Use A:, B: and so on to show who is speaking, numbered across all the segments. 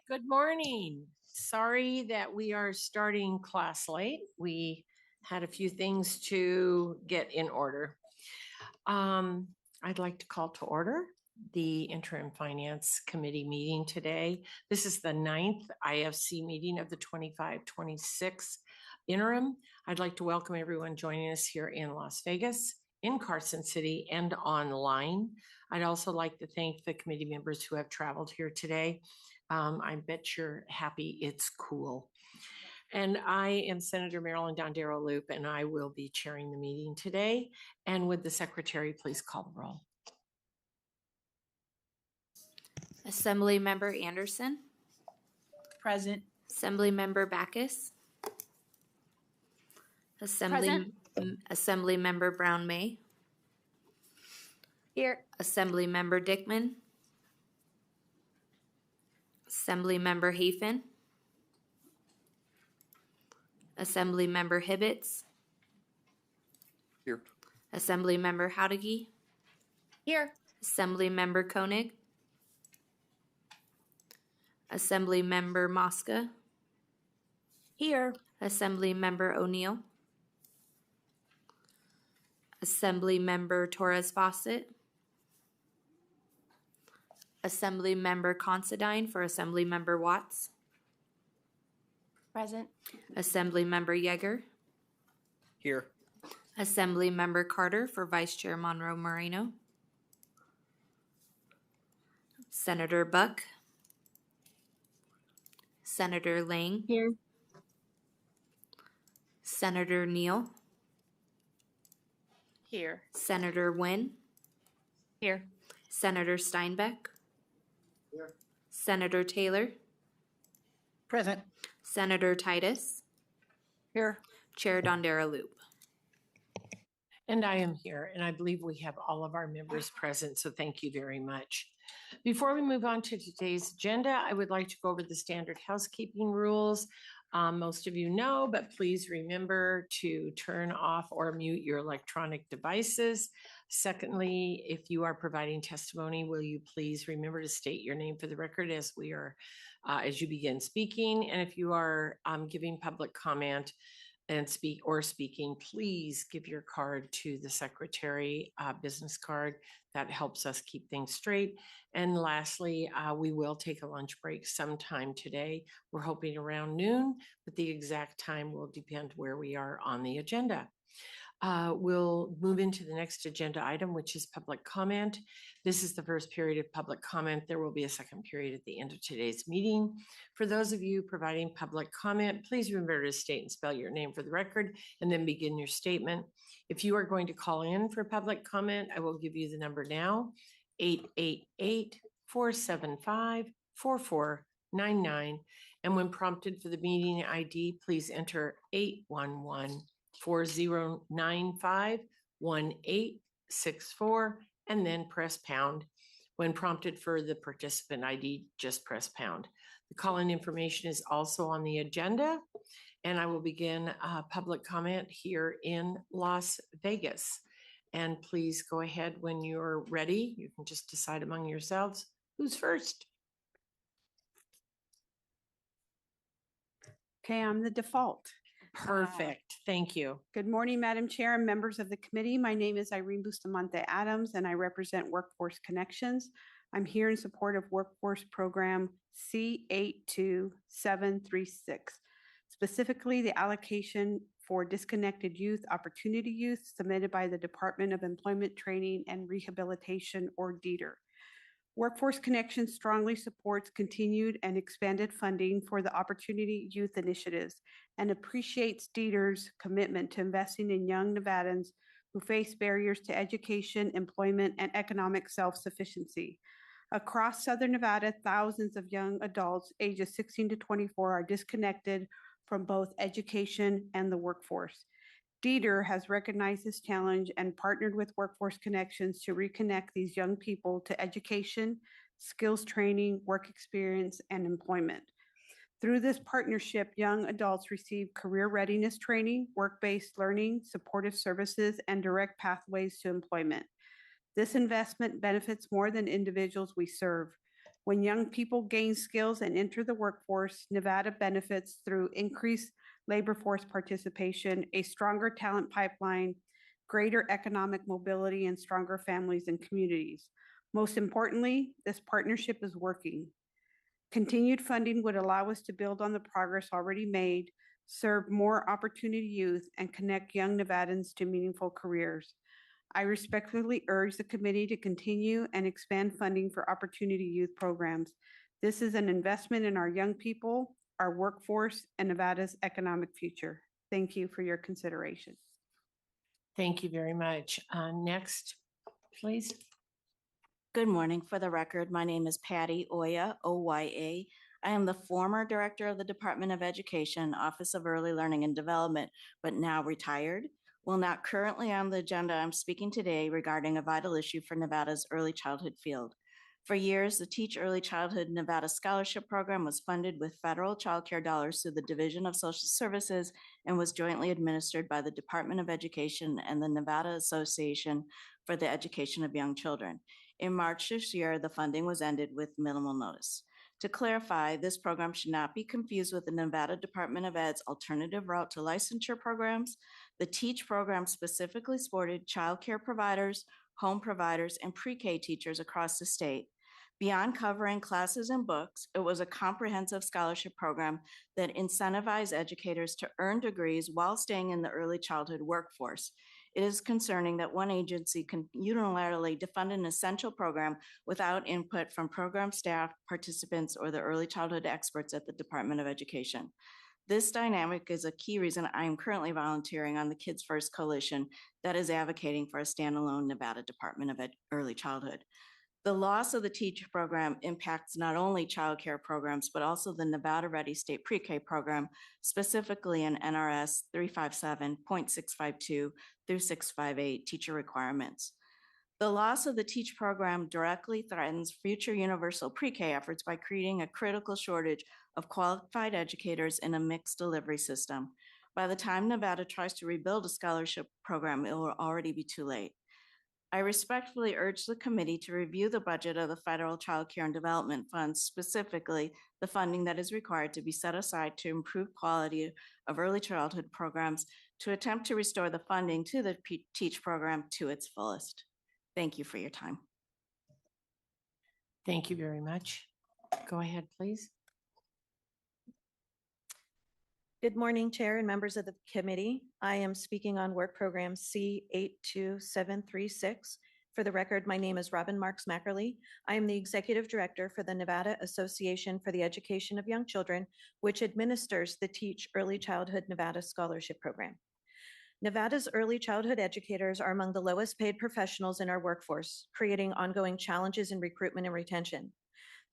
A: Good morning. Sorry that we are starting class late. We had a few things to get in order. I'd like to call to order the Interim Finance Committee meeting today. This is the 9th IFC meeting of the 25-26 interim. I'd like to welcome everyone joining us here in Las Vegas, in Carson City, and online. I'd also like to thank the committee members who have traveled here today. I bet you're happy it's cool. And I am Senator Marilyn Dondero Loop, and I will be chairing the meeting today. And would the secretary please call the roll?
B: Assembly Member Anderson.
C: Present.
B: Assembly Member Backus. Assembly Member Brown May.
C: Here.
B: Assembly Member Dickman. Assembly Member Hafen. Assembly Member Hibbets.
D: Here.
B: Assembly Member Howdegi.
C: Here.
B: Assembly Member Koenig. Assembly Member Mosca.
C: Here.
B: Assembly Member O'Neill. Assembly Member Torres Fawcett. Assembly Member Considine for Assembly Member Watts.
C: Present.
B: Assembly Member Yeager.
D: Here.
B: Assembly Member Carter for Vice Chair Monroe Moreno. Senator Buck. Senator Lang.
C: Here.
B: Senator Neal.
C: Here.
B: Senator Wynn.
C: Here.
B: Senator Steinbeck.
D: Here.
B: Senator Taylor.
C: Present.
B: Senator Titus.
C: Here.
B: Chair Dondera Loop.
A: And I am here, and I believe we have all of our members present, so thank you very much. Before we move on to today's agenda, I would like to go over the standard housekeeping rules. Most of you know, but please remember to turn off or mute your electronic devices. Secondly, if you are providing testimony, will you please remember to state your name for the record as we are, as you begin speaking. And if you are giving public comment and speaking, please give your card to the secretary, business card. That helps us keep things straight. And lastly, we will take a lunch break sometime today. We're hoping around noon, but the exact time will depend where we are on the agenda. We'll move into the next agenda item, which is public comment. This is the first period of public comment. There will be a second period at the end of today's meeting. For those of you providing public comment, please remember to state and spell your name for the record and then begin your statement. If you are going to call in for public comment, I will give you the number now, 888-475-4499. And when prompted for the meeting ID, please enter 811-4095-1864 and then press pound. When prompted for the participant ID, just press pound. The call-in information is also on the agenda, and I will begin public comment here in Las Vegas. And please go ahead when you're ready. You can just decide among yourselves who's first.
E: Okay, I'm the default.
A: Perfect. Thank you.
E: Good morning, Madam Chair and members of the committee. My name is Irene Bustamante Adams, and I represent Workforce Connections. I'm here in support of Workforce Program C82736, specifically the allocation for disconnected youth, opportunity youth, submitted by the Department of Employment Training and Rehabilitation, or DETR. Workforce Connections strongly supports continued and expanded funding for the Opportunity Youth Initiatives and appreciates DETR's commitment to investing in young Nevadans who face barriers to education, employment, and economic self-sufficiency. Across Southern Nevada, thousands of young adults ages 16 to 24 are disconnected from both education and the workforce. DETR has recognized this challenge and partnered with Workforce Connections to reconnect these young people to education, skills training, work experience, and employment. Through this partnership, young adults receive career readiness training, work-based learning, supportive services, and direct pathways to employment. This investment benefits more than individuals we serve. When young people gain skills and enter the workforce, Nevada benefits through increased labor force participation, a stronger talent pipeline, greater economic mobility, and stronger families and communities. Most importantly, this partnership is working. Continued funding would allow us to build on the progress already made, serve more opportunity youth, and connect young Nevadans to meaningful careers. I respectfully urge the committee to continue and expand funding for Opportunity Youth programs. This is an investment in our young people, our workforce, and Nevada's economic future. Thank you for your consideration.
A: Thank you very much. Next, please.
F: Good morning. For the record, my name is Patty Oya, O-Y-A. I am the former director of the Department of Education, Office of Early Learning and Development, but now retired. While not currently on the agenda, I'm speaking today regarding a vital issue for Nevada's early childhood field. For years, the Teach Early Childhood Nevada Scholarship Program was funded with federal child care dollars through the Division of Social Services and was jointly administered by the Department of Education and the Nevada Association for the Education of Young Children. In March this year, the funding was ended with minimal notice. To clarify, this program should not be confused with the Nevada Department of Ed's alternative route to licensure programs. The TEACH program specifically supported child care providers, home providers, and pre-K teachers across the state. Beyond covering classes and books, it was a comprehensive scholarship program that incentivized educators to earn degrees while staying in the early childhood workforce. It is concerning that one agency can unilaterally defund an essential program without input from program staff, participants, or the early childhood experts at the Department of Education. This dynamic is a key reason I am currently volunteering on the Kids First Coalition that is advocating for a standalone Nevada Department of Early Childhood. The loss of the TEACH program impacts not only child care programs, but also the Nevada Ready State Pre-K program, specifically in NRS 357.652 through 658 teacher requirements. The loss of the TEACH program directly threatens future universal pre-K efforts by creating a critical shortage of qualified educators in a mixed delivery system. By the time Nevada tries to rebuild a scholarship program, it will already be too late. I respectfully urge the committee to review the budget of the Federal Child Care and Development Fund, specifically the funding that is required to be set aside to improve quality of early childhood programs to attempt to restore the funding to the TEACH program to its fullest. Thank you for your time.
A: Thank you very much. Go ahead, please.
G: Good morning, Chair and members of the committee. I am speaking on work program C82736. For the record, my name is Robin Marks Mackerly. I am the Executive Director for the Nevada Association for the Education of Young Children, which administers the Teach Early Childhood Nevada Scholarship Program. Nevada's early childhood educators are among the lowest paid professionals in our workforce, creating ongoing challenges in recruitment and retention.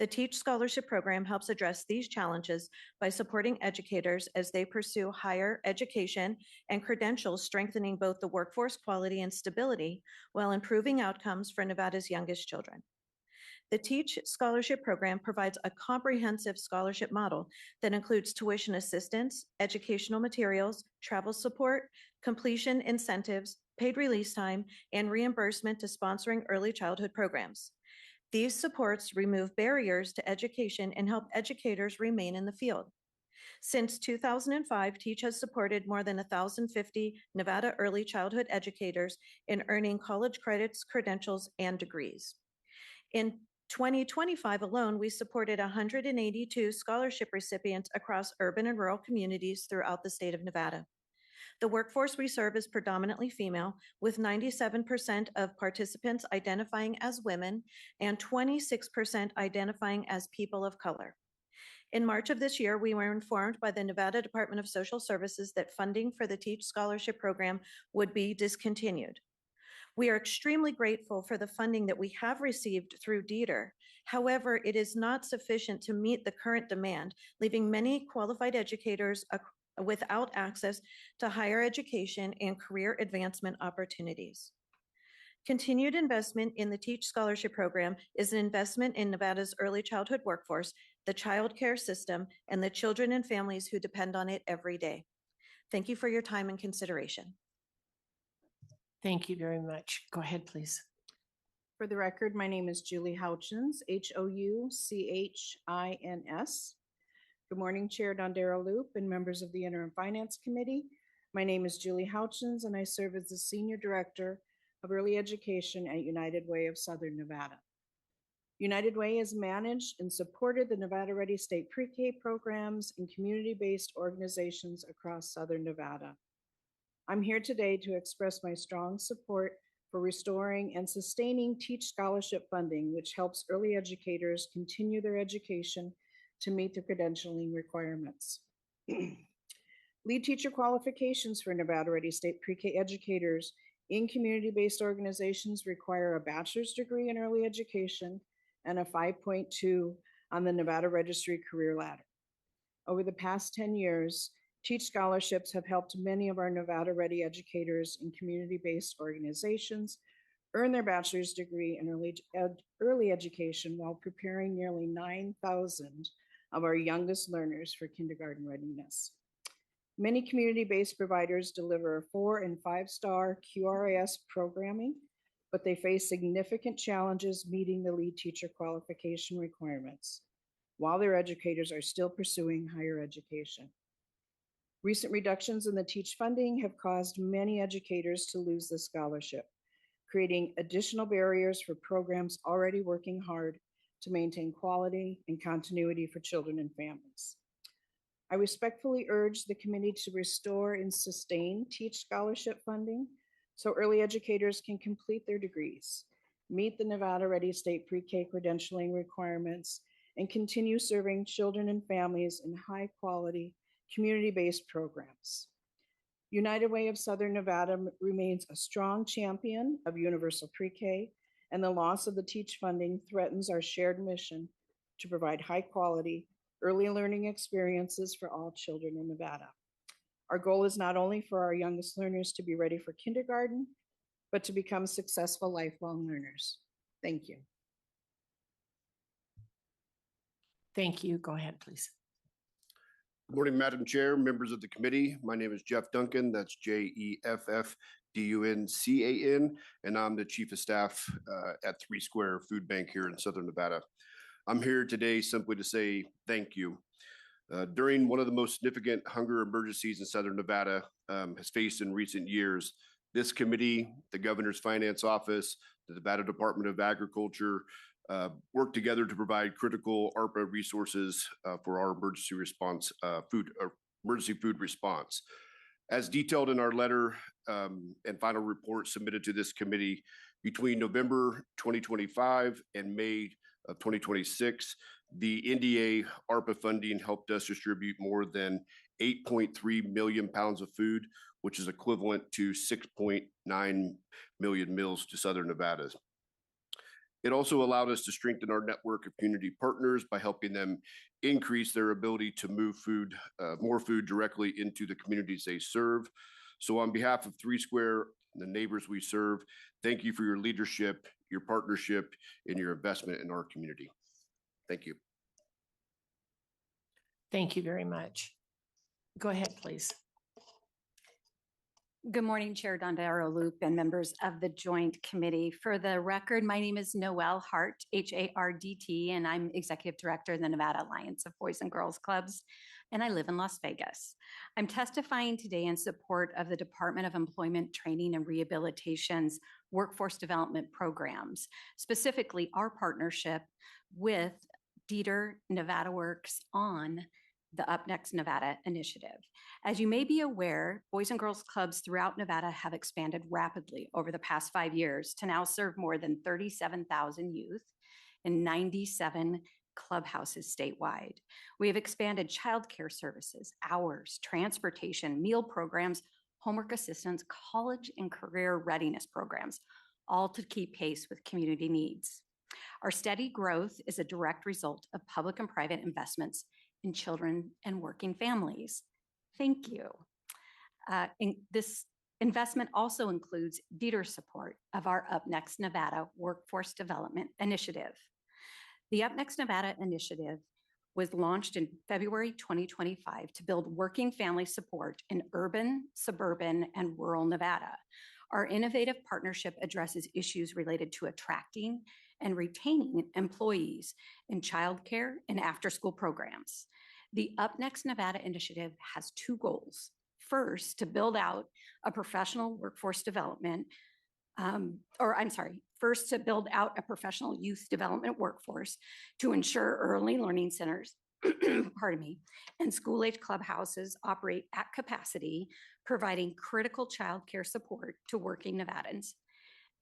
G: The TEACH Scholarship Program helps address these challenges by supporting educators as they pursue higher education and credentials, strengthening both the workforce quality and stability while improving outcomes for Nevada's youngest children. The TEACH Scholarship Program provides a comprehensive scholarship model that includes tuition assistance, educational materials, travel support, completion incentives, paid release time, and reimbursement to sponsoring early childhood programs. These supports remove barriers to education and help educators remain in the field. Since 2005, TEACH has supported more than 1,050 Nevada early childhood educators in earning college credits, credentials, and degrees. In 2025 alone, we supported 182 scholarship recipients across urban and rural communities throughout the state of Nevada. The workforce we serve is predominantly female, with 97% of participants identifying as women and 26% identifying as people of color. In March of this year, we were informed by the Nevada Department of Social Services that funding for the TEACH Scholarship Program would be discontinued. We are extremely grateful for the funding that we have received through DETR. However, it is not sufficient to meet the current demand, leaving many qualified educators without access to higher education and career advancement opportunities. Continued investment in the TEACH Scholarship Program is an investment in Nevada's early childhood workforce, the child care system, and the children and families who depend on it every day. Thank you for your time and consideration.
A: Thank you very much. Go ahead, please.
H: For the record, my name is Julie Houchins, Houchins. Good morning, Chair Dondera Loop and members of the Interim Finance Committee. My name is Julie Houchins, and I serve as the Senior Director of Early Education at United Way of Southern Nevada. United Way has managed and supported the Nevada Ready State Pre-K programs and community-based organizations across Southern Nevada. I'm here today to express my strong support for restoring and sustaining Teach Scholarship funding, which helps early educators continue their education to meet the credentialing requirements. Lead teacher qualifications for Nevada Ready State Pre-K educators in community-based organizations require a bachelor's degree in early education and a 5.2 on the Nevada Registry Career Ladder. Over the past 10 years, Teach scholarships have helped many of our Nevada Ready educators in community-based organizations earn their bachelor's degree in early education while preparing nearly 9,000 of our youngest learners for kindergarten readiness. Many community-based providers deliver 4- and 5-star QRIS programming, but they face significant challenges meeting the lead teacher qualification requirements, while their educators are still pursuing higher education. Recent reductions in the Teach funding have caused many educators to lose the scholarship, creating additional barriers for programs already working hard to maintain quality and continuity for children and families. I respectfully urge the committee to restore and sustain Teach scholarship funding so early educators can complete their degrees, meet the Nevada Ready State Pre-K credentialing requirements, and continue serving children and families in high-quality, community-based programs. United Way of Southern Nevada remains a strong champion of universal pre-K, and the loss of the Teach funding threatens our shared mission to provide high-quality, early learning experiences for all children in Nevada. Our goal is not only for our youngest learners to be ready for kindergarten, but to become successful lifelong learners. Thank you.
A: Thank you. Go ahead, please.
I: Good morning, Madam Chair, members of the committee. My name is Jeff Duncan. That's JEFFDUNCAN, and I'm the Chief of Staff at 3 Square Food Bank here in Southern Nevada. I'm here today simply to say thank you. During one of the most significant hunger emergencies in Southern Nevada has faced in recent years, this committee, the Governor's Finance Office, the Nevada Department of Agriculture, work together to provide critical ARPA resources for our emergency food response. As detailed in our letter and final report submitted to this committee, between November 2025 and May of 2026, the NDA ARPA funding helped us distribute more than 8.3 million pounds of food, which is equivalent to 6.9 million meals to Southern Nevada. It also allowed us to strengthen our network of community partners by helping them increase their ability to move food, more food directly into the communities they serve. So on behalf of 3 Square and the neighbors we serve, thank you for your leadership, your partnership, and your investment in our community. Thank you.
A: Thank you very much. Go ahead, please.
C: Good morning, Chair Dondera Loop and members of the Joint Committee. For the record, my name is Noelle Hart, Hardt, and I'm Executive Director of the Nevada Alliance of Boys and Girls Clubs, and I live in Las Vegas. I'm testifying today in support of the Department of Employment Training and Rehabilitation's workforce development programs, specifically our partnership with Dieter Nevada Works on the Up Next Nevada initiative. As you may be aware, Boys and Girls Clubs throughout Nevada have expanded rapidly over the past 5 years to now serve more than 37,000 youth in 97 clubhouses statewide. We have expanded childcare services, hours, transportation, meal programs, homework assistance, college and career readiness programs, all to keep pace with community needs. Our steady growth is a direct result of public and private investments in children and working families. Thank you. This investment also includes Dieter's support of our Up Next Nevada Workforce Development Initiative. The Up Next Nevada initiative was launched in February 2025 to build working family support in urban, suburban, and rural Nevada. Our innovative partnership addresses issues related to attracting and retaining employees in childcare and after-school programs. The Up Next Nevada initiative has two goals. First, to build out a professional workforce development, first to build out a professional youth development workforce to ensure early learning centers, pardon me, and school-age clubhouses operate at capacity, providing critical childcare support to working Nevadans.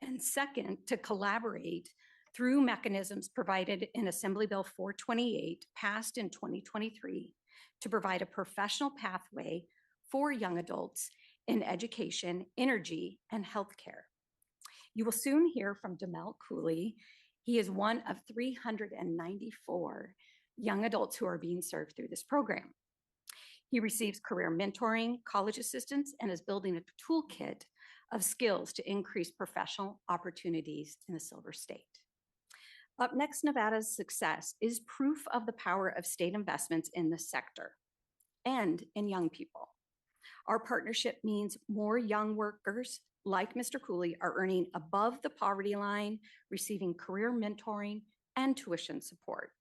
C: And second, to collaborate through mechanisms provided in Assembly Bill 428, passed in 2023, to provide a professional pathway for young adults in education, energy, and healthcare. You will soon hear from Demel Cooley. He is one of 394 young adults who are being served through this program. He receives career mentoring, college assistance, and is building a toolkit of skills to increase professional opportunities in the Silver State. Up Next Nevada's success is proof of the power of state investments in this sector and in young people. Our partnership means more young workers like Mr. Cooley are earning above the poverty line, receiving career mentoring and tuition support.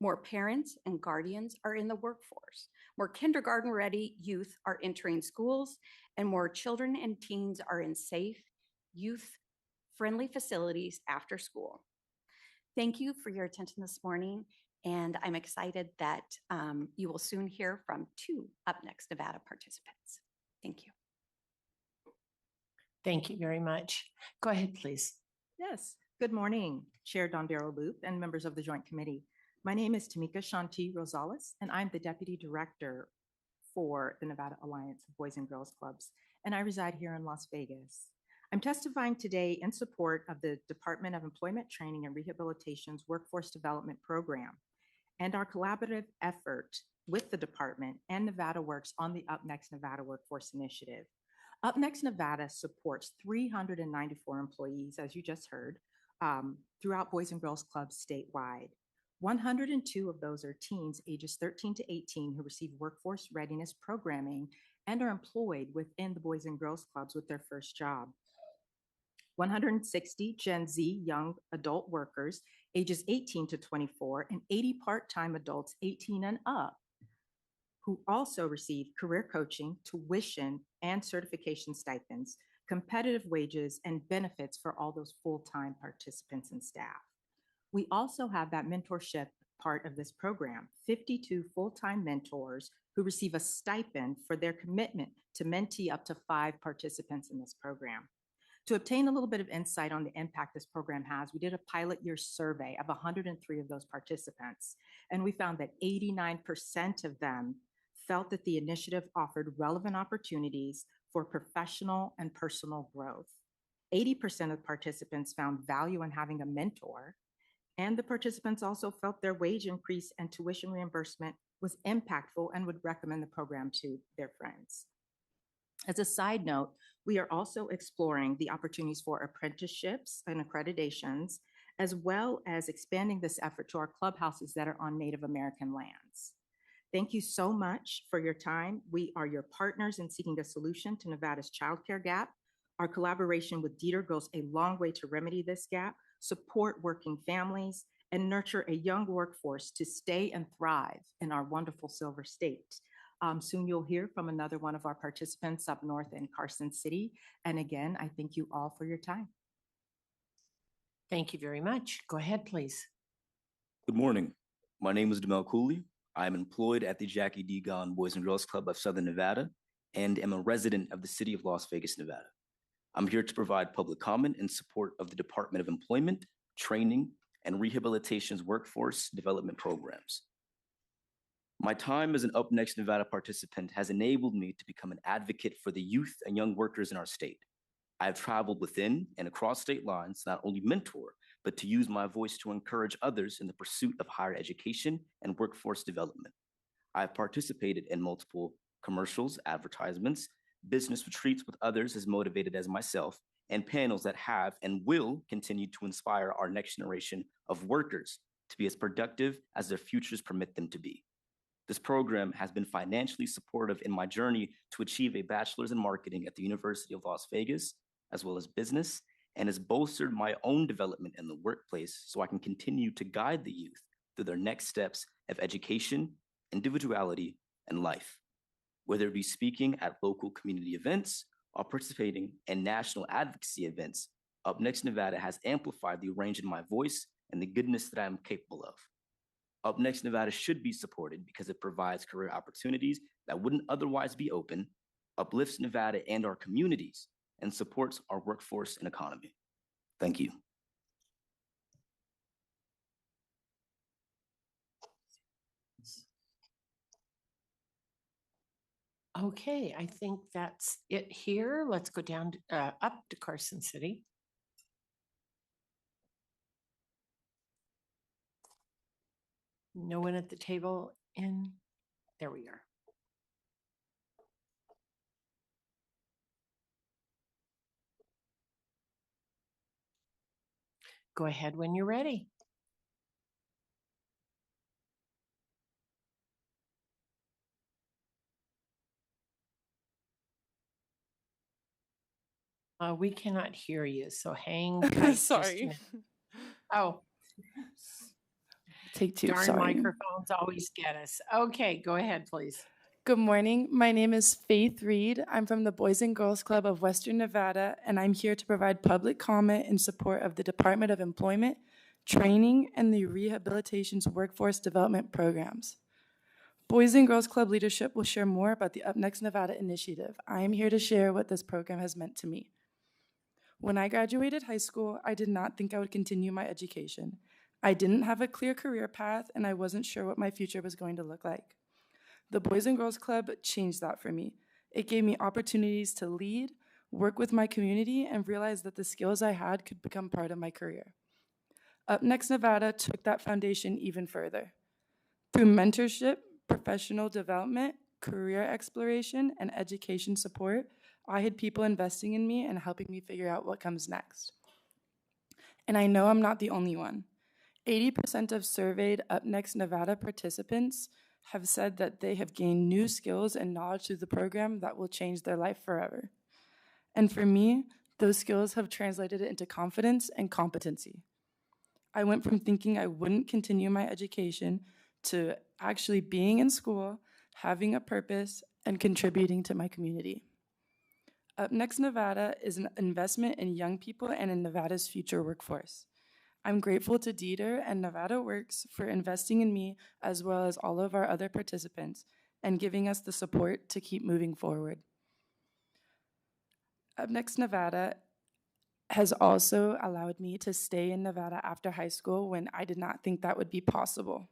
C: More parents and guardians are in the workforce. More kindergarten-ready youth are entering schools, and more children and teens are in safe, youth-friendly facilities after school. Thank you for your attention this morning, and I'm excited that you will soon hear from two Up Next Nevada participants. Thank you.
A: Thank you very much. Go ahead, please.
J: Yes. Good morning, Chair Dondero Loop and members of the Joint Committee. My name is Tamika Shanti Rosales, and I'm the Deputy Director for the Nevada Alliance of Boys and Girls Clubs, and I reside here in Las Vegas. I'm testifying today in support of the Department of Employment Training and Rehabilitation's Workforce Development Program and our collaborative effort with the department and Nevada Works on the Up Next Nevada Workforce Initiative. Up Next Nevada supports 394 employees, as you just heard, throughout Boys and Girls Clubs statewide. 102 of those are teens ages 13 to 18 who receive workforce readiness programming and are employed within the Boys and Girls Clubs with their first job. 160 Gen Z young adult workers ages 18 to 24 and 80 part-time adults 18 and up who also receive career coaching, tuition, and certification stipends, competitive wages, and benefits for all those full-time participants and staff. We also have that mentorship part of this program, 52 full-time mentors who receive a stipend for their commitment to mentee up to 5 participants in this program. To obtain a little bit of insight on the impact this program has, we did a pilot year survey of 103 of those participants, and we found that 89% of them felt that the initiative offered relevant opportunities for professional and personal growth. 80% of participants found value in having a mentor, and the participants also felt their wage increase and tuition reimbursement was impactful and would recommend the program to their friends. As a side note, we are also exploring the opportunities for apprenticeships and accreditations, as well as expanding this effort to our clubhouses that are on Native American lands. Thank you so much for your time. We are your partners in seeking a solution to Nevada's childcare gap. Our collaboration with Dieter goes a long way to remedy this gap, support working families, and nurture a young workforce to stay and thrive in our wonderful Silver State. Soon you'll hear from another one of our participants up north in Carson City. And again, I thank you all for your time.
A: Thank you very much. Go ahead, please.
K: Good morning. My name is Demel Cooley. I am employed at the Jackie D. Gahn Boys and Girls Club of Southern Nevada and am a resident of the city of Las Vegas, Nevada. I'm here to provide public comment in support of the Department of Employment, Training, and Rehabilitation's workforce development programs. My time as an Up Next Nevada participant has enabled me to become an advocate for the youth and young workers in our state. I have traveled within and across state lines to not only mentor, but to use my voice to encourage others in the pursuit of higher education and workforce development. I have participated in multiple commercials, advertisements, business retreats with others as motivated as myself, and panels that have and will continue to inspire our next generation of workers to be as productive as their futures permit them to be. This program has been financially supportive in my journey to achieve a bachelor's in marketing at the University of Las Vegas as well as business, and has bolstered my own development in the workplace so I can continue to guide the youth through their next steps of education, individuality, and life. Whether it be speaking at local community events or participating in national advocacy events, Up Next Nevada has amplified the range in my voice and the goodness that I am capable of. Up Next Nevada should be supported because it provides career opportunities that wouldn't otherwise be open, uplifts Nevada and our communities, and supports our workforce and economy. Thank you.
A: Okay, I think that's it here. Let's go down, up to Carson City. No one at the table in, there we are. Go ahead when you're ready. We cannot hear you, so hang tight. just a
L: Sorry.
A: minute. Oh,
L: Take two.
A: darn
L: Sorry.
A: microphones always get us. Okay, go ahead, please.
L: Good morning. My name is Faith Reed. I'm from the Boys and Girls Club of Western Nevada, and I'm here to provide public comment in support of the Department of Employment, Training, and the Rehabilitation's Workforce Development Programs. Boys and Girls Club leadership will share more about the Up Next Nevada initiative. I am here to share what this program has meant to me. When I graduated high school, I did not think I would continue my education. I didn't have a clear career path, and I wasn't sure what my future was going to look like. The Boys and Girls Club changed that for me. It gave me opportunities to lead, work with my community, and realize that the skills I had could become part of my career. Up Next Nevada took that foundation even further. Through mentorship, professional development, career exploration, and education support, I had people investing in me and helping me figure out what comes next. And I know I'm not the only one. 80% of surveyed Up Next Nevada participants have said that they have gained new skills and knowledge through the program that will change their life forever. And for me, those skills have translated into confidence and competency. I went from thinking I wouldn't continue my education to actually being in school, having a purpose, and contributing to my community. Up Next Nevada is an investment in young people and in Nevada's future workforce. I'm grateful to Dieter and Nevada Works for investing in me as well as all of our other participants and giving us the support to keep moving forward. Up Next Nevada has also allowed me to stay in Nevada after high school when I did not think that would be possible.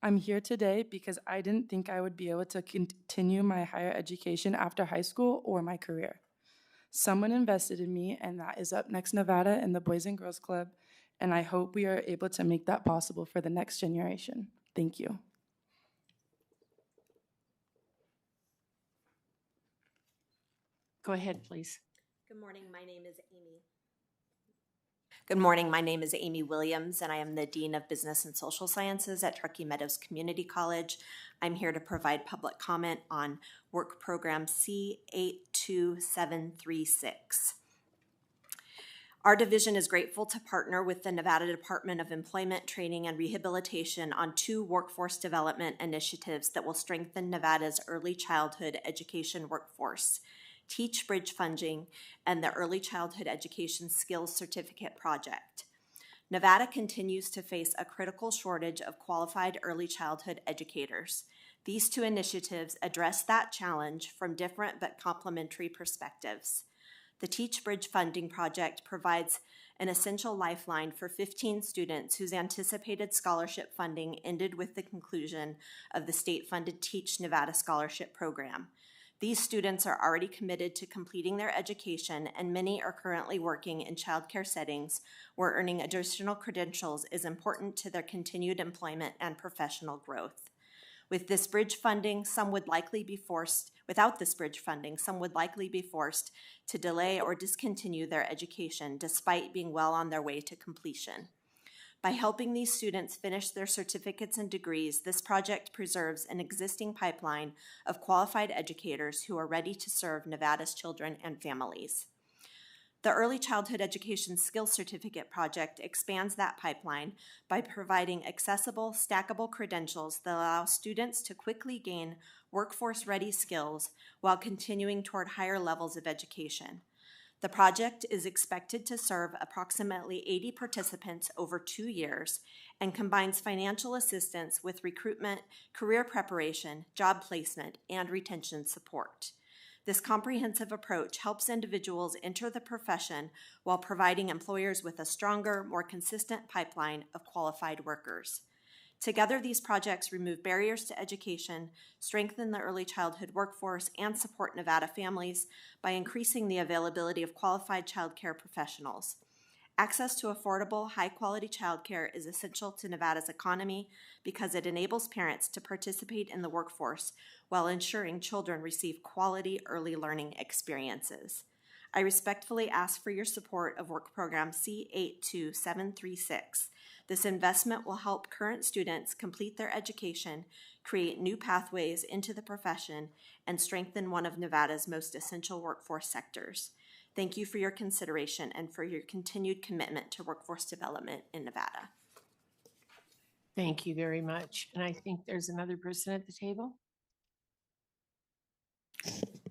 L: I'm here today because I didn't think I would be able to continue my higher education after high school or my career. Someone invested in me, and that is Up Next Nevada and the Boys and Girls Club, and I hope we are able to make that possible for the next generation. Thank you.
A: Go ahead, please.
M: Good morning, my name is Amy. Good morning, my name is Amy Williams, and I am the Dean of Business and Social Sciences at Truckee Meadows Community College. I'm here to provide public comment on Work Program C82736. Our division is grateful to partner with the Nevada Department of Employment, Training, and Rehabilitation on 2 workforce development initiatives that will strengthen Nevada's early childhood education workforce: Teach Bridge Funding and the Early Childhood Education Skills Certificate Project. Nevada continues to face a critical shortage of qualified early childhood educators. These 2 initiatives address that challenge from different but complementary perspectives. The Teach Bridge Funding Project provides an essential lifeline for 15 students whose anticipated scholarship funding ended with the conclusion of the state-funded Teach Nevada Scholarship Program. These students are already committed to completing their education, and many are currently working in childcare settings where earning additional credentials is important to their continued employment and professional growth. Without this bridge funding, some would likely be forced to delay or discontinue their education despite being well on their way to completion. By helping these students finish their certificates and degrees, this project preserves an existing pipeline of qualified educators who are ready to serve Nevada's children and families. The Early Childhood Education Skills Certificate project expands that pipeline by providing accessible, stackable credentials that allow students to quickly gain workforce-ready skills while continuing toward higher levels of education. The project is expected to serve approximately 80 participants over 2 years and combines financial assistance with recruitment, career preparation, job placement, and retention support. This comprehensive approach helps individuals enter the profession while providing employers with a stronger, more consistent pipeline of qualified workers. Together, these projects remove barriers to education, strengthen the early childhood workforce, and support Nevada families by increasing the availability of qualified child care professionals. Access to affordable, high-quality childcare is essential to Nevada's economy because it enables parents to participate in the workforce while ensuring children receive quality early learning experiences. I respectfully ask for your support of Work Program C82736. This investment will help current students complete their education, create new pathways into the profession, and strengthen one of Nevada's most essential workforce sectors. Thank you for your consideration and for your continued commitment to workforce development in Nevada.
A: Thank you very much. And I think there's another person at the table.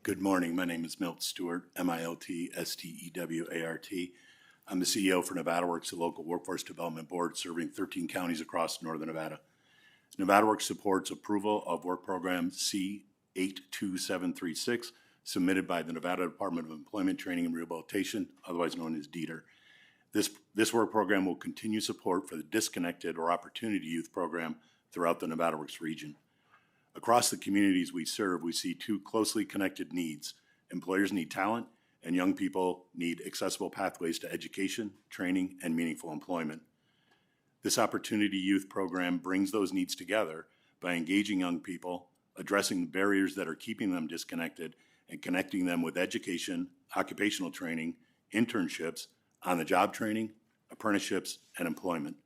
N: Good morning. My name is Milt Stewart, MILT-STEWART. I'm the CEO for Nevada Works, a local workforce development board serving 13 counties across northern Nevada. Nevada Works supports approval of Work Program C82736, submitted by the Nevada Department of Employment, Training, and Rehabilitation, otherwise known as DETR. This work program will continue support for the disconnected or opportunity youth program throughout the Nevada Works region. Across the communities we serve, we see two closely connected needs. Employers need talent, and young people need accessible pathways to education, training, and meaningful employment. This Opportunity Youth program brings those needs together by engaging young people, addressing the barriers that are keeping them disconnected, and connecting them with education, occupational training, internships, on-the-job training, apprenticeships, and employment.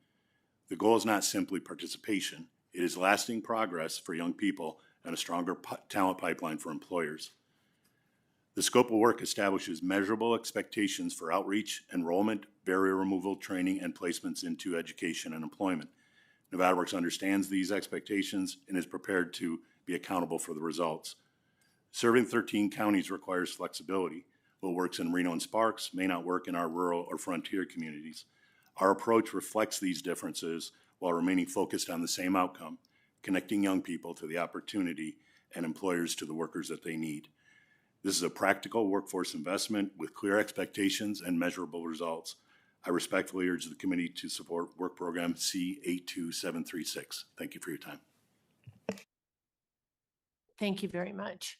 N: The goal is not simply participation. It is lasting progress for young people and a stronger talent pipeline for employers. The scope of work establishes measurable expectations for outreach, enrollment, barrier removal, training, and placements into education and employment. Nevada Works understands these expectations and is prepared to be accountable for the results. Serving 13 counties requires flexibility. What works in Reno and Sparks may not work in our rural or frontier communities. Our approach reflects these differences while remaining focused on the same outcome, connecting young people to the opportunity and employers to the workers that they need. This is a practical workforce investment with clear expectations and measurable results. I respectfully urge the committee to support Work Program C82736. Thank you for your time.
A: Thank you very much.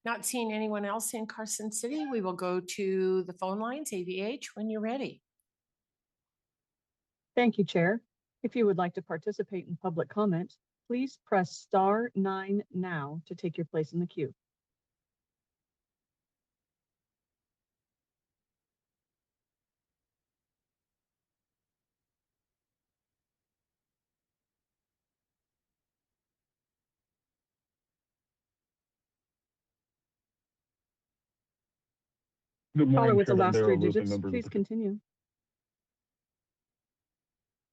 A: Not seeing anyone else in Carson City, we will go to the phone lines, AVH, when you're ready.
O: Thank you, Chair. If you would like to participate in public comment, please press *9 now to take your place in the queue.
P: Good morning,
O: Caller with the
P: Chair
O: last
P: Dondero
O: three
P: Loop and
O: digits,
P: members of
O: please
P: the
O: continue.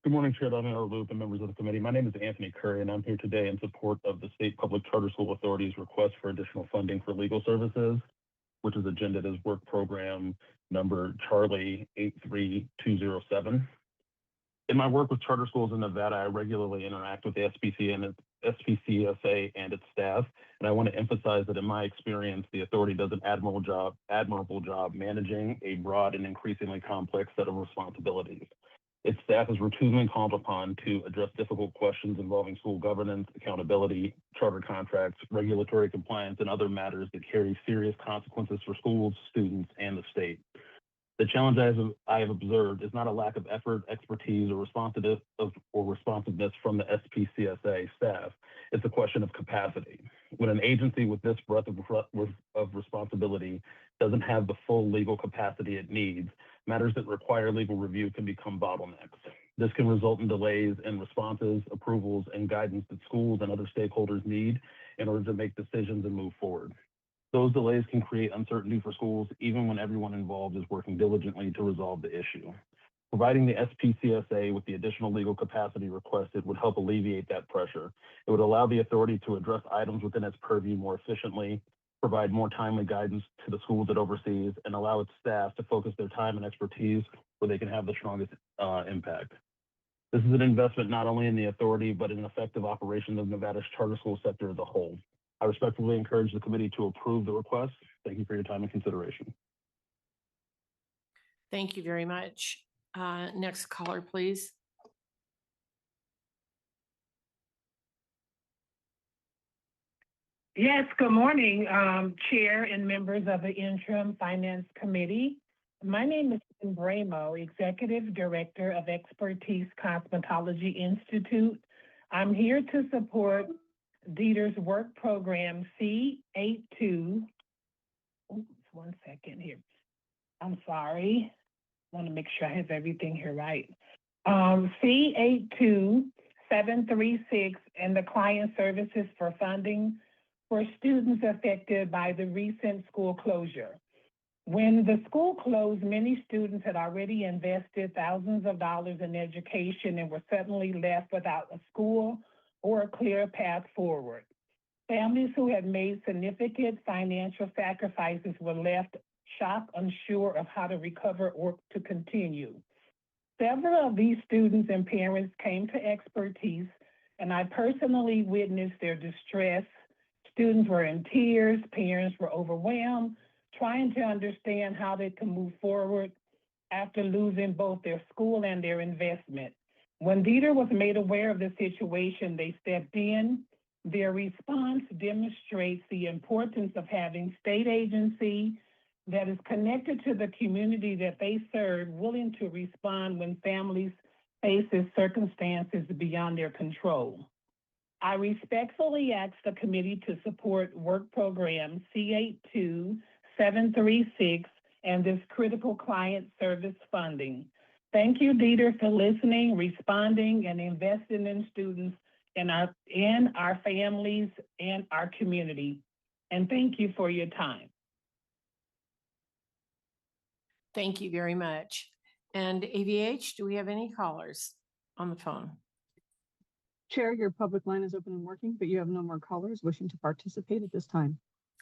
P: Good morning, Chair Dondero Loop and members of the committee. My name is Anthony Curry, and I'm here today in support of the State Public Charter School Authority's request for additional funding for legal services, which is agended as Work Program number Charlie 83207. In my work with charter schools in Nevada, I regularly interact with the SPCSA and its staff, and I want to emphasize that in my experience, the authority does an admirable job managing a broad and increasingly complex set of responsibilities. Its staff is routinely called upon to address difficult questions involving school governance, accountability, charter contracts, regulatory compliance, and other matters that carry serious consequences for schools, students, and the state. The challenge I have observed is not a lack of effort, expertise, or responsiveness from the SPCSA staff. It's a question of capacity. When an agency with this breadth of responsibility doesn't have the full legal capacity it needs, matters that require legal review can become bottlenecks. This can result in delays in responses, approvals, and guidance that schools and other stakeholders need in order to make decisions and move forward. Those delays can create uncertainty for schools, even when everyone involved is working diligently to resolve the issue. Providing the SPCSA with the additional legal capacity requested would help alleviate that pressure. It would allow the authority to address items within its purview more efficiently, provide more timely guidance to the schools it oversees, and allow its staff to focus their time and expertise where they can have the strongest impact. This is an investment not only in the authority, but in effective operation of Nevada's charter school sector as a whole. I respectfully encourage the committee to approve the request. Thank you for your time and consideration.
A: Thank you very much. Next caller, please.
Q: Yes, good morning, Chair and members of the Interim Finance Committee. My name is Lynn Bramo, Executive Director of Expertise Cosmetology Institute. I'm here to support Dieter's work program C82. Oops, 1 second here. I'm sorry. I want to make sure I have everything here right. C82736 and the client services for funding for students affected by the recent school closure. When the school closed, many students had already invested thousands of dollars in education and were suddenly left without a school or a clear path forward. Families who had made significant financial sacrifices were left shocked, unsure of how to recover or to continue. Several of these students and parents came to Expertise, and I personally witnessed their distress. Students were in tears, parents were overwhelmed, trying to understand how they can move forward after losing both their school and their investment. When Dieter was made aware of the situation, they stepped in. Their response demonstrates the importance of having state agency that is connected to the community that they serve, willing to respond when families face circumstances beyond their control. I respectfully ask the committee to support work program C82736 and this critical client service funding. Thank you, Dieter, for listening, responding, and investing in students in our families and our community. And thank you for your time.
A: Thank you very much. And AVH, do we have any callers on the phone?
O: Chair, your public line is open and working, but you have no more callers wishing to participate at this time.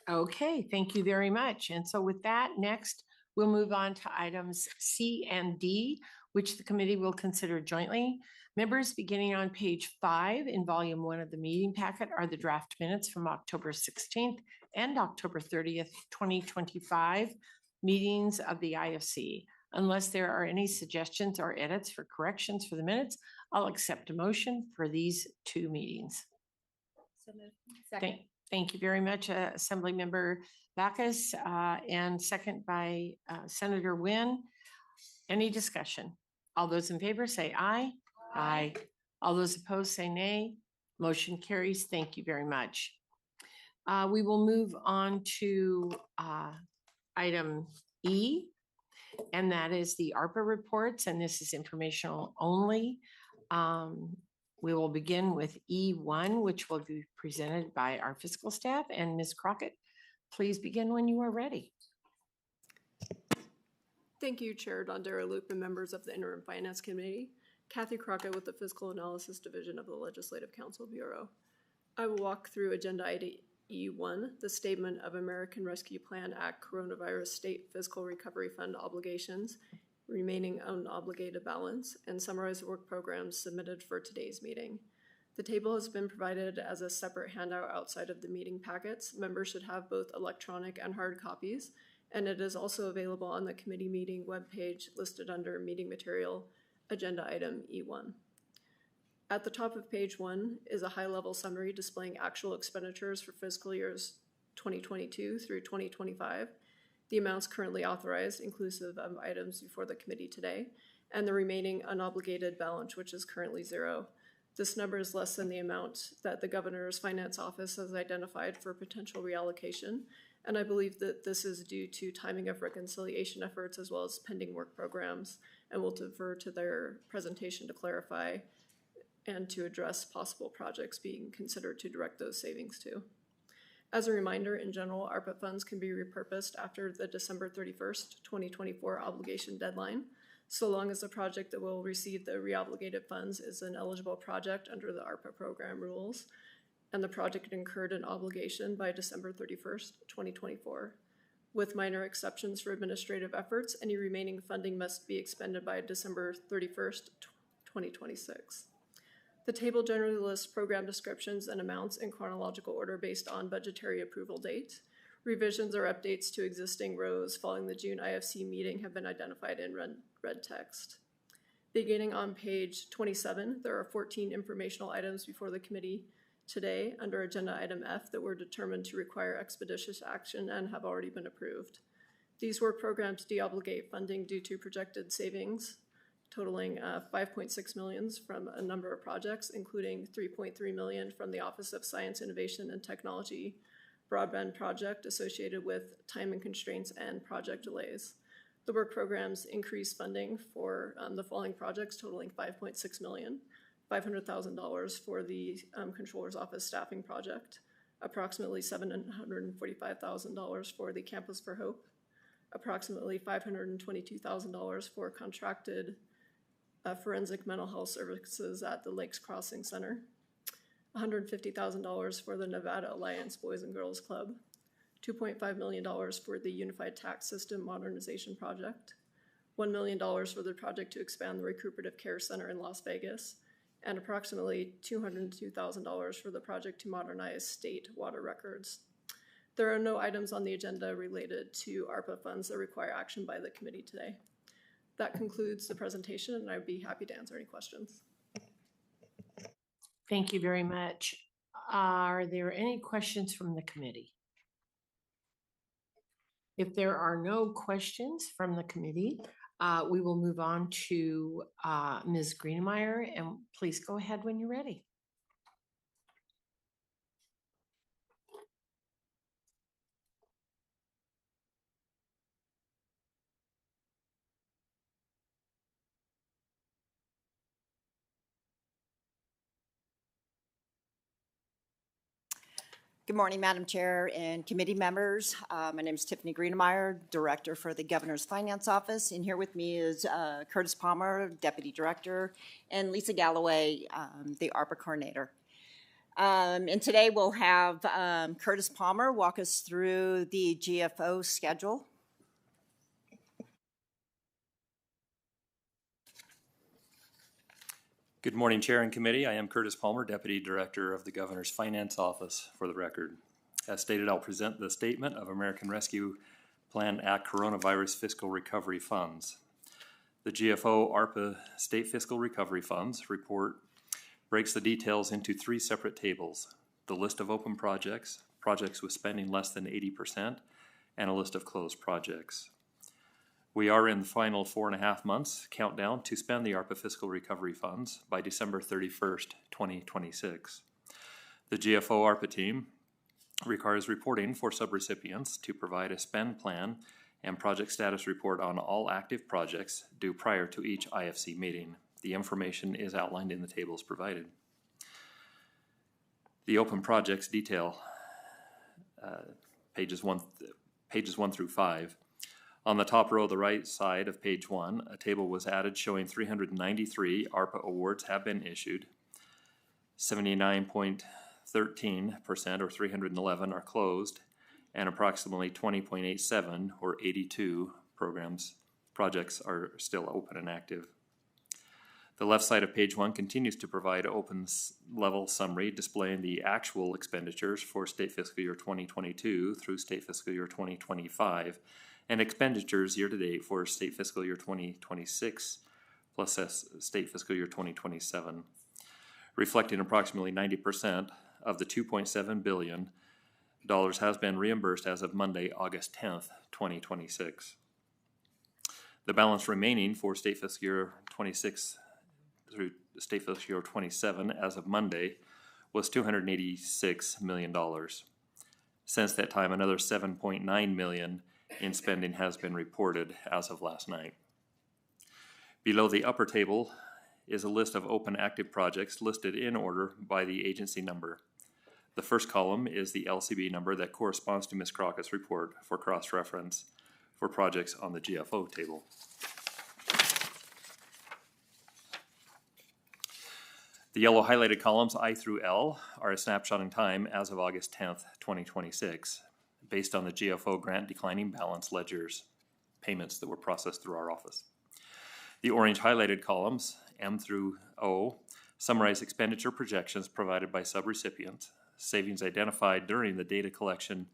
A: Okay, thank you very much. And so with that, next, we'll move on to items C and D, which the committee will consider jointly. Members, beginning on page 5 in volume 1 of the meeting packet are the draft minutes from October 16th and October 30th, 2025 meetings of the IFC. Unless there are any suggestions or edits for corrections for the minutes, I'll accept a motion for these two meetings.
B: So moved. Second.
A: Thank you very much, Assembly Member Backus, and second by Senator Nguyen. Any discussion? All those in favor say aye. Aye. All those opposed say nay. Motion carries. Thank you very much. We will move on to item E, and that is the ARPA reports, and this is informational only. We will begin with E1, which will be presented by our fiscal staff. And Ms. Crockett, please begin when you are ready.
R: Thank you, Chair Dondera Loop and members of the Interim Finance Committee. Kathy Crockett with the Fiscal Analysis Division of the Legislative Council Bureau. I will walk through Agenda Item E1, the Statement of American Rescue Plan Act Coronavirus State Fiscal Recovery Fund Obligations, remaining unobligated balance, and summarize the work programs submitted for today's meeting. The table has been provided as a separate handout outside of the meeting packets. Members should have both electronic and hard copies, and it is also available on the committee meeting webpage listed under Meeting Material, Agenda Item E1. At the top of page 1 is a high-level summary displaying actual expenditures for fiscal years 2022 through 2025, the amounts currently authorized, inclusive of items before the committee today, and the remaining unobligated balance, which is currently 0. This number is less than the amount that the Governor's Finance Office has identified for potential reallocation, and I believe that this is due to timing of reconciliation efforts as well as pending work programs, and we'll defer to their presentation to clarify and to address possible projects being considered to direct those savings to. As a reminder, in general, ARPA funds can be repurposed after the December 31st, 2024 obligation deadline, so long as the project that will receive the reobligated funds is an eligible project under the ARPA program rules, and the project incurred an obligation by December 31st, 2024. With minor exceptions for administrative efforts, any remaining funding must be expended by December 31st, 2026. The table generally lists program descriptions and amounts in chronological order based on budgetary approval date. Revisions or updates to existing rows following the June IFC meeting have been identified in red text. Beginning on page 27, there are 14 informational items before the committee today under agenda item F that were determined to require expeditious action and have already been approved. These work programs deobligate funding due to projected savings totaling 5.6 million from a number of projects, including 3.3 million from the Office of Science, Innovation and Technology broadband project associated with time and constraints and project delays. The work programs increase funding for the following projects totaling 5.6 million. $500,000 for the Controller's Office staffing project, approximately $745,000 for the Campus for Hope, approximately $522,000 for contracted forensic mental health services at the Lakes Crossing Center, $150,000 for the Nevada Alliance Boys and Girls Club, $2.5 million for the Unified Tax System Modernization Project, $1 million for the project to expand the Recuperative Care Center in Las Vegas, and approximately $202,000 for the project to modernize state water records. There are no items on the agenda related to ARPA funds that require action by the committee today. That concludes the presentation, and I'd be happy to answer any questions.
A: Thank you very much. Are there any questions from the committee? If there are no questions from the committee, we will move on to Ms. Greenemeyer, and please go ahead when you're ready.
S: Good morning, Madam Chair and committee members. My name is Tiffany Greenemeyer, Director for the Governor's Finance Office, and here with me is Curtis Palmer, Deputy Director, and Lisa Galloway, the ARPA Coordinator. And today we'll have Curtis Palmer walk us through the GFO schedule.
T: Good morning, Chair and Committee. I am Curtis Palmer, Deputy Director of the Governor's Finance Office, for the record. As stated, I'll present the statement of American Rescue Plan Act Coronavirus Fiscal Recovery Funds. The GFO ARPA State Fiscal Recovery Funds report breaks the details into 3 separate tables: the list of open projects, projects with spending less than 80%, and a list of closed projects. We are in the final 4.5 months countdown to spend the ARPA Fiscal Recovery Funds by December 31st, 2026. The GFO ARPA team requires reporting for subrecipients to provide a spend plan and project status report on all active projects due prior to each IFC meeting. The information is outlined in the tables provided. The open projects detail pages 1 through 5. On the top row, the right side of page 1, a table was added showing 393 ARPA awards have been issued. 79.13% or 311 are closed, and approximately 20.87 or 82 projects are still open and active. The left side of page 1 continues to provide open level summary displaying the actual expenditures for state fiscal year 2022 through state fiscal year 2025 and expenditures year to date for state fiscal year 2026 plus state fiscal year 2027, reflecting approximately 90% of the $2.7 billion has been reimbursed as of Monday, August 10th, 2026. The balance remaining for state fiscal year 26 through state fiscal year 27 as of Monday was $286 million. Since that time, another $7.9 million in spending has been reported as of last night. Below the upper table is a list of open active projects listed in order by the agency number. The first column is the LCB number that corresponds to Ms. Crockett's report for cross-reference for projects on the GFO table. The yellow highlighted columns I through L are a snapshot in time as of August 10th, 2026, based on the GFO grant declining balance ledgers payments that were processed through our office. The orange highlighted columns, M through O, summarize expenditure projections provided by subrecipients. Savings identified during the data collection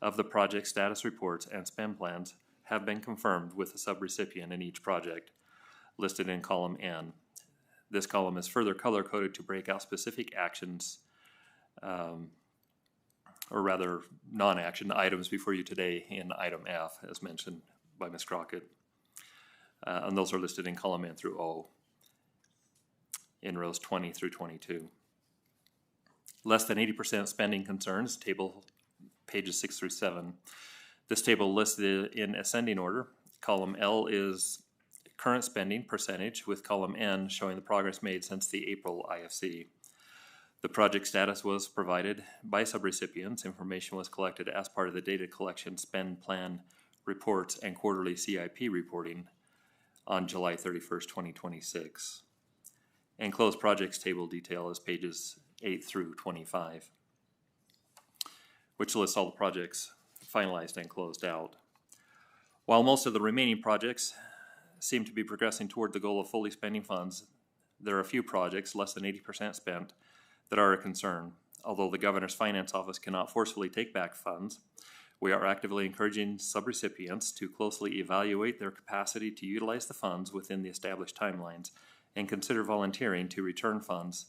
T: of the project status reports and spend plans have been confirmed with the subrecipient in each project, listed in column N. This column is further color-coded to break out specific actions, or rather non-action items before you today in item F, as mentioned by Ms. Crockett. And those are listed in column N through O in rows 20 through 22. Less than 80% spending concerns, table pages 6 through 7. This table listed in ascending order. Column L is current spending percentage, with column N showing the progress made since the April IFC. The project status was provided by subrecipients. Information was collected as part of the data collection spend plan reports and quarterly CIP reporting on July 31st, 2026. Enclosed projects table detail is pages 8 through 25, which lists all the projects finalized and closed out. While most of the remaining projects seem to be progressing toward the goal of fully spending funds, there are a few projects, less than 80% spent, that are a concern. Although the Governor's Finance Office cannot forcefully take back funds, we are actively encouraging subrecipients to closely evaluate their capacity to utilize the funds within the established timelines and consider volunteering to return funds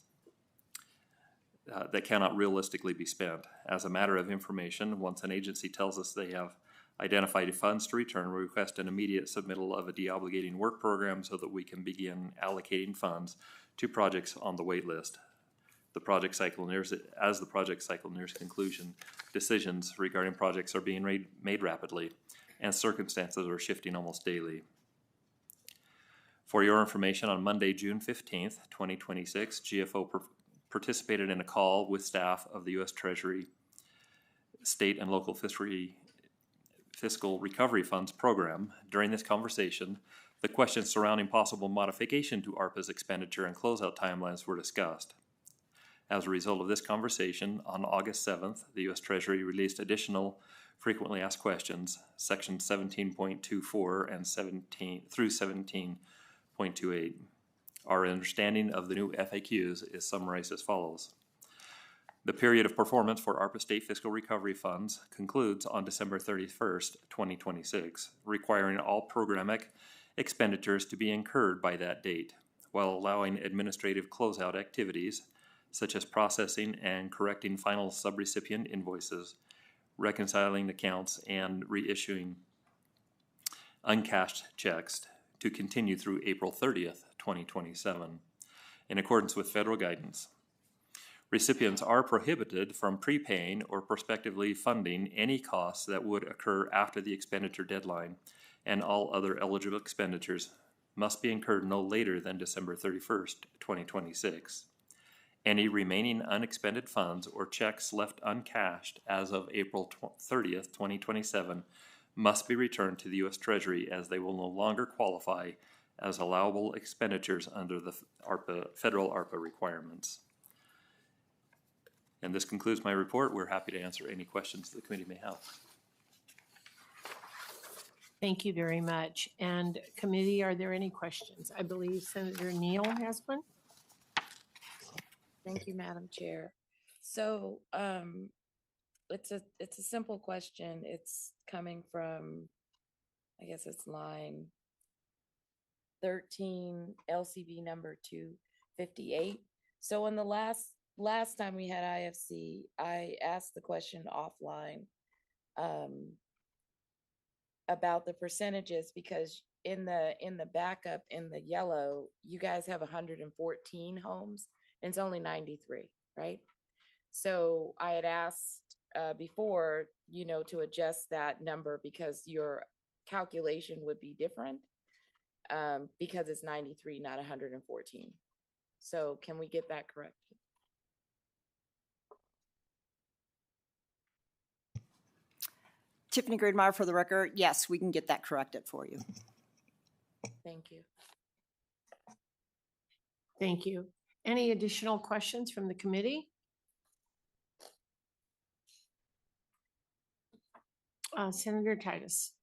T: that cannot realistically be spent. As a matter of information, once an agency tells us they have identified funds to return, we request an immediate submittal of a deobligating work program so that we can begin allocating funds to projects on the wait list. As the project cycle nears conclusion, decisions regarding projects are being made rapidly, and circumstances are shifting almost daily. For your information, on Monday, June 15th, 2026, GFO participated in a call with staff of the U.S. Treasury State and Local Fiscal Recovery Funds program. During this conversation, the questions surrounding possible modification to ARPA's expenditure and closeout timelines were discussed. As a result of this conversation, on August 7th, the U.S. Treasury released additional frequently asked questions, sections 17.24 and 17 through 17.28. Our understanding of the new FAQs is summarized as follows. The period of performance for ARPA State Fiscal Recovery Funds concludes on December 31st, 2026, requiring all programmatic expenditures to be incurred by that date, while allowing administrative closeout activities such as processing and correcting final subrecipient invoices, reconciling accounts, and reissuing uncashed checks to continue through April 30th, 2027, in accordance with federal guidance. Recipients are prohibited from prepaying or prospectively funding any costs that would occur after the expenditure deadline, and all other eligible expenditures must be incurred no later than December 31st, 2026. Any remaining unexpended funds or checks left uncashed as of April 30th, 2027 must be returned to the U.S. Treasury, as they will no longer qualify as allowable expenditures under the federal ARPA requirements. And this concludes my report. We're happy to answer any questions the committee may have.
A: Thank you very much. And committee, are there any questions? I believe Senator Neal has one.
U: Thank you, Madam Chair. So it's a simple question. It's coming from, I guess it's line 13, LCB number 258. So in the last time we had IFC, I asked the question offline about the percentages, because in the backup in the yellow, you guys have 114 homes. And it's only 93, right? So I had asked before, to adjust that number because your calculation would be different because it's 93, not 114. So can we get that corrected?
S: Tiffany Greenmeyer for the record. Yes, we can get that corrected for you.
U: Thank you.
A: Thank you. Any additional questions from the committee? Senator Titus.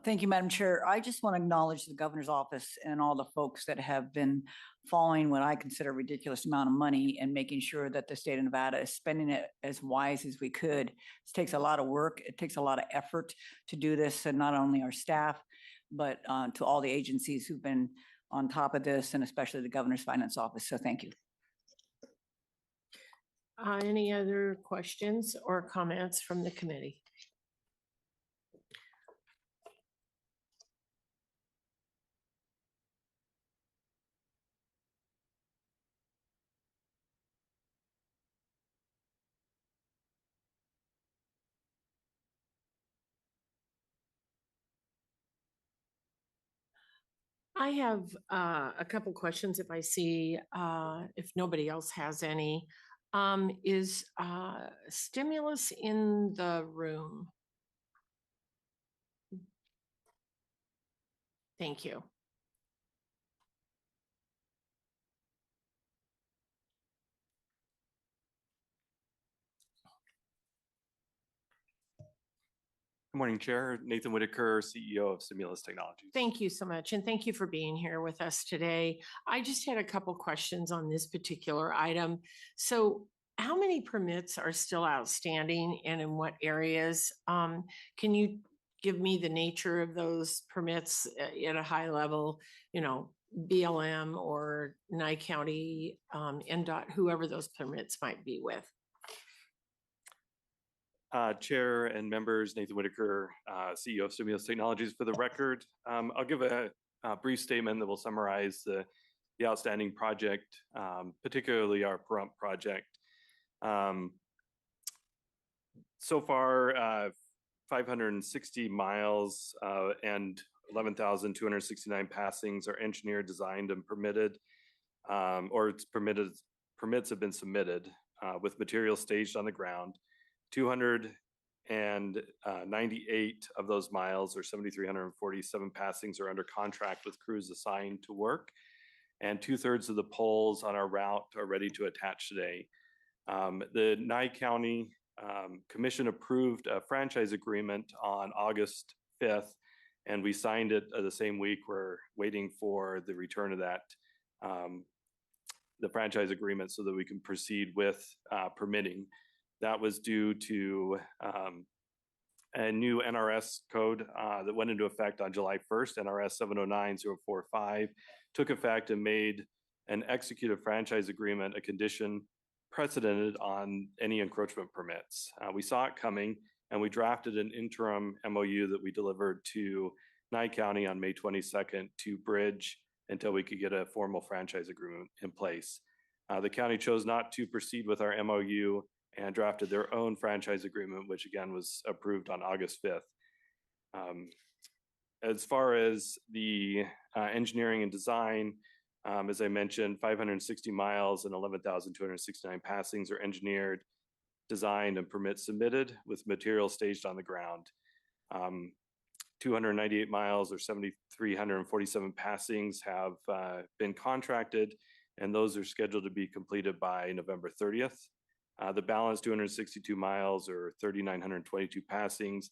D: Thank you, Madam Chair. I just want to acknowledge the governor's office and all the folks that have been following what I consider a ridiculous amount of money and making sure that the state of Nevada is spending it as wise as we could. It takes a lot of work. It takes a lot of effort to do this, and not only our staff, but to all the agencies who've been on top of this, and especially the governor's finance office. So thank you.
A: Any other questions or comments from the committee? I have a couple questions if I see, if nobody else has any. Is stimulus in the room? Thank you.
V: Good morning, Chair. Nathan Whitaker, CEO of Stimulus Technologies.
A: Thank you so much, and thank you for being here with us today. I just had a couple questions on this particular item. So how many permits are still outstanding and in what areas? Can you give me the nature of those permits at a high level, you know, BLM or Nye County, NDOT, whoever those permits might be with?
V: Chair and members, Nathan Whitaker, CEO of Stimulus Technologies. For the record, I'll give a brief statement that will summarize the outstanding project, particularly our Pahrump project. So far, 560 miles and 11,269 passings are engineered, designed, and permitted, permits have been submitted with materials staged on the ground. 298 of those miles, or 7,347 passings, are under contract with crews assigned to work, and 2/3 of the poles on our route are ready to attach today. The Nye County Commission approved a franchise agreement on August 5th, and we signed it the same week. We're waiting for the return of that, the franchise agreement, so that we can proceed with permitting. That was due to a new NRS code that went into effect on July 1st. NRS 709045 took effect and made an executive franchise agreement a condition precedented on any encroachment permits. We saw it coming, and we drafted an interim MOU that we delivered to Nye County on May 22nd to bridge until we could get a formal franchise agreement in place. The county chose not to proceed with our MOU and drafted their own franchise agreement, which again was approved on August 5th. As far as the engineering and design, as I mentioned, 560 miles and 11,269 passings are engineered, designed, and permits submitted with materials staged on the ground. 298 miles or 7,347 passings have been contracted, and those are scheduled to be completed by November 30th. The balance, 262 miles or 3,922 passings,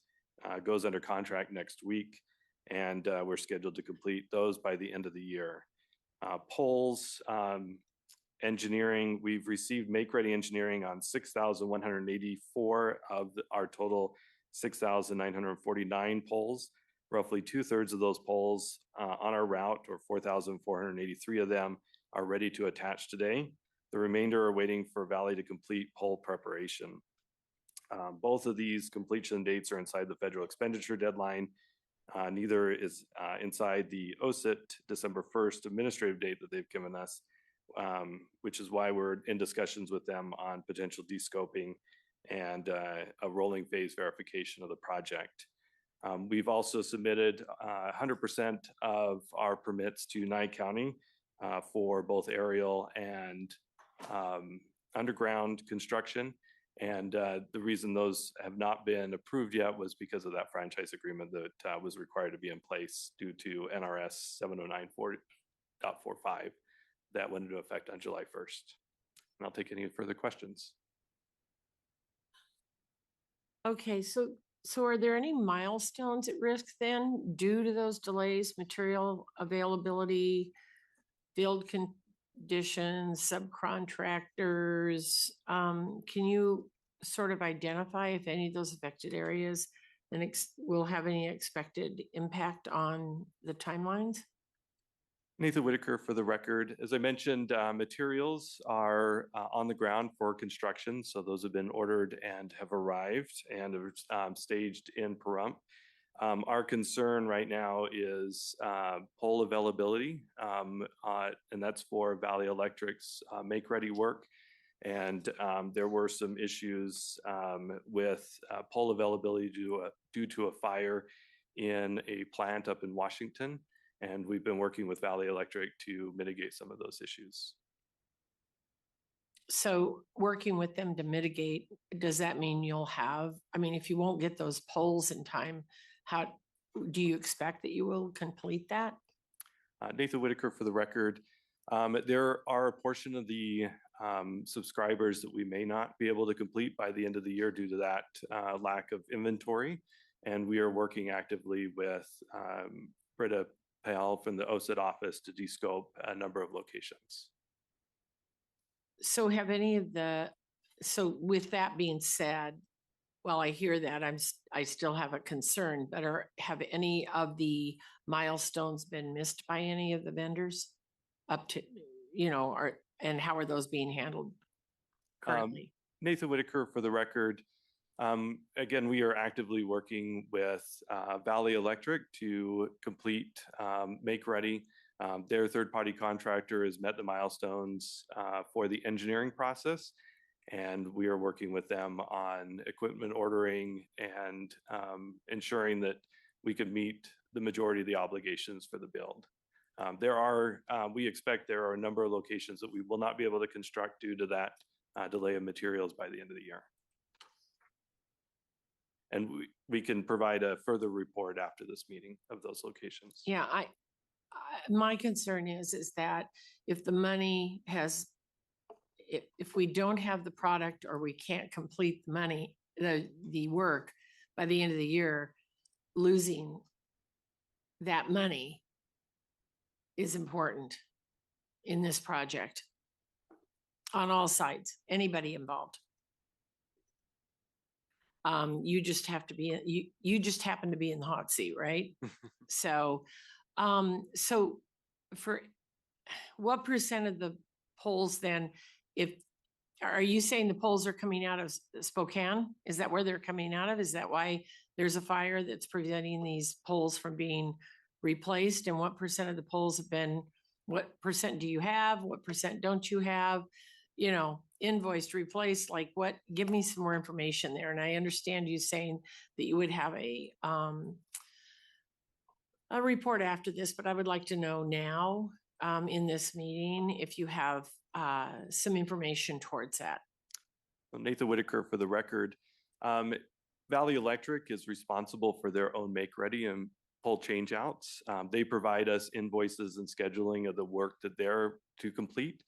V: goes under contract next week, and we're scheduled to complete those by the end of the year. Poles engineering, we've received make-ready engineering on 6,184 of our total 6,949 poles. Roughly 2/3 of those poles on our route, or 4,483 of them, are ready to attach today. The remainder are waiting for Valley to complete pole preparation. Both of these completion dates are inside the federal expenditure deadline. Neither is inside the OSIT December 1st administrative date that they've given us, which is why we're in discussions with them on potential descoping and a rolling phase verification of the project. We've also submitted 100% of our permits to Nye County for both aerial and underground construction, And the reason those have not been approved yet was because of that franchise agreement that was required to be in place due to NRS 7094.45 that went into effect on July 1st. And I'll take any further questions.
A: Okay, so are there any milestones at risk then due to those delays, material availability, field conditions, subcontractors? Can you sort of identify if any of those affected areas and will have any expected impact on the timelines?
V: Nathan Whitaker for the record. As I mentioned, materials are on the ground for construction. So those have been ordered and have arrived and are staged in Pahrump. Our concern right now is pole availability, and that's for Valley Electric's make-ready work. And there were some issues with pole availability due to a fire in a plant up in Washington. And we've been working with Valley Electric to mitigate some of those issues.
A: So working with them to mitigate, does that mean you'll have, I mean, if you won't get those poles in time, how do you expect that you will complete that?
V: Nathan Whitaker for the record. There are a portion of the subscribers that we may not be able to complete by the end of the year due to that lack of inventory. And we are working actively with Britta Pale from the OSID office to descope a number of locations.
A: So have any of so with that being said, well, I hear that I still have a concern, but have any of the milestones been missed by any of the vendors up to, and how are those being handled currently?
V: Nathan Whitaker for the record. Again, we are actively working with Valley Electric to complete make ready. Their third-party contractor has met the milestones for the engineering process, and we are working with them on equipment ordering and ensuring that we can meet the majority of the obligations for the build. We expect there are a number of locations that we will not be able to construct due to that delay of materials by the end of the year. And we can provide a further report after this meeting of those locations.
A: Yeah, my concern is that if the money if we don't have the product or we can't complete the work by the end of the year, losing that money is important in this project on all sides, anybody involved. You just have to be, you just happen to be in the hot seat, right? So for what percent of the polls then, are you saying the polls are coming out of Spokane? Is that where they're coming out of? Is that why there's a fire that's preventing these polls from being replaced? And what percent of the polls have been, what percent do you have? What percent don't you have? Invoiced, replaced, like what? Give me some more information there. And I understand you saying that you would have a report after this, but I would like to know now in this meeting if you have some information towards that.
V: Nathan Whitaker for the record. Valley Electric is responsible for their own make ready and pole changeouts. They provide us invoices and scheduling of the work that they're to complete.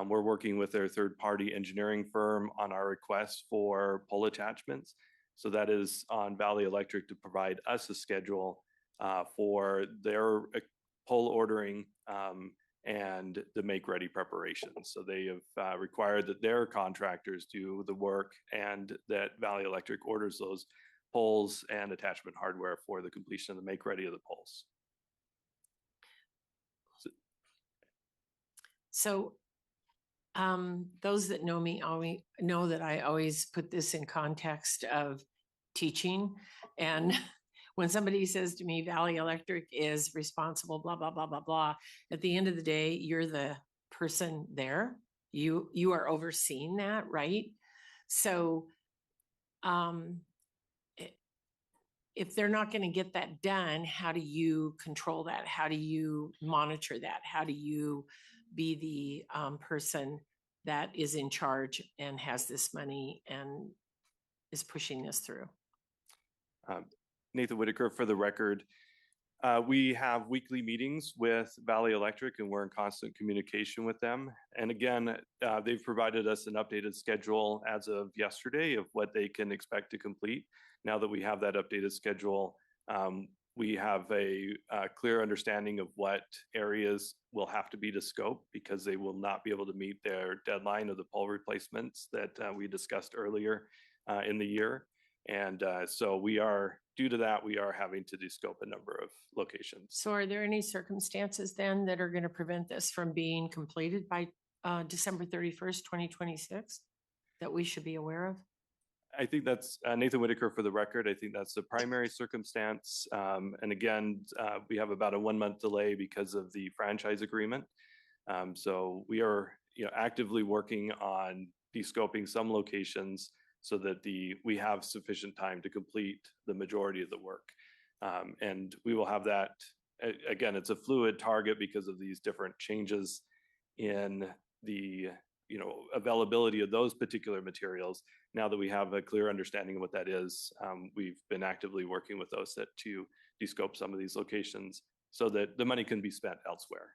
V: We're working with their third-party engineering firm on our request for pole attachments. So that is on Valley Electric to provide us a schedule for their pole ordering and the make-ready preparation. So they have required that their contractors do the work and that Valley Electric orders those poles and attachment hardware for the completion of the make-ready of the poles.
A: So those that know me always know that I always put this in context of teaching. And when somebody says to me, Valley Electric is responsible, blah, blah, blah, blah, blah, at the end of the day, you're the person there. You are overseeing that, right? So if they're not going to get that done, how do you control that? How do you monitor that? How do you be the person that is in charge and has this money and is pushing this through?
V: Nathan Whitaker for the record. We have weekly meetings with Valley Electric and we're in constant communication with them. And again, they've provided us an updated schedule as of yesterday of what they can expect to complete. Now that we have that updated schedule, we have a clear understanding of what areas will have to be to scope because they will not be able to meet their deadline of the pole replacements that we discussed earlier in the year. And so due to that, we are having to descope a number of locations.
A: So are there any circumstances then that are going to prevent this from being completed by December 31st, 2026 that we should be aware of?
V: I think that's Nathan Whitaker for the record. I think that's the primary circumstance. And again, we have about a 1-month delay because of the franchise agreement. So we are actively working on descoping some locations so that we have sufficient time to complete the majority of the work. And we will have that, again, it's a fluid target because of these different changes in the availability of those particular materials. Now that we have a clear understanding of what that is, we've been actively working with OSIT to descope some of these locations so that the money can be spent elsewhere.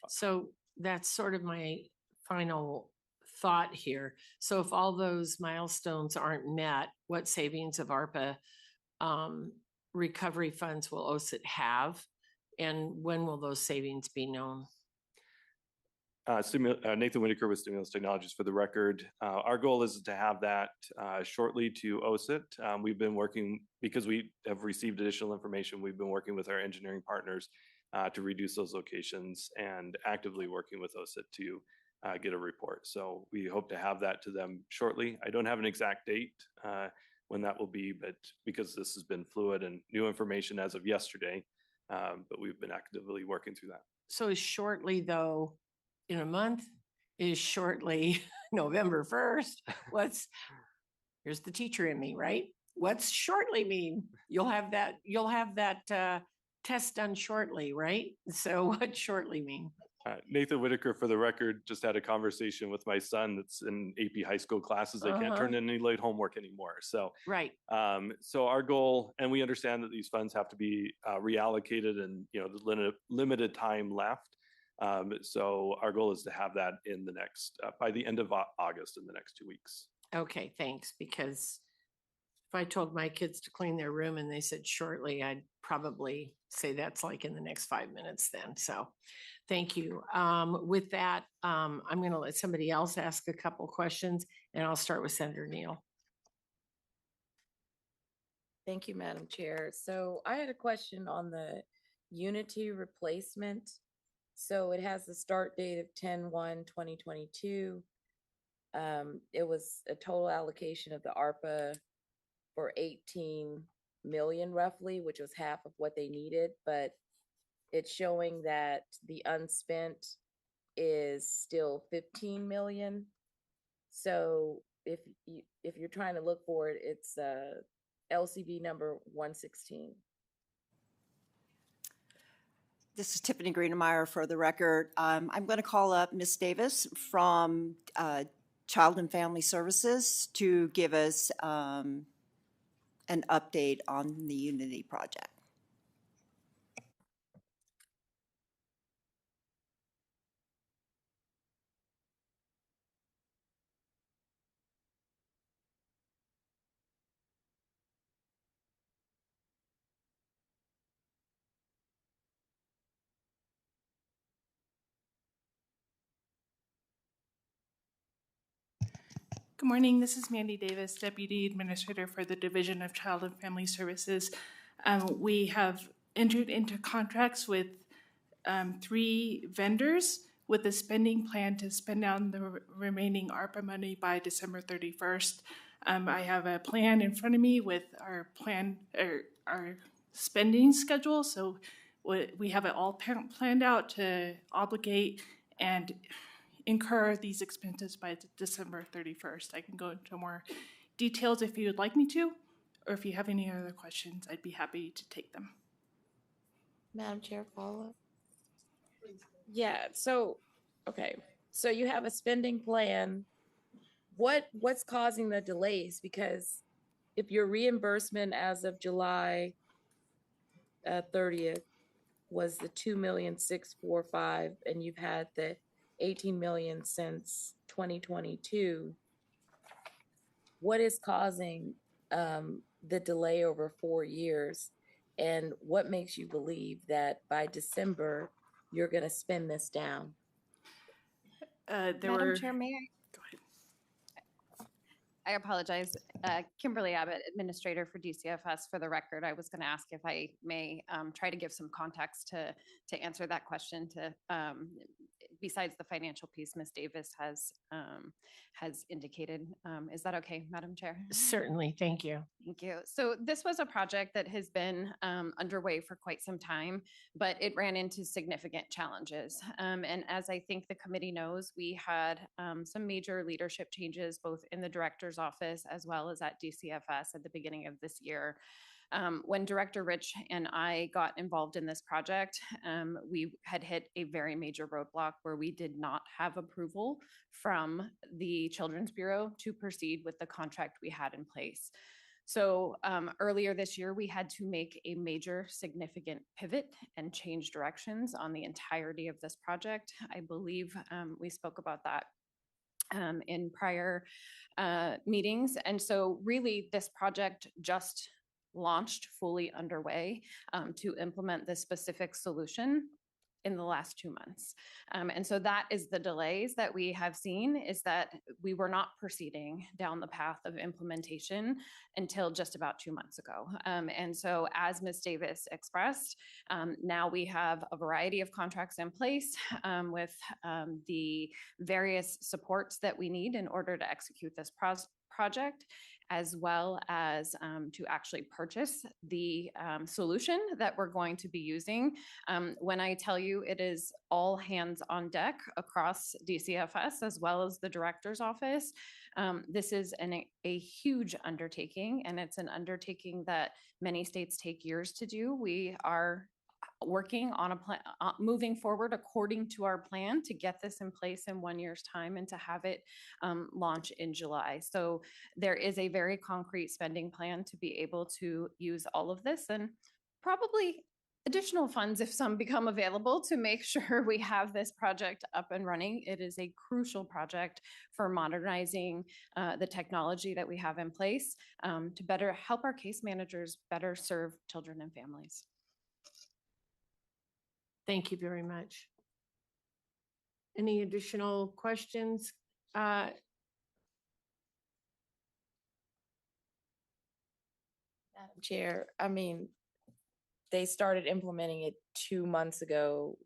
A: So that's sort of my final thought here. So if all those milestones aren't met, what savings of ARPA recovery funds will OSIT have? And when will those savings be known?
V: Nathan Whitaker with Stimulus Technologies for the record. Our goal is to have that shortly to OSIT. We've been working, because we have received additional information, we've been working with our engineering partners to reduce those locations and actively working with OSIT to get a report. So we hope to have that to them shortly. I don't have an exact date when that will be, but because this has been fluid and new information as of yesterday, but we've been actively working through that.
A: So is shortly though, in a month? Is shortly November 1st? Here's the teacher in me, right? What's shortly mean? You'll have that test done shortly, right? So what shortly mean?
V: Nathan Whitaker for the record, just had a conversation with my son that's in AP high school classes. They can't turn in any late homework anymore. So
A: right.
V: So our goal, and we understand that these funds have to be reallocated and the limited time left. So our goal is to have that in the next, by the end of August, in the next 2 weeks.
A: Okay, thanks. Because if I told my kids to clean their room and they said shortly, I'd probably say that's like in the next 5 minutes then. So thank you. With that, I'm going to let somebody else ask a couple questions and I'll start with Senator Neal.
U: Thank you, Madam Chair. So I had a question on the Unity replacement. So it has the start date of 10/1/2022. It was a total allocation of the ARPA for 18 million roughly, which was half of what they needed, but it's showing that the unspent is still 15 million. So if you're trying to look for it, it's LCB number 116.
S: This is Tiffany Greenemeyer for the record. I'm going to call up Ms. Davis from Child and Family Services to give us an update on the Unity project.
L: Good morning. This is Mandy Davis, Deputy Administrator for the Division of Child and Family Services. We have entered into contracts with 3 vendors with a spending plan to spend down the remaining ARPA money by December 31st. I have a plan in front of me with our spending schedule. So we have it all planned out to obligate and incur these expenses by December 31st. I can go into more details if you would like me to, or if you have any other questions, I'd be happy to take them.
U: Madam Chair, follow up? Yeah, so, okay. So you have a spending plan. What's causing the delays? Because if your reimbursement as of July 30th was the 2,645,000, and you've had the 18 million since 2022, what is causing the delay over 4 years? And what makes you believe that by December, you're going to spend this down?
C: Madam Chair, may I? I apologize. Kimberly Abbott, Administrator for DCFS. For the record, I was going to ask if I may try to give some context to answer that question. Besides the financial piece, Ms. Davis has indicated. Is that okay, Madam Chair?
A: Certainly. Thank you.
C: Thank you. So this was a project that has been underway for quite some time, but it ran into significant challenges. And as I think the committee knows, we had some major leadership changes both in the director's office as well as at DCFS at the beginning of this year. When Director Rich and I got involved in this project, we had hit a very major roadblock where we did not have approval from the Children's Bureau to proceed with the contract we had in place. So earlier this year, we had to make a major significant pivot and change directions on the entirety of this project. I believe we spoke about that in prior meetings. And so really this project just launched fully underway to implement this specific solution in the last 2 months. And so that is the delays that we have seen, is that we were not proceeding down the path of implementation until just about 2 months ago. And so as Ms. Davis expressed, now we have a variety of contracts in place with the various supports that we need in order to execute this project, as well as to actually purchase the solution that we're going to be using. When I tell you it is all hands on deck across DCFS as well as the director's office, this is a huge undertaking, and it's an undertaking that many states take years to do. We are working on a plan, moving forward according to our plan to get this in place in 1 year's time and to have it launch in July. So there is a very concrete spending plan to be able to use all of this, and probably additional funds if some become available, to make sure we have this project up and running. It is a crucial project for modernizing the technology that we have in place to better help our case managers better serve children and families.
A: Thank you very much. Any additional questions?
S: Madam Chair, I mean, they started implementing it 2 months ago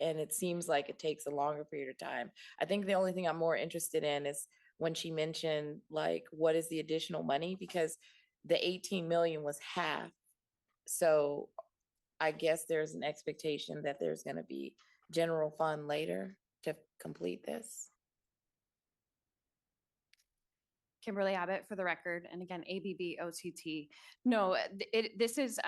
S: and it seems like it takes a longer period of time. I think the only thing I'm more interested in is when she mentioned, like, what is the additional money? Because the 18 million was half. So I guess there's an expectation that there's going to be general fund later to complete this.
C: Kimberly Abbott for the record, and again, ABB OTT. No, this is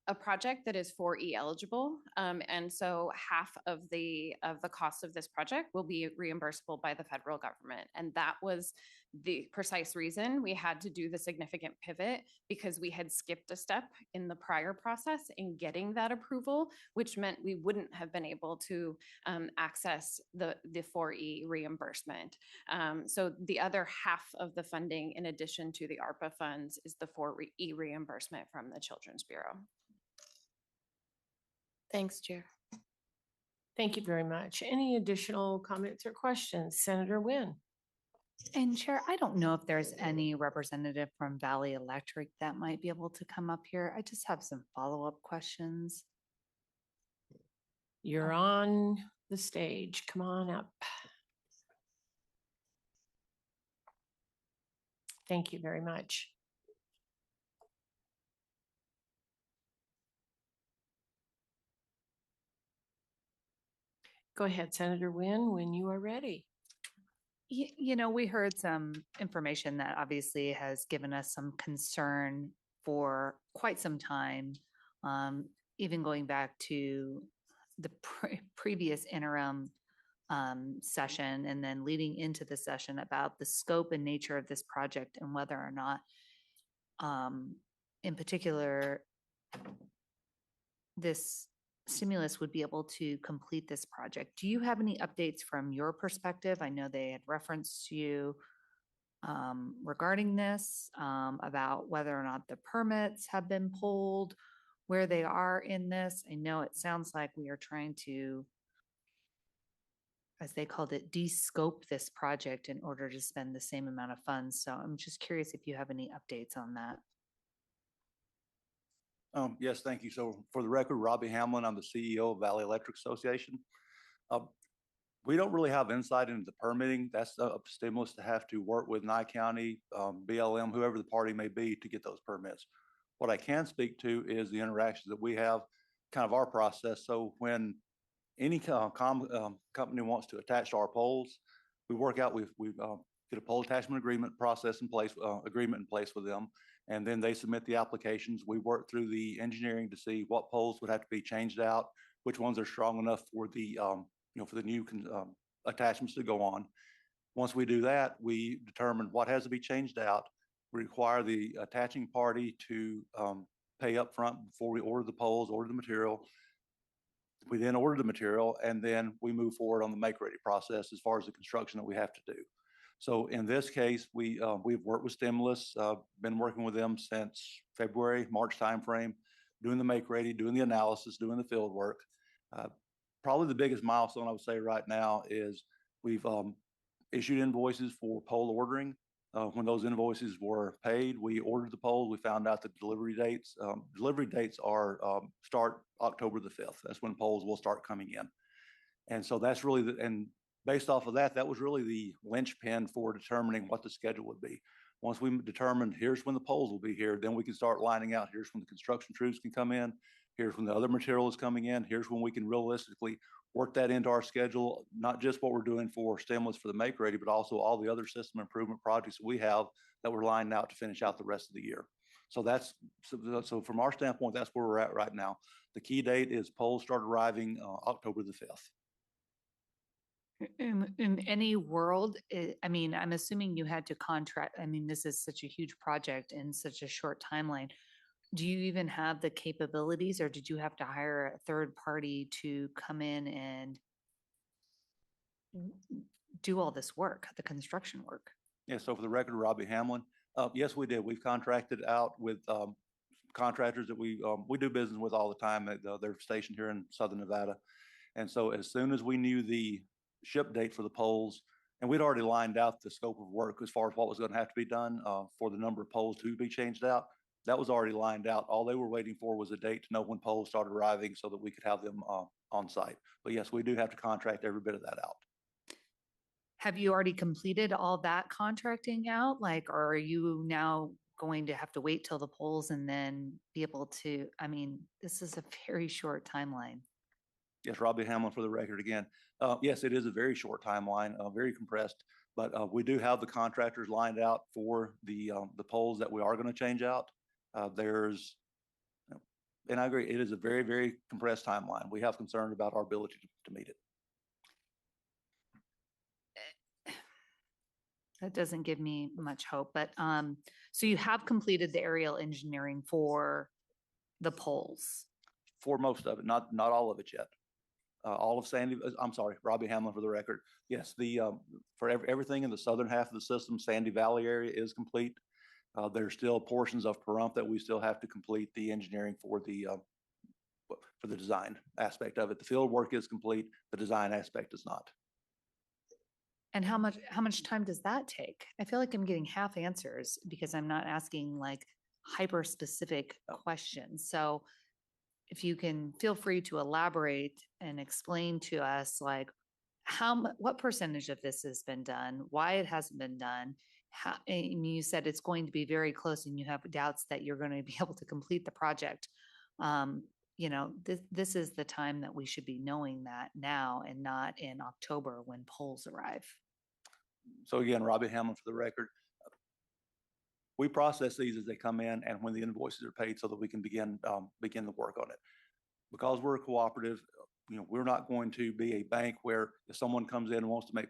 C: a project that is 4E eligible, and so half of the cost of this project will be reimbursable by the federal government, and that was the precise reason we had to do the significant pivot, because we had skipped a step in the prior process in getting that approval, which meant we wouldn't have been able to access the 4E reimbursement. So the other half of the funding, in addition to the ARPA funds, is the 4E reimbursement from the Children's Bureau.
S: Thanks, Chair.
A: Thank you very much. Any additional comments or questions? Senator Wynn.
E: And Chair, I don't know if there's any representative from Valley Electric that might be able to come up here. I just have some follow-up questions.
A: You're on the stage. Come on up. Thank you very much. Go ahead, Senator Wynn, when you are ready.
E: You know, we heard some information that obviously has given us some concern for quite some time, even going back to the previous interim session and then leading into the session about the scope and nature of this project and whether or not, in particular, this stimulus would be able to complete this project. Do you have any updates from your perspective? I know they had referenced you regarding this, about whether or not the permits have been pulled, where they are in this. I know it sounds like we are trying to, as they called it, de-scope this project in order to spend the same amount of funds. So I'm just curious if you have any updates on that.
F: Yes, thank you. So for the record, Robbie Hamlin, I'm the CEO of Valley Electric Association. We don't really have insight into the permitting. That's up to stimulus to have to work with Nye County, BLM, whoever the party may be, to get those permits. What I can speak to is the interactions that we have, kind of our process. So when any company wants to attach to our poles, we work out, we get a pole attachment agreement process in place, agreement in place with them. And then they submit the applications. We work through the engineering to see what poles would have to be changed out, which ones are strong enough for the, for the new attachments to go on. Once we do that, we determine what has to be changed out. We require the attaching party to pay up front before we order the poles, order the material. We then order the material, and then we move forward on the make-ready process as far as the construction that we have to do. So in this case, we've worked with Stimulus, been working with them since February, March timeframe, doing the make-ready, doing the analysis, doing the field work. Probably the biggest milestone I would say right now is we've issued invoices for pole ordering. When those invoices were paid, we ordered the poles. We found out the delivery dates. Delivery dates are start October the 5th. That's when poles will start coming in. And so that's really, and based off of that, that was really the linchpin for determining what the schedule would be. Once we determined here's when the poles will be here, then we can start lining out, here's when the construction crews can come in, here's when the other material is coming in, here's when we can realistically work that into our schedule, not just what we're doing for stimulus for the make ready, but also all the other system improvement projects that we have that we're lining out to finish out the rest of the year. So that's, so from our standpoint, that's where we're at right now. The key date is poles start arriving October the 5th.
E: In any world, I mean, I'm assuming you had to contract, I mean, this is such a huge project in such a short timeline. Do you even have the capabilities, or did you have to hire a third party to come in and do all this work, the construction work?
F: Yeah, so for the record, Robbie Hamlin, yes, we did. We've contracted out with contractors that we do business with all the time. They're stationed here in Southern Nevada. And so as soon as we knew the ship date for the poles, and we'd already lined out the scope of work as far as what was going to have to be done for the number of poles to be changed out, that was already lined out. All they were waiting for was a date to know when poles started arriving so that we could have them on site. But yes, we do have to contract every bit of that out.
E: Have you already completed all that contracting out? Like, or are you now going to have to wait till the polls and then be able to, I mean, this is a very short timeline.
F: Yes, Robbie Hamlin for the record again. Yes, it is a very short timeline, very compressed, but we do have the contractors lined out for the poles that we are going to change out. And I agree, it is a very, very compressed timeline. We have concern about our ability to meet it.
E: That doesn't give me much hope, but so you have completed the aerial engineering for the poles?
F: For most of it, not all of it yet. All of Sandy, I'm sorry, Robbie Hamlin for the record. Yes, for everything in the southern half of the system, Sandy Valley area is complete. There's still portions of Pahrump that we still have to complete the engineering for the design aspect of it. The field work is complete, the design aspect is not.
E: And how much time does that take? I feel like I'm getting half answers because I'm not asking like hyper specific questions. So if you can feel free to elaborate and explain to us like what percentage of this has been done, why it hasn't been done. And you said it's going to be very close and you have doubts that you're going to be able to complete the project. This is the time that we should be knowing that now and not in October when polls arrive.
F: So again, Robbie Hamlin for the record. We process these as they come in and when the invoices are paid so that we can begin the work on it. Because we're a cooperative, we're not going to be a bank where if someone comes in and wants to make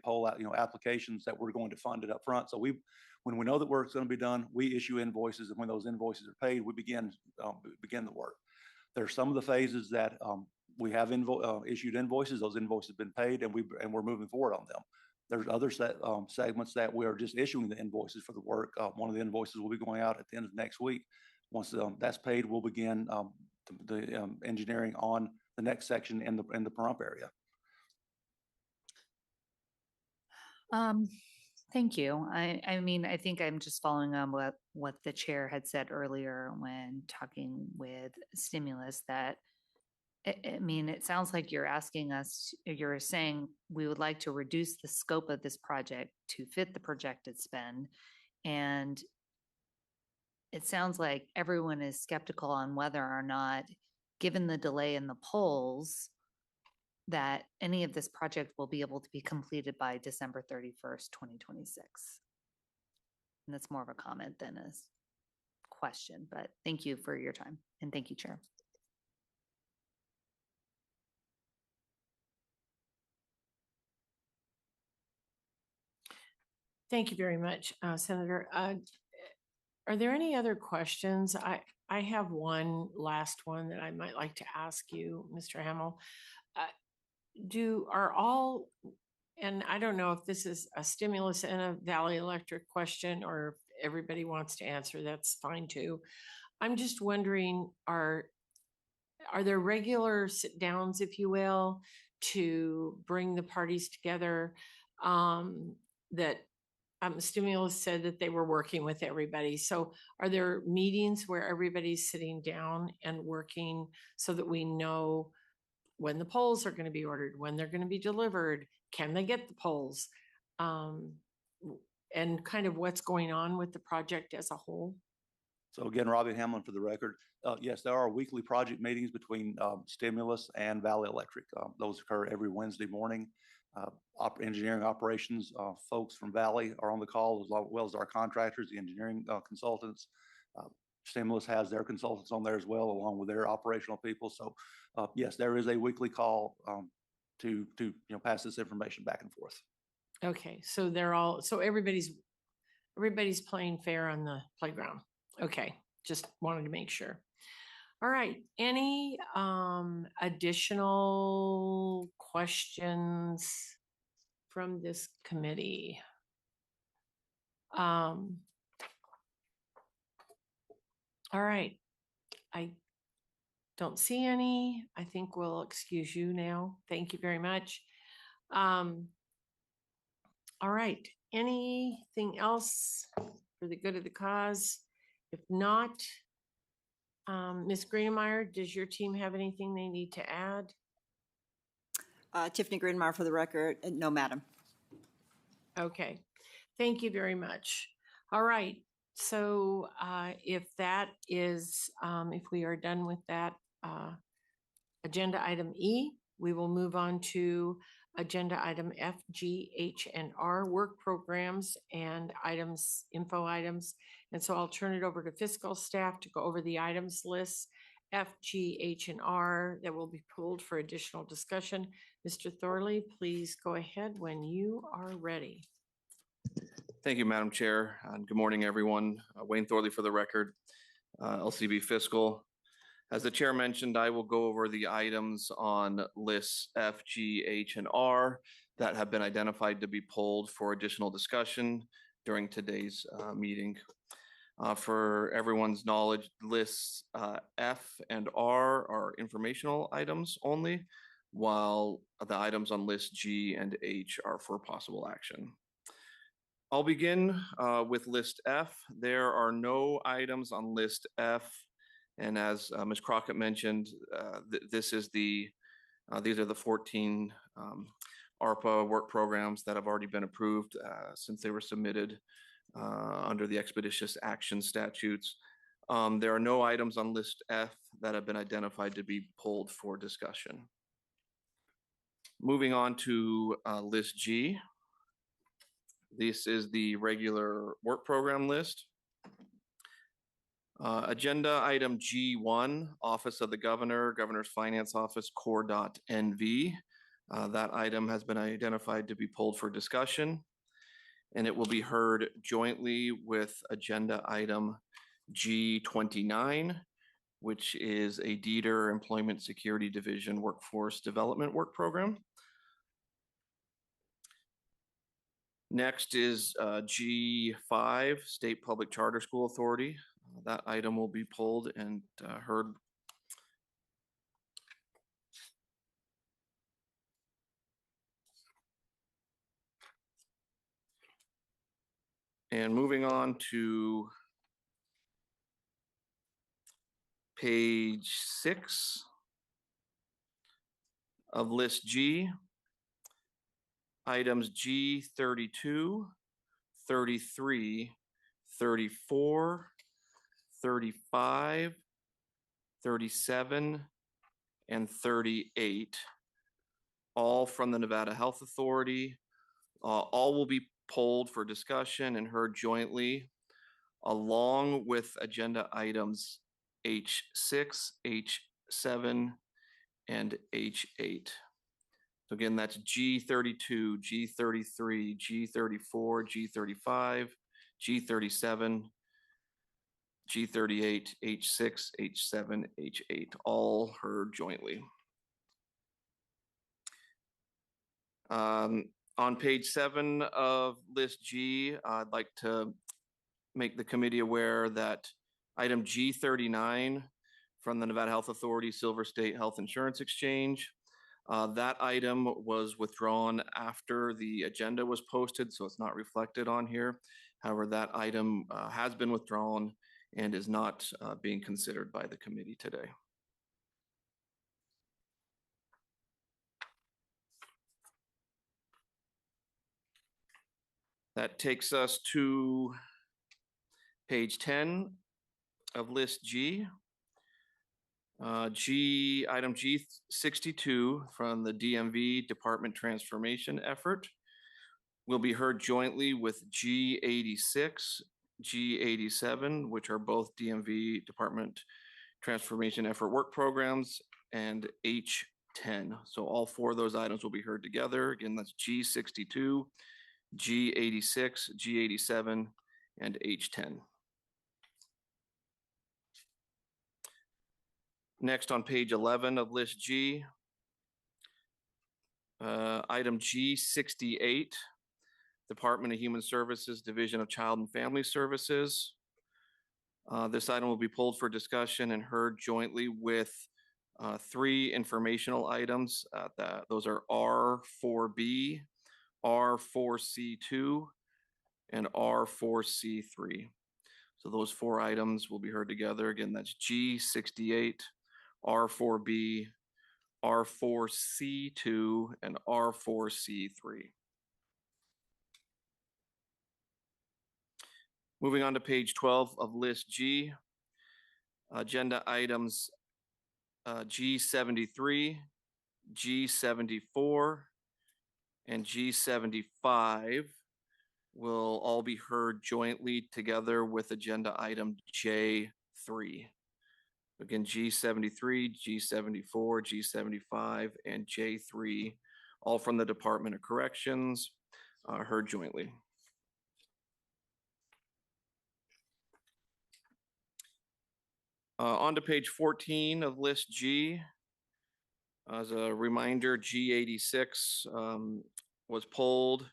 F: applications that we're going to fund it up front. So when we know that work's going to be done, we issue invoices, and when those invoices are paid, we begin the work. There's some of the phases that we have issued invoices. Those invoices have been paid, and we're moving forward on them. There's other segments that we are just issuing the invoices for the work. One of the invoices will be going out at the end of next week. Once that's paid, we'll begin the engineering on the next section in the Pahrump area.
E: Thank you. I mean, I think I'm just following on what the chair had said earlier when talking with stimulus, that I mean, it sounds like you're asking us, you're saying we would like to reduce the scope of this project to fit the projected spend. And it sounds like everyone is skeptical on whether or not, given the delay in the polls, that any of this project will be able to be completed by December 31st, 2026. And that's more of a comment than a question, but thank you for your time. And thank you, Chair.
A: Thank you very much, Senator. Are there any other questions? I have one last one that I might like to ask you, Mr. Hamill. Are all, and I don't know if this is a stimulus and a Valley Electric question, or if everybody wants to answer, that's fine too. I'm just wondering, are there regular sit downs, if you will, to bring the parties together? That stimulus said that they were working with everybody. So are there meetings where everybody's sitting down and working so that we know when the poles are going to be ordered, when they're going to be delivered, can they get the poles, and kind of what's going on with the project as a whole?
F: So again, Robbie Hamlin for the record. Yes, there are weekly project meetings between Stimulus and Valley Electric. Those occur every Wednesday morning. Engineering operations folks from Valley are on the call, as well as our contractors, the engineering consultants. Stimulus has their consultants on there as well, along with their operational people. So yes, there is a weekly call to pass this information back and forth.
A: Okay, so everybody's playing fair on the playground. Okay, just wanted to make sure. All right, any additional questions from this committee? All right, I don't see any. I think we'll excuse you now. Thank you very much. All right, anything else for the good of the cause? If not, Ms. Greenemeyer, does your team have anything they need to add?
S: Tiffany Greenemeyer for the record. No, madam.
A: Okay, thank you very much. All right, so if that is, if we are done with that agenda item E, we will move on to agenda item F, G, H, and R, work programs and items, info items. And so I'll turn it over to fiscal staff to go over the items list, F, G, H, and R, that will be pulled for additional discussion. Mr. Thorley, please go ahead when you are ready.
G: Thank you, Madam Chair, and good morning, everyone. Wayne Thorley for the record, LCB Fiscal. As the chair mentioned, I will go over the items on lists F, G, H, and R that have been identified to be pulled for additional discussion during today's meeting. For everyone's knowledge, lists F and R are informational items only, while the items on list G and H are for possible action. I'll begin with list F. There are no items on list F. And as Ms. Crockett mentioned, these are the 14 ARPA work programs that have already been approved since they were submitted under the expeditious action statutes. There are no items on list F that have been identified to be pulled for discussion. Moving on to list G. This is the regular work program list. Agenda item G1, Office of the Governor, Governor's Finance Office, core.nv. That item has been identified to be pulled for discussion, and it will be heard jointly with agenda item G29, which is a DEETR Employment Security Division Workforce Development Work Program. Next is G5, State Public Charter School Authority. That item will be pulled and heard. And moving on to page 6 of list G, items G32, 33, 34, 35, 37, and 38, all from the Nevada Health Authority. All will be polled for discussion and heard jointly, along with agenda items H6, H7, and H8. So again, that's G32, G33, G34, G35, G37, G38, H6, H7, H8, all heard jointly. On page 7 of list G, I'd like to make the committee aware that item G39 from the Nevada Health Authority Silver State Health Insurance Exchange, that item was withdrawn after the agenda was posted, so it's not reflected on here. However, that item has been withdrawn and is not being considered by the committee today. That takes us to page 10 of list G. Item G62 from the DMV Department Transformation Effort will be heard jointly with G86, G87, which are both DMV Department Transformation Effort work programs, and H10. So all 4 of those items will be heard together. Again, that's G62, G86, G87, and H10. Next on page 11 of list G, item G68, Department of Human Services, Division of Child and Family Services. This item will be pulled for discussion and heard jointly with 3 informational items. Those are R4B, R4C2, and R4C3. So those 4 items will be heard together. Again, that's G68, R4B, R4C2, and R4C3. Moving on to page 12 of list G, agenda items G73, G74, and G75 will all be heard jointly together with agenda item J3. Again, G73, G74, G75, and J3, all from the Department of Corrections, heard jointly. On to page 14 of list G. As a reminder, G86 was pulled.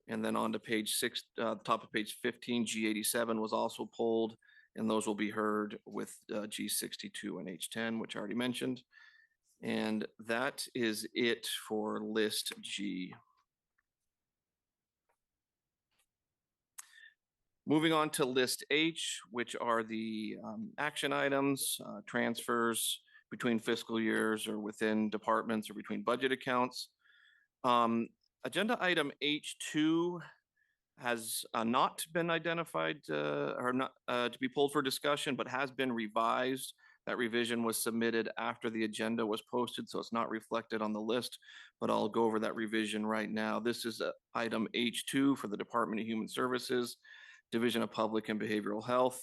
G: And then on to page 6, top of page 15, G87 was also pulled. And those will be heard with G62 and H10, which I already mentioned. And that is it for list G. Moving on to list H, which are the action items, transfers between fiscal years or within departments or between budget accounts. Agenda item H2 has not been identified or not to be pulled for discussion, but has been revised. That revision was submitted after the agenda was posted, so it's not reflected on the list, but I'll go over that revision right now. This is item H2 for the Department of Human Services, Division of Public and Behavioral Health.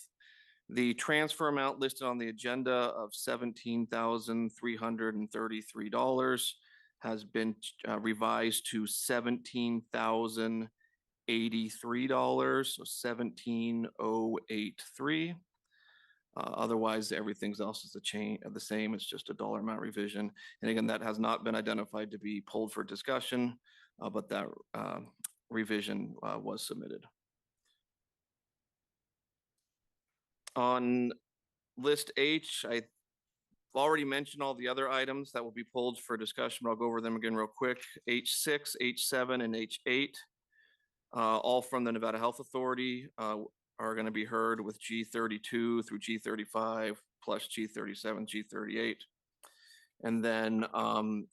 G: The transfer amount listed on the agenda of $17,333 has been revised to $17,083, so 17,083. Otherwise, everything else is the same. It's just a dollar amount revision. And again, that has not been identified to be pulled for discussion, but that revision was submitted. On list H, I've already mentioned all the other items that will be pulled for discussion, but I'll go over them again real quick. H6, H7, and H8, all from the Nevada Health Authority, are going to be heard with G32 through G35 plus G37, G38. And then item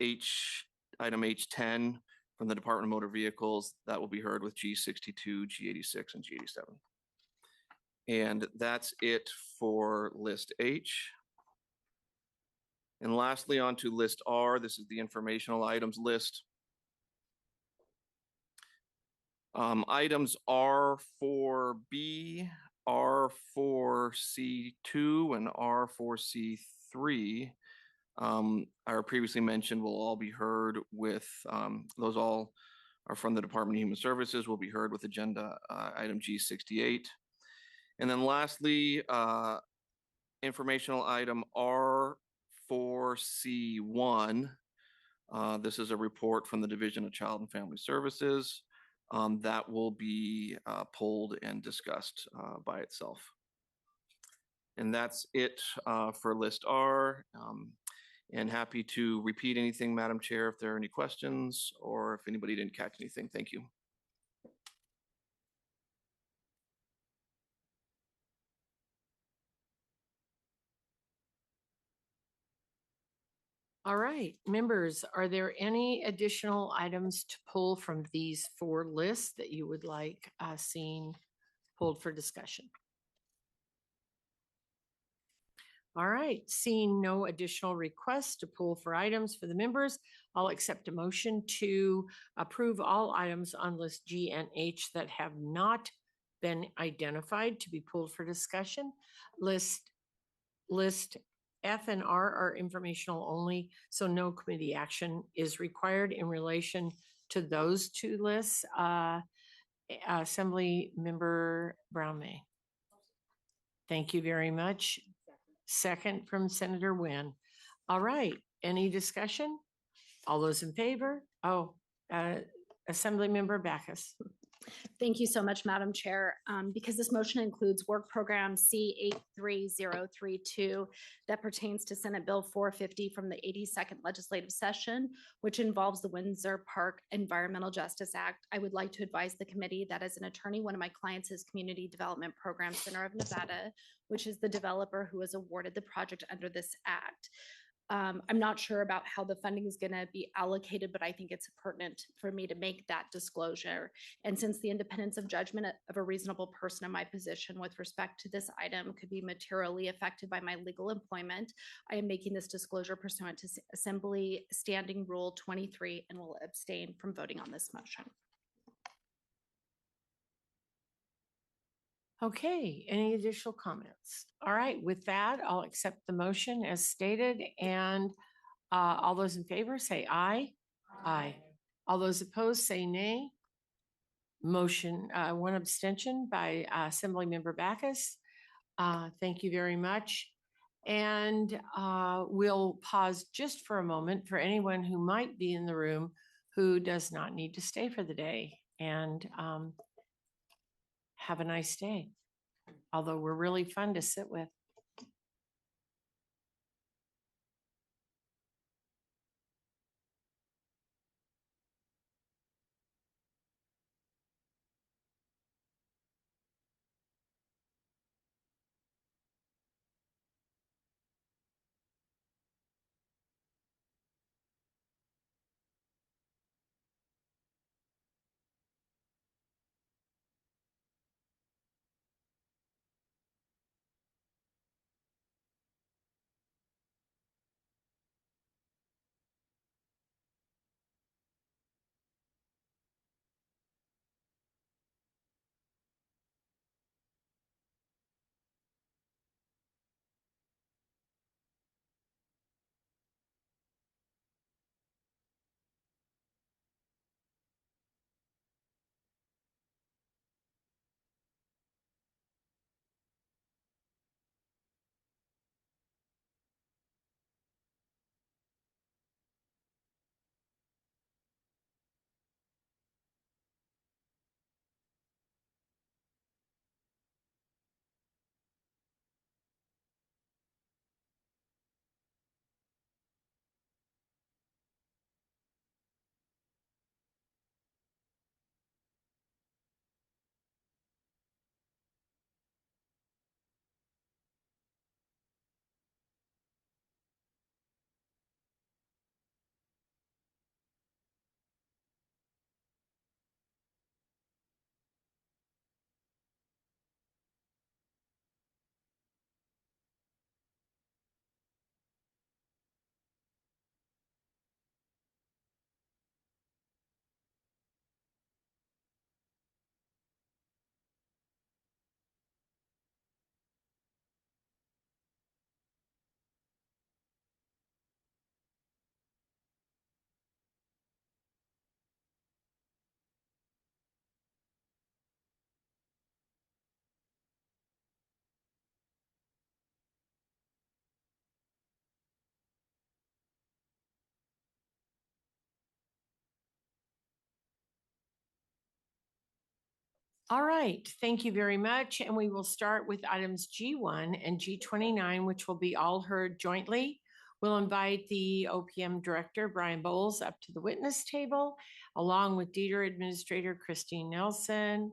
G: H10 from the Department of Motor Vehicles, that will be heard with G62, G86, and G87. And that's it for list H. And lastly, on to list R. This is the informational items list. Items R4B, R4C2, and R4C3 are previously mentioned will all be heard with, those all are from the Department of Human Services, will be heard with agenda item G68. And then lastly, informational item R4C1. This is a report from the Division of Child and Family Services that will be pulled and discussed by itself. And that's it for list R. And happy to repeat anything, Madam Chair, if there are any questions or if anybody didn't catch anything. Thank you.
A: All right, members, are there any additional items to pull from these four lists that you would like seen pulled for discussion? All right, seeing no additional requests to pull for items for the members, I'll accept a motion to approve all items on list G and H that have not been identified to be pulled for discussion. List F and R are informational only, so no committee action is required in relation to those two lists. Assembly Member Brown May. Thank you very much. Second from Senator Wynn. All right, any discussion? All those in favor? Oh, Assembly Member Backus.
H: Thank you so much, Madam Chair. Because this motion includes work program C83032 that pertains to Senate Bill 450 from the 82nd legislative session, which involves the Windsor Park Environmental Justice Act, I would like to advise the committee that as an attorney, one of my clients is Community Development Program Center of Nevada, which is the developer who was awarded the project under this act. I'm not sure about how the funding is going to be allocated, but I think it's pertinent for me to make that disclosure. And since the independence of judgment of a reasonable person in my position with respect to this item could be materially affected by my legal employment, I am making this disclosure pursuant to Assembly Standing Rule 23 and will abstain from voting on this motion.
A: Okay, any additional comments? All right, with that, I'll accept the motion as stated, and all those in favor say aye. Aye. All those opposed say nay. Motion, one abstention by Assembly Member Backus. Thank you very much. And we'll pause just for a moment for anyone who might be in the room who does not need to stay for the day. And have a nice day, although we're really fun to sit with. All right, thank you very much. And we will start with items G1 and G29, which will be all heard jointly. We'll invite the OPM Director, Brian Bowles, up to the witness table, along with Dieter Administrator Christine Nelson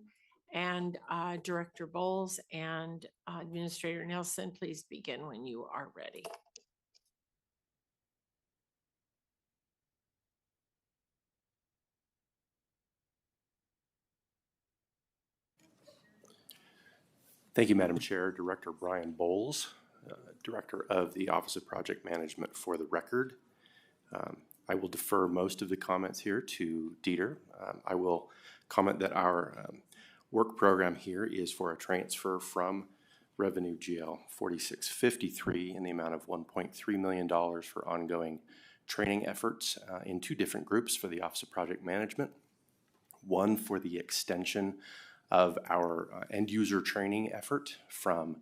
A: and Director Bowles and Administrator Nelson. Please begin when you are ready.
I: Thank you, Madam Chair. Director Brian Bowles, Director of the Office of Project Management for the record. I will defer most of the comments here to Dieter. I will comment that our work program here is for a transfer from Revenue GL 4653 in the amount of $1.3 million for ongoing training efforts in two different groups for the Office of Project Management. One for the extension of our end user training effort from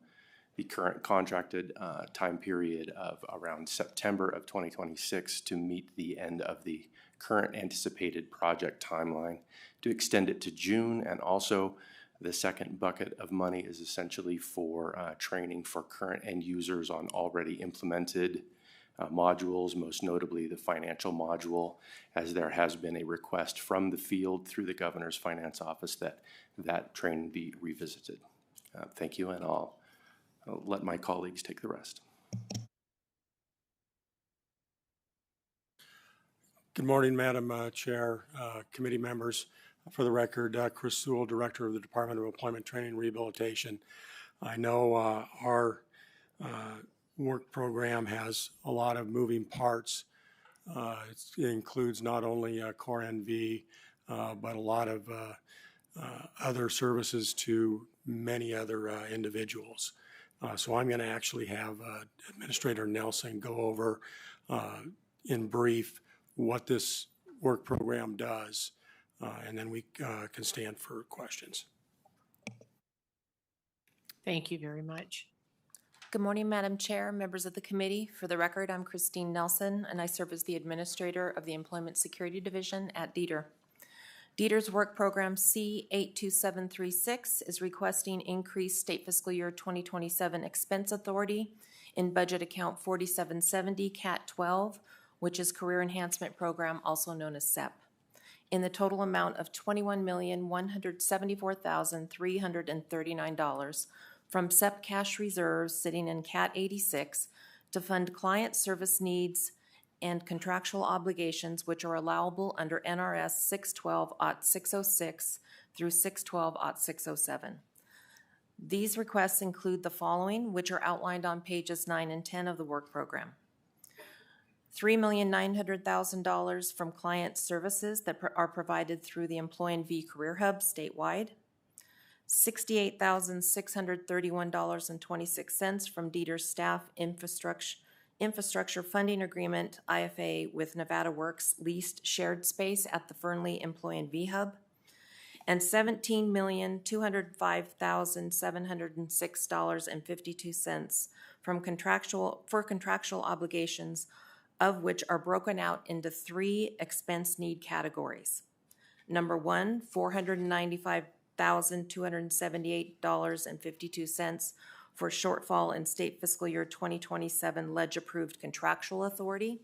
I: the current contracted time period of around September of 2026 to meet the end of the current anticipated project timeline, to extend it to June. And also the second bucket of money is essentially for training for current end users on already implemented modules, most notably the financial module, as there has been a request from the field through the Governor's Finance Office that that training be revisited. Thank you, and I'll let my colleagues take the rest.
J: Good morning, Madam Chair, committee members. For the record, Chris Sewell, Director of the Department of Employment Training and Rehabilitation. I know our work program has a lot of moving parts. It includes not only Core NV, but a lot of other services to many other individuals. So I'm going to actually have Administrator Nelson go over in brief what this work program does, and then we can stand for questions.
A: Thank you very much.
W: Good morning, Madam Chair, members of the committee. For the record, I'm Christine Nelson, and I serve as the Administrator of the Employment Security Division at Dieter. Dieter's work program C82736 is requesting increased state fiscal year 2027 expense authority in budget account 4770 CAT 12, which is Career Enhancement Program, also known as SEP, in the total amount of $21,174,339 from SEP cash reserves sitting in CAT 86 to fund client service needs and contractual obligations which are allowable under NRS 612-606 through 612-607. These requests include the following, which are outlined on pages 9 and 10 of the work program. $3,900,000 from client services that are provided through the Employ NV Career Hub statewide. $68,631.26 from Dieter's Staff Infrastructure Funding Agreement, IFA, with Nevada Works leased shared space at the Fernley Employ NV Hub. And $17,205,706.52 from contractual obligations, of which are broken out into three expense need categories. Number one, $495,278.52 for shortfall in state fiscal year 2027 ledge-approved contractual authority.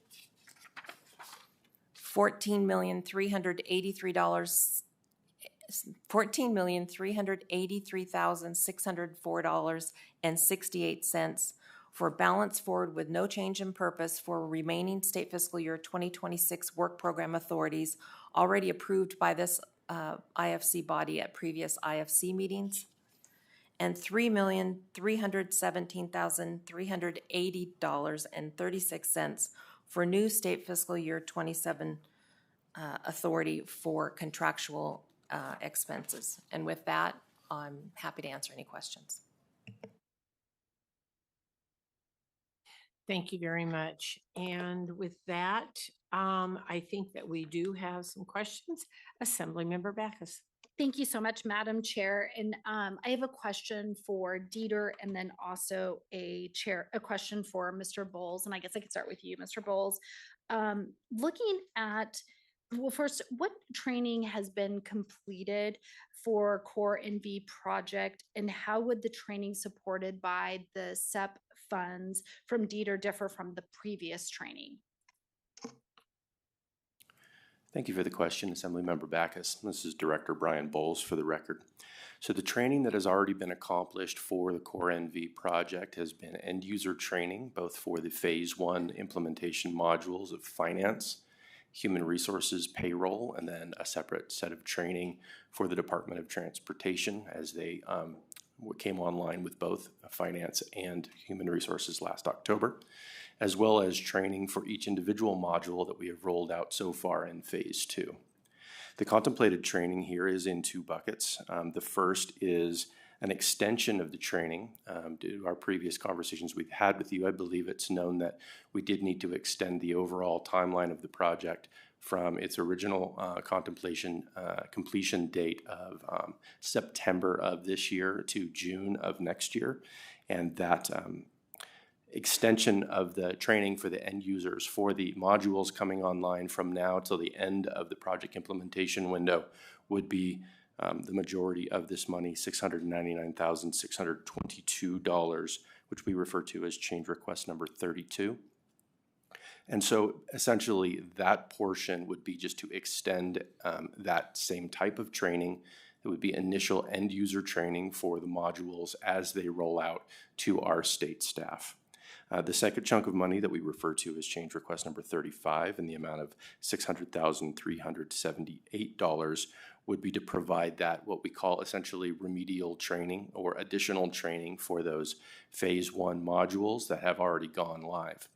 W: $14,383,604.68 for balance forward with no change in purpose for remaining state fiscal year 2026 work program authorities already approved by this IFC body at previous IFC meetings. And $3,317,380.36 for new state fiscal year 27 authority for contractual expenses. And with that, I'm happy to answer any questions.
A: Thank you very much. And with that, I think that we do have some questions. Assemblymember Backus.
H: Thank you so much, Madam Chair. And I have a question for Dieter and then also a question for Mr. Bowles. And I guess I could start with you, Mr. Bowles. Looking at Well, first, what training has been completed for Core NV project, and how would the training supported by the SEP funds from Dieter differ from the previous training?
I: Thank you for the question, Assemblymember Backus. This is Director Brian Bowles for the record. So the training that has already been accomplished for the Core NV project has been end user training, both for the Phase 1 implementation modules of finance, human resources, payroll, and then a separate set of training for the Department of Transportation as they came online with both finance and human resources last October, as well as training for each individual module that we have rolled out so far in Phase 2. The contemplated training here is in two buckets. The first is an extension of the training. Due to our previous conversations we've had with you, I believe it's known that we did need to extend the overall timeline of the project from its original completion date of September of this year to June of next year. And that extension of the training for the end users for the modules coming online from now till the end of the project implementation window would be the majority of this money, $699,622, which we refer to as change request number 32. And so essentially that portion would be just to extend that same type of training. It would be initial end user training for the modules as they roll out to our state staff. The second chunk of money that we refer to as change request number 35 in the amount of $600,378 would be to provide that what we call essentially remedial training or additional training for those Phase 1 modules that have already gone live.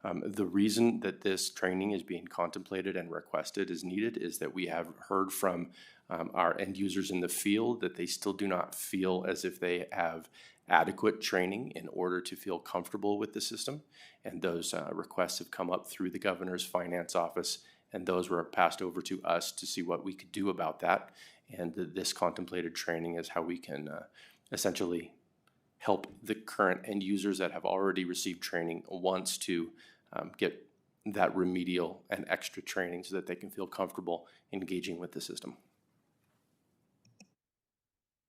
I: The reason that this training is being contemplated and requested is needed is that we have heard from our end users in the field that they still do not feel as if they have adequate training in order to feel comfortable with the system. And those requests have come up through the governor's finance office, and those were passed over to us to see what we could do about that. And this contemplated training is how we can essentially help the current end users that have already received training once to get that remedial and extra training so that they can feel comfortable engaging with the system.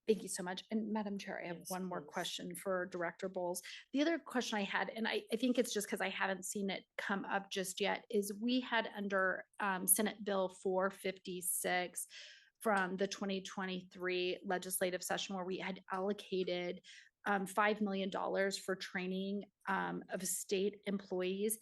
H: Thank you so much. And Madam Chair, I have one more question for Director Bowles. The other question I had, and I think it's just because I haven't seen it come up just yet, is we had under Senate Bill 456 from the 2023 legislative session where we had allocated $5 million for training of state employees.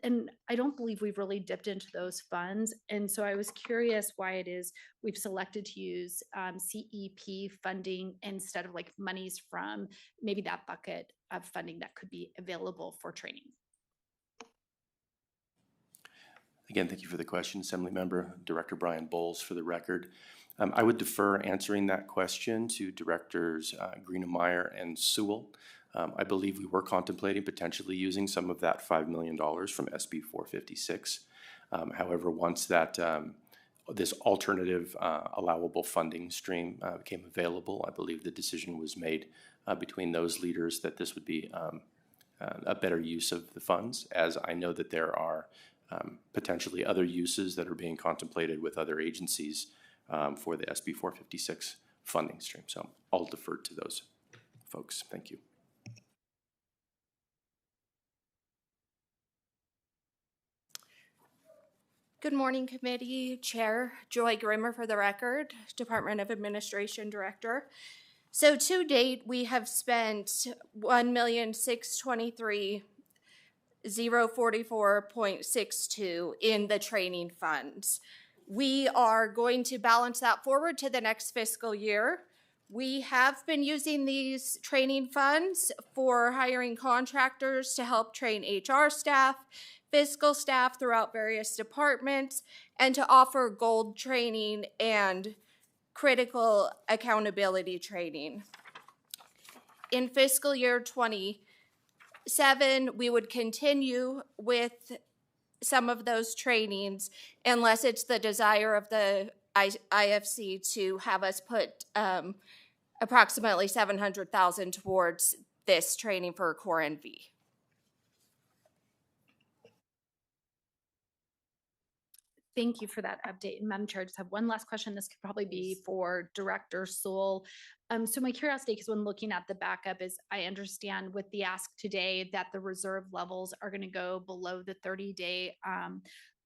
H: And I don't believe we've really dipped into those funds. And so I was curious why it is we've selected to use CEP funding instead of like monies from maybe that bucket of funding that could be available for training.
I: Again, thank you for the question, Assemblymember Director Brian Bowles for the record. I would defer answering that question to Directors Greenemeyer and Sewell. I believe we were contemplating potentially using some of that $5 million from SB 456. However, once that this alternative allowable funding stream became available, I believe the decision was made between those leaders that this would be a better use of the funds, as I know that there are potentially other uses that are being contemplated with other agencies for the SB 456 funding stream. So I'll defer to those folks. Thank you.
K: Good morning, committee chair, Joy Grimmer for the record, Department of Administration Director. So to date, we have spent $1,623,044.62 in the training funds. We are going to balance that forward to the next fiscal year. We have been using these training funds for hiring contractors to help train HR staff, fiscal staff throughout various departments, and to offer gold training and critical accountability training. In fiscal year 27, we would continue with some of those trainings unless it's the desire of the IFC to have us put approximately $700,000 towards this training for Core NV.
H: Thank you for that update. And Madam Chair, I just have one last question. This could probably be for Director Sewell. So my curiosity, because when looking at the backup, is I understand with the ask today that the reserve levels are going to go below the 30-day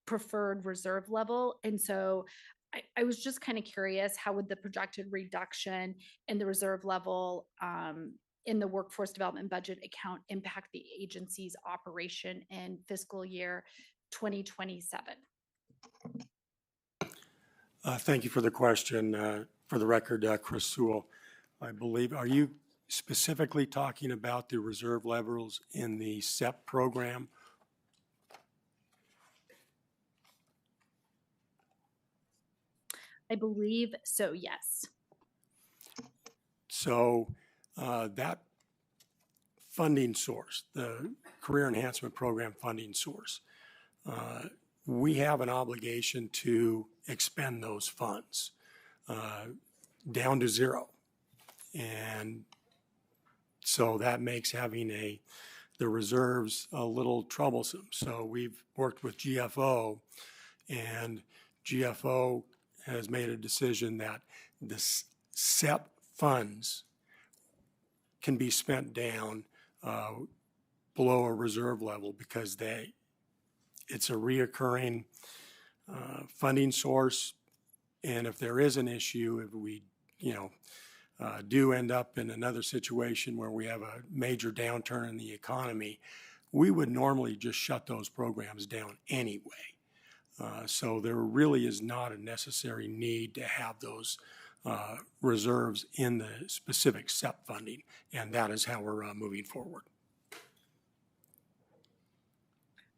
H: preferred reserve level. And so I was just kind of curious, how would the projected reduction in the reserve level in the workforce development budget account impact the agency's operation in fiscal year 2027?
J: Thank you for the question. For the record, Chris Sewell, I believe, are you specifically talking about the reserve levels in the SEP program?
H: I believe so, yes.
J: So that funding source, the Career Enhancement Program funding source, we have an obligation to expend those funds down to zero. And so that makes having the reserves a little troublesome. So we've worked with GFO, and GFO has made a decision that the SEP funds can be spent down below a reserve level because it's a reoccurring funding source. And if there is an issue, if we, do end up in another situation where we have a major downturn in the economy, we would normally just shut those programs down anyway. So there really is not a necessary need to have those reserves in the specific SEP funding, and that is how we're moving forward.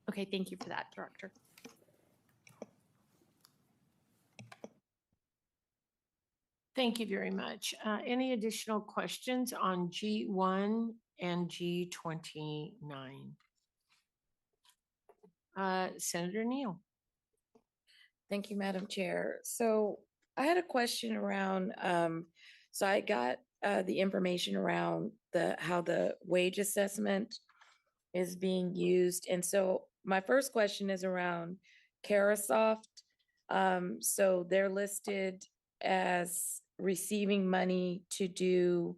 H: Okay, thank you for that, Director.
A: Thank you very much. Any additional questions on G1 and G29? Senator Neal.
U: Thank you, Madam Chair. So I had a question around, so I got the information around how the wage assessment is being used. And so my first question is around Carasoft. So they're listed as receiving money to do,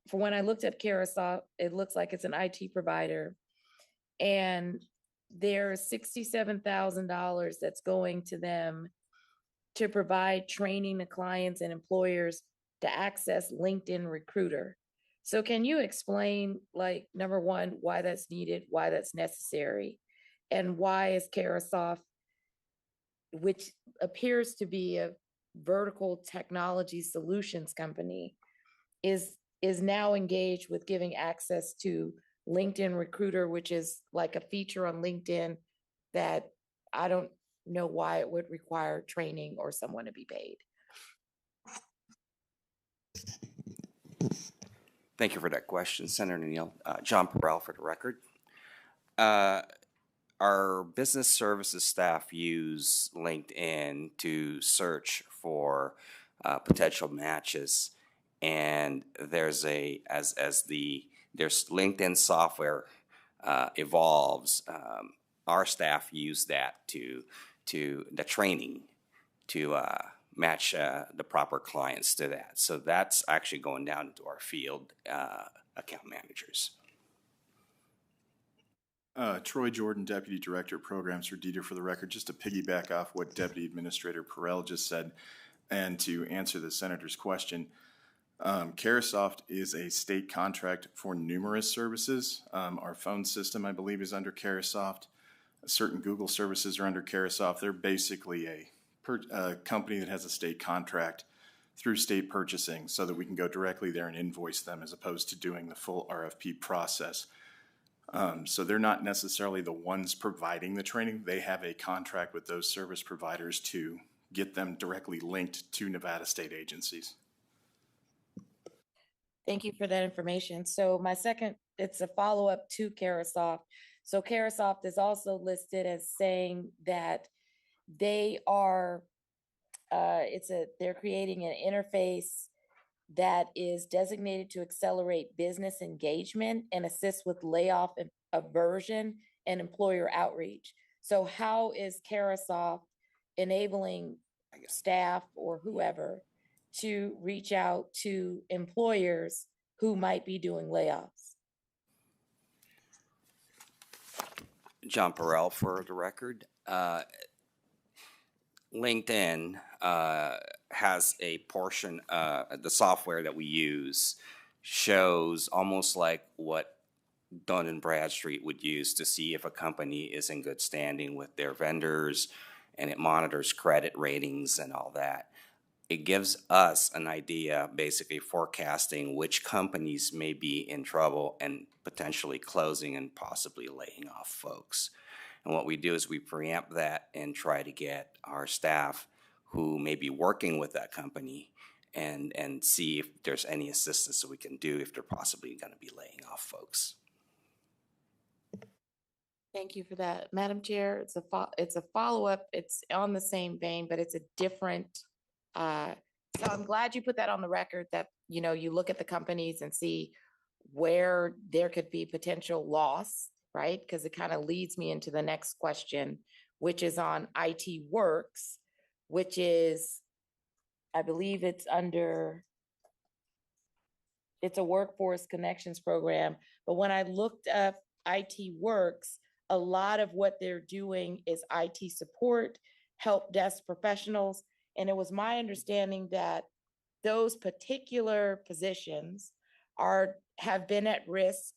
U: for when I looked at Carasoft, it looks like it's an IT provider. And there's $67,000 that's going to them to provide training to clients and employers to access LinkedIn Recruiter. So can you explain, like, number one, why that's needed, why that's necessary, and why is Carasoft, which appears to be a vertical technology solutions company, is now engaged with giving access to LinkedIn Recruiter, which is like a feature on LinkedIn that I don't know why it would require training or someone to be paid.
M: Thank you for that question, Senator Neal. John Perrell for the record. Our business services staff use LinkedIn to search for potential matches, and there's LinkedIn software evolves. Our staff use that to the training to match the proper clients to that. So that's actually going down into our field account managers.
N: Troy Jordan, Deputy Director of Programs for DETR for the record. Just to piggyback off what Deputy Administrator Perrell just said, and to answer the Senator's question, Carasoft is a state contract for numerous services. Our phone system, I believe, is under Carasoft. Certain Google services are under Carasoft. They're basically a company that has a state contract through state purchasing so that we can go directly there and invoice them as opposed to doing the full RFP process. So they're not necessarily the ones providing the training. They have a contract with those service providers to get them directly linked to Nevada state agencies.
U: Thank you for that information. So my second, it's a follow-up to Carasoft. So Carasoft is also listed as saying that they are, they're creating an interface that is designated to accelerate business engagement and assist with layoff aversion and employer outreach. So how is Carasoft enabling staff or whoever to reach out to employers who might be doing layoffs?
M: John Perrell for the record. LinkedIn has a portion, the software that we use shows almost like what Dun & Bradstreet would use to see if a company is in good standing with their vendors, and it monitors credit ratings and all that. It gives us an idea, basically forecasting which companies may be in trouble and potentially closing and possibly laying off folks. And what we do is we preempt that and try to get our staff who may be working with that company and see if there's any assistance that we can do if they're possibly going to be laying off folks.
U: Thank you for that, Madam Chair. It's a follow-up. It's on the same vein, but it's a different. So I'm glad you put that on the record that, you know, you look at the companies and see where there could be potential loss, right? Because it kind of leads me into the next question, which is on IT Works, which is, I believe it's a workforce connections program. But when I looked up IT Works, a lot of what they're doing is IT support, help desk professionals. And it was my understanding that those particular positions have been at risk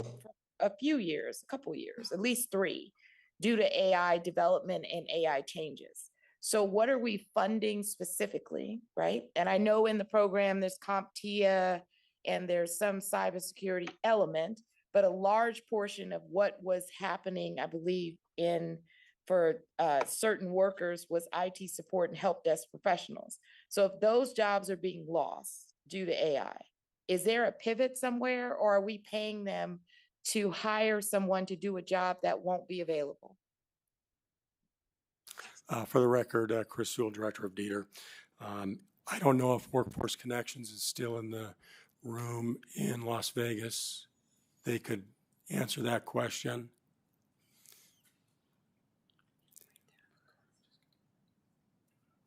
U: for a couple years, at least 3, due to AI development and AI changes. So what are we funding specifically, right? And I know in the program there's CompTIA and there's some cybersecurity element, but a large portion of what was happening, I believe, for certain workers was IT support and help desk professionals. So if those jobs are being lost due to AI, is there a pivot somewhere, or are we paying them to hire someone to do a job that won't be available?
J: For the record, Chris Sewell, Director of DETR. I don't know if Workforce Connections is still in the room in Las Vegas. They could answer that question.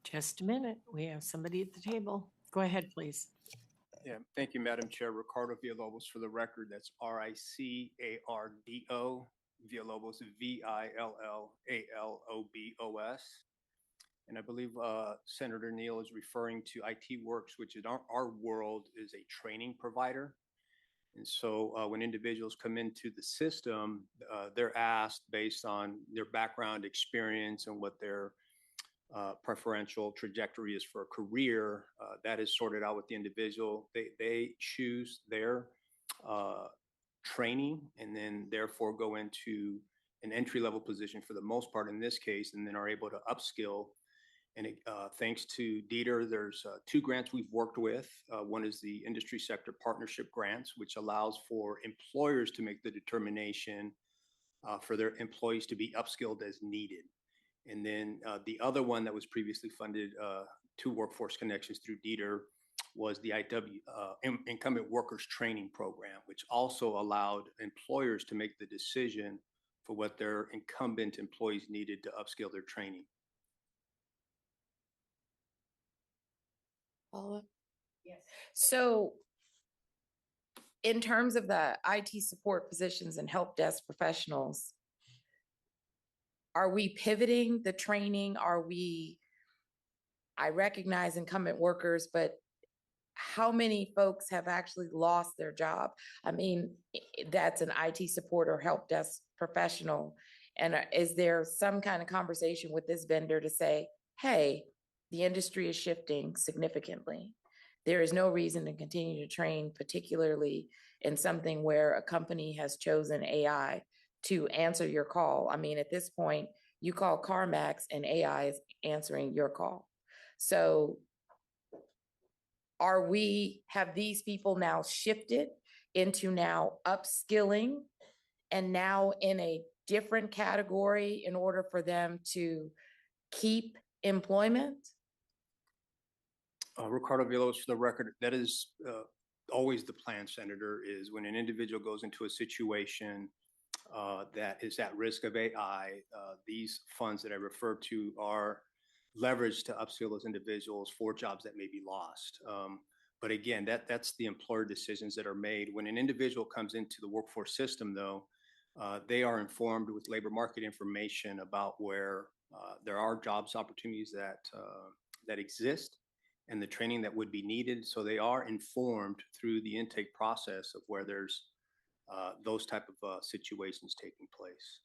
A: Just a minute. We have somebody at the table. Go ahead, please.
O: Yeah, thank you, Madam Chair. Ricardo Villalobos for the record. That's RICARDO. Villalobos, VILLALOBOS. And I believe Senator Neal is referring to IT Works, which in our world is a training provider. And so when individuals come into the system, they're asked based on their background experience and what their preferential trajectory is for a career. That is sorted out with the individual. They choose their training and then therefore go into an entry-level position for the most part in this case, and then are able to upskill. And thanks to DETR, there's 2 grants we've worked with. One is the Industry Sector Partnership Grants, which allows for employers to make the determination for their employees to be upskilled as needed. And then the other one that was previously funded to Workforce Connections through DETR was the Incumbent Workers Training Program, which also allowed employers to make the decision for what their incumbent employees needed to upskill their training.
U: Follow-up? Yes. So in terms of the IT support positions and help desk professionals, are we pivoting the training? I recognize incumbent workers, but how many folks have actually lost their job? I mean, that's an IT support or help desk professional. And is there some kind of conversation with this vendor to say, hey, the industry is shifting significantly. There is no reason to continue to train, particularly in something where a company has chosen AI to answer your call. I mean, at this point, you call CarMax and AI is answering your call. So have these people now shifted into now upskilling and now in a different category in order for them to keep employment?
O: Ricardo Villalobos, for the record, that is always the plan, Senator, is when an individual goes into a situation that is at risk of AI. These funds that I refer to are leveraged to upskill those individuals for jobs that may be lost. But again, that's the employer decisions that are made. When an individual comes into the workforce system, though, they are informed with labor market information about where there are jobs opportunities that exist and the training that would be needed. So they are informed through the intake process of where there's those type of situations taking place.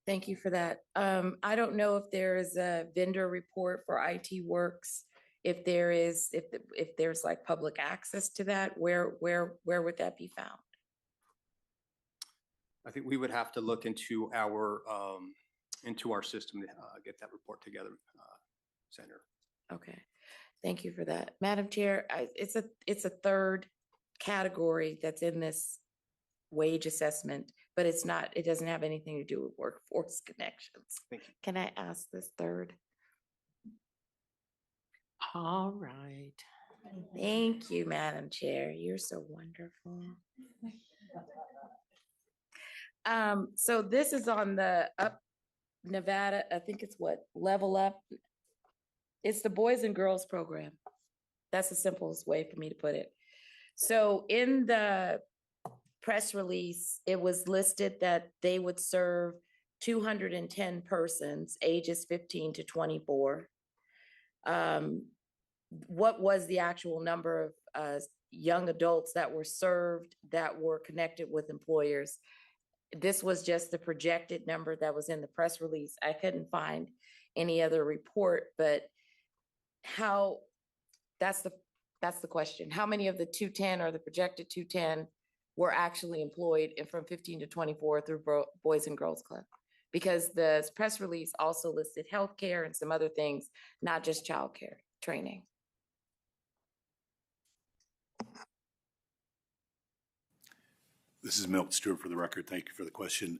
U: Thank you for that. I don't know if there is a vendor report for IT Works. If there is, if there's like public access to that, where would that be found?
O: I think we would have to look into our system to get that report together, Senator.
U: Okay, thank you for that, Madam Chair. It's a third category that's in this wage assessment, but it's not. It doesn't have anything to do with workforce connections.
O: Thank you.
U: Can I ask this third?
A: All right.
U: Thank you, Madam Chair. You're so wonderful. So this is on the Up Nevada, I think it's what, Level Up? It's the Boys and Girls Program. That's the simplest way for me to put it. So in the press release, it was listed that they would serve 210 persons, ages 15 to 24. What was the actual number of young adults that were served that were connected with employers? This was just the projected number that was in the press release. I couldn't find any other report, but that's the question. How many of the 210 or the projected 210 were actually employed and from 15 to 24 through Boys and Girls Club? Because the press release also listed healthcare and some other things, not just childcare training.
B: This is Milton Stewart for the record. Thank you for the question.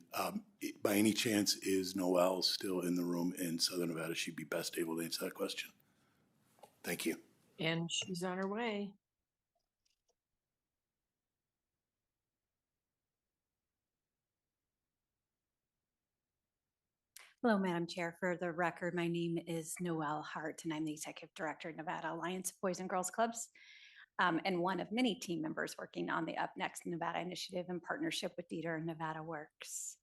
B: By any chance, is Noelle still in the room in Southern Nevada? She'd be best able to answer that question. Thank you.
A: And she's on her way.
C: Hello, Madam Chair. For the record, my name is Noelle Hart, and I'm the Executive Director of Nevada Alliance of Boys and Girls Clubs, and one of many team members working on the Up Next Nevada initiative in partnership with Dieter and Nevada Works.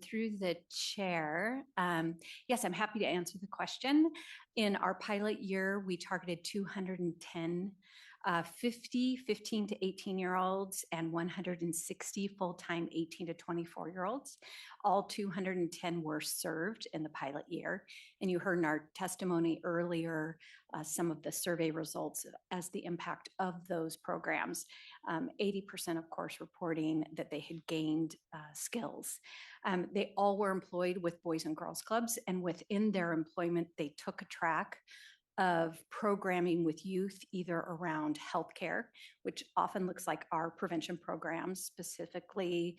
C: Through the chair, yes, I'm happy to answer the question. In our pilot year, we targeted 210 50 15 to 18-year-olds and 160 full-time 18 to 24-year-olds. All 210 were served in the pilot year. And you heard in our testimony earlier some of the survey results as the impact of those programs. 80%, of course, reporting that they had gained skills. They all were employed with Boys and Girls Clubs, and within their employment, they took a track of programming with youth, either around healthcare, which often looks like our prevention programs, specifically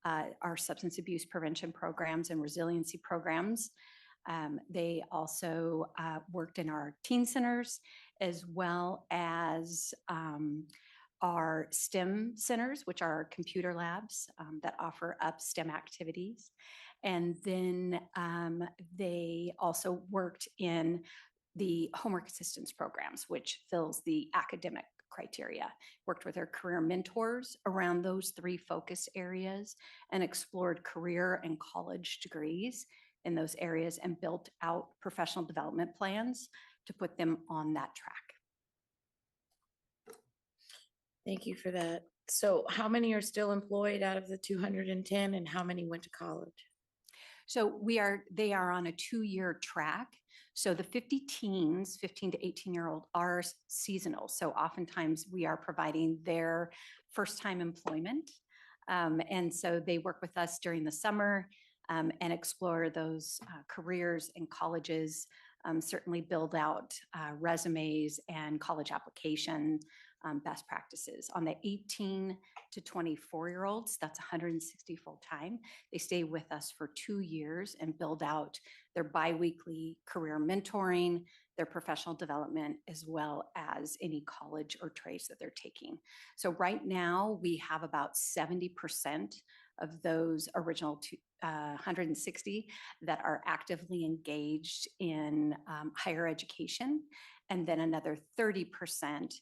C: our substance abuse prevention programs and resiliency programs. They also worked in our teen centers, as well as our STEM centers, which are computer labs that offer up STEM activities. And then they also worked in the homework assistance programs, which fills the academic criteria. Worked with our career mentors around those three focus areas and explored career and college degrees in those areas and built out professional development plans to put them on that track.
U: Thank you for that. So how many are still employed out of the 210 and how many went to college?
C: So they are on a 2-year track. So the 50 teens, 15 to 18-year-old, are seasonal. So oftentimes we are providing their first-time employment. And so they work with us during the summer and explore those careers in colleges, certainly build out resumes and college application best practices. On the 18 to 24-year-olds, that's 160 full-time. They stay with us for 2 years and build out their biweekly career mentoring, their professional development, as well as any college or trades that they're taking. So right now we have about 70% of those original 160 that are actively engaged in higher education. And then another 30%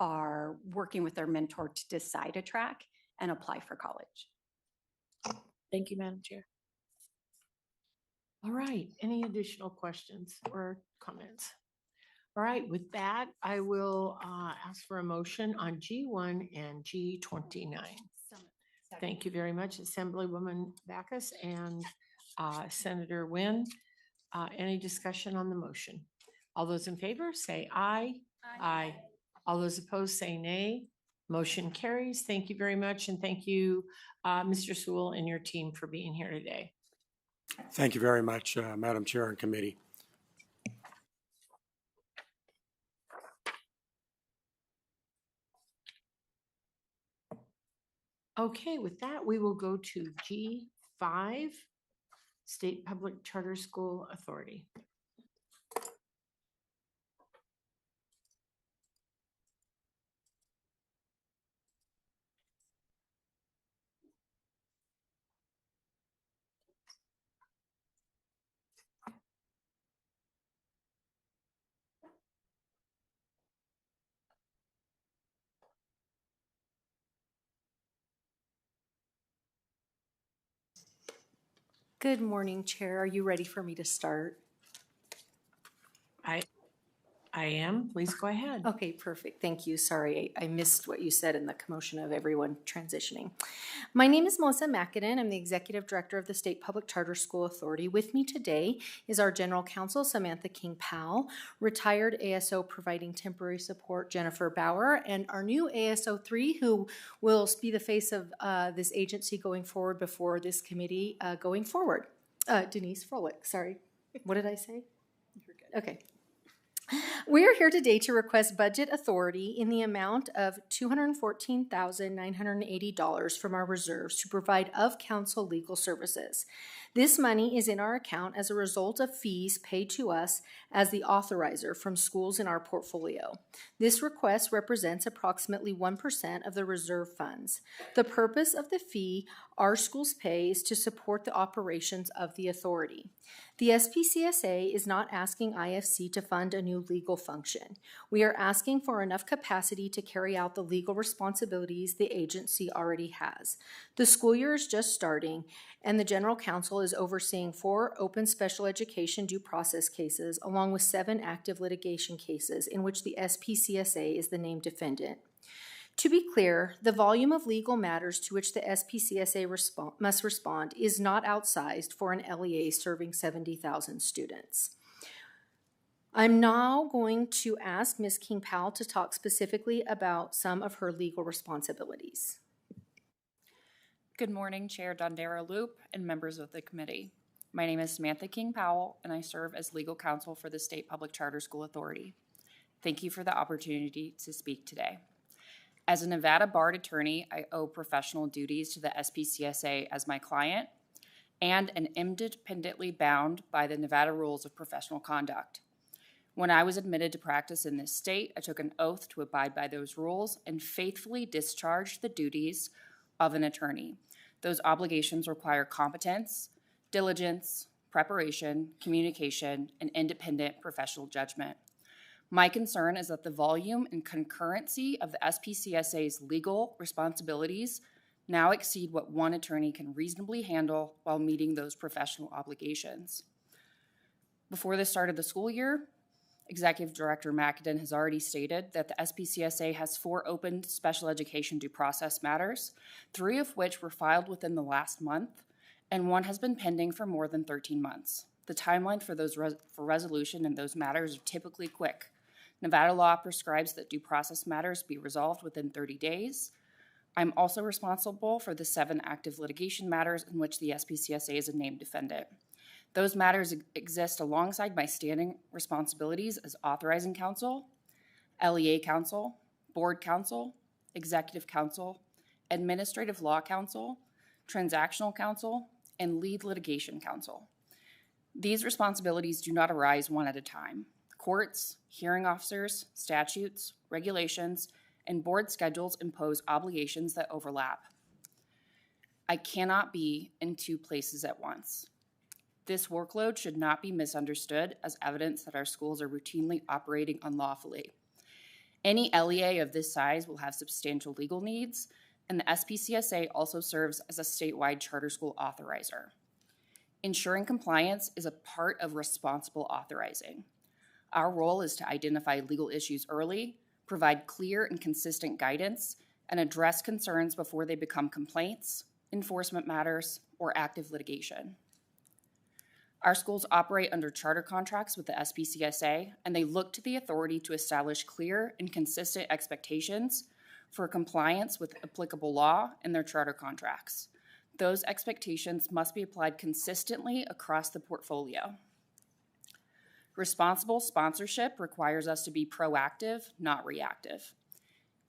C: are working with their mentor to decide a track and apply for college.
U: Thank you, Madam Chair.
A: All right, any additional questions or comments? All right, with that, I will ask for a motion on G1 and G29. Thank you very much, Assemblywoman Backus and Senator Nguyen. Any discussion on the motion? All those in favor say aye. Aye. All those opposed say nay. Motion carries. Thank you very much, and thank you, Mr. Sewell and your team for being here today.
J: Thank you very much, Madam Chair and committee.
A: Okay, with that, we will go to G5, State Public Charter School Authority.
P: Good morning, Chair. Are you ready for me to start?
A: I am. Please go ahead.
P: Okay, perfect. Thank you. Sorry, I missed what you said in the commotion of everyone transitioning. My name is Melissa Macadin. I'm the Executive Director of the State Public Charter School Authority. With me today is our General Counsel, Samantha King-Powell, retired ASO providing temporary support, Jennifer Bauer, and our new ASO 3, who will be the face of this agency going forward before this committee going forward. Denise Froelich, sorry. What did I say? You're good. Okay. We are here today to request budget authority in the amount of $214,980 from our reserves to provide of-council legal services. This money is in our account as a result of fees paid to us as the authorizer from schools in our portfolio. This request represents approximately 1% of the reserve funds. The purpose of the fee our schools pay is to support the operations of the authority. The SPCSA is not asking IFC to fund a new legal function. We are asking for enough capacity to carry out the legal responsibilities the agency already has. The school year is just starting, and the General Counsel is overseeing 4 open special education due process cases, along with 7 active litigation cases in which the SPCSA is the named defendant. To be clear, the volume of legal matters to which the SPCSA must respond is not outsized for an LEA serving 70,000 students. I'm now going to ask Ms. King-Powell to talk specifically about some of her legal responsibilities.
Q: Good morning, Chair Dondera Loop and members of the committee. My name is Samantha King-Powell, and I serve as legal counsel for the State Public Charter School Authority. Thank you for the opportunity to speak today. As a Nevada barred attorney, I owe professional duties to the SPCSA as my client and am independently bound by the Nevada rules of professional conduct. When I was admitted to practice in this state, I took an oath to abide by those rules and faithfully discharged the duties of an attorney. Those obligations require competence, diligence, preparation, communication, and independent professional judgment. My concern is that the volume and concurrency of the SPCSA's legal responsibilities now exceed what one attorney can reasonably handle while meeting those professional obligations. Before the start of the school year, Executive Director Macadin has already stated that the SPCSA has 4 open special education due process matters, 3 of which were filed within the last month, and 1 has been pending for more than 13 months. The timeline for resolution in those matters are typically quick. Nevada law prescribes that due process matters be resolved within 30 days. I'm also responsible for the 7 active litigation matters in which the SPCSA is a named defendant. Those matters exist alongside my standing responsibilities as authorizing counsel, LEA counsel, board counsel, executive counsel, administrative law counsel, transactional counsel, and lead litigation counsel. These responsibilities do not arise one at a time. Courts, hearing officers, statutes, regulations, and board schedules impose obligations that overlap. I cannot be in two places at once. This workload should not be misunderstood as evidence that our schools are routinely operating unlawfully. Any LEA of this size will have substantial legal needs, and the SPCSA also serves as a statewide charter school authorizer. Ensuring compliance is a part of responsible authorizing. Our role is to identify legal issues early, provide clear and consistent guidance, and address concerns before they become complaints, enforcement matters, or active litigation. Our schools operate under charter contracts with the SPCSA, and they look to the authority to establish clear and consistent expectations for compliance with applicable law and their charter contracts. Those expectations must be applied consistently across the portfolio. Responsible sponsorship requires us to be proactive, not reactive.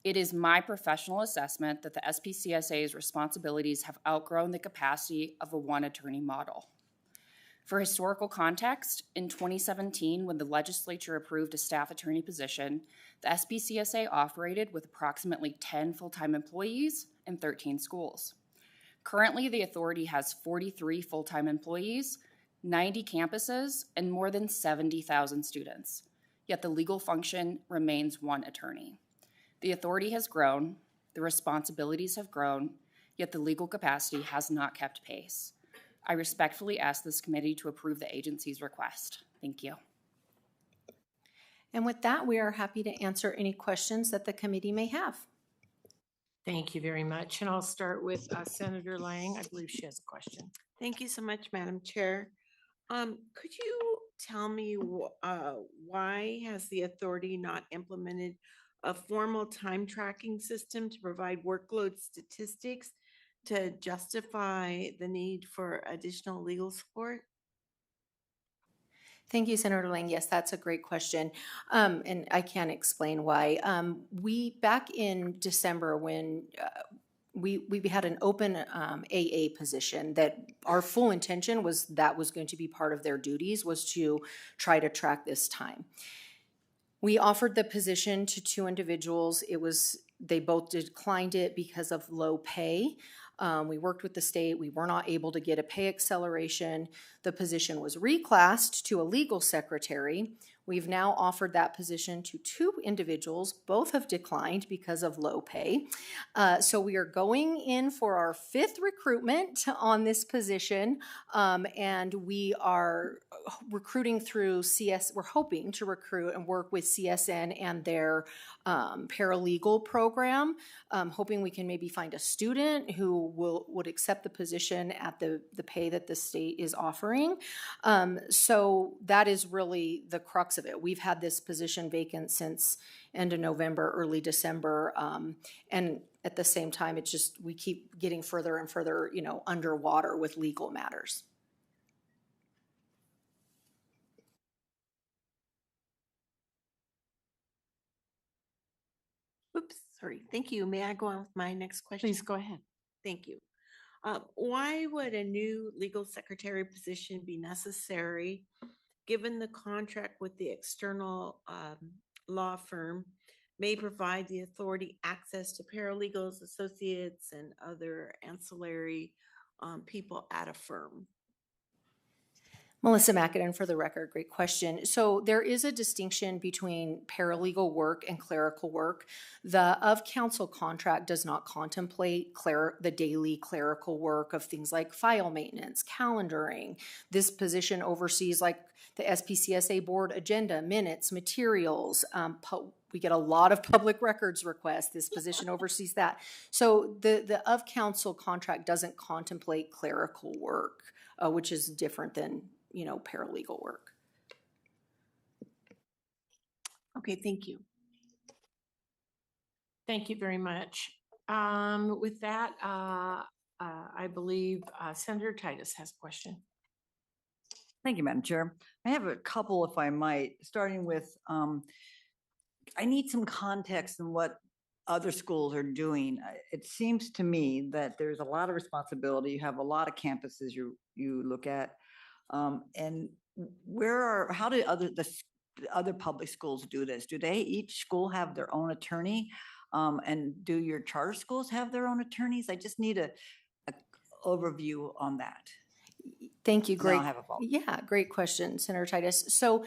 Q: It is my professional assessment that the SPCSA's responsibilities have outgrown the capacity of a one-attorney model. For historical context, in 2017, when the legislature approved a staff attorney position, the SPCSA operated with approximately 10 full-time employees and 13 schools. Currently, the authority has 43 full-time employees, 90 campuses, and more than 70,000 students. Yet the legal function remains one attorney. The authority has grown, the responsibilities have grown, yet the legal capacity has not kept pace. I respectfully ask this committee to approve the agency's request. Thank you.
P: And with that, we are happy to answer any questions that the committee may have.
A: Thank you very much. And I'll start with Senator Lang. I believe she has a question.
D: Thank you so much, Madam Chair. Could you tell me why has the authority not implemented a formal time tracking system to provide workload statistics to justify the need for additional legal support?
P: Thank you, Senator Lang. Yes, that's a great question. And I can explain why. We, back in December, when we had an open AA position, that our full intention was that was going to be part of their duties, was to try to track this time. We offered the position to two individuals. They both declined it because of low pay. We worked with the state. We were not able to get a pay acceleration. The position was reclassed to a legal secretary. We've now offered that position to two individuals. Both have declined because of low pay. So we are going in for our fifth recruitment on this position, and we are recruiting through CS. We're hoping to recruit and work with CSN and their paralegal program, hoping we can maybe find a student who would accept the position at the pay that the state is offering. So that is really the crux of it. We've had this position vacant since end of November, early December, and at the same time, it's just we keep getting further and further, underwater with legal matters.
D: Oops, sorry. Thank you. May I go on with my next question?
A: Please go ahead.
D: Thank you. Why would a new legal secretary position be necessary given the contract with the external law firm may provide the authority access to paralegals, associates, and other ancillary people at a firm?
P: Melissa McAdam, for the record, great question. So there is a distinction between paralegal work and clerical work. The of-counsel contract does not contemplate the daily clerical work of things like file maintenance, calendaring. This position oversees like the SPCSA board agenda, minutes, materials. We get a lot of public records requests. This position oversees that. So the of-counsel contract doesn't contemplate clerical work, which is different than paralegal work.
D: Okay, thank you.
A: Thank you very much. With that, I believe Senator Titus has a question.
R: Thank you, Madam Chair. I have a couple, if I might, starting with, I need some context on what other schools are doing. It seems to me that there's a lot of responsibility. You have a lot of campuses you look at. And how do the other public schools do this? Do they each school have their own attorney? And do your charter schools have their own attorneys? I just need overview on that?
P: Thank you.
R: And then
P: Great.
R: I'll have a follow-up.
P: Yeah, great question, Senator Titus. So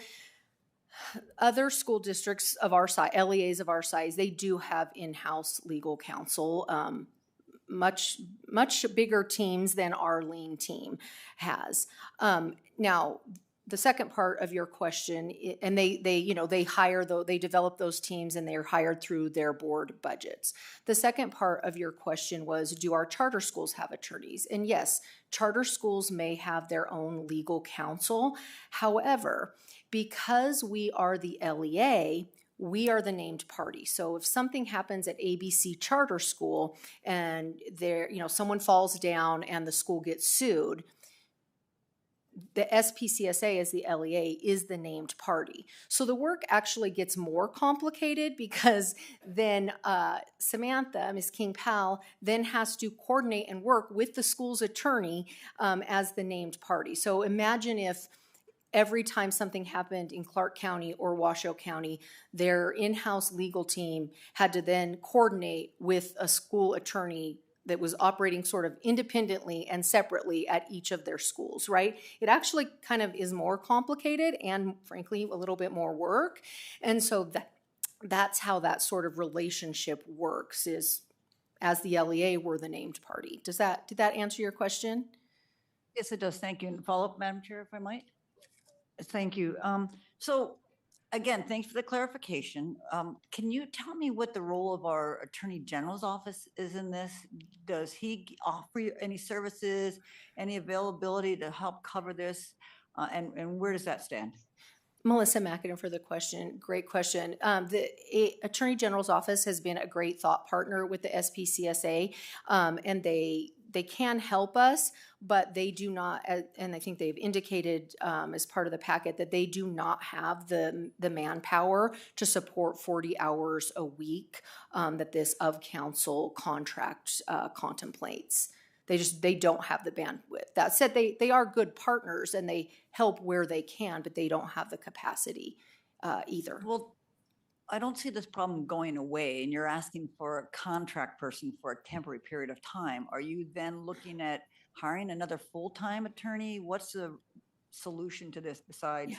P: other school districts of our size, LEAs of our size, they do have in-house legal counsel. Much bigger teams than our lean team has. Now, the second part of your question, and they hire they develop those teams and they're hired through their board budgets. The second part of your question was, do our charter schools have attorneys? And yes, charter schools may have their own legal counsel. However, because we are the LEA, we are the named party. So if something happens at ABC Charter School and someone falls down and the school gets sued, the SPCSA as the LEA is the named party. So the work actually gets more complicated because then Samantha, Ms. King-Powell, then has to coordinate and work with the school's attorney as the named party. So imagine if every time something happened in Clark County or Washoe County, their in-house legal team had to then coordinate with a school attorney that was operating sort of independently and separately at each of their schools, right? It actually kind of is more complicated and frankly, a little bit more work. And so that's how that sort of relationship works, is as the LEA, we're the named party. Did that answer your question?
R: Yes, it does. Thank you. And follow up, Madam Chair, if I might. Thank you. So again, thanks for the clarification. Can you tell me what the role of our Attorney General's office is in this? Does he offer you any services, any availability to help cover this? And where does that stand?
P: Melissa Mackinnon for the question. Great question. The Attorney General's office has been a great thought partner with the SPCSA, and they can help us, but they do not, and I think they've indicated as part of the packet that they do not have the manpower to support 40 hours a week that this of counsel contract contemplates. They don't have the bandwidth. That said, they are good partners and they help where they can, but they don't have the capacity either.
R: Well, I don't see this problem going away, and you're asking for a contract person for a temporary period of time. Are you then looking at hiring another full-time attorney? What's the solution to this besides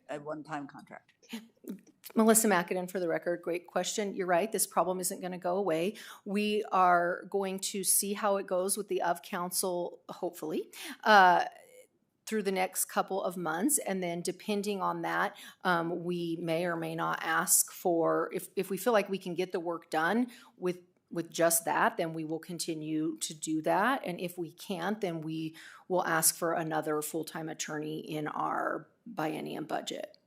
R: a one-time contract?
P: Melissa Mackinnon for the record, great question. You're right, this problem isn't going to go away. We are going to see how it goes with the of counsel, hopefully, through the next couple of months. And then depending on that, we may or may not ask for, if we feel like we can get the work done with just that, then we will continue to do that. And if we can't, then we will ask for another full-time attorney in our biennium budget.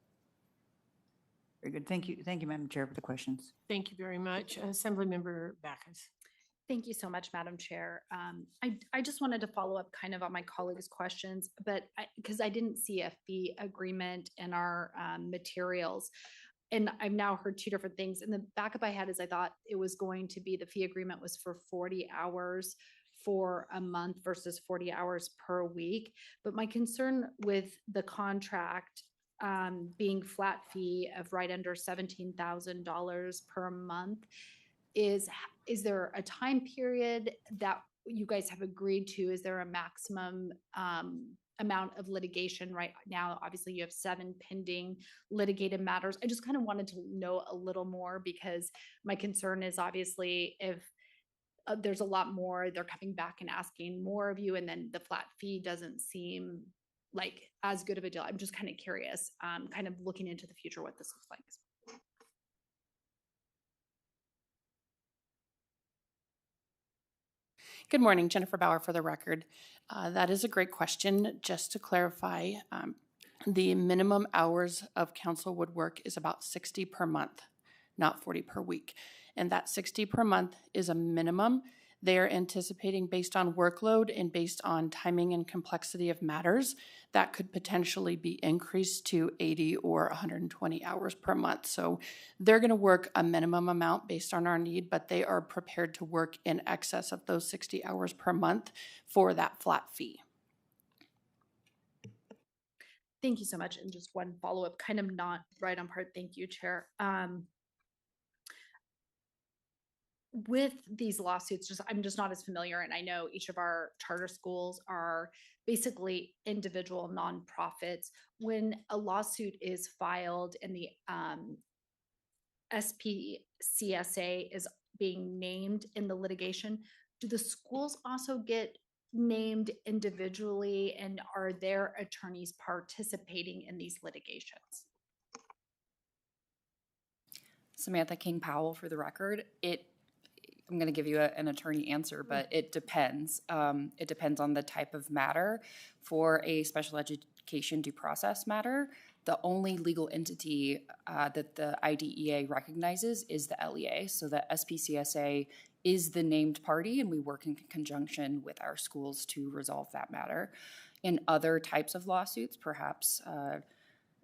R: Very good. Thank you. Thank you, Madam Chair, for the questions.
A: Thank you very much. Assemblymember Backus.
H: Thank you so much, Madam Chair. I just wanted to follow up kind of on my colleagues' questions, but because I didn't see a fee agreement in our materials. And I've now heard two different things. And the backup I had is I thought it was going to be the fee agreement was for 40 hours for a month versus 40 hours per week. But my concern with the contract being flat fee of right under $17,000 per month is there a time period that you guys have agreed to? Is there a maximum amount of litigation right now? Obviously you have 7 pending litigated matters. I just kind of wanted to know a little more, because my concern is obviously if there's a lot more, they're coming back and asking more of you, and then the flat fee doesn't seem like as good of a deal. I'm just kind of curious, kind of looking into the future, what this looks like.
L: Good morning, Jennifer Bauer for the record. That is a great question. Just to clarify, the minimum hours of counsel would work is about 60 per month, not 40 per week. And that 60 per month is a minimum. They're anticipating, based on workload and based on timing and complexity of matters, that could potentially be increased to 80 or 120 hours per month. So they're going to work a minimum amount based on our need, but they are prepared to work in excess of those 60 hours per month for that flat fee.
H: Thank you so much. And just one follow-up, kind of not right on part. Thank you, Chair. with these lawsuits, I'm just not as familiar, and I know each of our charter schools are basically individual nonprofits. When a lawsuit is filed and the SPCSA is being named in the litigation, do the schools also get named individually, and are their attorneys participating in these litigations?
Q: Samantha King Powell for the record. I'm going to give you an attorney answer, but it depends. It depends on the type of matter. For a special education due process matter, the only legal entity that the IDEA recognizes is the LEA. So the SPCSA is the named party, and we work in conjunction with our schools to resolve that matter. In other types of lawsuits, perhaps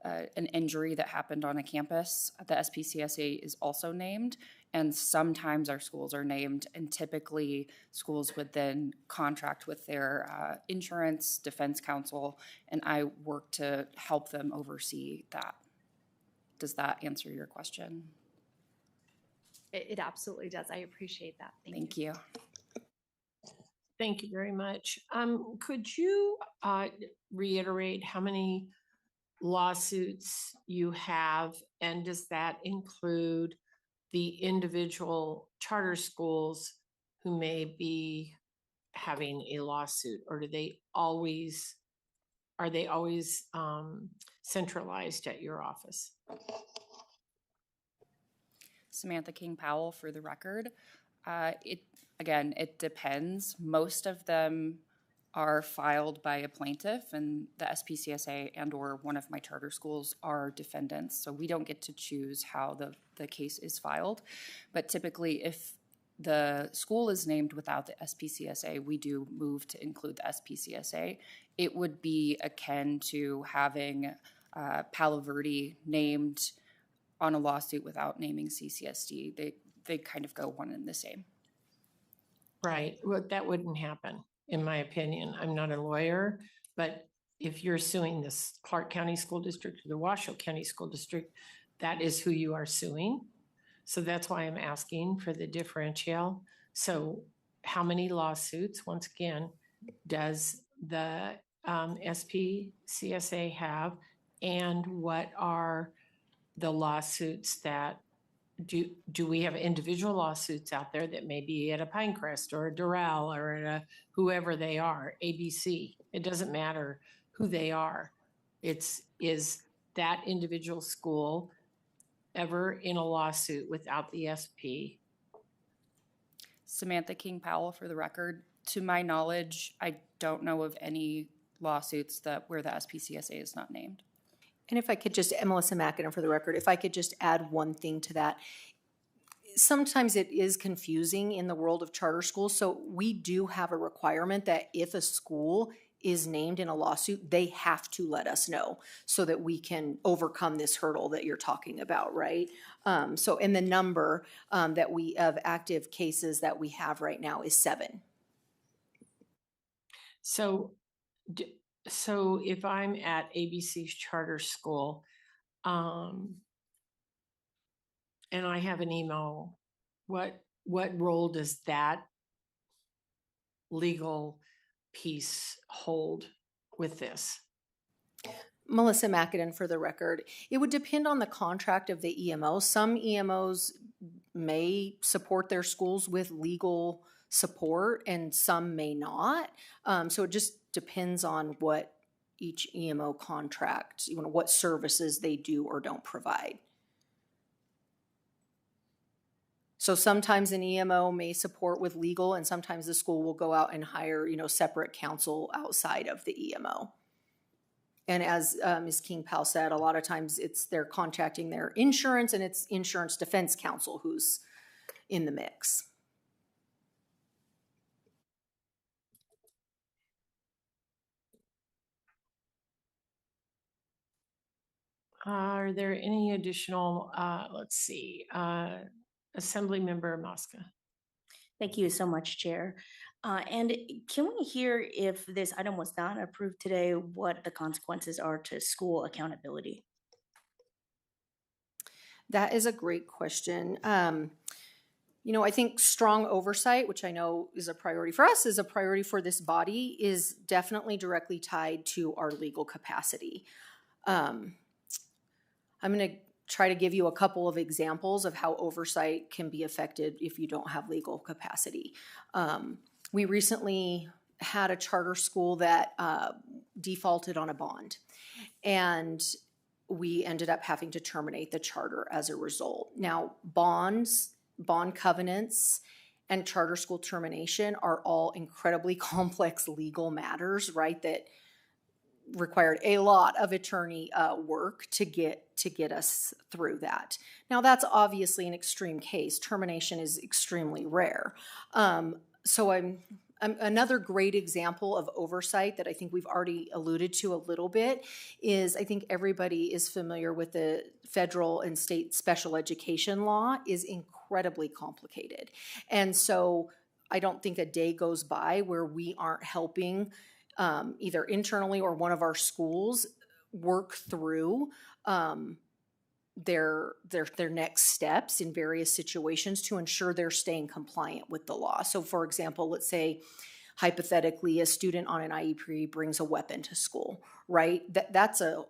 Q: an injury that happened on a campus, the SPCSA is also named, and sometimes our schools are named, and typically schools would then contract with their insurance, defense counsel, and I work to help them oversee that. Does that answer your question?
H: It absolutely does. I appreciate that.
Q: Thank you.
A: Thank you very much. Could you reiterate how many lawsuits you have, and does that include the individual charter schools who may be having a lawsuit, or are they always centralized at your office?
Q: Samantha King Powell for the record. It depends. Most of them are filed by a plaintiff, and the SPCSA and or one of my charter schools are defendants. So we don't get to choose how the case is filed. But typically, if the school is named without the SPCSA, we do move to include the SPCSA. It would be akin to having Palo Verde named on a lawsuit without naming CCSD. They kind of go one and the same.
A: Right. Well, that wouldn't happen, in my opinion. I'm not a lawyer, but if you're suing this Clark County School District or the Washoe County School District, that is who you are suing. So that's why I'm asking for the differential. So how many lawsuits, once again, does the SPCSA have? And what are the lawsuits that do we have individual lawsuits out there that may be at a Pinecrest or a Doral or at a whoever they are, ABC? It doesn't matter who they are. Is that individual school ever in a lawsuit without the SP?
Q: Samantha King Powell for the record. To my knowledge, I don't know of any lawsuits where the SPCSA is not named.
P: And if I could just, Melissa Mackinnon for the record, if I could just add one thing to that. Sometimes it is confusing in the world of charter schools. So we do have a requirement that if a school is named in a lawsuit, they have to let us know so that we can overcome this hurdle that you're talking about, right? So in the number that we of active cases that we have right now is 7.
A: So if I'm at ABC's charter school, and I have an emo, what role does that legal piece hold with this?
P: Melissa Mackinnon for the record. It would depend on the contract of the EMO. Some EMOs may support their schools with legal support and some may not. So it just depends on what each EMO contract, what services they do or don't provide. So sometimes an EMO may support with legal, and sometimes the school will go out and hire, separate counsel outside of the EMO. And as Ms. King-Powell said, a lot of times they're contacting their insurance, and it's insurance defense counsel who's in the mix.
A: Are there any additional, let's see, Assemblymember Mosca?
E: Thank you so much, Chair. And can we hear, if this item was not approved today, what the consequences are to school accountability?
P: That is a great question. I think strong oversight, which I know is a priority for us, is a priority for this body, is definitely directly tied to our legal capacity. I'm going to try to give you a couple of examples of how oversight can be affected if you don't have legal capacity. We recently had a charter school that defaulted on a bond, and we ended up having to terminate the charter as a result. Now, bond covenants, and charter school termination are all incredibly complex legal matters, right? That required a lot of attorney work to get us through that. Now, that's obviously an extreme case. Termination is extremely rare. So I'm another great example of oversight that I think we've already alluded to a little bit is I think everybody is familiar with the federal and state special education law is incredibly complicated. And so I don't think a day goes by where we aren't helping either internally or one of our schools work through their next steps in various situations to ensure they're staying compliant with the law. So for example, let's say hypothetically a student on an IEP brings a weapon to school, right?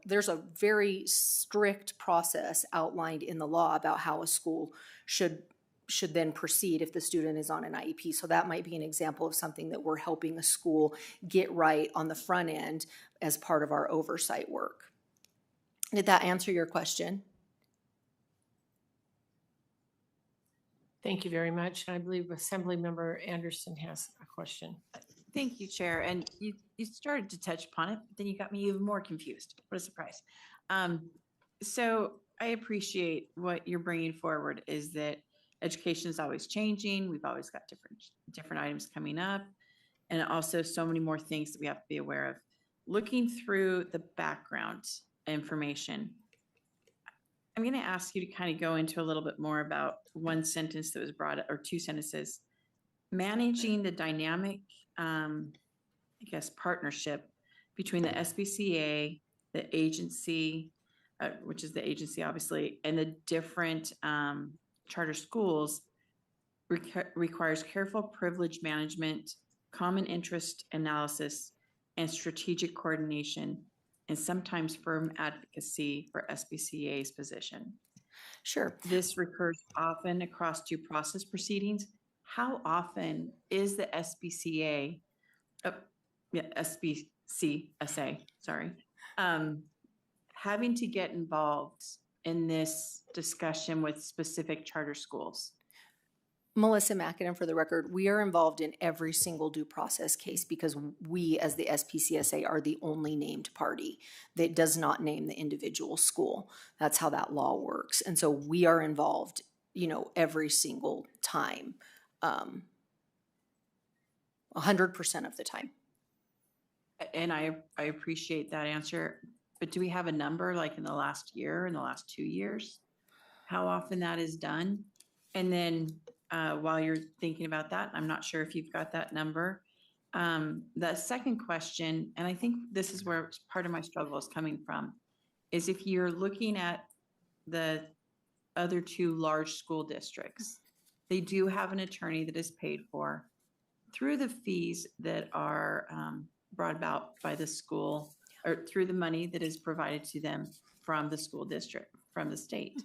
P: There's a very strict process outlined in the law about how a school should then proceed if the student is on an IEP. So that might be an example of something that we're helping a school get right on the front end as part of our oversight work. Did that answer your question?
A: Thank you very much. I believe Assemblymember Anderson has a question.
F: Thank you, Chair. And you started to touch upon it, but then you got me even more confused. What a surprise. So I appreciate what you're bringing forward is that education is always changing. We've always got different items coming up, and also so many more things that we have to be aware of. Looking through the background information, I'm going to ask you to kind of go into a little bit more about one sentence that was brought up, or two sentences. Managing the dynamic, partnership between the SBCA, the agency, which is the agency obviously, and the different charter schools requires careful privilege management, common interest analysis, and strategic coordination, and sometimes firm advocacy for SBCA's position.
P: Sure.
F: This recurs often across due process proceedings. How often is the SBCA, SBCSA, sorry, having to get involved in this discussion with specific charter schools?
P: Melissa Mackinnon, for the record, we are involved in every single due process case because we, as the SPCSA, are the only named party that does not name the individual school. That's how that law works. And so we are involved, every single time, 100% of the time.
F: And I appreciate that answer, but do we have a number like in the last year, in the last 2 years, how often that is done? And then while you're thinking about that, I'm not sure if you've got that number. The second question, and I think this is where part of my struggle is coming from, is if you're looking at the other two large school districts, they do have an attorney that is paid for through the fees that are brought about by the school, or through the money that is provided to them from the school district, from the state.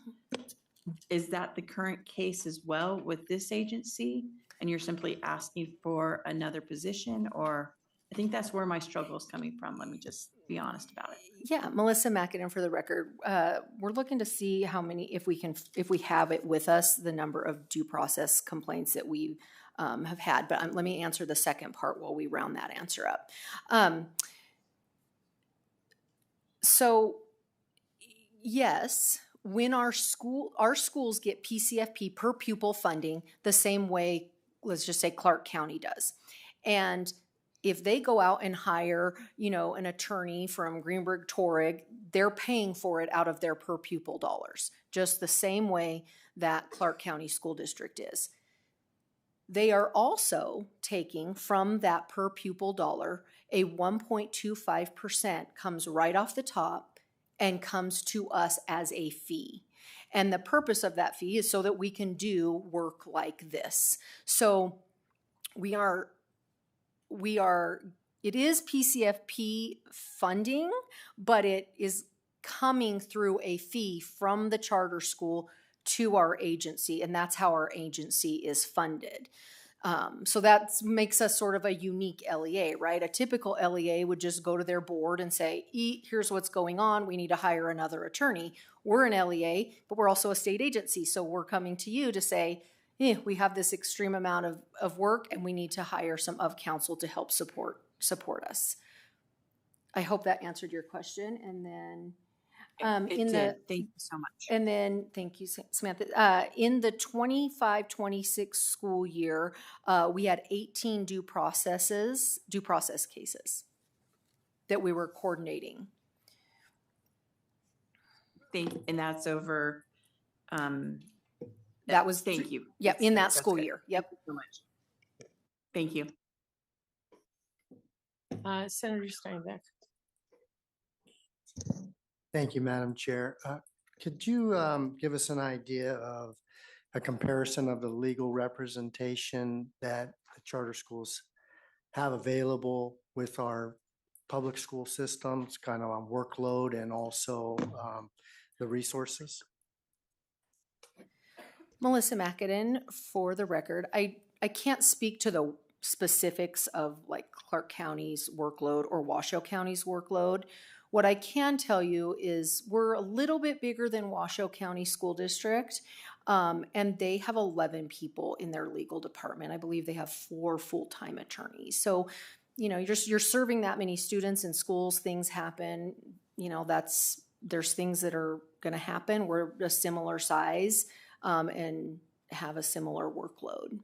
F: Is that the current case as well with this agency? And you're simply asking for another position? Or I think that's where my struggle is coming from. Let me just be honest about it.
P: Yeah, Melissa Mackinnon, for the record, we're looking to see how many, if we have it with us, the number of due process complaints that we have had. But let me answer the second part while we round that answer up. So yes, when our schools get PCFP per pupil funding the same way, let's just say Clark County does. And if they go out and hire, an attorney from Greenberg-Traurig, they're paying for it out of their per pupil dollars, just the same way that Clark County School District is. They are also taking from that per pupil dollar, a 1.25% comes right off the top and comes to us as a fee. And the purpose of that fee is so that we can do work like this. So it is PCFP funding, but it is coming through a fee from the charter school to our agency, and that's how our agency is funded. So that makes us sort of a unique LEA, right? A typical LEA would just go to their board and say, here's what's going on. We need to hire another attorney. We're an LEA, but we're also a state agency. So we're coming to you to say, we have this extreme amount of work and we need to hire some of counsel to help support us. I hope that answered your question. And then
F: Thank you so much.
P: And then, thank you, Samantha. In the 25-26 school year, we had 18 due process cases that we were coordinating.
F: And that's over.
P: That was
F: thank you.
P: Yep, in that
F: That's
P: school
F: good.
P: year. Yep.
F: Thank you so much. Thank you.
A: Senator Steinbeck.
S: Thank you, Madam Chair. Could you give us an idea of a comparison of the legal representation that the charter schools have available with our public school systems, kind of on workload and also the resources?
P: Melissa McAdin, for the record, I can't speak to the specifics of like Clark County's workload or Washoe County's workload. What I can tell you is we're a little bit bigger than Washoe County School District, and they have 11 people in their legal department. I believe they have 4 full-time attorneys. So, you're serving that many students in schools, things happen, there's things that are going to happen. We're a similar size and have a similar workload.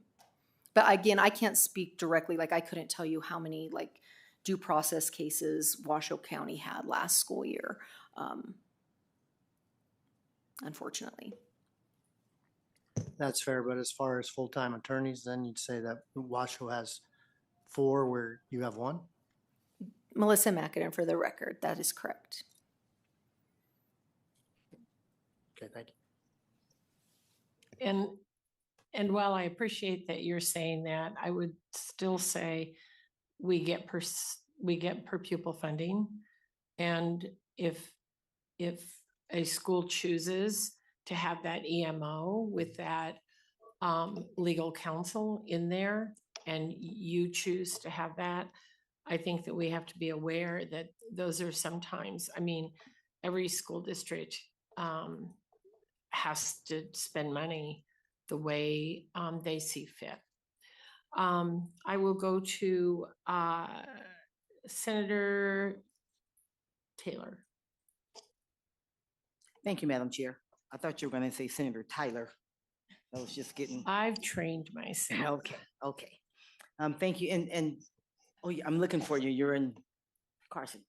P: But again, I can't speak directly, I couldn't tell you how many due process cases Washoe County had last school year, unfortunately.
S: That's fair, but as far as full-time attorneys, then you'd say that Washoe has 4 where you have 1?
P: Melissa McAdin, for the record, that is correct.
S: Okay, thank you.
A: And while I appreciate that you're saying that, I would still say we get per pupil funding. And if a school chooses to have that EMO with that legal counsel in there, and you choose to have that, I think that we have to be aware that those are sometimes, every school district has to spend money the way they see fit. I will go to Senator Taylor.
T: Thank you, Madam Chair. I thought you were going to say Senator Tyler. I was just getting.
A: I've trained myself.
T: Okay. Thank you. And oh, yeah, I'm looking for you. You're in Carson.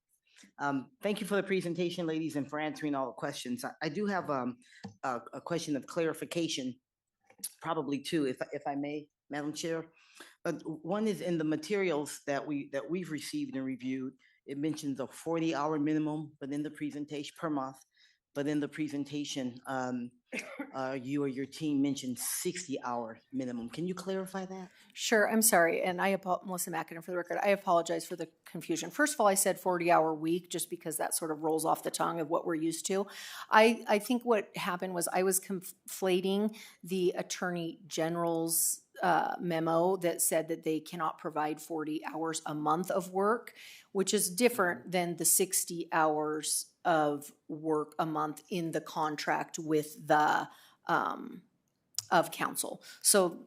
T: Thank you for the presentation, ladies, and for answering all the questions. I do have a question of clarification, probably 2, if I may, Madam Chair. One is in the materials that we've received and reviewed. It mentions a 40-hour minimum, but in the presentation per month. But in the presentation, you or your team mentioned 60-hour minimum. Can you clarify that?
P: Sure. I'm sorry. And Melissa McAdin, for the record, I apologize for the confusion. First of all, I said 40-hour week just because that sort of rolls off the tongue of what we're used to. I think what happened was I was conflating the Attorney General's memo that said that they cannot provide 40 hours a month of work, which is different than the 60 hours of work a month in the contract with the of counsel. So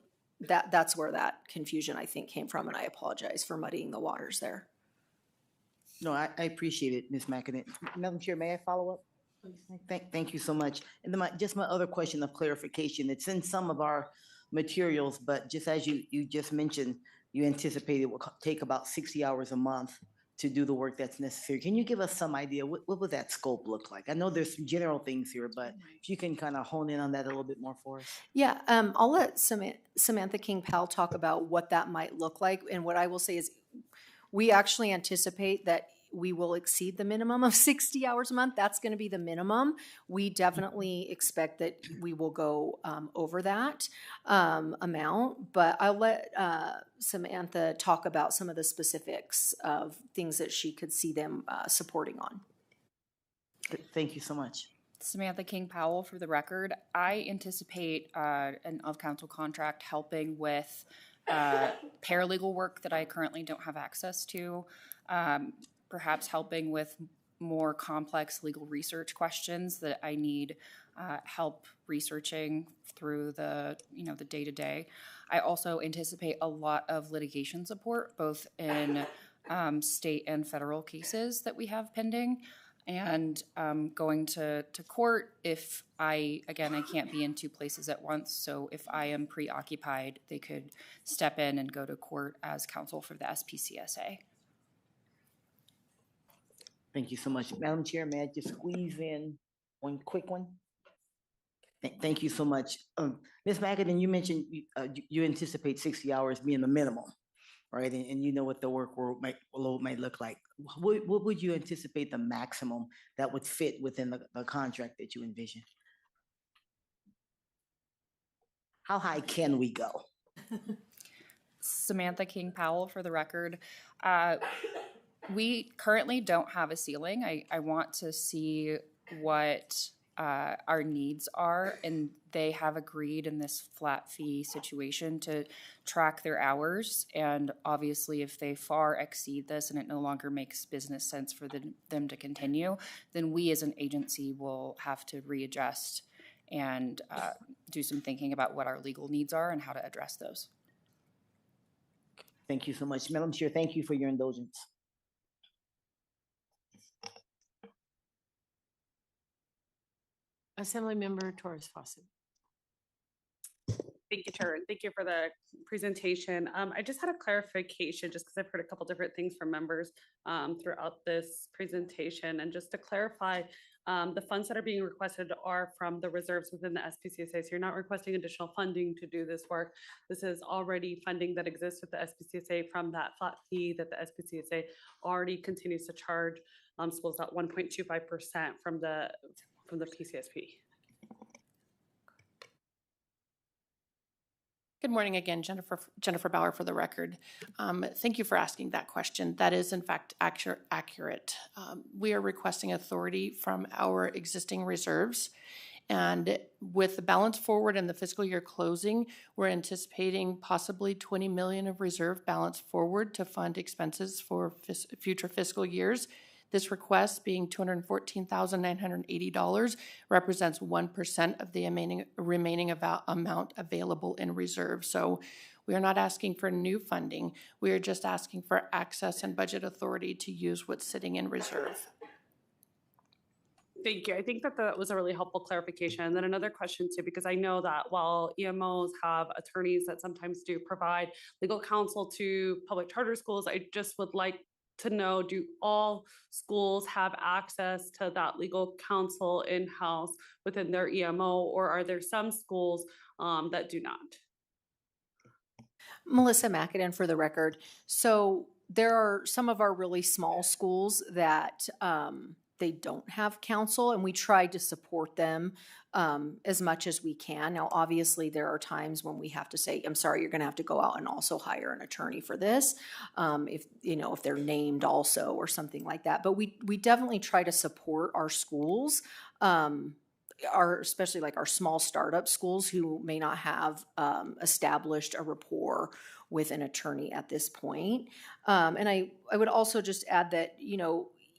P: that's where that confusion, I think, came from, and I apologize for muddying the waters there.
T: No, I appreciate it, Ms. McAdin. Madam Chair, may I follow up? Thank you so much. And then my other question of clarification, it's in some of our materials, but just as you just mentioned, you anticipate it will take about 60 hours a month to do the work that's necessary. Can you give us some idea, what would that scope look like? I know there's some general things here, but if you can kind of hone in on that a little bit more for us.
P: Yeah, I'll let Samantha King-Powell talk about what that might look like. And what I will say is we actually anticipate that we will exceed the minimum of 60 hours a month. That's going to be the minimum. We definitely expect that we will go over that amount, but I'll let Samantha talk about some of the specifics of things that she could see them supporting on.
T: Thank you so much.
Q: Samantha King Powell for the record. I anticipate an of-council contract helping with paralegal work that I currently don't have access to, perhaps helping with more complex legal research questions that I need help researching through the day-to-day. I also anticipate a lot of litigation support, both in state and federal cases that we have pending. And going to court if I can't be in two places at once. So if I am preoccupied, they could step in and go to court as counsel for the SPCSA.
T: Thank you so much. Madam Chair, may I just squeeze in one quick one? Thank you so much. Ms. McAdam, you mentioned you anticipate 60 hours being the minimum, right? And you know what the load might look like. What would you anticipate the maximum that would fit within the contract that you envision? How high can we go?
Q: Samantha King Powell for the record. We currently don't have a ceiling. I want to see what our needs are, and they have agreed in this flat fee situation to track their hours. And obviously, if they far exceed this and it no longer makes business sense for them to continue, then we as an agency will have to readjust and do some thinking about what our legal needs are and how to address those.
T: Thank you so much. Madam Chair, thank you for your indulgence.
A: Assemblymember Torres Fawcett.
G: Thank you, Chair, and thank you for the presentation. I just had a clarification, just because I've heard a couple different things from members throughout this presentation. And just to clarify, the funds that are being requested are from the reserves within the SPCSA. So you're not requesting additional funding to do this work. This is already funding that exists with the SPCSA from that flat fee that the SPCSA already continues to charge schools at 1.25% from the PCSP.
L: Good morning again, Jennifer Bauer for the record. Thank you for asking that question. That is in fact accurate. We are requesting authority from our existing reserves, and with the balance forward and the fiscal year closing, we're anticipating possibly 20 million of reserve balance forward to fund expenses for future fiscal years. This request, being $214,980, represents 1% of the remaining amount available in reserve. So we are not asking for new funding. We are just asking for access and budget authority to use what's sitting in reserve.
G: Thank you. I think that was a really helpful clarification. And then another question too, because I know that while EMOs have attorneys that sometimes do provide legal counsel to public charter schools, I just would like to know, do all schools have access to that legal counsel in-house within their EMO, or are there some schools that do not?
P: Melissa McAdam for the record. So there are some of our really small schools that they don't have counsel, and we try to support them as much as we can. Now, obviously, there are times when we have to say, I'm sorry, you're going to have to go out and also hire an attorney for this, if they're named also or something like that. But we definitely try to support our schools, especially like our small startup schools who may not have established a rapport with an attorney at this point. And I would also just add that,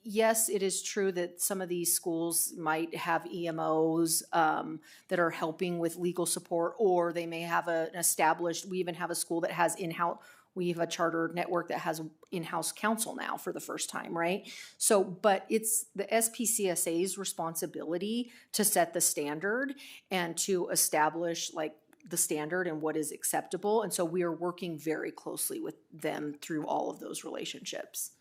P: yes, it is true that some of these schools might have EMOs that are helping with legal support, or they may have we even have a school that has in-house, we have a charter network that has in-house counsel now for the first time, right? So, but it's the SPCSA's responsibility to set the standard and to establish the standard and what is acceptable. And so we are working very closely with them through all of those relationships.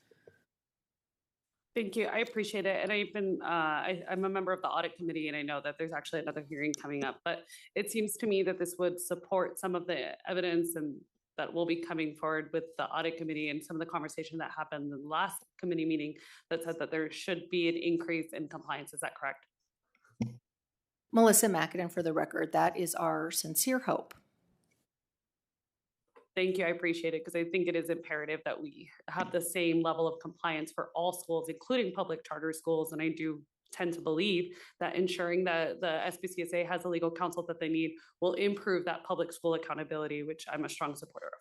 G: Thank you. I appreciate it. And I'm a member of the audit committee, and I know that there's actually another hearing coming up, but it seems to me that this would support some of the evidence and that will be coming forward with the audit committee and some of the conversation that happened in the last committee meeting that said that there should be an increase in compliance. Is that correct?
P: Melissa McAdam, for the record, that is our sincere hope.
G: Thank you. I appreciate it because I think it is imperative that we have the same level of compliance for all schools, including public charter schools. And I do tend to believe that ensuring that the SBCSA has the legal counsel that they need will improve that public school accountability, which I'm a strong supporter of.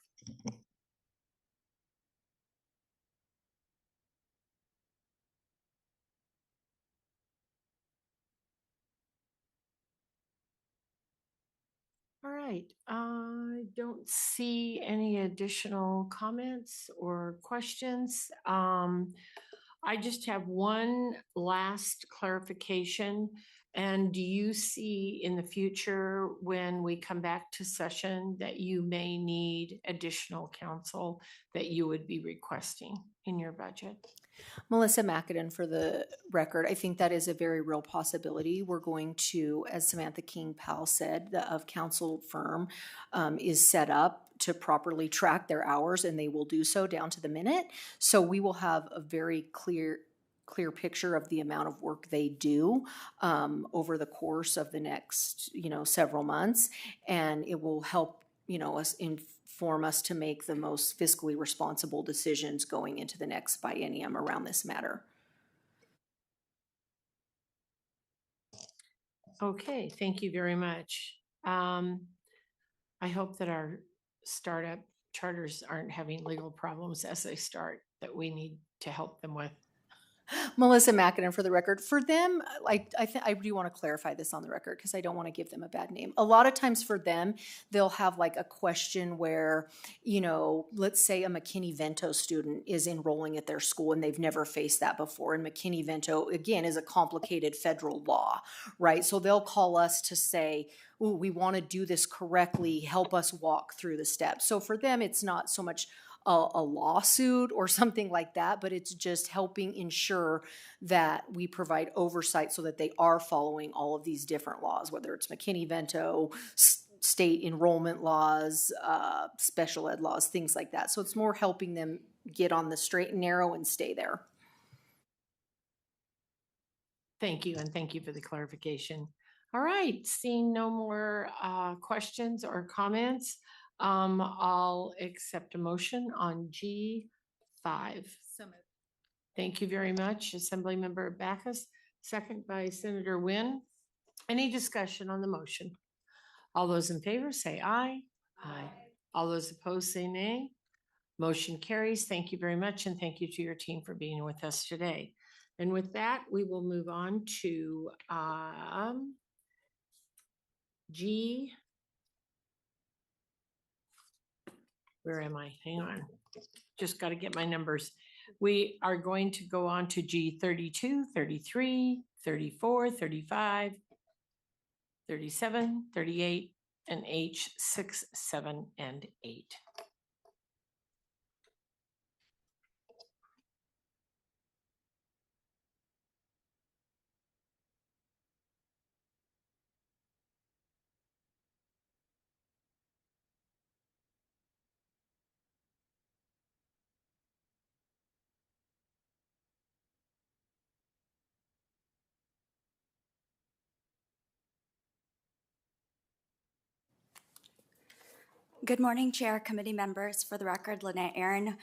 A: All right, I don't see any additional comments or questions. I just have one last clarification. And do you see in the future when we come back to session that you may need additional counsel that you would be requesting in your budget?
P: Melissa McAdam, for the record, I think that is a very real possibility. We're going to, as Samantha King Powell said, the of counsel firm is set up to properly track their hours, and they will do so down to the minute. So we will have a very clear picture of the amount of work they do over the course of the next, several months, and it will help, us inform us to make the most fiscally responsible decisions going into the next biennium around this matter.
A: Okay, thank you very much. I hope that our startup charters aren't having legal problems as they start that we need to help them with.
P: Melissa McAdam, for the record, for them, I do want to clarify this on the record because I don't want to give them a bad name. A lot of times for them, they'll have like a question where, let's say a McKinney-Vento student is enrolling at their school and they've never faced that before. And McKinney-Vento, again, is a complicated federal law, right? So they'll call us to say, ooh, we want to do this correctly. Help us walk through the steps. So for them, it's not so much a lawsuit or something like that, but it's just helping ensure that we provide oversight so that they are following all of these different laws, whether it's McKinney-Vento, state enrollment laws, special ed laws, things like that. So it's more helping them get on the straight and narrow and stay there.
A: Thank you, and thank you for the clarification. All right, seeing no more questions or comments, I'll accept a motion on G5.
H: So moved.
A: Thank you very much, Assemblymember Backus, second by Senator Wynn. Any discussion on the motion? All those in favor say aye. Aye. All those opposed say nay. Motion carries. Thank you very much, and thank you to your team for being with us today. And with that, we will move on to G. Where am I? Hang on. Just got to get my numbers. We are going to go on to G 32, 33, 34, 35, 37, 38, and H 6, 7, and 8.
I: Good morning, Chair, committee members. For the record, Lynette Aaron,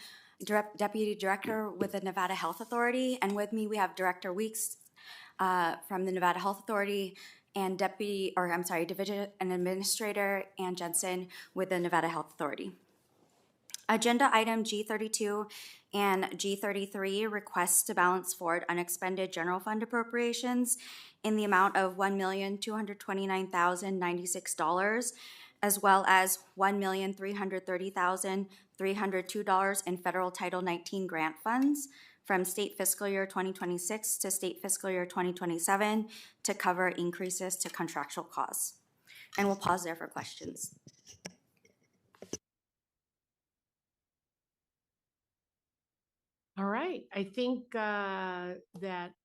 I: Deputy Director with the Nevada Health Authority, and with me we have Director Weeks from the Nevada Health Authority, and Division and Administrator Ann Jensen with the Nevada Health Authority. Agenda item G32 and G33 requests to balance forward unexpended general fund appropriations in the amount of $1,229,096, as well as $1,330,302 in federal Title 19 grant funds from state fiscal year 2026 to state fiscal year 2027 to cover increases to contractual costs. And we'll pause there for questions.
A: All right, I think that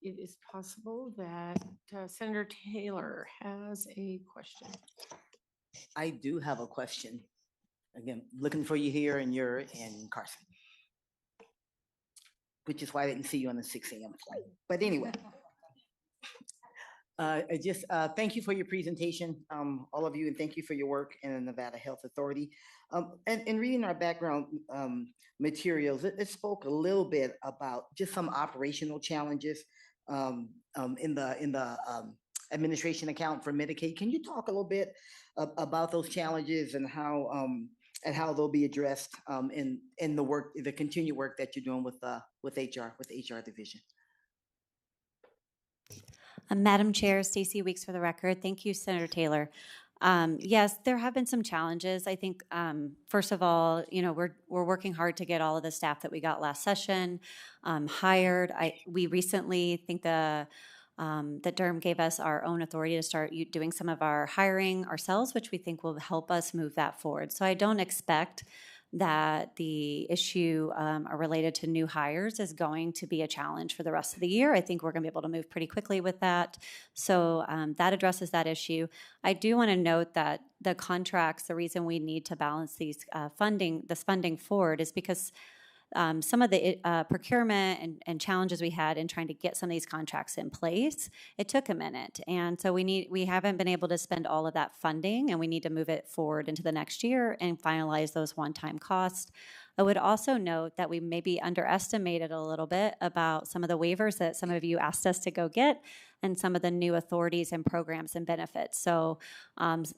A: it is possible that Senator Taylor has a question.
T: I do have a question. Again, looking for you here and you're in Carson. Which is why I didn't see you on the 6 a.m. flight. But anyway. I just thank you for your presentation, all of you, and thank you for your work in the Nevada Health Authority. And reading our background materials, it spoke a little bit about just some operational challenges in the administration account for Medicaid. Can you talk a little bit about those challenges and how they'll be addressed in the work, the continued work that you're doing with HR division?
K: Madam Chair, Stacey Weeks for the record. Thank you, Senator Taylor. Yes, there have been some challenges. I think, first of all, we're working hard to get all of the staff that we got last session hired. We recently think that Durham gave us our own authority to start doing some of our hiring ourselves, which we think will help us move that forward. So I don't expect that the issue related to new hires is going to be a challenge for the rest of the year. I think we're going to be able to move pretty quickly with that. So that addresses that issue. I do want to note that the contracts, the reason we need to balance these funding forward is because some of the procurement and challenges we had in trying to get some of these contracts in place, it took a minute. And so we haven't been able to spend all of that funding, and we need to move it forward into the next year and finalize those one-time costs. I would also note that we maybe underestimated a little bit about some of the waivers that some of you asked us to go get and some of the new authorities and programs and benefits. So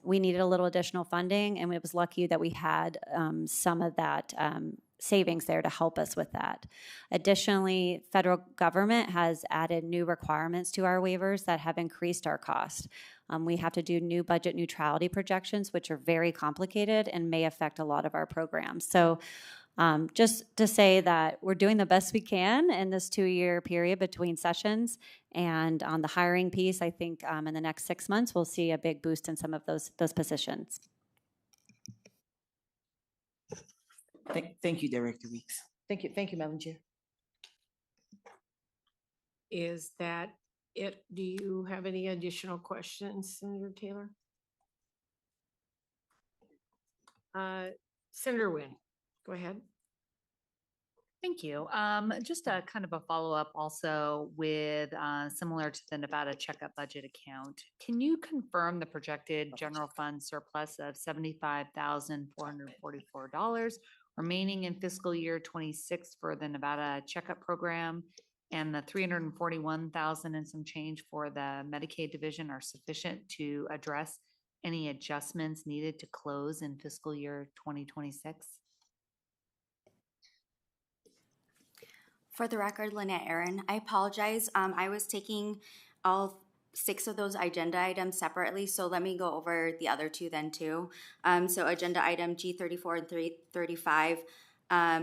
K: we needed a little additional funding, and it was lucky that we had some of that savings there to help us with that. Additionally, federal government has added new requirements to our waivers that have increased our cost. We have to do new budget neutrality projections, which are very complicated and may affect a lot of our programs. So just to say that we're doing the best we can in this 2-year period between sessions. And on the hiring piece, I think in the next 6 months, we'll see a big boost in some of those positions.
T: Thank you, Director Weeks. Thank you, Madam Chair.
A: Is that it? Do you have any additional questions, Senator Taylor? Senator Nguyen, go ahead.
V: Thank you. Just a kind of a follow-up also with similar to the Nevada checkup budget account. Can you confirm the projected general fund surplus of $75,444 remaining in fiscal year 26 for the Nevada checkup program, and the $341,000 and some change for the Medicaid division are sufficient to address any adjustments needed to close in fiscal year 2026?
I: For the record, Lynette Aaron, I apologize. I was taking all 6 of those agenda items separately, so let me go over the other 2 then too. So agenda item G34 and 335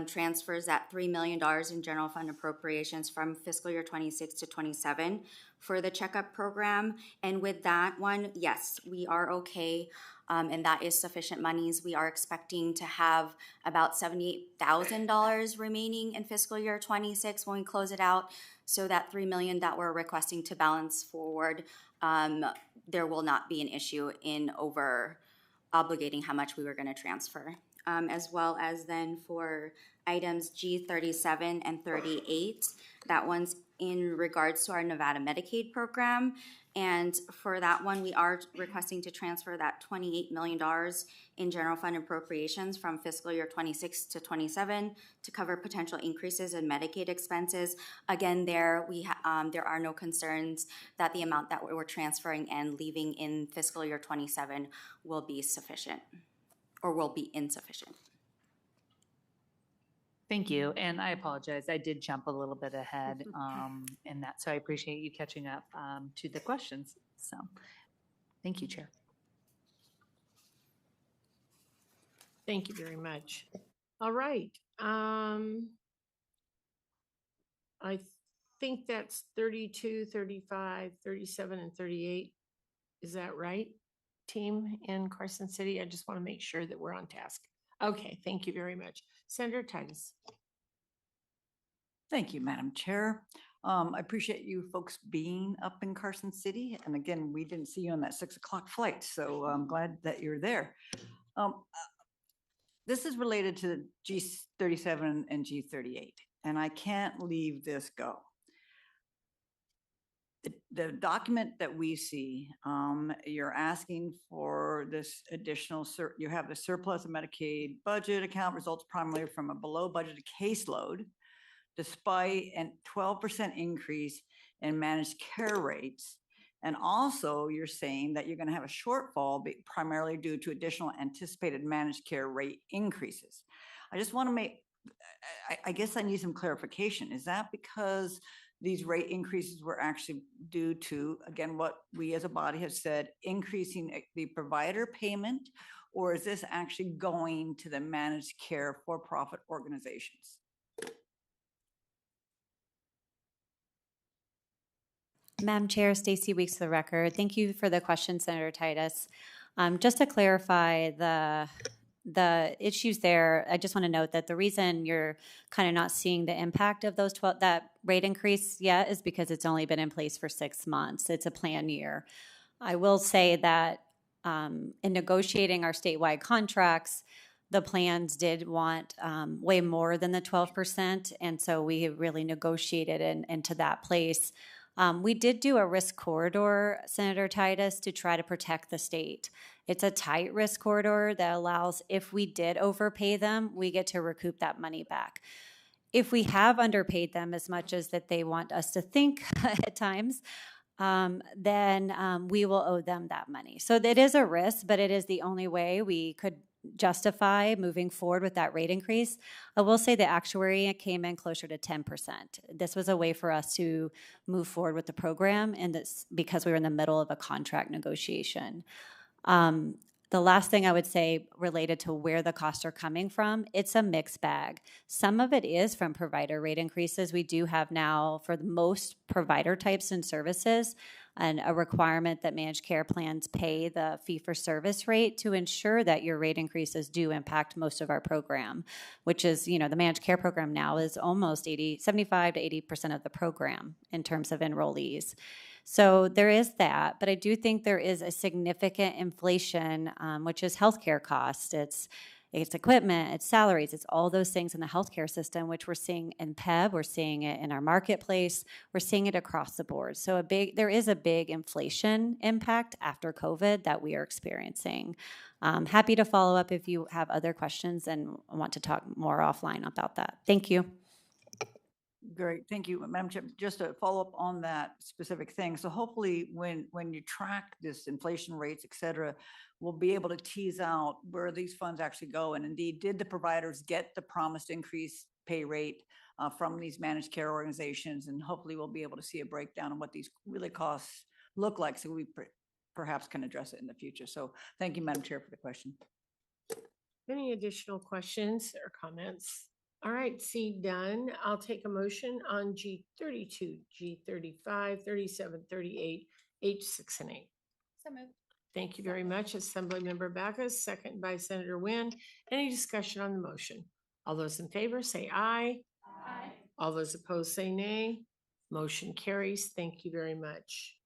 I: transfers that $3 million in general fund appropriations from fiscal year 26 to 27 for the checkup program. And with that one, yes, we are okay. And that is sufficient monies. We are expecting to have about $78,000 remaining in fiscal year 26 when we close it out. So that $3 million that we're requesting to balance forward, there will not be an issue in over obligating how much we were going to transfer. As well as then for items G37 and 38, that one's in regards to our Nevada Medicaid program. And for that one, we are requesting to transfer that $28 million in general fund appropriations from fiscal year 26 to 27 to cover potential increases in Medicaid expenses. Again, there are no concerns that the amount that we're transferring and leaving in fiscal year 27 will be sufficient or will be insufficient.
V: Thank you. And I apologize. I did jump a little bit ahead in that. So I appreciate you catching up to the questions. So thank you, Chair.
A: Thank you very much. All right. I think that's 32, 35, 37, and 38. Is that right, team in Carson City? I just want to make sure that we're on task. Okay, thank you very much. Senator Titus.
R: Thank you, Madam Chair. I appreciate you folks being up in Carson City. And again, we didn't see you on that 6 o'clock flight, so I'm glad that you're there. this is related to G37 and G38, and I can't leave this go. The document that we see, you're asking for this additional, you have the surplus of Medicaid budget account results primarily from a below budgeted caseload, despite a 12% increase in managed care rates. And also you're saying that you're going to have a shortfall primarily due to additional anticipated managed care rate increases. I just want to make, I guess I need some clarification. Is that because these rate increases were actually due to, again, what we as a body have said, increasing the provider payment, or is this actually going to the managed care for-profit organizations?
K: Madam Chair, Stacy Weeks for the record. Thank you for the question, Senator Titus. Just to clarify the issues there, I just want to note that the reason you're kind of not seeing the impact of that rate increase yet is because it's only been in place for 6 months. It's a plan year. I will say that in negotiating our statewide contracts, the plans did want way more than the 12%, and so we really negotiated into that place. We did do a risk corridor, Senator Titus, to try to protect the state. It's a tight risk corridor that allows, if we did overpay them, we get to recoup that money back. If we have underpaid them as much as that they want us to think at times, then we will owe them that money. So it is a risk, but it is the only way we could justify moving forward with that rate increase. I will say the actuary came in closer to 10%. This was a way for us to move forward with the program, and that's because we were in the middle of a contract negotiation. The last thing I would say related to where the costs are coming from, it's a mixed bag. Some of it is from provider rate increases. We do have now, for the most provider types and services, and a requirement that managed care plans pay the fee-for-service rate to ensure that your rate increases do impact most of our program, which is, the managed care program now is almost 75 to 80% of the program in terms of enrollees. So there is that, but I do think there is a significant inflation, which is healthcare costs. It's equipment, it's salaries, it's all those things in the healthcare system, which we're seeing in PEB, we're seeing it in our marketplace, we're seeing it across the board. So there is a big inflation impact after COVID that we are experiencing. Happy to follow up if you have other questions and want to talk more offline about that. Thank you.
R: Great, thank you, Madam Chair. Just to follow up on that specific thing. So hopefully when you track this inflation rates, et cetera, we'll be able to tease out where these funds actually go. And indeed, did the providers get the promised increased pay rate from these managed care organizations? And hopefully we'll be able to see a breakdown of what these really costs look like, so we perhaps can address it in the future. So thank you, Madam Chair, for the question.
A: Any additional questions or comments? All right, see done. I'll take a motion on G32, G35, 37, 38, H6 and 8.
H: So moved.
A: Thank you very much, Assemblymember Backus, second by Senator Nguyen. Any discussion on the motion? All those in favor say aye.
H: Aye.
A: All those opposed say nay. Motion carries. Thank you very much.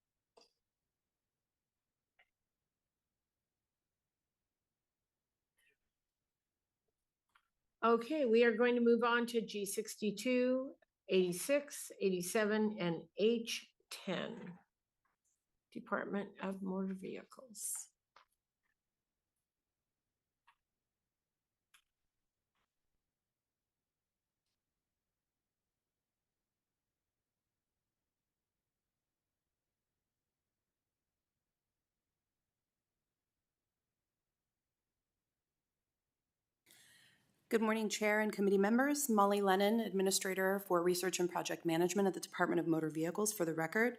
A: Okay, we are going to move on to G62, 86, 87, and H10. Department of Motor Vehicles.
M: Good morning, Chair and committee members. Molly Lennon, Administrator for Research and Project Management at the Department of Motor Vehicles, for the record.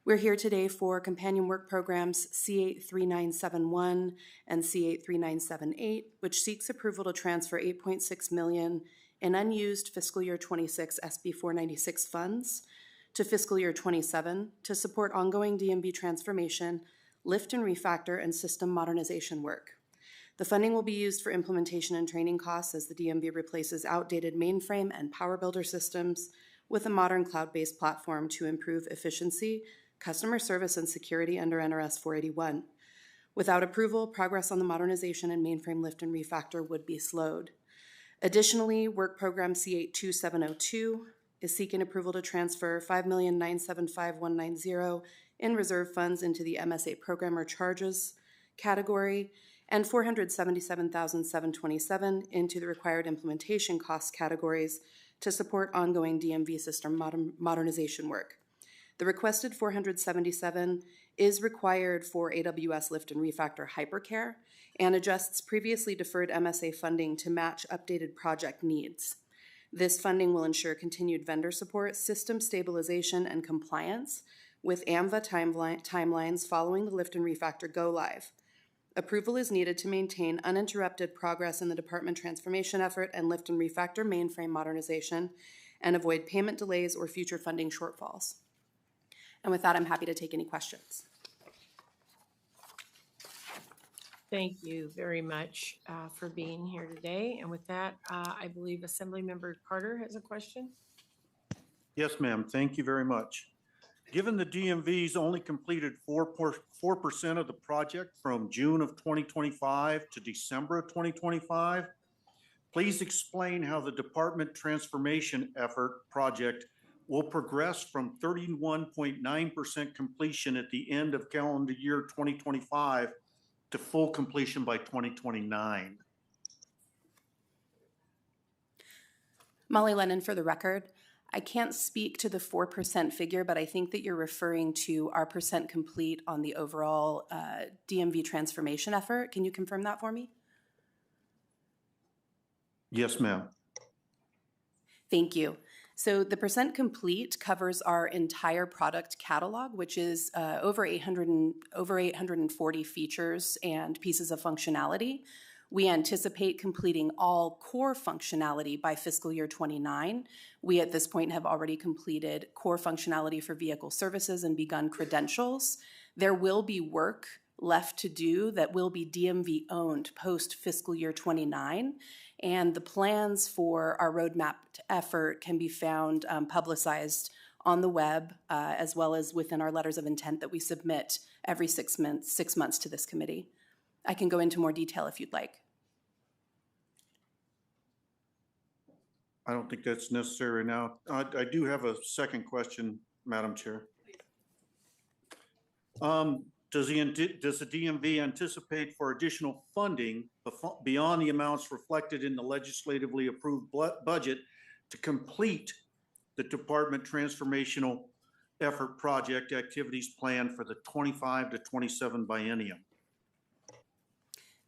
M: We're here today for companion work programs C83971 and C83978, which seeks approval to transfer $8.6 million in unused fiscal year 26 SB 496 funds to fiscal year 27 to support ongoing DMV transformation, lift and refactor, and system modernization work. The funding will be used for implementation and training costs as the DMV replaces outdated mainframe and power builder systems with a modern cloud-based platform to improve efficiency, customer service, and security under NRS 481. Without approval, progress on the modernization and mainframe lift and refactor would be slowed. Additionally, Work Program C82702 is seeking approval to transfer $5,975,190 in reserve funds into the MSA program or charges category and $477,727 into the required implementation costs categories to support ongoing DMV system modernization work. The requested $477 is required for AWS Lift and Refactor Hypercare and adjusts previously deferred MSA funding to match updated project needs. This funding will ensure continued vendor support, system stabilization, and compliance with AMVA timelines following the Lift and Refactor go live. Approval is needed to maintain uninterrupted progress in the department transformation effort and Lift and Refactor mainframe modernization and avoid payment delays or future funding shortfalls. And with that, I'm happy to take any questions.
A: Thank you very much for being here today. And with that, I believe Assemblymember Carter has a question.
N: Yes, ma'am. Thank you very much. Given the DMV's only completed 4% of the project from June of 2025 to December of 2025, please explain how the department transformation effort project will progress from 31.9% completion at the end of calendar year 2025 to full completion by 2029.
M: Molly Lennon for the record. I can't speak to the 4% figure, but I think that you're referring to our percent complete on the overall DMV transformation effort. Can you confirm that for me?
N: Yes, ma'am.
M: Thank you. So the percent complete covers our entire product catalog, which is over 840 features and pieces of functionality. We anticipate completing all core functionality by fiscal year 29. We at this point have already completed core functionality for vehicle services and begun credentials. There will be work left to do that will be DMV owned post fiscal year 29. And the plans for our roadmap effort can be found publicized on the web as well as within our letters of intent that we submit every 6 months to this committee. I can go into more detail if you'd like.
N: I don't think that's necessary now. I do have a second question, Madam Chair. Does the DMV anticipate for additional funding beyond the amounts reflected in the legislatively approved budget to complete the department transformational effort project activities plan for the 25 to 27 biennium?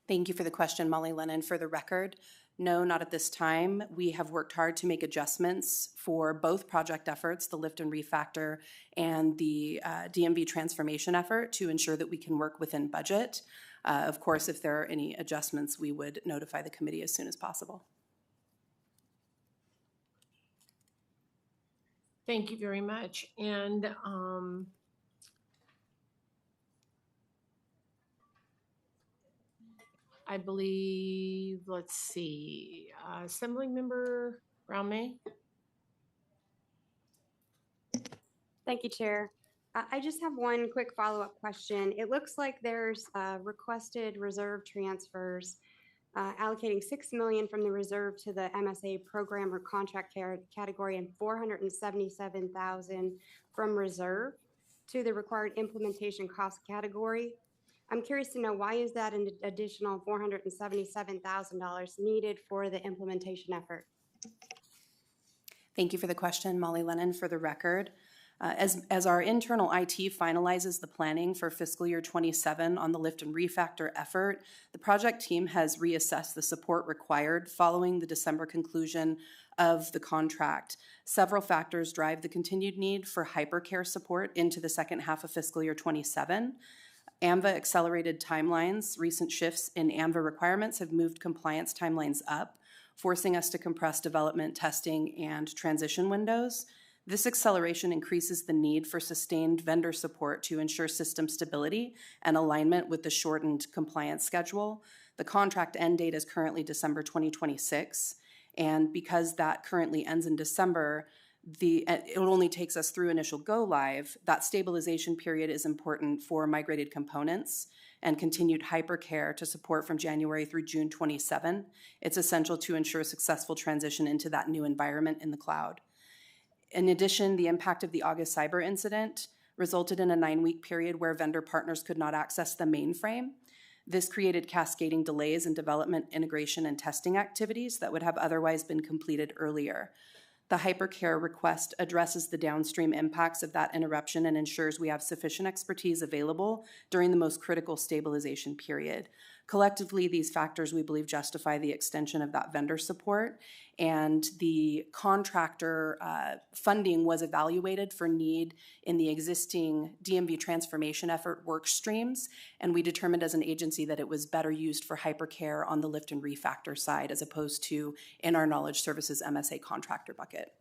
M: Thank you for the question, Molly Lennon. For the record, no, not at this time. We have worked hard to make adjustments for both project efforts, the Lift and Refactor and the DMV transformation effort, to ensure that we can work within budget. Of course, if there are any adjustments, we would notify the committee as soon as possible.
A: Thank you very much. And I believe, let's see, Assemblymember Brown-May.
O: Thank you, Chair. I just have one quick follow-up question. It looks like there's requested reserve transfers allocating $6 million from the reserve to the MSA program or contract category and $477,000 from reserve to the required implementation cost category. I'm curious to know, why is that an additional $477,000 needed for the implementation effort?
M: Thank you for the question, Molly Lennon. For the record, as our internal IT finalizes the planning for fiscal year 27 on the Lift and Refactor effort, the project team has reassessed the support required following the December conclusion of the contract. Several factors drive the continued need for hypercare support into the second half of fiscal year 27. AMVA accelerated timelines. Recent shifts in AMVA requirements have moved compliance timelines up, forcing us to compress development, testing, and transition windows. This acceleration increases the need for sustained vendor support to ensure system stability and alignment with the shortened compliance schedule. The contract end date is currently December 2026, and because that currently ends in December, it only takes us through initial go live. That stabilization period is important for migrated components and continued hypercare to support from January through June 27. It's essential to ensure successful transition into that new environment in the cloud. In addition, the impact of the August cyber incident resulted in a 9-week period where vendor partners could not access the mainframe. This created cascading delays in development, integration, and testing activities that would have otherwise been completed earlier. The hypercare request addresses the downstream impacts of that interruption and ensures we have sufficient expertise available during the most critical stabilization period. Collectively, these factors, we believe, justify the extension of that vendor support, and the contractor funding was evaluated for need in the existing DMV transformation effort work streams, and we determined as an agency that it was better used for hypercare on the lift and refactor side as opposed to in our knowledge services MSA contractor bucket.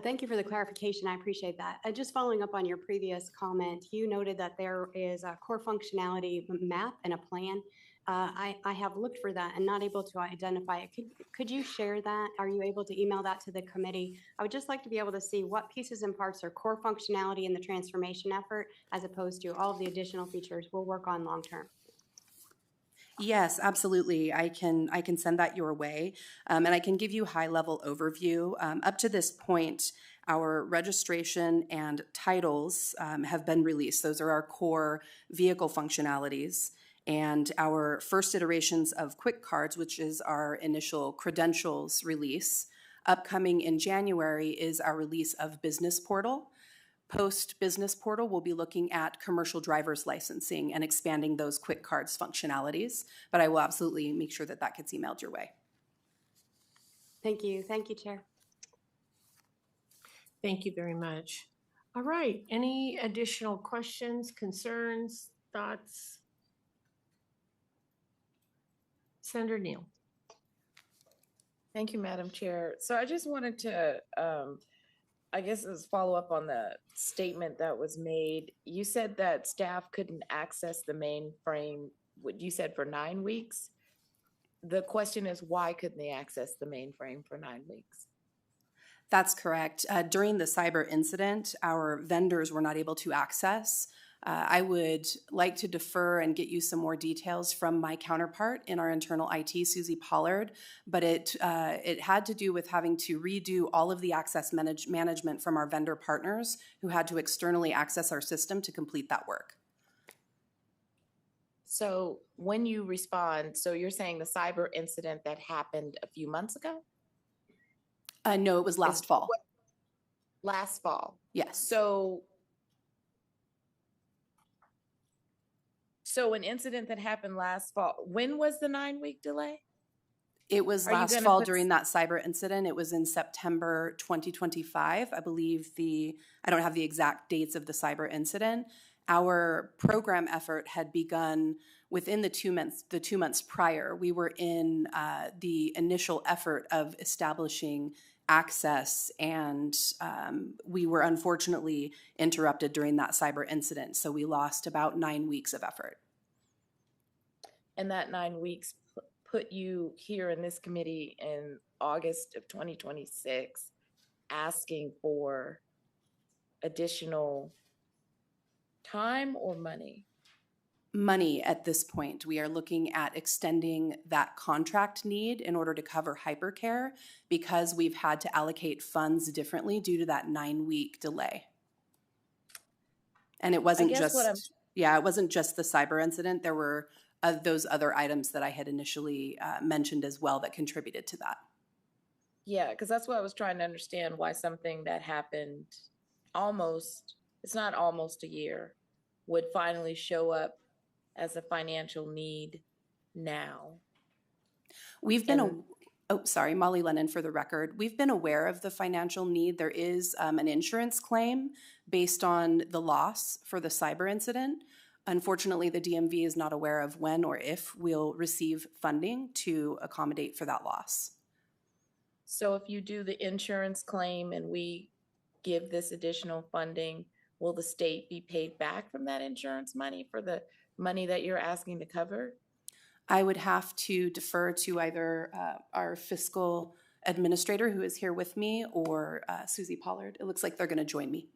O: Thank you for the clarification. I appreciate that. Just following up on your previous comment, you noted that there is a core functionality map and a plan. I have looked for that and not able to identify it. Could you share that? Are you able to email that to the committee? I would just like to be able to see what pieces and parts are core functionality in the transformation effort as opposed to all of the additional features we'll work on long term.
M: Yes, absolutely. I can send that your way, and I can give you high-level overview. Up to this point, our registration and titles have been released. Those are our core vehicle functionalities. And our first iterations of Quick Cards, which is our initial credentials release, upcoming in January is our release of Business Portal. Post-Business Portal, we'll be looking at commercial driver's licensing and expanding those Quick Cards functionalities, but I will absolutely make sure that that gets emailed your way.
O: Thank you. Thank you, Chair.
A: Thank you very much. All right, any additional questions, concerns, thoughts? Senator Neal.
U: Thank you, Madam Chair. So I just wanted to, I guess let's follow up on the statement that was made. You said that staff couldn't access the mainframe, what you said, for 9 weeks. The question is, why couldn't they access the mainframe for 9 weeks?
M: That's correct. During the cyber incident, our vendors were not able to access. I would like to defer and get you some more details from my counterpart in our internal IT, Susie Pollard, but it had to do with having to redo all of the access management from our vendor partners who had to externally access our system to complete that work.
U: So when you respond, so you're saying the cyber incident that happened a few months ago?
M: No, it was last fall.
U: Last fall?
M: Yes.
U: So an incident that happened last fall, when was the 9-week delay?
M: It was last fall during that cyber incident. It was in September 2025. I believe I don't have the exact dates of the cyber incident. Our program effort had begun within the 2 months prior. We were in the initial effort of establishing access, and we were unfortunately interrupted during that cyber incident. So we lost about 9 weeks of effort.
U: And that 9 weeks put you here in this committee in August of 2026 asking for additional time or money?
M: Money at this point. We are looking at extending that contract need in order to cover hypercare because we've had to allocate funds differently due to that 9-week delay. And it wasn't it wasn't just the cyber incident. There were those other items that I had initially mentioned as well that contributed to that.
U: Yeah, because that's what I was trying to understand, why something that happened it's not almost a year, would finally show up as a financial need now.
M: We've been, Molly Lennon for the record. We've been aware of the financial need. There is an insurance claim based on the loss for the cyber incident. Unfortunately, the DMV is not aware of when or if we'll receive funding to accommodate for that loss.
U: So if you do the insurance claim and we give this additional funding, will the state be paid back from that insurance money for the money that you're asking to cover?
M: I would have to defer to either our fiscal administrator, who is here with me, or Susie Pollard. It looks like they're going to join me.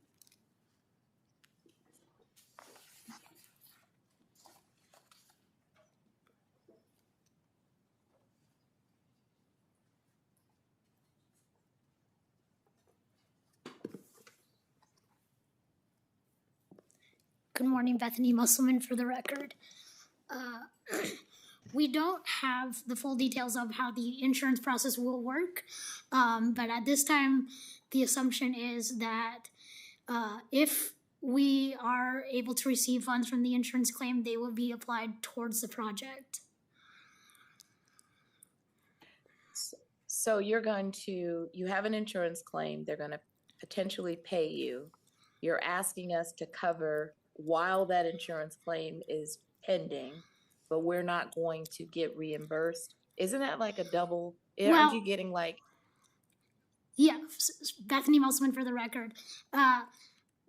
B: Good morning, Bethany Musselman for the record. We don't have the full details of how the insurance process will work, but at this time, the assumption is that if we are able to receive funds from the insurance claim, they will be applied towards the project.
U: So you have an insurance claim, they're going to potentially pay you. You're asking us to cover while that insurance claim is pending, but we're not going to get reimbursed. Isn't that like a double? Aren't you getting like?
B: Yeah, Bethany Musselman for the record.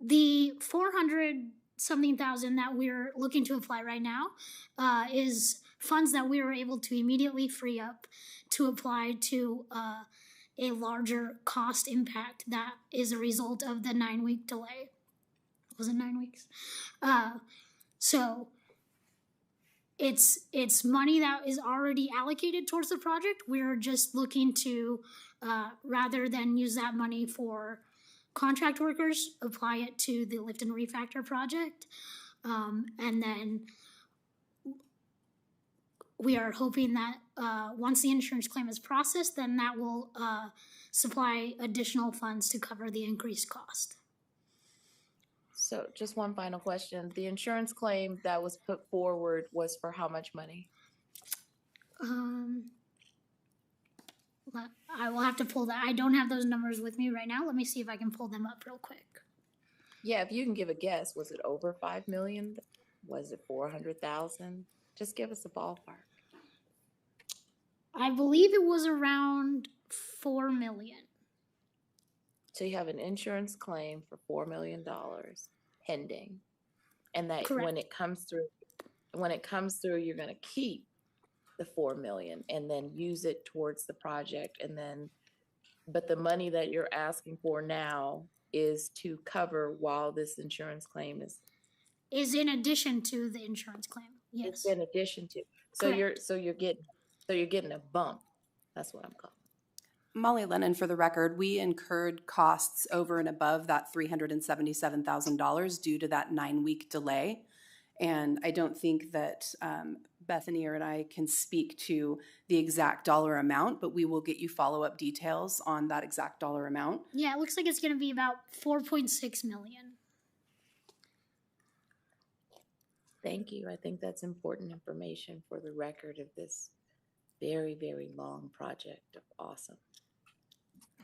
B: The 400-something thousand that we're looking to apply right now is funds that we were able to immediately free up to apply to a larger cost impact that is a result of the 9-week delay. Was it 9 weeks? So it's money that is already allocated towards the project. We're just looking to, rather than use that money for contract workers, apply it to the lift and refactor project. And then we are hoping that once the insurance claim is processed, then that will supply additional funds to cover the increased cost.
U: So just one final question. The insurance claim that was put forward was for how much money?
B: I will have to pull that. I don't have those numbers with me right now. Let me see if I can pull them up real quick.
U: Yeah, if you can give a guess, was it over 5 million? Was it 400,000? Just give us a ballpark.
B: I believe it was around 4 million.
U: So you have an insurance claim for $4 million pending, and that
B: Correct.
U: when it comes through, you're going to keep the 4 million and then use it towards the project, and then, but the money that you're asking for now is to cover while this insurance claim
B: is in addition to the insurance claim. Yes.
U: It's in addition to. So
B: Correct.
U: you're getting a bump. That's what I'm calling.
M: Molly Lennon, for the record, we incurred costs over and above that $377,000 due to that 9-week delay. And I don't think that Bethany or I can speak to the exact dollar amount, but we will get you follow-up details on that exact dollar amount.
B: Yeah, it looks like it's going to be about 4.6 million.
U: Thank you. I think that's important information for the record of this very, very long project. Awesome.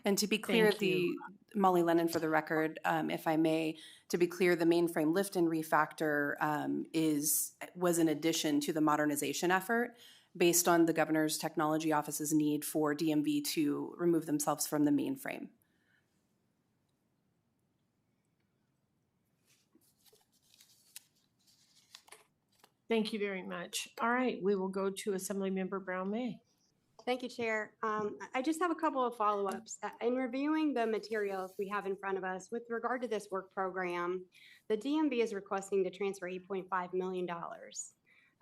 M: And to be clear,
U: Thank you.
M: Molly Lennon, for the record, if I may, to be clear, the mainframe lift and refactor was in addition to the modernization effort based on the Governor's Technology Office's need for DMV to remove themselves from the mainframe.
A: Thank you very much. All right, we will go to Assemblymember Brown-May.
O: Thank you, Chair. I just have a couple of follow-ups. In reviewing the materials we have in front of us with regard to this work program, the DMV is requesting to transfer $8.5 million.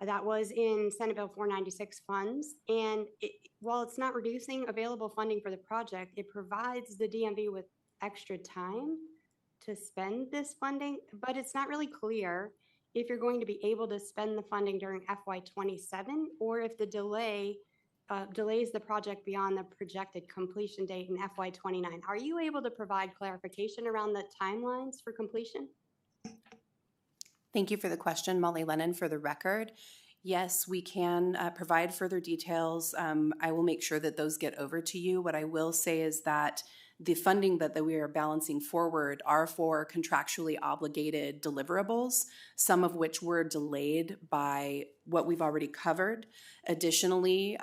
O: That was in Senate Bill 496 funds. And while it's not reducing available funding for the project, it provides the DMV with extra time to spend this funding, but it's not really clear if you're going to be able to spend the funding during FY27 or if the delay delays the project beyond the projected completion date in FY29. Are you able to provide clarification around the timelines for completion?
M: Thank you for the question, Molly Lennon, for the record. Yes, we can provide further details. I will make sure that those get over to you. What I will say is that the funding that we are balancing forward are for contractually obligated deliverables, some of which were delayed by what we've already covered. Additionally,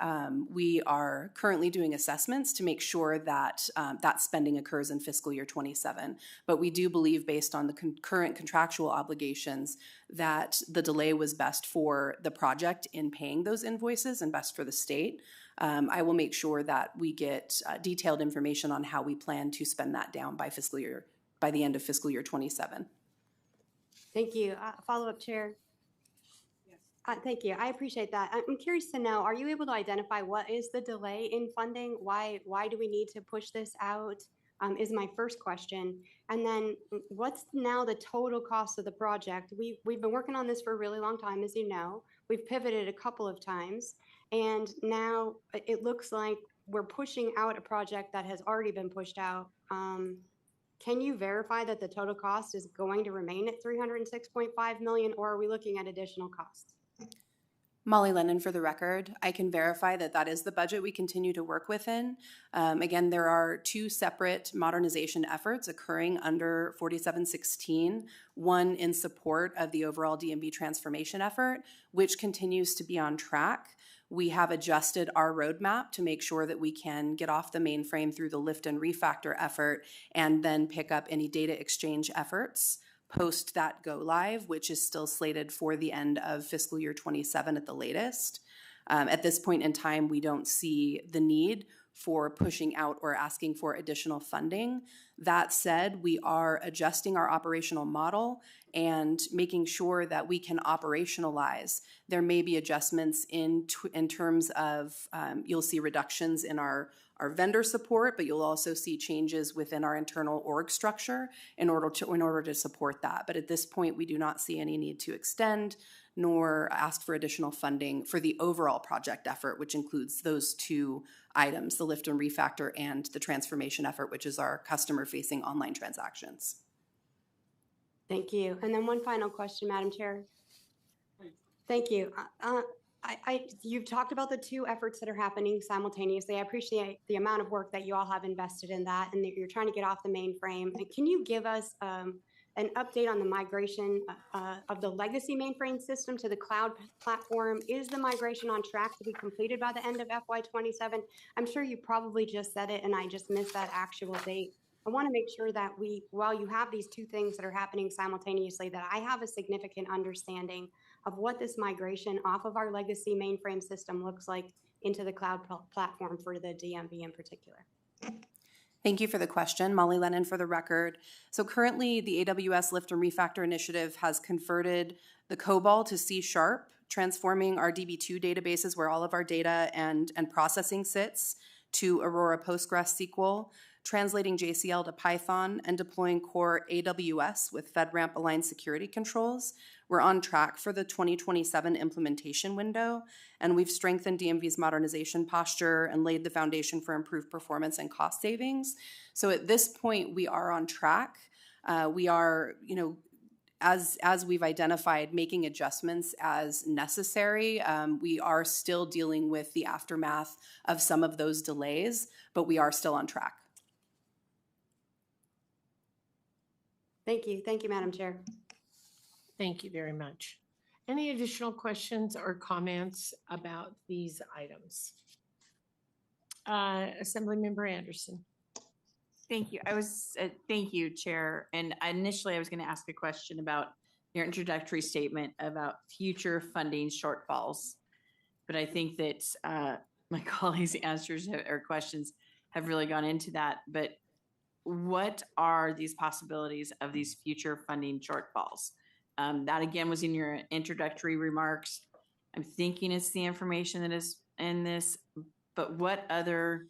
M: we are currently doing assessments to make sure that that spending occurs in fiscal year 27. But we do believe, based on the current contractual obligations, that the delay was best for the project in paying those invoices and best for the state. I will make sure that we get detailed information on how we plan to spend that down by the end of fiscal year 27.
O: Thank you. Follow-up, Chair. Yes. Thank you. I appreciate that. I'm curious to know, are you able to identify what is the delay in funding? Why do we need to push this out? is my first question. And then what's now the total cost of the project? We've been working on this for a really long time, as you know. We've pivoted a couple of times, and now it looks like we're pushing out a project that has already been pushed out. Can you verify that the total cost is going to remain at 306.5 million, or are we looking at additional costs?
M: Molly Lennon for the record. I can verify that that is the budget we continue to work within. Again, there are two separate modernization efforts occurring under 4716, one in support of the overall DMV transformation effort, which continues to be on track. We have adjusted our roadmap to make sure that we can get off the mainframe through the lift and refactor effort and then pick up any data exchange efforts post that go live, which is still slated for the end of fiscal year 27 at the latest. At this point in time, we don't see the need for pushing out or asking for additional funding. That said, we are adjusting our operational model and making sure that we can operationalize. There may be adjustments in terms of, you'll see reductions in our vendor support, but you'll also see changes within our internal org structure in order to support that. But at this point, we do not see any need to extend nor ask for additional funding for the overall project effort, which includes those two items, the lift and refactor and the transformation effort, which is our customer-facing online transactions.
O: Thank you. And then one final question, Madam Chair. Thank you. You've talked about the two efforts that are happening simultaneously. I appreciate the amount of work that you all have invested in that and that you're trying to get off the mainframe. Can you give us an update on the migration of the legacy mainframe system to the cloud platform? Is the migration on track to be completed by the end of FY27? I'm sure you probably just said it and I just missed that actual date. I want to make sure that while you have these two things that are happening simultaneously, that I have a significant understanding of what this migration off of our legacy mainframe system looks like into the cloud platform for the DMV in particular.
M: Thank you for the question. Molly Lennon for the record. So currently the AWS Lift and Refactor initiative has converted the COBOL to C#, transforming our DB2 databases where all of our data and processing sits to Aurora PostgreSQL, translating JCL to Python, and deploying core AWS with FedRAMP aligned security controls. We're on track for the 2027 implementation window, and we've strengthened DMV's modernization posture and laid the foundation for improved performance and cost savings. So at this point, we are on track. We are, as we've identified, making adjustments as necessary. We are still dealing with the aftermath of some of those delays, but we are still on track.
O: Thank you. Thank you, Madam Chair.
A: Thank you very much. Any additional questions or comments about these items? Assemblymember Anderson.
F: Thank you. Thank you, Chair. And initially I was going to ask a question about your introductory statement about future funding shortfalls. But I think that my colleagues' answers or questions have really gone into that. But what are these possibilities of these future funding shortfalls? That again was in your introductory remarks. I'm thinking it's the information that is in this, but what other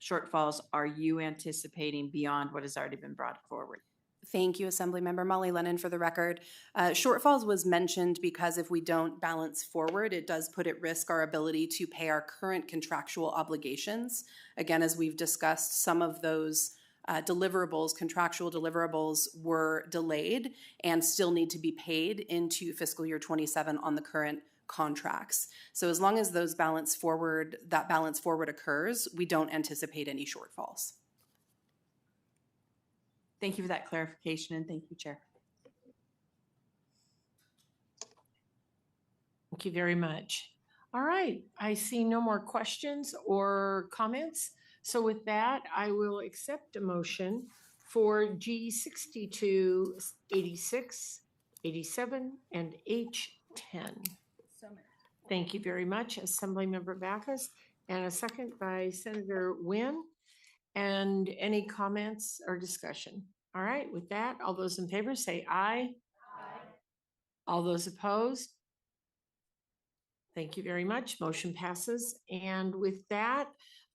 F: shortfalls are you anticipating beyond what has already been brought forward?
M: Thank you, Assemblymember Molly Lennon, for the record. Shortfalls was mentioned because if we don't balance forward, it does put at risk our ability to pay our current contractual obligations. Again, as we've discussed, some of those contractual deliverables were delayed and still need to be paid into fiscal year 27 on the current contracts. So as long as that balance forward occurs, we don't anticipate any shortfalls.
F: Thank you for that clarification, and thank you, Chair.
A: Thank you very much. All right, I see no more questions or comments. So with that, I will accept a motion for G62, 86, 87, and H10. Thank you very much, Assemblymember Backus, and a second by Senator Nguyen. And any comments or discussion? All right, with that, all those in favor say aye. Aye. All those opposed? Thank you very much. Motion passes. And with that,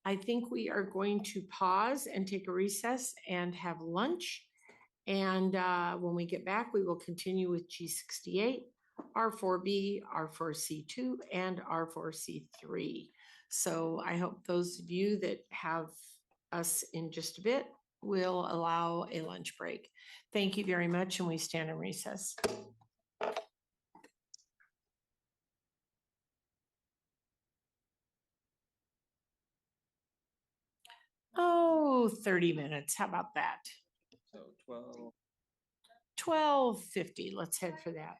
A: I think we are going to pause and take a recess and have lunch. And when we get back, we will continue with G68, R4B, R4C2, and R4C3. So I hope those of you that have us in just a bit will allow a lunch break. Thank you very much, and we stand in recess. Oh, 30 minutes. How about that?
C: So 12.
A: 12:50. Let's head for that.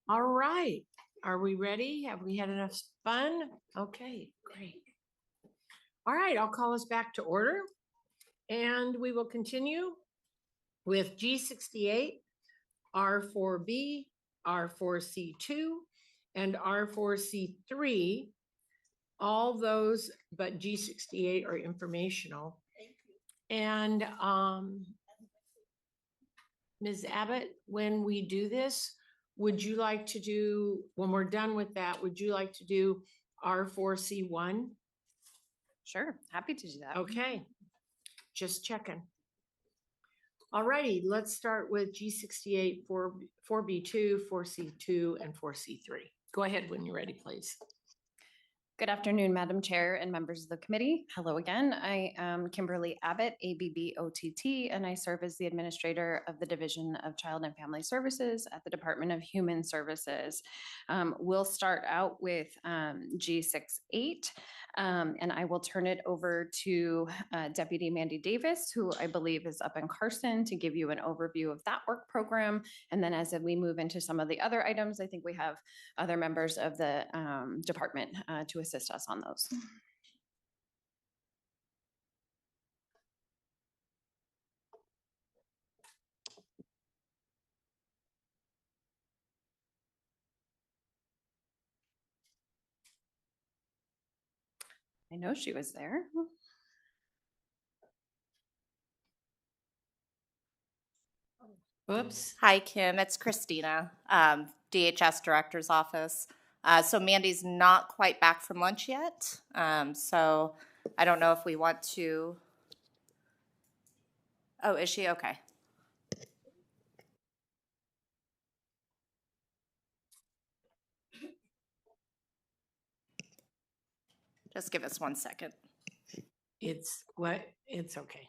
A: All right. Are we ready? Have we had enough fun? Okay, great. All right, I'll call us back to order. And we will continue with G68, R4B, R4C2, and R4C3. All those but G68 are informational. And Ms. Abbott, when we do this, would you like to do, when we're done with that, would you like to do R4C1?
D: Sure, happy to do that.
A: Okay, just checking. All righty, let's start with G68, 4B2, 4C2, and 4C3. Go ahead when you're ready, please.
D: Good afternoon, Madam Chair and members of the committee. Hello again. I am Kimberly Abbott, ABB-OTT, and I serve as the administrator of the Division of Child and Family Services at the Department of Human Services. We'll start out with G68, and I will turn it over to Deputy Mandy Davis, who I believe is up in Carson, to give you an overview of that work program. And then as we move into some of the other items, I think we have other members of the department to assist us on those. I know she was there.
A: Oops.
J: Hi, Kim. It's Christina, DHS Director's Office. So Mandy's not quite back from lunch yet. So I don't know if we want to. Oh, is she? Okay. Just give us 1 second.
A: It's what? It's okay.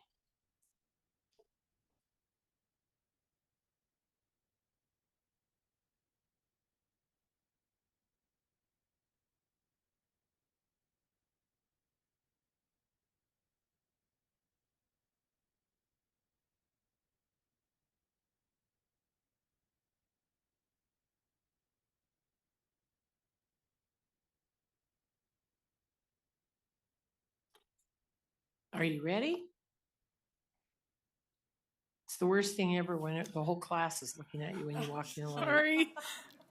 A: Are you ready? It's the worst thing ever when the whole class is looking at you when you walk in the line.
W: Sorry.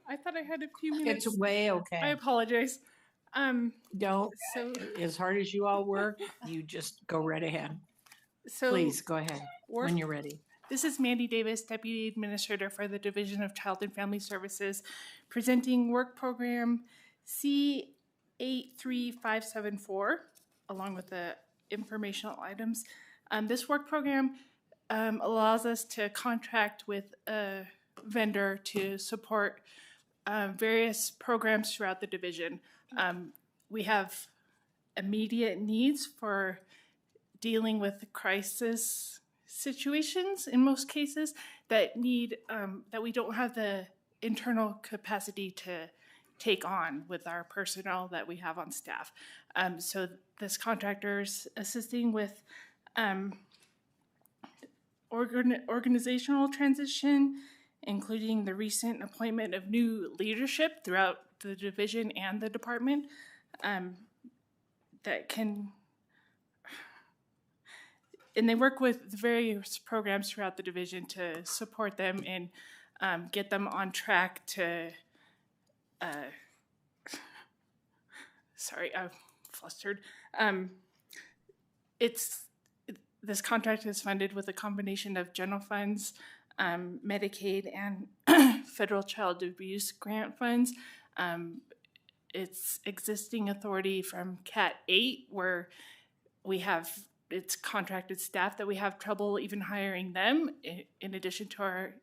W: I thought I had a few minutes.
A: It's way okay.
W: I apologize.
A: Don't, as hard as you all work, you just go right ahead.
W: So
A: please go ahead when you're ready.
W: This is Mandy Davis, Deputy Administrator for the Division of Child and Family Services, presenting work program C83574, along with the informational items. This work program allows us to contract with a vendor to support various programs throughout the division. We have immediate needs for dealing with crisis situations in most cases that need that we don't have the internal capacity to take on with our personnel that we have on staff. So this contractor's assisting with organizational transition, including the recent appointment of new leadership throughout the division and the department that can, and they work with various programs throughout the division to support them and get them on track to, sorry, I'm flustered. This contract is funded with a combination of general funds, Medicaid, and federal child abuse grant funds. It's existing authority from Cat 8, where we have it's contracted staff that we have trouble even hiring them in addition to our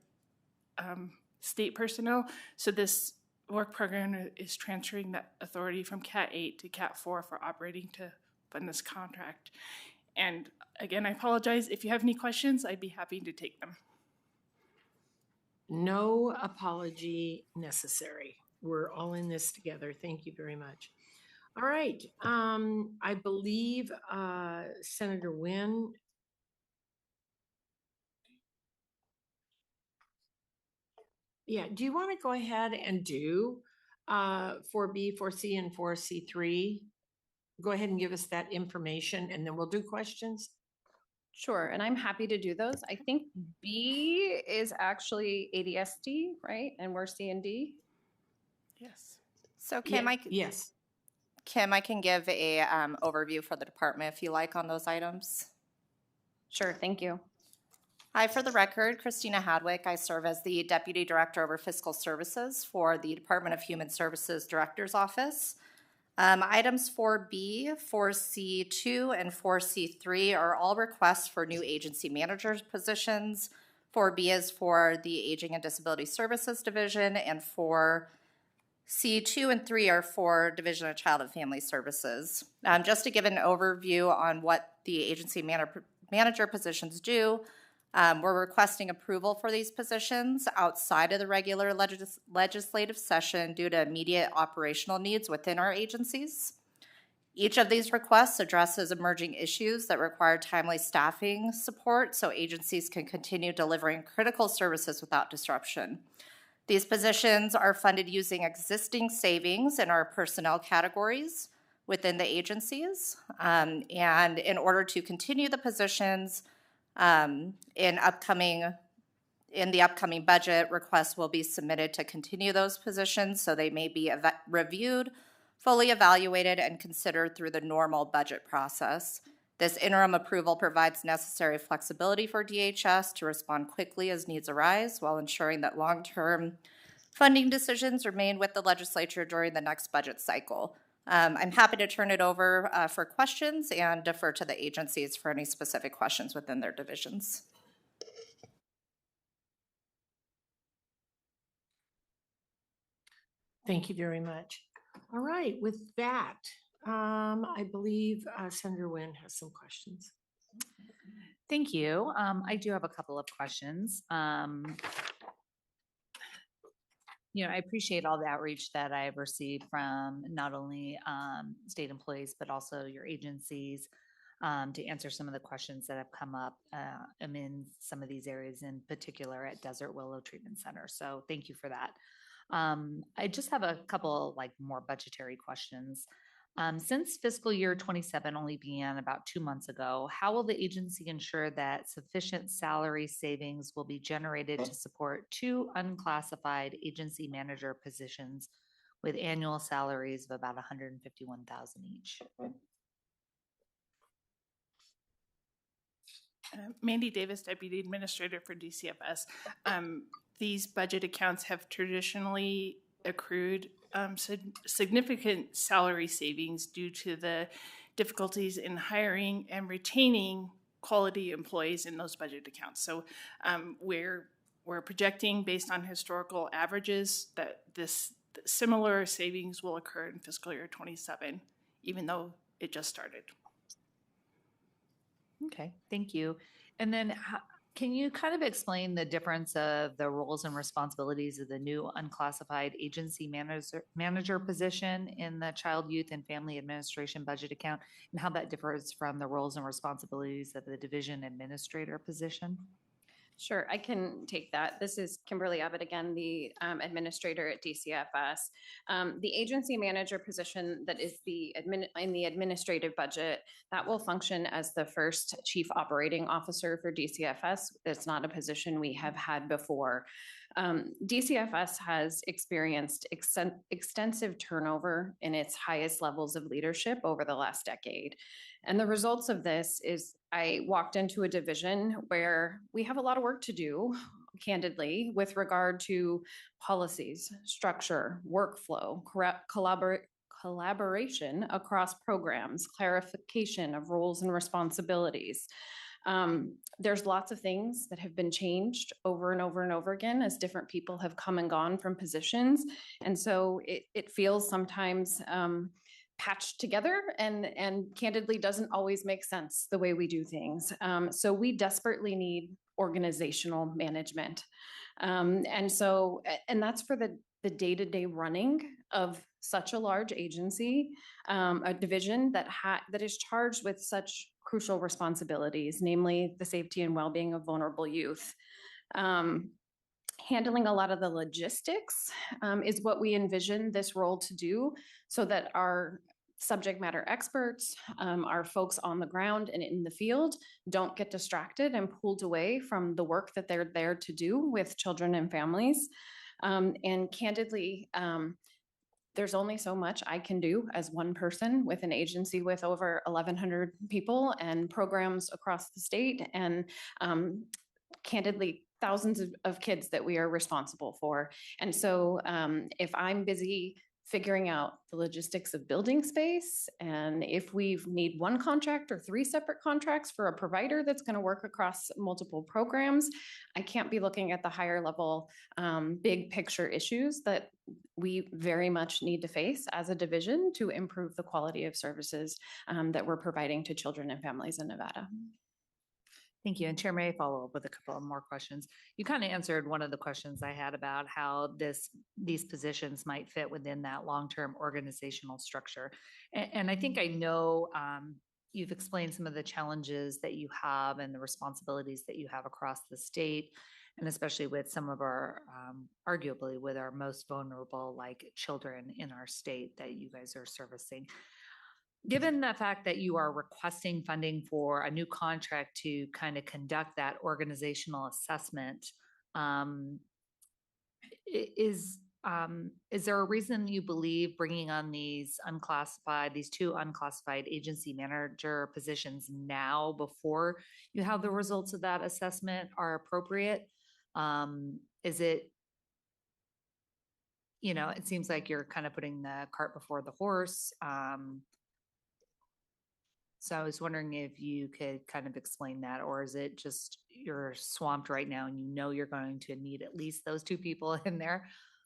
W: state personnel. So this work program is transferring that authority from Cat 8 to Cat 4 for operating to fund this contract. And again, I apologize. If you have any questions, I'd be happy to take them.
A: No apology necessary. We're all in this together. Thank you very much. All right. I believe Senator Wynn. Yeah, do you want to go ahead and do 4B, 4C, and 4C3? Go ahead and give us that information and then we'll do questions.
D: Sure, and I'm happy to do those. I think B is actually ADSD, right? And we're C and D.
W: Yes.
J: So Kim,
A: yes.
J: Kim, I can give a overview for the department if you like on those items.
D: Sure, thank you.
J: Hi, for the record, Christina Hadwick. I serve as the Deputy Director over Fiscal Services for the Department of Human Services Director's Office. Items 4B, 4C2, and 4C3 are all requests for new agency managers positions. 4B is for the Aging and Disability Services Division, and 4C2 and 3 are for Division of Child and Family Services. Just to give an overview on what the agency manager positions do, we're requesting approval for these positions outside of the regular legislative session due to immediate operational needs within our agencies. Each of these requests addresses emerging issues that require timely staffing support so agencies can continue delivering critical services without disruption. These positions are funded using existing savings in our personnel categories within the agencies. And in order to continue the positions, in the upcoming budget, requests will be submitted to continue those positions so they may be reviewed, fully evaluated, and considered through the normal budget process. This interim approval provides necessary flexibility for DHS to respond quickly as needs arise while ensuring that long-term funding decisions remain with the legislature during the next budget cycle. I'm happy to turn it over for questions and defer to the agencies for any specific questions within their divisions.
A: Thank you very much. All right, with that, I believe Senator Nguyen has some questions.
V: Thank you. I do have a couple of questions. I appreciate all the outreach that I've received from not only state employees, but also your agencies to answer some of the questions that have come up in some of these areas, in particular at Desert Willow Treatment Center. So thank you for that. I just have a couple more budgetary questions. Since fiscal year 27 only began about 2 months ago, how will the agency ensure that sufficient salary savings will be generated to support 2 unclassified agency manager positions with annual salaries of about $151,000 each?
W: Mandy Davis, Deputy Administrator for DCFS. These budget accounts have traditionally accrued significant salary savings due to the difficulties in hiring and retaining quality employees in those budget accounts. So we're projecting, based on historical averages, that this similar savings will occur in fiscal year 27, even though it just started.
V: Okay, thank you. And then can you kind of explain the difference of the roles and responsibilities of the new unclassified agency manager position in the Child, Youth, and Family Administration budget account, and how that differs from the roles and responsibilities of the division administrator position?
D: Sure, I can take that. This is Kimberly Abbott again, the administrator at DCFS. The agency manager position that is in the administrative budget, that will function as the first chief operating officer for DCFS. It's not a position we have had before. DCFS has experienced extensive turnover in its highest levels of leadership over the last decade. And the results of this is I walked into a division where we have a lot of work to do, candidly, with regard to policies, structure, workflow, collaboration across programs, clarification of roles and responsibilities. There's lots of things that have been changed over and over and over again as different people have come and gone from positions. And so it feels sometimes patched together and candidly doesn't always make sense the way we do things. So we desperately need organizational management. And that's for the day-to-day running of such a large agency, a division that is charged with such crucial responsibilities, namely the safety and well-being of vulnerable youth. handling a lot of the logistics is what we envision this role to do, so that our subject matter experts, our folks on the ground and in the field, don't get distracted and pulled away from the work that they're there to do with children and families. And candidly, there's only so much I can do as one person with an agency with over 1,100 people and programs across the state, and candidly, thousands of kids that we are responsible for. And so if I'm busy figuring out the logistics of building space, and if we need one contract or 3 separate contracts for a provider that's going to work across multiple programs, I can't be looking at the higher level big picture issues that we very much need to face as a division to improve the quality of services that we're providing to children and families in Nevada.
V: Thank you. And Chair, may I follow up with a couple of more questions? You kind of answered one of the questions I had about how these positions might fit within that long-term organizational structure. And I think I know you've explained some of the challenges that you have and the responsibilities that you have across the state, and especially with some of our, arguably with our most vulnerable, like children in our state that you guys are servicing. Given the fact that you are requesting funding for a new contract to kind of conduct that organizational assessment, is there a reason you believe bringing on these two unclassified agency manager positions now before you have the results of that assessment are appropriate? Is it, it seems like you're kind of putting the cart before the horse. So I was wondering if you could kind of explain that, or is it just you're swamped right now and you're going to need at least those 2 people in there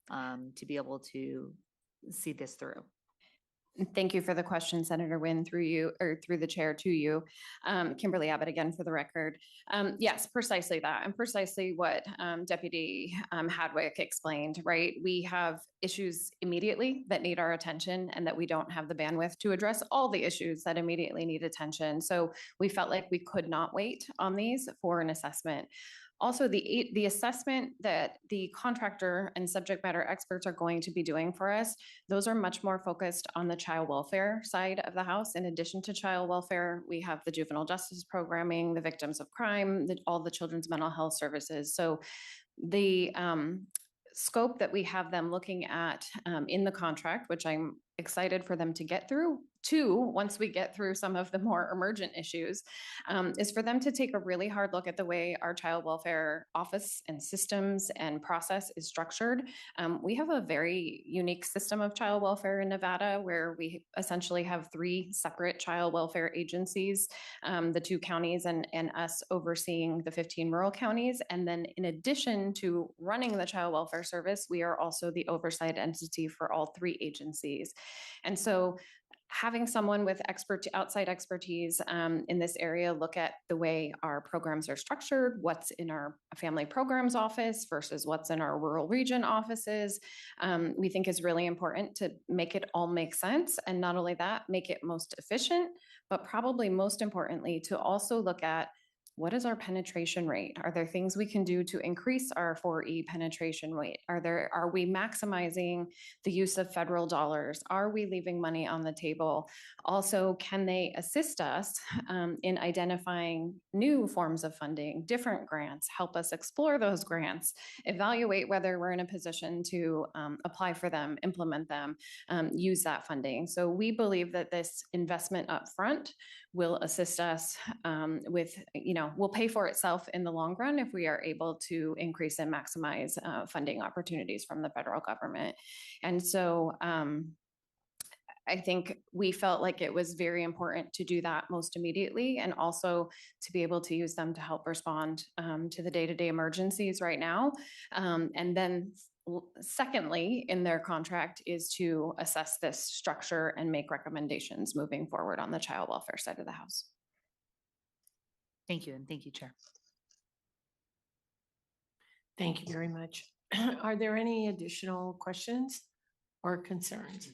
V: to be able to see this through?
D: Thank you for the question, Senator Wynn, through the chair to you. Kimberly Abbott again for the record. Yes, precisely that, and precisely what Deputy Hadwick explained, right? We have issues immediately that need our attention, and that we don't have the bandwidth to address all the issues that immediately need attention. So we felt like we could not wait on these for an assessment. Also, the assessment that the contractor and subject matter experts are going to be doing for us, those are much more focused on the child welfare side of the house. In addition to child welfare, we have the juvenile justice programming, the victims of crime, all the children's mental health services. So the scope that we have them looking at in the contract, which I'm excited for them to get through once we get through some of the more emergent issues, is for them to take a really hard look at the way our child welfare office and systems and process is structured. We have a very unique system of child welfare in Nevada, where we essentially have 3 separate child welfare agencies, the 2 counties and us overseeing the 15 rural counties. And then in addition to running the child welfare service, we are also the oversight entity for all 3 agencies. And so having someone with outside expertise in this area look at the way our programs are structured, what's in our family programs office versus what's in our rural region offices, we think is really important to make it all make sense. And not only that, make it most efficient, but probably most importantly, to also look at what is our penetration rate? Are there things we can do to increase our 4E penetration rate? Are we maximizing the use of federal dollars? Are we leaving money on the table? Also, can they assist us in identifying new forms of funding, different grants, help us explore those grants, evaluate whether we're in a position to apply for them, implement them, use that funding. So we believe that this investment up front will assist us with, will pay for itself in the long run if we are able to increase and maximize funding opportunities from the federal government. And so I think we felt like it was very important to do that most immediately, and also to be able to use them to help respond to the day-to-day emergencies right now. And then secondly, in their contract is to assess this structure and make recommendations moving forward on the child welfare side of the house.
V: Thank you, and thank you, Chair.
A: Thank you very much. Are there any additional questions or concerns?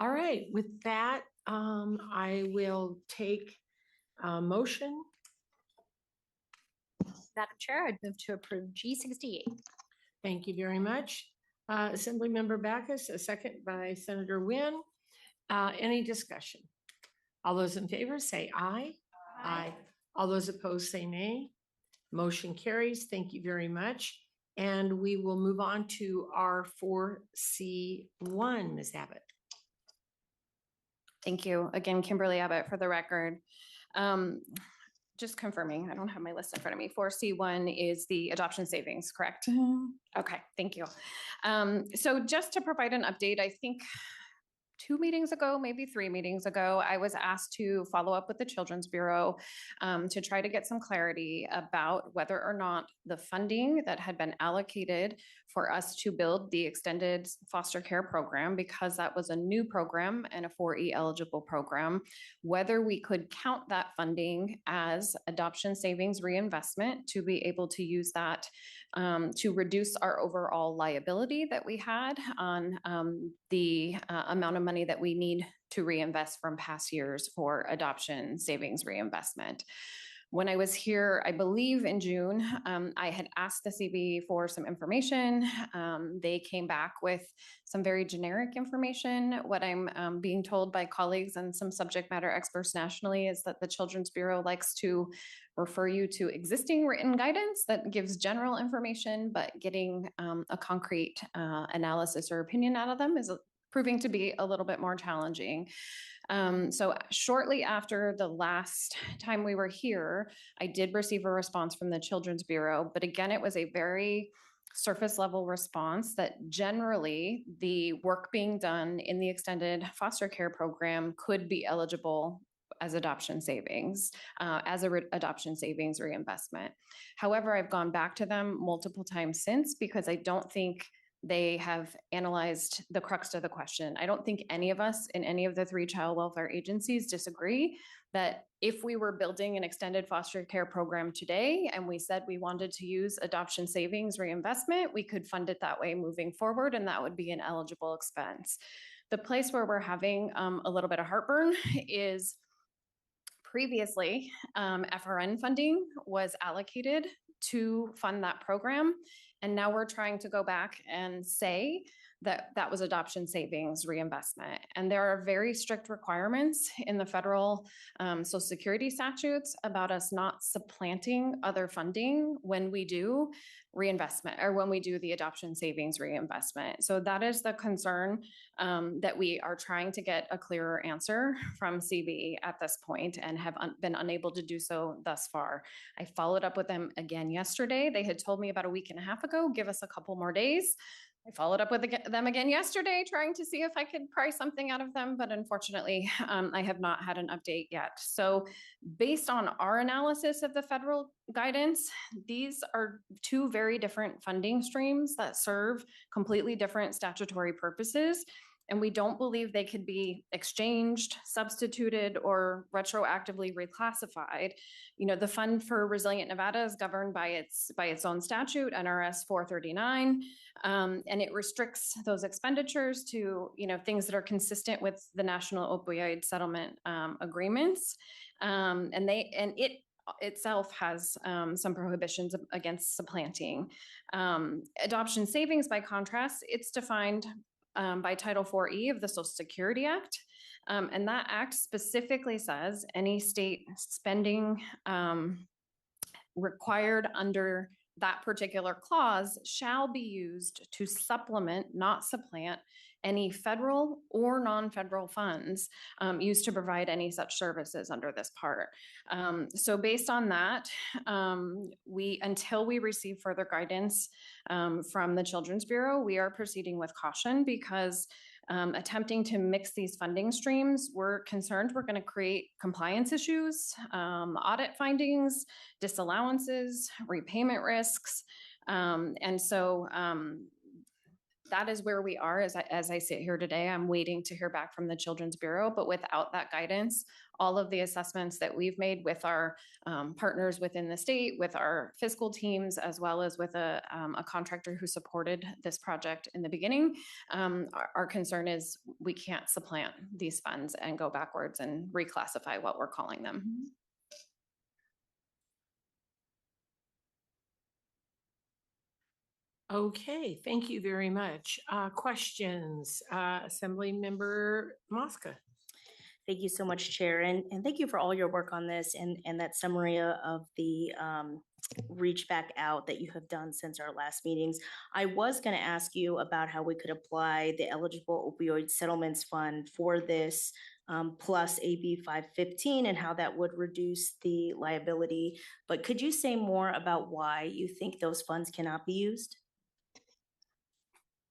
A: All right, with that, I will take a motion.
H: Madam Chair, I'd move to approve G68.
A: Thank you very much. Assemblymember Backus, a second by Senator Wynn. Any discussion? All those in favor say aye. Aye. All those opposed say nay. Motion carries. Thank you very much. And we will move on to our 4C1, Ms. Abbott.
D: Thank you. Again, Kimberly Abbott for the record. Just confirming, I don't have my list in front of me. 4C1 is the adoption savings, correct? Okay, thank you. So just to provide an update, I think 2 meetings ago, maybe 3 meetings ago, I was asked to follow up with the Children's Bureau to try to get some clarity about whether or not the funding that had been allocated for us to build the extended foster care program, because that was a new program and a 4E eligible program, whether we could count that funding as adoption savings reinvestment to be able to use that to reduce our overall liability that we had on the amount of money that we need to reinvest from past years for adoption savings reinvestment. When I was here, I believe in June, I had asked the CB for some information. They came back with some very generic information. What I'm being told by colleagues and some subject matter experts nationally is that the Children's Bureau likes to refer you to existing written guidance that gives general information, but getting a concrete analysis or opinion out of them is proving to be a little bit more challenging. So shortly after the last time we were here, I did receive a response from the Children's Bureau, but again, it was a very surface level response that generally the work being done in the extended foster care program could be eligible as adoption savings, adoption savings reinvestment. However, I've gone back to them multiple times since because I don't think they have analyzed the crux of the question. I don't think any of us in any of the 3 child welfare agencies disagree that if we were building an extended foster care program today and we said we wanted to use adoption savings reinvestment, we could fund it that way moving forward, and that would be an eligible expense. The place where we're having a little bit of heartburn is previously FRN funding was allocated to fund that program. And now we're trying to go back and say that that was adoption savings reinvestment. And there are very strict requirements in the federal Social Security statutes about us not supplanting other funding when we do reinvestment or when we do the adoption savings reinvestment. So that is the concern that we are trying to get a clearer answer from CB at this point and have been unable to do so thus far. I followed up with them again yesterday. They had told me about a week and a half ago, give us a couple more days. I followed up with them again yesterday, trying to see if I could pry something out of them, but unfortunately, I have not had an update yet. So based on our analysis of the federal guidance, these are 2 very different funding streams that serve completely different statutory purposes. And we don't believe they could be exchanged, substituted, or retroactively reclassified. You know, the Fund for Resilient Nevada is governed by its own statute, NRS 439, and it restricts those expenditures to, you know, things that are consistent with the National Opioid Settlement Agreements, and it itself has some prohibitions against supplanting. Adoption savings, by contrast, it's defined by Title 4E of the Social Security Act. And that act specifically says any state spending required under that particular clause shall be used to supplement, not supplant, any federal or non-federal funds used to provide any such services under this part. So based on that, until we receive further guidance from the Children's Bureau, we are proceeding with caution because attempting to mix these funding streams, we're concerned we're going to create compliance issues, audit findings, disallowances, repayment risks. And so that is where we are as I sit here today. I'm waiting to hear back from the Children's Bureau, but without that guidance, all of the assessments that we've made with our partners within the state, with our fiscal teams, as well as with a contractor who supported this project in the beginning, our concern is we can't supplant these funds and go backwards and reclassify what we're calling them.
A: Okay, thank you very much. Questions, Assembly Member Mosca.
E: Thank you so much, Chair, and thank you for all your work on this and that summary of the reach back out that you have done since our last meetings. I was going to ask you about how we could apply the eligible opioid settlements fund for this plus AB 515 and how that would reduce the liability. But could you say more about why you think those funds cannot be used?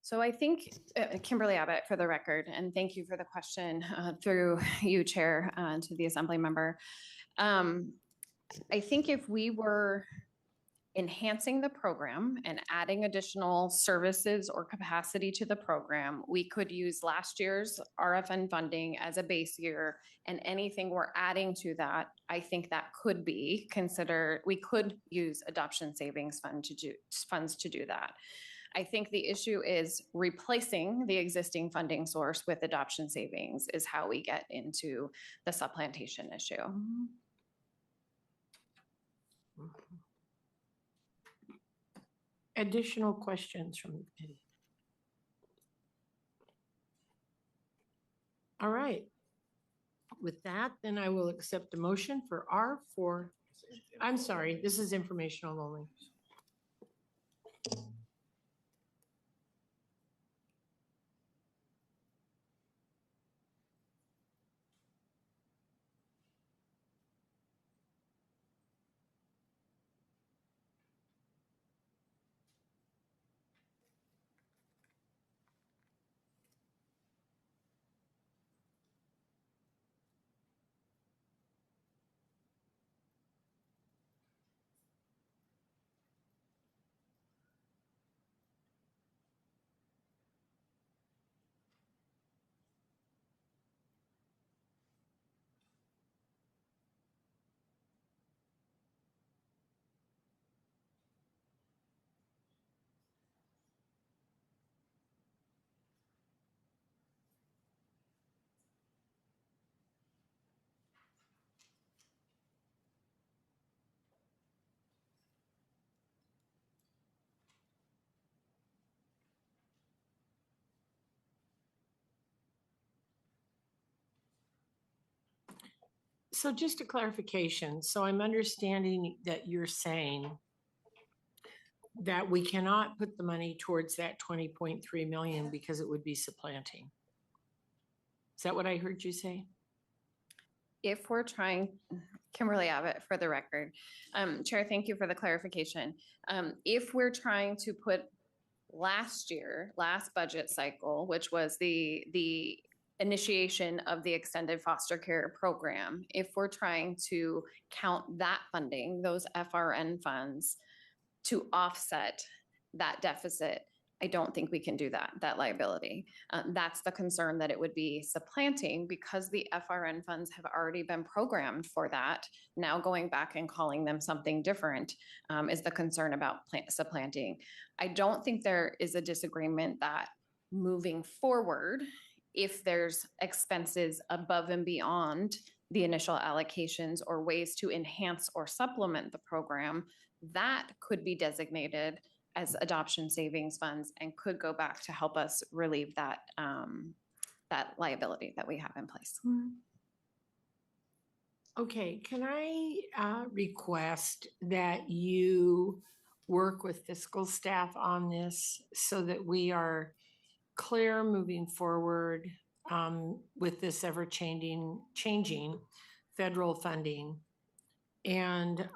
D: So I think, Kimberly Abbott for the record, and thank you for the question through you, Chair, to the Assembly member. I think if we were enhancing the program and adding additional services or capacity to the program, we could use last year's RFN funding as a base year, and anything we're adding to that, I think that could be considered, we could use adoption savings funds to do that. I think the issue is replacing the existing funding source with adoption savings is how we get into the supplantation issue.
A: Additional questions from the committee? All right. With that, then I will accept the motion for R4. I'm sorry, this is informational only. So just a clarification. So I'm understanding that you're saying that we cannot put the money towards that 20.3 million because it would be supplanting. Is that what I heard you say?
D: If we're trying, Kimberly Abbott for the record. Chair, thank you for the clarification. If we're trying to put last budget cycle, which was the initiation of the extended foster care program, if we're trying to count that funding, those FRN funds, to offset that deficit, I don't think we can do that liability. That's the concern, that it would be supplanting because the FRN funds have already been programmed for that. Now going back and calling them something different is the concern about supplanting. I don't think there is a disagreement that moving forward, if there's expenses above and beyond the initial allocations or ways to enhance or supplement the program, that could be designated as adoption savings funds and could go back to help us relieve that that liability that we have in place.
A: Okay, can I request that you work with fiscal staff on this so that we are clear moving forward with this changing federal funding? And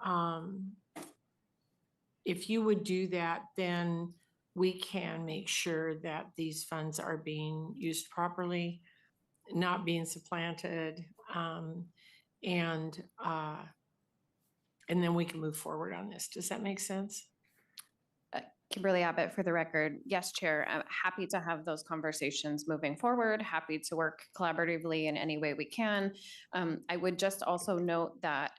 A: if you would do that, then we can make sure that these funds are being used properly, not being supplanted, and then we can move forward on this. Does that make sense?
D: Kimberly Abbott for the record. Yes, Chair, I'm happy to have those conversations moving forward, happy to work collaboratively in any way we can. I would just also note that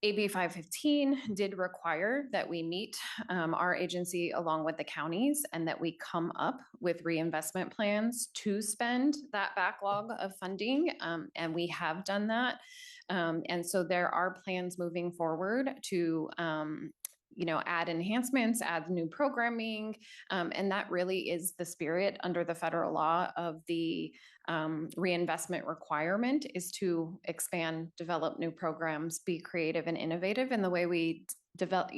D: AB 515 did require that we meet our agency along with the counties and that we come up with reinvestment plans to spend that backlog of funding. And we have done that. And so there are plans moving forward to add enhancements, add new programming. And that really is the spirit under the federal law of the reinvestment requirement, is to expand, develop new programs, be creative and innovative in the way we develop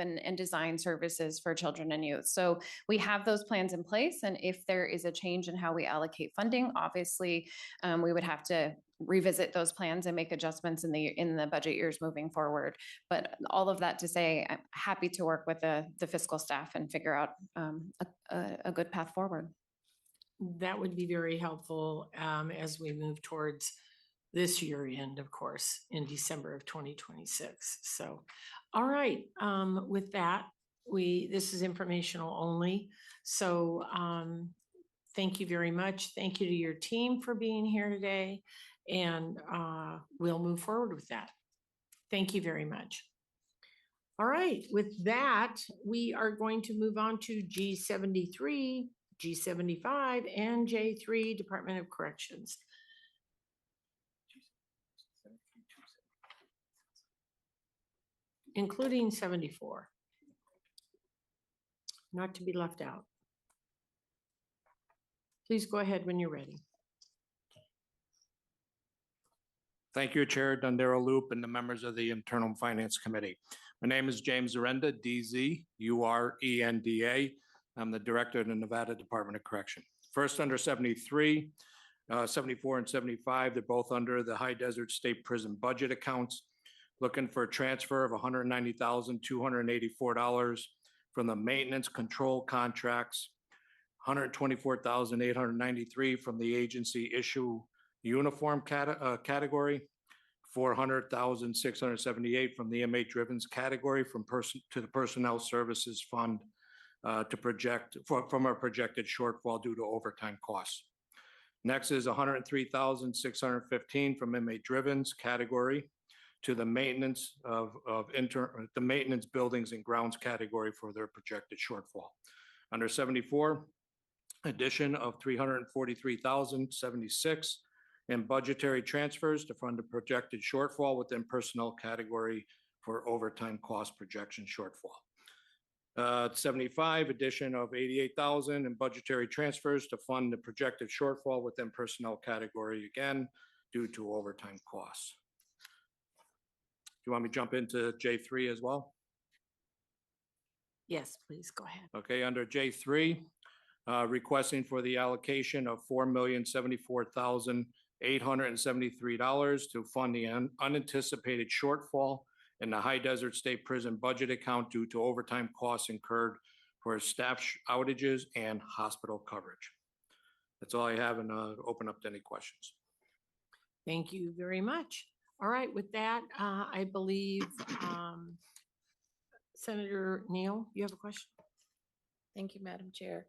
D: and design services for children and youth. So we have those plans in place. And if there is a change in how we allocate funding, obviously we would have to revisit those plans and make adjustments in the budget years moving forward. But all of that to say, I'm happy to work with the fiscal staff and figure out a good path forward.
A: That would be very helpful as we move towards this year end, of course, in December of 2026. So, all right, with that, this is informational only. So thank you very much. Thank you to your team for being here today, and we'll move forward with that. Thank you very much. All right, with that, we are going to move on to G73, G75, and J3, Department of Corrections. Including 74. Not to be left out. Please go ahead when you're ready.
L: Thank you, Chair Dondero Loop and the members of the Internal Finance Committee. My name is James Zurenda, D-Z-U-R-E-N-D-A. I'm the Director of the Nevada Department of Correction. First, under 73, 74, and 75, they're both under the High Desert State Prison budget accounts. Looking for a transfer of $190,284 from the maintenance control contracts, $124,893 from the agency issue uniform category, $400,678 from the inmate drivens category to the personnel services fund from our projected shortfall due to overtime costs. Next is $103,615 from inmate drivens category to the maintenance the maintenance buildings and grounds category for their projected shortfall. Under 74, addition of $343,076 in budgetary transfers to fund the projected shortfall within personnel category for overtime cost projection shortfall. 75, addition of $88,000 in budgetary transfers to fund the projected shortfall within personnel category, again, due to overtime costs. Do you want me to jump into J3 as well?
A: Yes, please go ahead.
L: Okay, under J3, requesting for the allocation of $4,074,873 to fund the unanticipated shortfall in the High Desert State Prison budget account due to overtime costs incurred for staff outages and hospital coverage. That's all I have, and open up to any questions.
A: Thank you very much. All right, with that, I believe Senator Neal, you have a question?
U: Thank you, Madam Chair.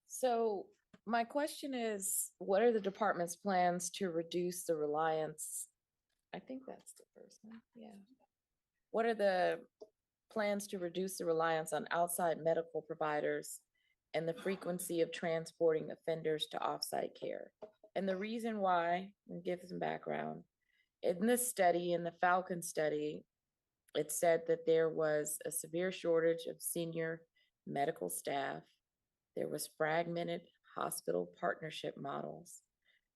U: So my question is, what are the department's plans to reduce the reliance? I think that's the first one, yeah. What are the plans to reduce the reliance on outside medical providers and the frequency of transporting offenders to offsite care? And the reason why, and give some background, in this study, in the Falcon study, it said that there was a severe shortage of senior medical staff. There was fragmented hospital partnership models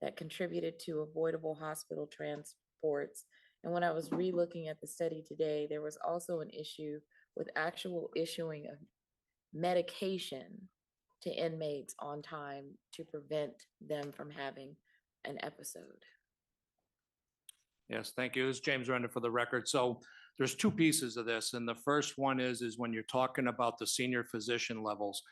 U: that contributed to avoidable hospital transports. And when I was re-looking at the study today, there was also an issue with actual issuing of medication to inmates on time to prevent them from having an episode.
L: Yes, thank you. This is James Render for the record. So there's two pieces of this. And the first one is when you're talking about the senior physician levels.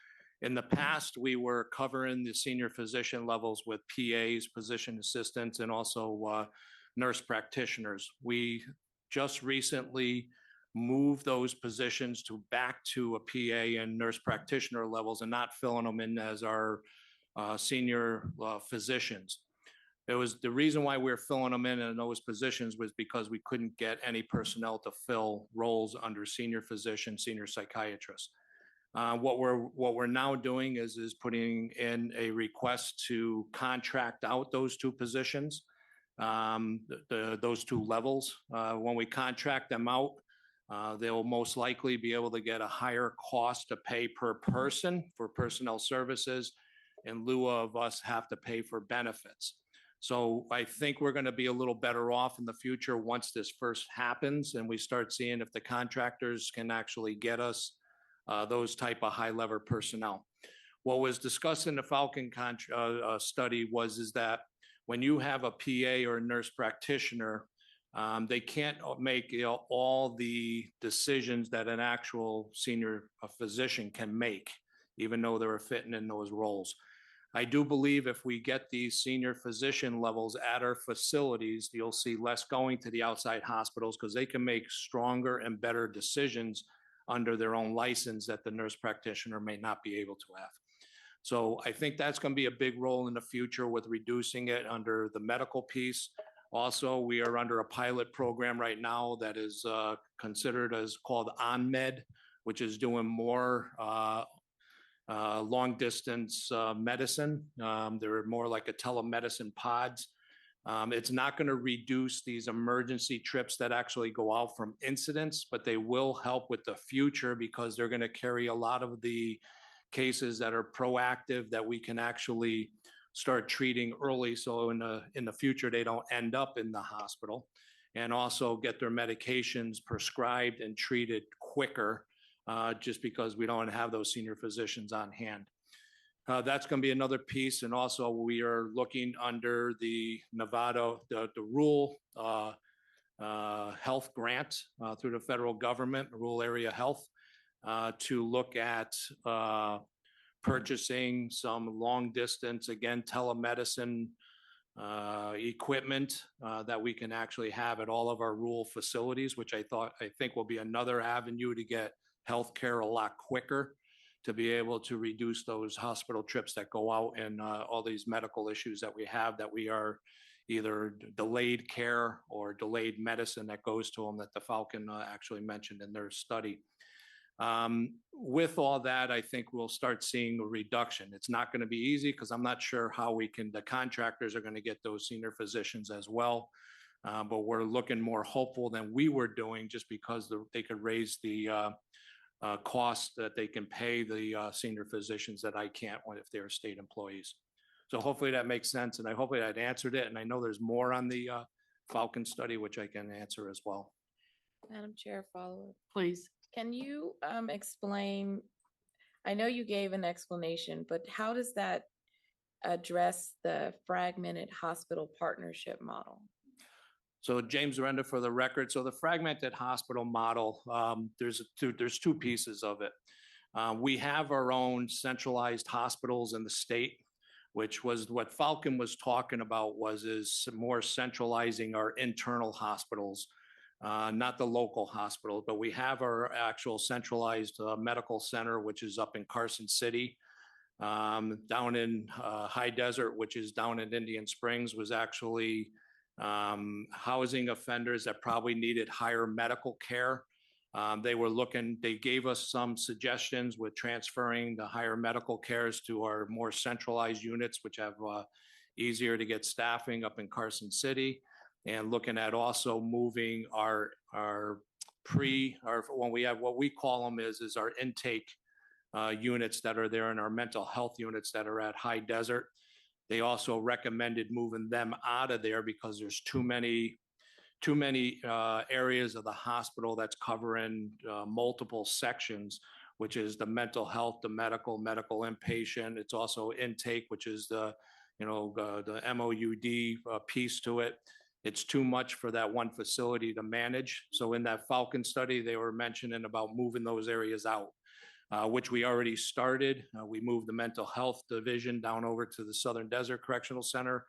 L: In the past, we were covering the senior physician levels with PAs, physician assistants, and also nurse practitioners. We just recently moved those positions back to a PA and nurse practitioner levels and not filling them in as our senior physicians. It was the reason why we were filling them in those positions was because we couldn't get any personnel to fill roles under senior physician, senior psychiatrist. What we're now doing is putting in a request to contract out those two positions, those two levels. When we contract them out, They'll most likely be able to get a higher cost to pay per person for personnel services in lieu of us have to pay for benefits. So I think we're going to be a little better off in the future once this first happens and we start seeing if the contractors can actually get us those type of high-level personnel. What was discussed in the Falcon study is that when you have a PA or a nurse practitioner, they can't make all the decisions that an actual senior physician can make, even though they're fitting in those roles. I do believe if we get these senior physician levels at our facilities, you'll see less going to the outside hospitals because they can make stronger and better decisions under their own license that the nurse practitioner may not be able to have. So I think that's going to be a big role in the future with reducing it under the medical piece. Also, we are under a pilot program right now that is considered as called OnMed, which is doing more long distance medicine. They're more like a telemedicine pods. It's not going to reduce these emergency trips that actually go out from incidents, but they will help with the future because they're going to carry a lot of the cases that are proactive that we can actually start treating early. So in the future, they don't end up in the hospital, and also get their medications prescribed and treated quicker just because we don't have those senior physicians on hand. That's going to be another piece. And also we are looking under the Nevada, the rural health grant through the federal government, rural area health, to look at purchasing some long distance, again, telemedicine equipment that we can actually have at all of our rural facilities, which I think will be another avenue to get healthcare a lot quicker, to be able to reduce those hospital trips that go out and all these medical issues that we have that we are either delayed care or delayed medicine that goes to them that the Falcon actually mentioned in their study. With all that, I think we'll start seeing a reduction. It's not going to be easy because I'm not sure how the contractors are going to get those senior physicians as well. But we're looking more hopeful than we were doing just because they could raise the cost that they can pay the senior physicians that I can't if they're state employees. So hopefully that makes sense, and hopefully I'd answered it. And I know there's more on the Falcon study, which I can answer as well.
U: Madam Chair, follow up.
A: Please.
U: Can you explain, I know you gave an explanation, but how does that address the fragmented hospital partnership model?
L: So James Renda for the record. So the fragmented hospital model, there's two pieces of it. We have our own centralized hospitals in the state, which was what Falcon was talking about is more centralizing our internal hospitals, not the local hospitals, but we have our actual centralized medical center, which is up in Carson City. Down in High Desert, which is down in Indian Springs, was actually housing offenders that probably needed higher medical care. They gave us some suggestions with transferring the higher medical cares to our more centralized units, which have easier to get staffing up in Carson City, and looking at also moving when we have what we call them is our intake units that are there in our mental health units that are at High Desert. They also recommended moving them out of there because there's too many areas of the hospital that's covering multiple sections, which is the mental health, the medical inpatient. It's also intake, which is the MOUD piece to it. It's too much for that one facility to manage. So in that Falcon study, they were mentioning about moving those areas out, which we already started. We moved the mental health division down over to the Southern Desert Correctional Center.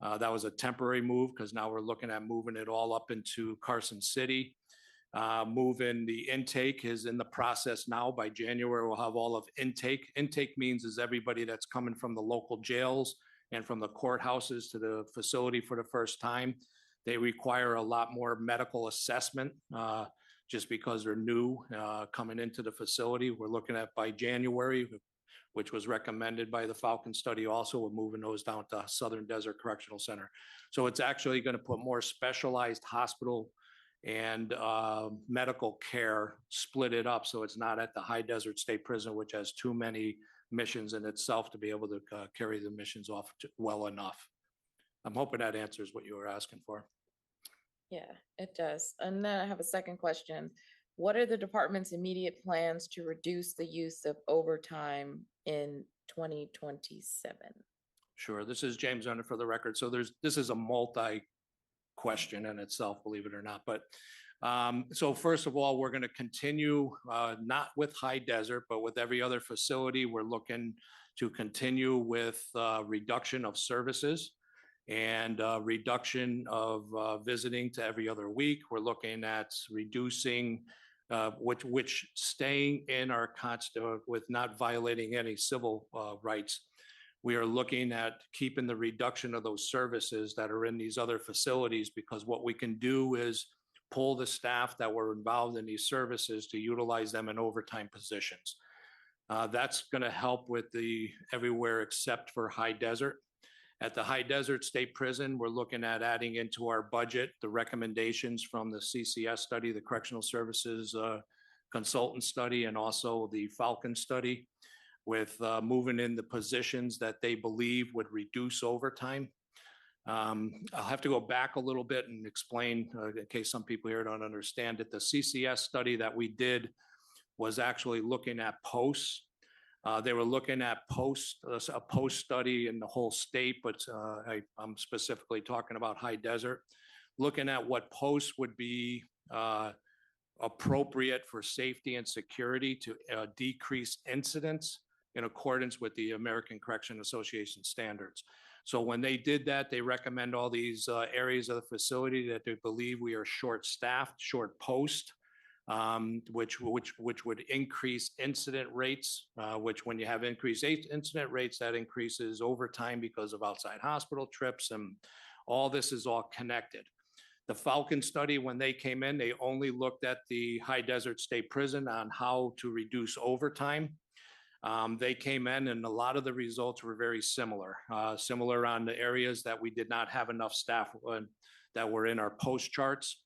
L: That was a temporary move because now we're looking at moving it all up into Carson City. Moving the intake is in the process now. By January, we'll have all of intake. Intake means is everybody that's coming from the local jails and from the courthouses to the facility for the first time. They require a lot more medical assessment just because they're new coming into the facility. We're looking at by January, which was recommended by the Falcon study also, we're moving those down to Southern Desert Correctional Center. So it's actually going to put more specialized hospital and medical care, split it up so it's not at the High Desert State Prison, which has too many missions in itself to be able to carry the missions off well enough. I'm hoping that answers what you were asking for.
U: Yeah, it does. And then I have a second question. What are the department's immediate plans to reduce the use of overtime in 2027?
L: Sure. This is James Under for the record. So this is a question in itself, believe it or not. But so first of all, we're going to continue not with High Desert, but with every other facility. We're looking to continue with reduction of services and reduction of visiting to every other week. We're looking at reducing which staying in our with not violating any civil rights. We are looking at keeping the reduction of those services that are in these other facilities, because what we can do is pull the staff that were involved in these services to utilize them in overtime positions. That's going to help with the everywhere except for High Desert. At the High Desert State Prison, we're looking at adding into our budget the recommendations from the CCS study, the Correctional Services Consultant Study, and also the Falcon Study, with moving in the positions that they believe would reduce overtime. I'll have to go back a little bit and explain in case some people here don't understand it. The CCS study that we did was actually looking at posts. They were looking at a post study in the whole state, but I'm specifically talking about High Desert, looking at what posts would be appropriate for safety and security to decrease incidents in accordance with the American Correction Association standards. So when they did that, they recommend all these areas of the facility that they believe we are short-staffed, short post, which would increase incident rates, which when you have increased incident rates, that increases overtime because of outside hospital trips, and all this is all connected. The Falcon study, when they came in, they only looked at the High Desert State Prison on how to reduce overtime. They came in and a lot of the results were very similar, similar on the areas that we did not have enough staff that were in our post charts.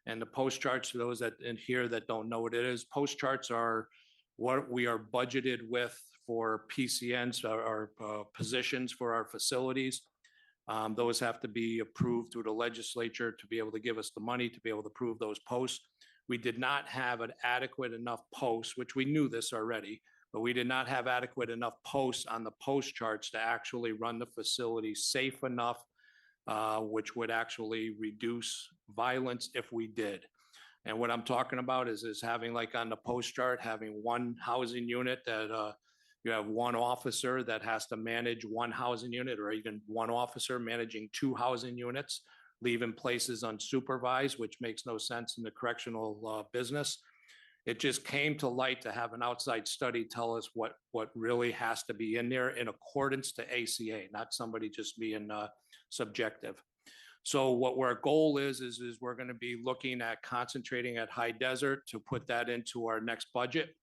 L: And the post charts, for those that in here that don't know what it is, post charts are what we are budgeted with for PCNs, our positions for our facilities. Those have to be approved through the legislature to be able to give us the money to be able to approve those posts. We did not have an adequate enough posts, which we knew this already, but we did not have adequate enough posts on the post charts to actually run the facility safe enough, which would actually reduce violence if we did. And what I'm talking about is having, like on the post chart, having one housing unit that you have one officer that has to manage one housing unit, or even one officer managing two housing units, leaving places unsupervised, which makes no sense in the correctional business. It just came to light to have an outside study tell us what really has to be in there in accordance to ACA, not somebody just being subjective. So what our goal is we're going to be looking at concentrating at High Desert to put that into our next budget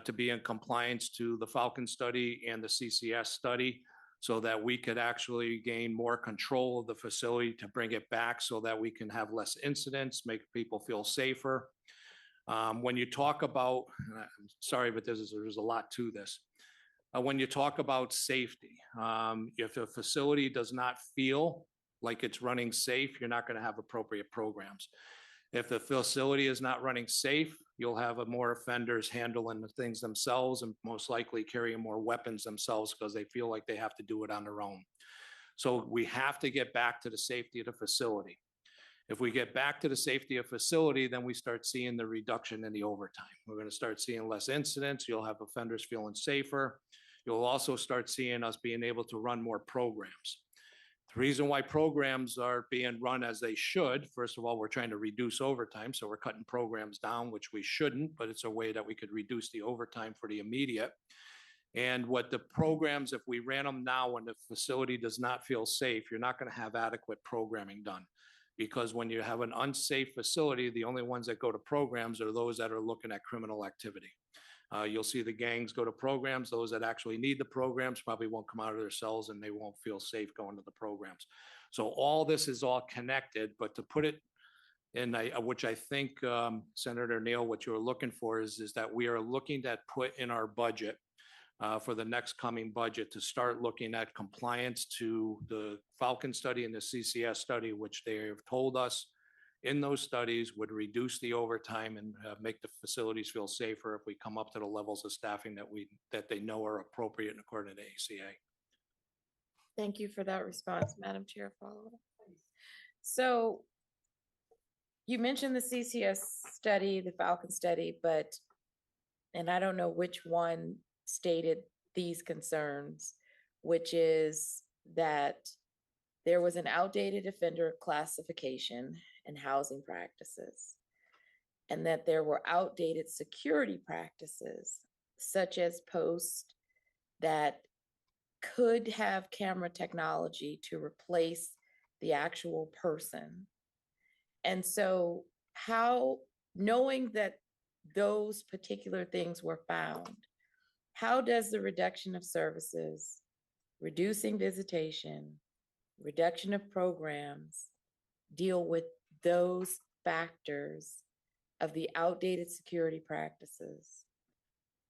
L: to be in compliance to the Falcon study and the CCS study, so that we could actually gain more control of the facility to bring it back so that we can have less incidents, make people feel safer. When you talk about, I'm sorry, but there's a lot to this. When you talk about safety, if a facility does not feel like it's running safe, you're not going to have appropriate programs. If the facility is not running safe, you'll have more offenders handling the things themselves and most likely carrying more weapons themselves because they feel like they have to do it on their own. So we have to get back to the safety of the facility. If we get back to the safety of facility, then we start seeing the reduction in the overtime. We're going to start seeing less incidents. You'll have offenders feeling safer. You'll also start seeing us being able to run more programs. The reason why programs are being run as they should, first of all, we're trying to reduce overtime, so we're cutting programs down, which we shouldn't, but it's a way that we could reduce the overtime for the immediate. And what the programs, if we ran them now when the facility does not feel safe, you're not going to have adequate programming done. Because when you have an unsafe facility, the only ones that go to programs are those that are looking at criminal activity. You'll see the gangs go to programs. Those that actually need the programs probably won't come out of their cells and they won't feel safe going to the programs. So all this is all connected, but to put it And which I think, Senator Neal, what you were looking for is that we are looking at put in our budget for the next coming budget to start looking at compliance to the Falcon study and the CCS study, which they have told us in those studies would reduce the overtime and make the facilities feel safer if we come up to the levels of staffing that they know are appropriate and according to ACA.
U: Thank you for that response, Madam Chair. Follow up. So you mentioned the CCS study, the Falcon study, and I don't know which one stated these concerns, which is that there was an outdated offender classification and housing practices, and that there were outdated security practices, such as posts that could have camera technology to replace the actual person. And so knowing that those particular things were found, how does the reduction of services, reducing visitation, reduction of programs deal with those factors of the outdated security practices,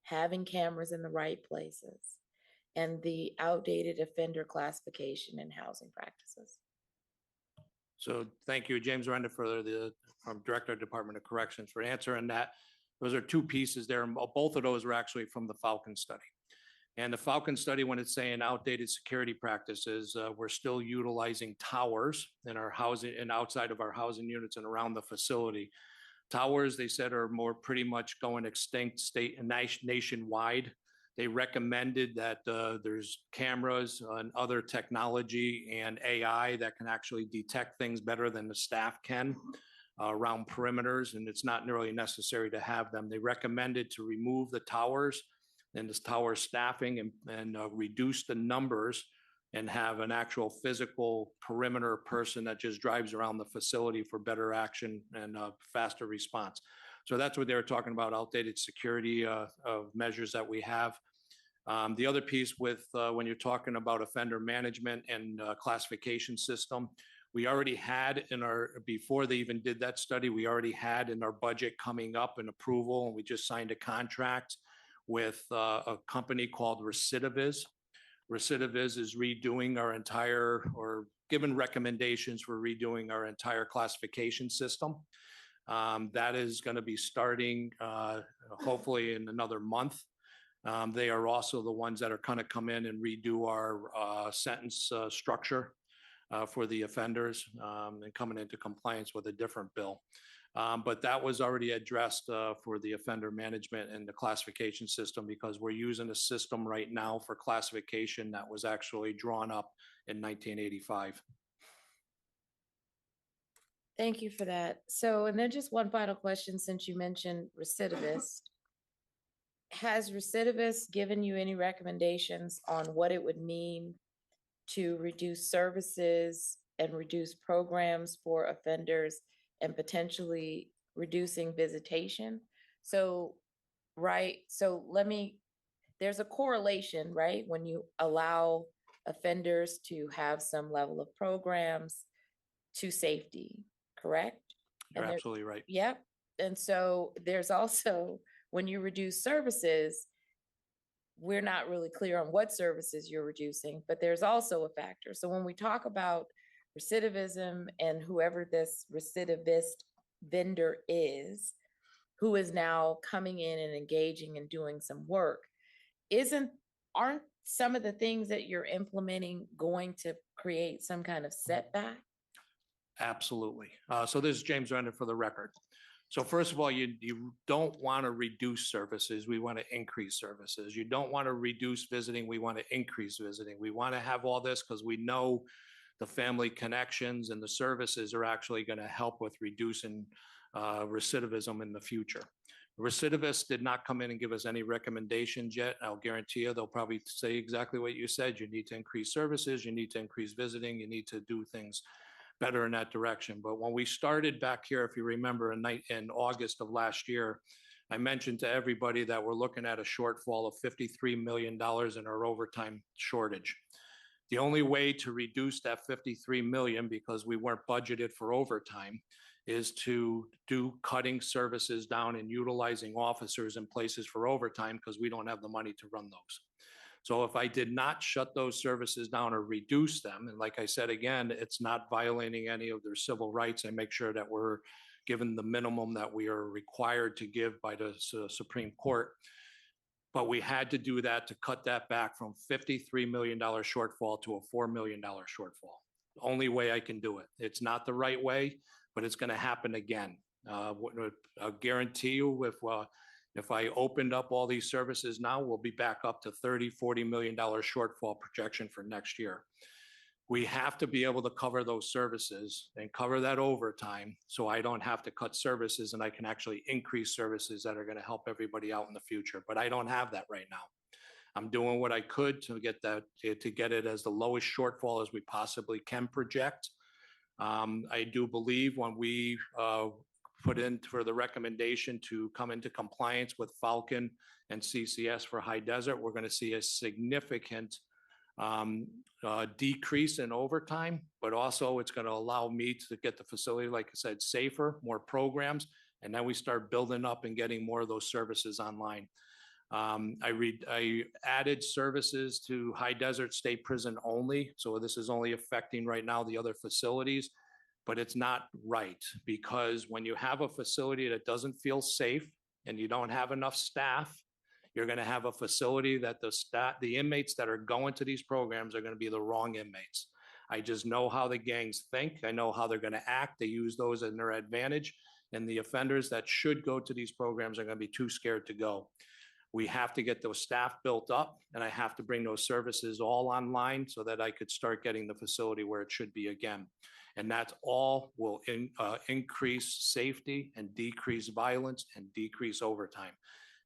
U: having cameras in the right places, and the outdated offender classification and housing practices?
L: So thank you, James Renda, from Director of Department of Corrections for answering that. Those are two pieces there, and both of those are actually from the Falcon study. And the Falcon study, when it's saying outdated security practices, we're still utilizing towers in our housing and outside of our housing units and around the facility. Towers, they said, are pretty much going extinct state and nationwide. They recommended that there's cameras and other technology and AI that can actually detect things better than the staff can around perimeters, and it's not really necessary to have them. They recommended to remove the towers and this tower staffing and reduce the numbers and have an actual physical perimeter person that just drives around the facility for better action and faster response. So that's what they were talking about, outdated security measures that we have. The other piece with when you're talking about offender management and classification system, we already had before they even did that study, we already had in our budget coming up an approval, and we just signed a contract with a company called Recidiviz. Recidiviz is redoing our entire, or given recommendations for redoing our entire classification system. That is going to be starting hopefully in another month. They are also the ones that are going to come in and redo our sentence structure for the offenders and coming into compliance with a different bill. But that was already addressed for the offender management and the classification system, because we're using a system right now for classification that was actually drawn up in 1985.
U: Thank you for that. So, and then just one final question, since you mentioned recidivist. Has recidivist given you any recommendations on what it would mean to reduce services and reduce programs for offenders and potentially reducing visitation? So, right, so there's a correlation, right? When you allow offenders to have some level of programs to safety, correct?
L: You're absolutely right.
U: Yep. And so there's also, when you reduce services, we're not really clear on what services you're reducing, but there's also a factor. So when we talk about recidivism and whoever this recidivist vendor is, who is now coming in and engaging and doing some work, aren't some of the things that you're implementing going to create some kind of setback?
L: Absolutely. So this is James Renda for the record. So first of all, you don't want to reduce services. We want to increase services. You don't want to reduce visiting. We want to increase visiting. We want to have all this because we know the family connections and the services are actually going to help with reducing recidivism in the future. Recidivists did not come in and give us any recommendations yet. I'll guarantee you they'll probably say exactly what you said. You need to increase services. You need to increase visiting. You need to do things better in that direction. But when we started back here, if you remember, in August of last year, I mentioned to everybody that we're looking at a shortfall of $53 million in our overtime shortage. The only way to reduce that 53 million, because we weren't budgeted for overtime, is to do cutting services down and utilizing officers in places for overtime because we don't have the money to run those. So if I did not shut those services down or reduce them, and like I said, again, it's not violating any of their civil rights. I make sure that we're given the minimum that we are required to give by the Supreme Court. But we had to do that to cut that back from $53 million shortfall to a $4 million shortfall. The only way I can do it. It's not the right way, but it's going to happen again. I'll guarantee you if I opened up all these services now, we'll be back up to $30–40 million shortfall projection for next year. We have to be able to cover those services and cover that overtime so I don't have to cut services and I can actually increase services that are going to help everybody out in the future. But I don't have that right now. I'm doing what I could to get that, to get it as the lowest shortfall as we possibly can project. I do believe when we put in for the recommendation to come into compliance with Falcon and CCS for High Desert, we're going to see a significant decrease in overtime, but also it's going to allow me to get the facility, like I said, safer, more programs, and then we start building up and getting more of those services online. I added services to High Desert State Prison only, so this is only affecting right now the other facilities, but it's not right, because when you have a facility that doesn't feel safe and you don't have enough staff, you're going to have a facility that the inmates that are going to these programs are going to be the wrong inmates. I just know how the gangs think. I know how they're going to act. They use those in their advantage, and the offenders that should go to these programs are going to be too scared to go. We have to get those staff built up, and I have to bring those services all online so that I could start getting the facility where it should be again. And that's all will increase safety and decrease violence and decrease overtime.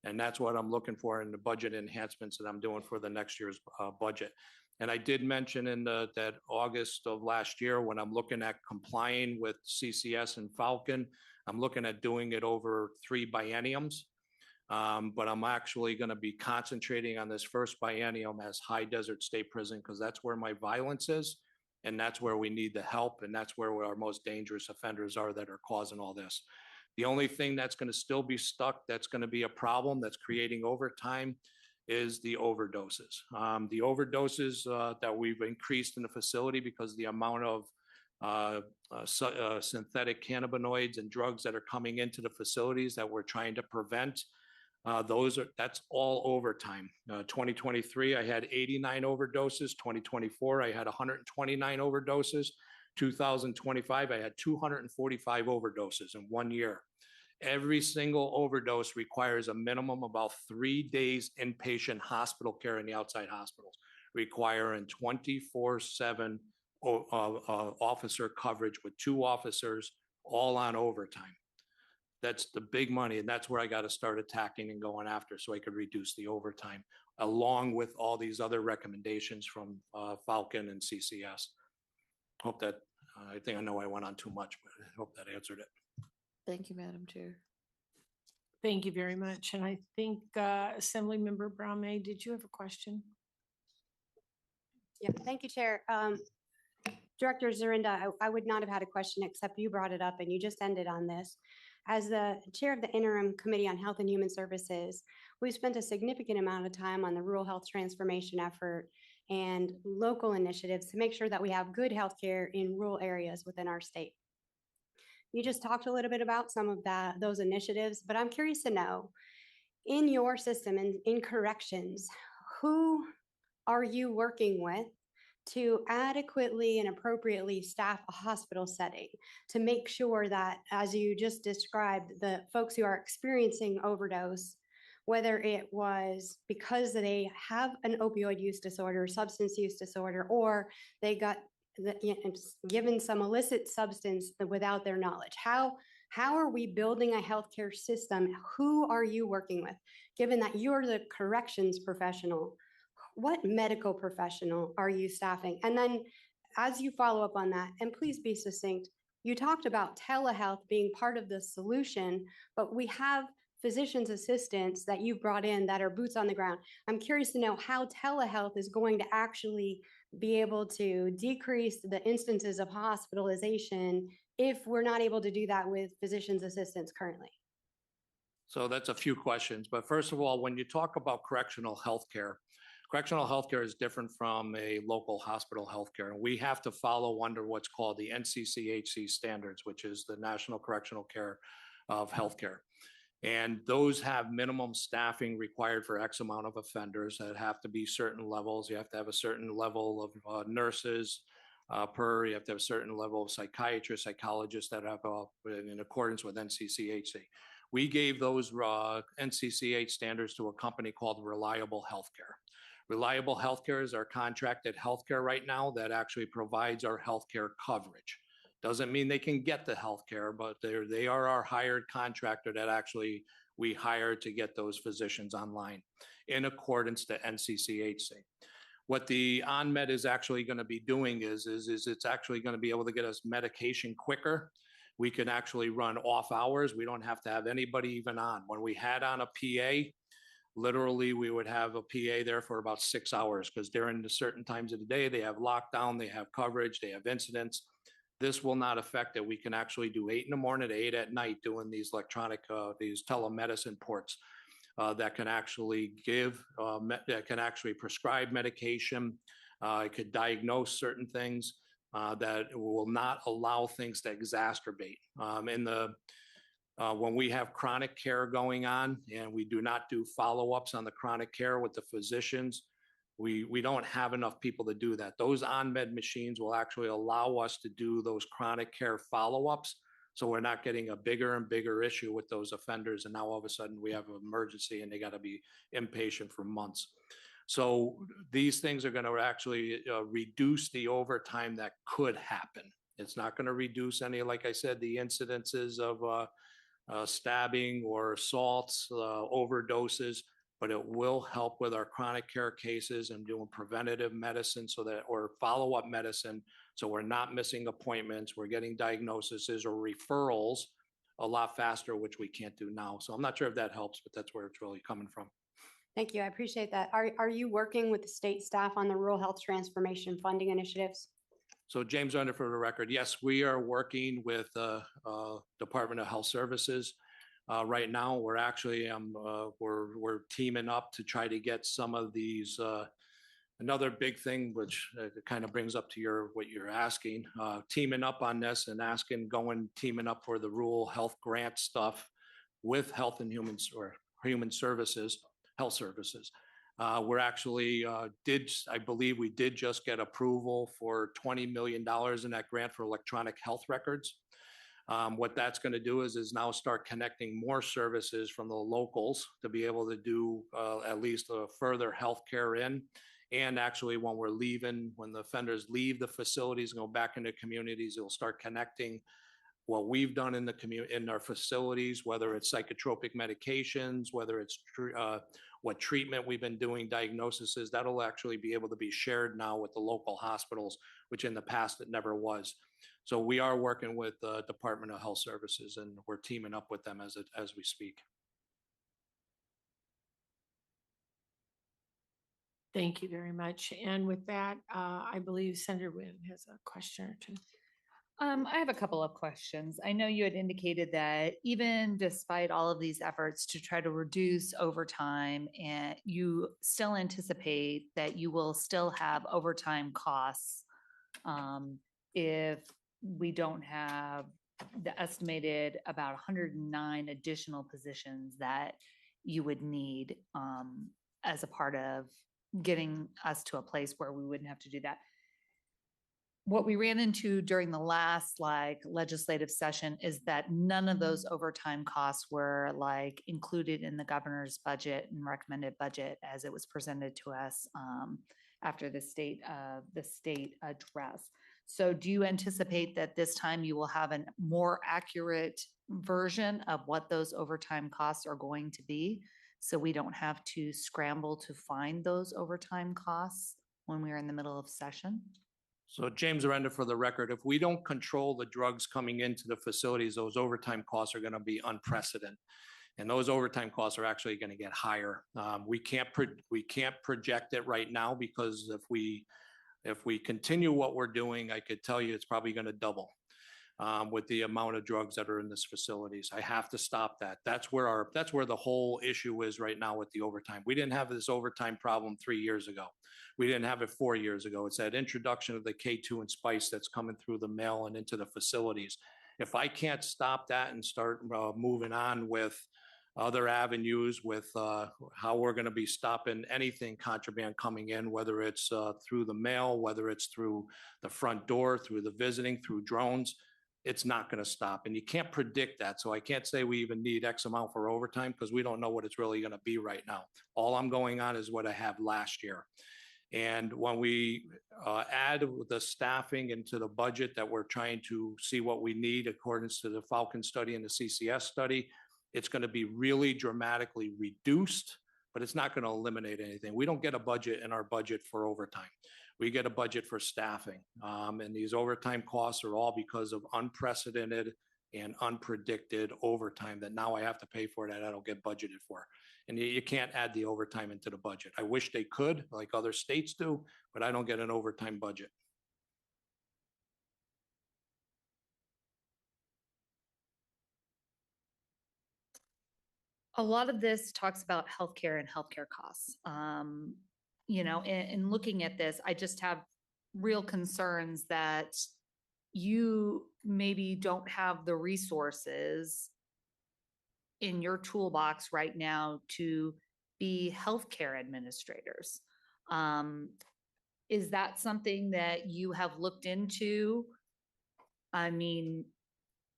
L: And that's what I'm looking for in the budget enhancements that I'm doing for the next year's budget. And I did mention in that August of last year, when I'm looking at complying with CCS and Falcon, I'm looking at doing it over 3 bienniums. But I'm actually going to be concentrating on this first biennium as High Desert State Prison, because that's where my violence is, and that's where we need the help, and that's where our most dangerous offenders are that are causing all this. The only thing that's going to still be stuck, that's going to be a problem, that's creating overtime, is the overdoses. The overdoses that we've increased in the facility because the amount of synthetic cannabinoids and drugs that are coming into the facilities that we're trying to prevent. That's all overtime. 2023, I had 89 overdoses. 2024, I had 129 overdoses. 2025, I had 245 overdoses in 1 year. Every single overdose requires a minimum of about 3 days inpatient hospital care in the outside hospitals, requiring 24/7 officer coverage with 2 officers all on overtime. That's the big money, and that's where I got to start attacking and going after so I could reduce the overtime, along with all these other recommendations from Falcon and CCS. Hope that, I think I know I went on too much, but I hope that answered it.
U: Thank you, Madam Chair.
A: Thank you very much. And I think Assemblymember Brown-May, did you have a question?
O: Yeah, thank you, Chair. Director Zorinda, I would not have had a question except you brought it up and you just ended on this. As the chair of the Interim Committee on Health and Human Services, we've spent a significant amount of time on the rural health transformation effort and local initiatives to make sure that we have good healthcare in rural areas within our state. You just talked a little bit about some of those initiatives, but I'm curious to know, in your system and in corrections, who are you working with to adequately and appropriately staff a hospital setting to make sure that, as you just described, the folks who are experiencing overdose, whether it was because they have an opioid use disorder, substance use disorder, or they got given some illicit substance without their knowledge. How are we building a healthcare system? Who are you working with? Given that you're the corrections professional, what medical professional are you staffing? And then as you follow up on that, and please be succinct, you talked about telehealth being part of the solution, but we have physician's assistants that you've brought in that are boots on the ground. I'm curious to know how telehealth is going to actually be able to decrease the instances of hospitalization if we're not able to do that with physician's assistants currently?
L: So that's a few questions, but first of all, when you talk about correctional healthcare is different from a local hospital healthcare, and we have to follow under what's called the NCCHC standards, which is the National Correctional Care of Healthcare. And those have minimum staffing required for X amount of offenders that have to be certain levels. You have to have a certain level of nurses you have to have a certain level of psychiatrists, psychologists that have in accordance with NCCHC. We gave those NCCH standards to a company called Reliable Healthcare. Reliable Healthcare is our contracted healthcare right now that actually provides our healthcare coverage. Doesn't mean they can get the healthcare, but they are our hired contractor that actually we hire to get those physicians online in accordance to NCCHC. What the OnMed is actually going to be doing is it's actually going to be able to get us medication quicker. We can actually run off hours. We don't have to have anybody even on. When we had on a PA, literally we would have a PA there for about 6 hours because during the certain times of the day, they have lockdown, they have coverage, they have incidents. This will not affect it. We can actually do 8 in the morning to 8 at night doing these electronic, these telemedicine ports that can actually that can actually prescribe medication. It could diagnose certain things that will not allow things to exacerbate. When we have chronic care going on and we do not do follow-ups on the chronic care with the physicians, we don't have enough people to do that. Those OnMed machines will actually allow us to do those chronic care follow-ups. So we're not getting a bigger and bigger issue with those offenders. And now all of a sudden we have an emergency and they got to be inpatient for months. So these things are going to actually reduce the overtime that could happen. It's not going to reduce any, like I said, the incidences of stabbing or assaults, overdoses, but it will help with our chronic care cases and doing preventative medicine or follow-up medicine. So we're not missing appointments. We're getting diagnoses or referrals a lot faster, which we can't do now. So I'm not sure if that helps, but that's where it's really coming from.
O: Thank you. I appreciate that. Are you working with the state staff on the rural health transformation funding initiatives?
L: So James Under for the record, yes, we are working with Department of Health Services. Right now, we're actually we're teaming up to try to get some of these. Another big thing, which kind of brings up to what you're asking, teaming up on this and teaming up for the rural health grant stuff with Health and Human Services, Health Services. We're actually I believe we did just get approval for $20 million in that grant for electronic health records. What that's going to do is now start connecting more services from the locals to be able to do at least further healthcare in. And actually, when the offenders leave the facilities and go back into communities, it'll start connecting what we've done in our facilities, whether it's psychotropic medications, whether it's what treatment we've been doing, diagnoses, that'll actually be able to be shared now with the local hospitals, which in the past it never was. So we are working with the Department of Health Services, and we're teaming up with them as we speak.
A: Thank you very much. And with that, I believe Senator Wynn has a question or two.
V: I have a couple of questions. I know you had indicated that even despite all of these efforts to try to reduce overtime, and you still anticipate that you will still have overtime costs if we don't have the estimated about 109 additional positions that you would need as a part of getting us to a place where we wouldn't have to do that. What we ran into during the last legislative session is that none of those overtime costs were included in the governor's budget and recommended budget as it was presented to us after the state address. So do you anticipate that this time you will have a more accurate version of what those overtime costs are going to be, so we don't have to scramble to find those overtime costs when we're in the middle of session?
L: So James Arenda for the record, if we don't control the drugs coming into the facilities, those overtime costs are going to be unprecedented. And those overtime costs are actually going to get higher. We can't project it right now because if we If we continue what we're doing, I could tell you it's probably going to double with the amount of drugs that are in this facilities. I have to stop that. That's where the whole issue is right now with the overtime. We didn't have this overtime problem 3 years ago. We didn't have it 4 years ago. It's that introduction of the K2 and spice that's coming through the mail and into the facilities. If I can't stop that and start moving on with other avenues with how we're going to be stopping anything contraband coming in, whether it's through the mail, whether it's through the front door, through the visiting, through drones, it's not going to stop. And you can't predict that. So I can't say we even need X amount for overtime because we don't know what it's really going to be right now. All I'm going on is what I have last year. And when we add the staffing into the budget that we're trying to see what we need according to the Falcon study and the CCS study, it's going to be really dramatically reduced, but it's not going to eliminate anything. We don't get a budget in our budget for overtime. We get a budget for staffing. And these overtime costs are all because of unprecedented and unpredicted overtime that now I have to pay for that I don't get budgeted for. And you can't add the overtime into the budget. I wish they could, like other states do, but I don't get an overtime budget.
V: A lot of this talks about healthcare and healthcare costs. You know, in looking at this, I just have real concerns that you maybe don't have the resources in your toolbox right now to be healthcare administrators. Is that something that you have looked into? I mean,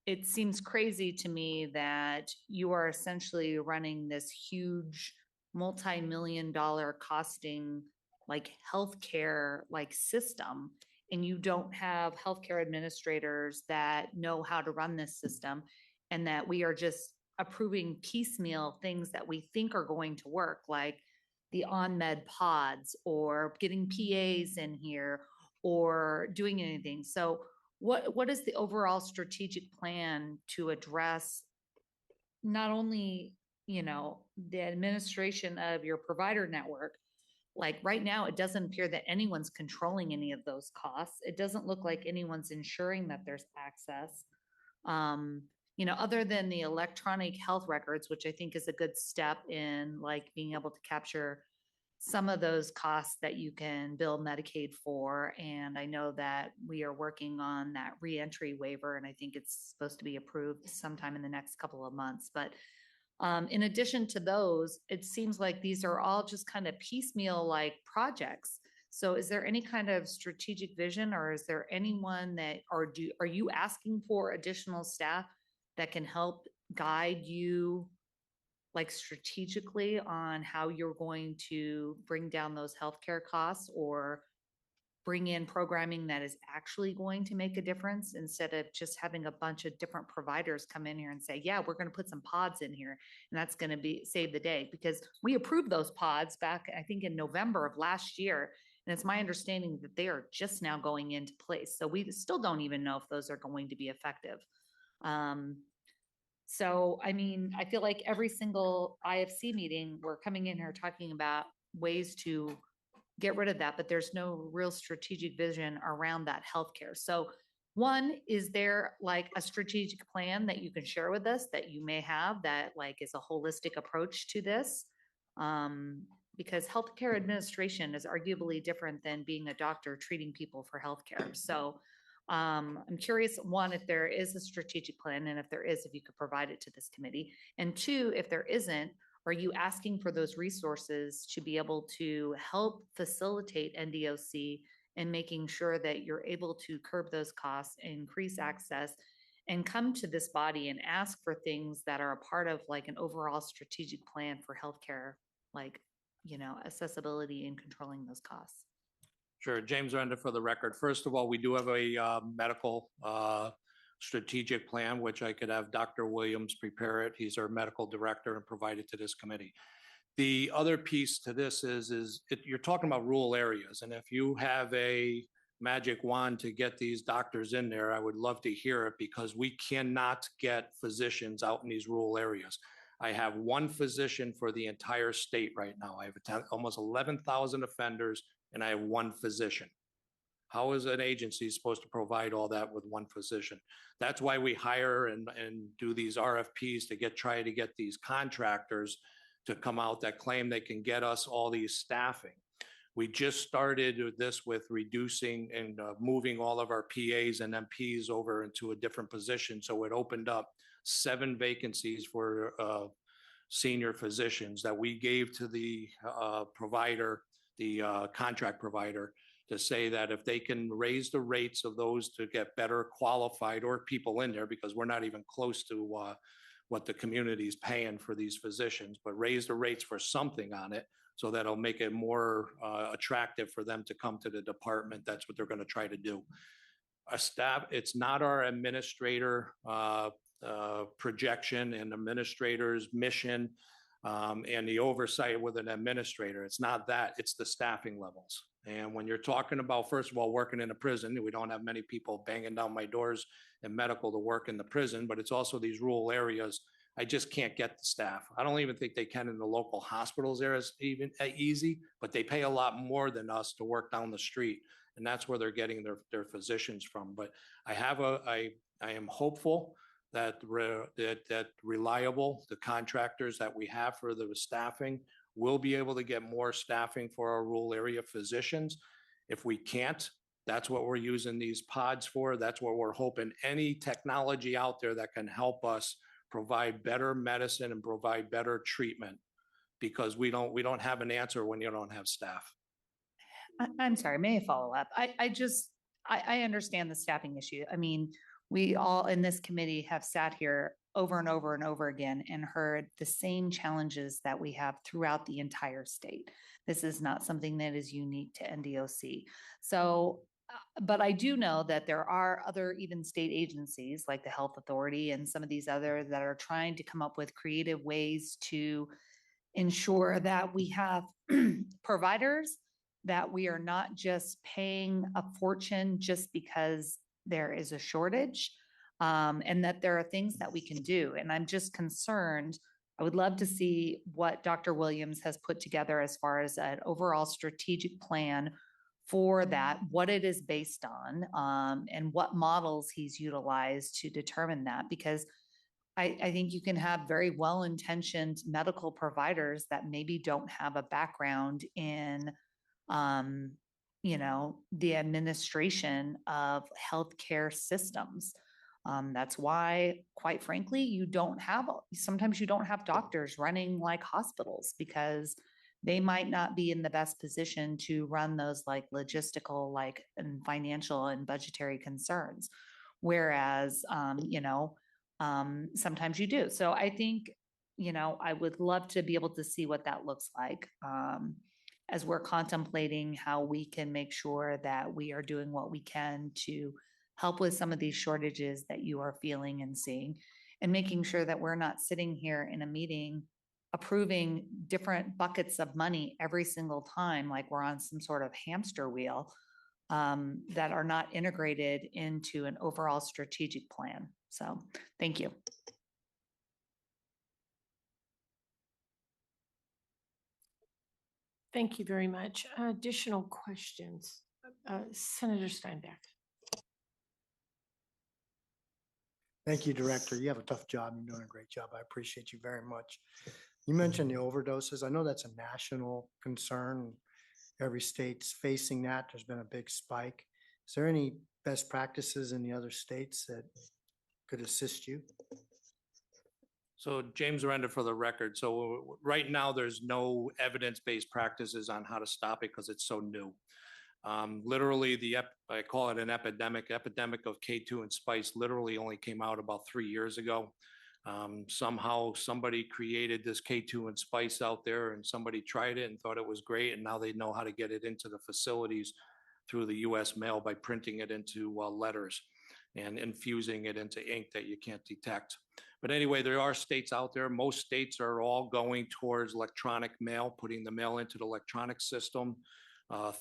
V: it seems crazy to me that you are essentially running this huge multi-million-dollar costing like healthcare like system, and you don't have healthcare administrators that know how to run this system, and that we are just approving piecemeal things that we think are going to work, like the on-med pods or getting PAs in here or doing anything. So what is the overall strategic plan to address not only, you know, the administration of your provider network? Like right now, it doesn't appear that anyone's controlling any of those costs. It doesn't look like anyone's ensuring that there's access. You know, other than the electronic health records, which I think is a good step in like being able to capture some of those costs that you can bill Medicaid for. And I know that we are working on that reentry waiver, and I think it's supposed to be approved sometime in the next couple of months. But in addition to those, it seems like these are all just kind of piecemeal like projects. So is there any kind of strategic vision, or is there anyone that, or are you asking for additional staff that can help guide you like strategically on how you're going to bring down those healthcare costs, or bring in programming that is actually going to make a difference, instead of just having a bunch of different providers come in here and say, yeah, we're going to put some pods in here and that's going to be save the day? Because we approved those pods back, I think, in November of last year. And it's my understanding that they are just now going into place. So we still don't even know if those are going to be effective. So, I mean, I feel like every single IFC meeting, we're coming in here talking about ways to get rid of that, but there's no real strategic vision around that healthcare. So one, is there like a strategic plan that you can share with us that you may have that like is a holistic approach to this? Because healthcare administration is arguably different than being a doctor treating people for healthcare. So I'm curious, one, if there is a strategic plan, and if there is, if you could provide it to this committee. And two, if there isn't, are you asking for those resources to be able to help facilitate NDOC and making sure that you're able to curb those costs, increase access, and come to this body and ask for things that are a part of like an overall strategic plan for healthcare, like, you know, accessibility and controlling those costs?
L: Sure. James Renda for the record. First of all, we do have a medical strategic plan, which I could have Dr. Williams prepare it. He's our medical director, and provide it to this committee. The other piece to this is you're talking about rural areas. And if you have a magic wand to get these doctors in there, I would love to hear it, because we cannot get physicians out in these rural areas. I have one physician for the entire state right now. I have almost 11,000 offenders, and I have one physician. How is an agency supposed to provide all that with one physician? That's why we hire and do these RFPs to try to get these contractors to come out that claim they can get us all these staffing. We just started this with reducing and moving all of our PAs and MPs over into a different position. So it opened up 7 vacancies for senior physicians that we gave to the provider, the contract provider, to say that if they can raise the rates of those to get better qualified or people in there, because we're not even close to what the community is paying for these physicians, but raise the rates for something on it, so that'll make it more attractive for them to come to the department. That's what they're going to try to do. A staff, it's not our administrator projection and administrator's mission and the oversight with an administrator. It's not that, it's the staffing levels. And when you're talking about, first of all, working in a prison, we don't have many people banging down my doors in medical to work in the prison, but it's also these rural areas. I just can't get the staff. I don't even think they can in the local hospitals there is even easy, but they pay a lot more than us to work down the street. And that's where they're getting their physicians from. But I am hopeful that reliable, the contractors that we have for the staffing, will be able to get more staffing for our rural area physicians. If we can't, that's what we're using these pods for. That's what we're hoping. Any technology out there that can help us provide better medicine and provide better treatment, because we don't have an answer when you don't have staff.
V: I'm sorry, may I follow up? I understand the staffing issue. I mean, we all in this committee have sat here over and over and over again and heard the same challenges that we have throughout the entire state. This is not something that is unique to NDOC. So, but I do know that there are other even state agencies like the Health Authority and some of these others that are trying to come up with creative ways to ensure that we have providers, that we are not just paying a fortune just because there is a shortage, and that there are things that we can do. And I'm just concerned. I would love to see what Dr. Williams has put together as far as an overall strategic plan for that, what it is based on, and what models he's utilized to determine that. Because I think you can have very well-intentioned medical providers that maybe don't have a background in the administration of healthcare systems. That's why, quite frankly, sometimes you don't have doctors running like hospitals, because they might not be in the best position to run those like logistical, and financial and budgetary concerns. Whereas, sometimes you do. So I think, I would love to be able to see what that looks like. As we're contemplating how we can make sure that we are doing what we can to help with some of these shortages that you are feeling and seeing, and making sure that we're not sitting here in a meeting approving different buckets of money every single time, like we're on some sort of hamster wheel, that are not integrated into an overall strategic plan. So thank you.
A: Thank you very much. Additional questions? Senator Steinbach.
G: Thank you, Director. You have a tough job. You're doing a great job. I appreciate you very much. You mentioned the overdoses. I know that's a national concern. Every state's facing that. There's been a big spike. Is there any best practices in the other states that could assist you?
L: So James Arenda for the record. So right now, there's no evidence-based practices on how to stop it because it's so new. Literally, I call it an epidemic of K2 and spice literally only came out about 3 years ago. Somehow somebody created this K2 and spice out there, and somebody tried it and thought it was great, and now they know how to get it into the facilities through the US mail by printing it into letters and infusing it into ink that you can't detect. But anyway, there are states out there. Most states are all going towards electronic mail, putting the mail into the electronic system.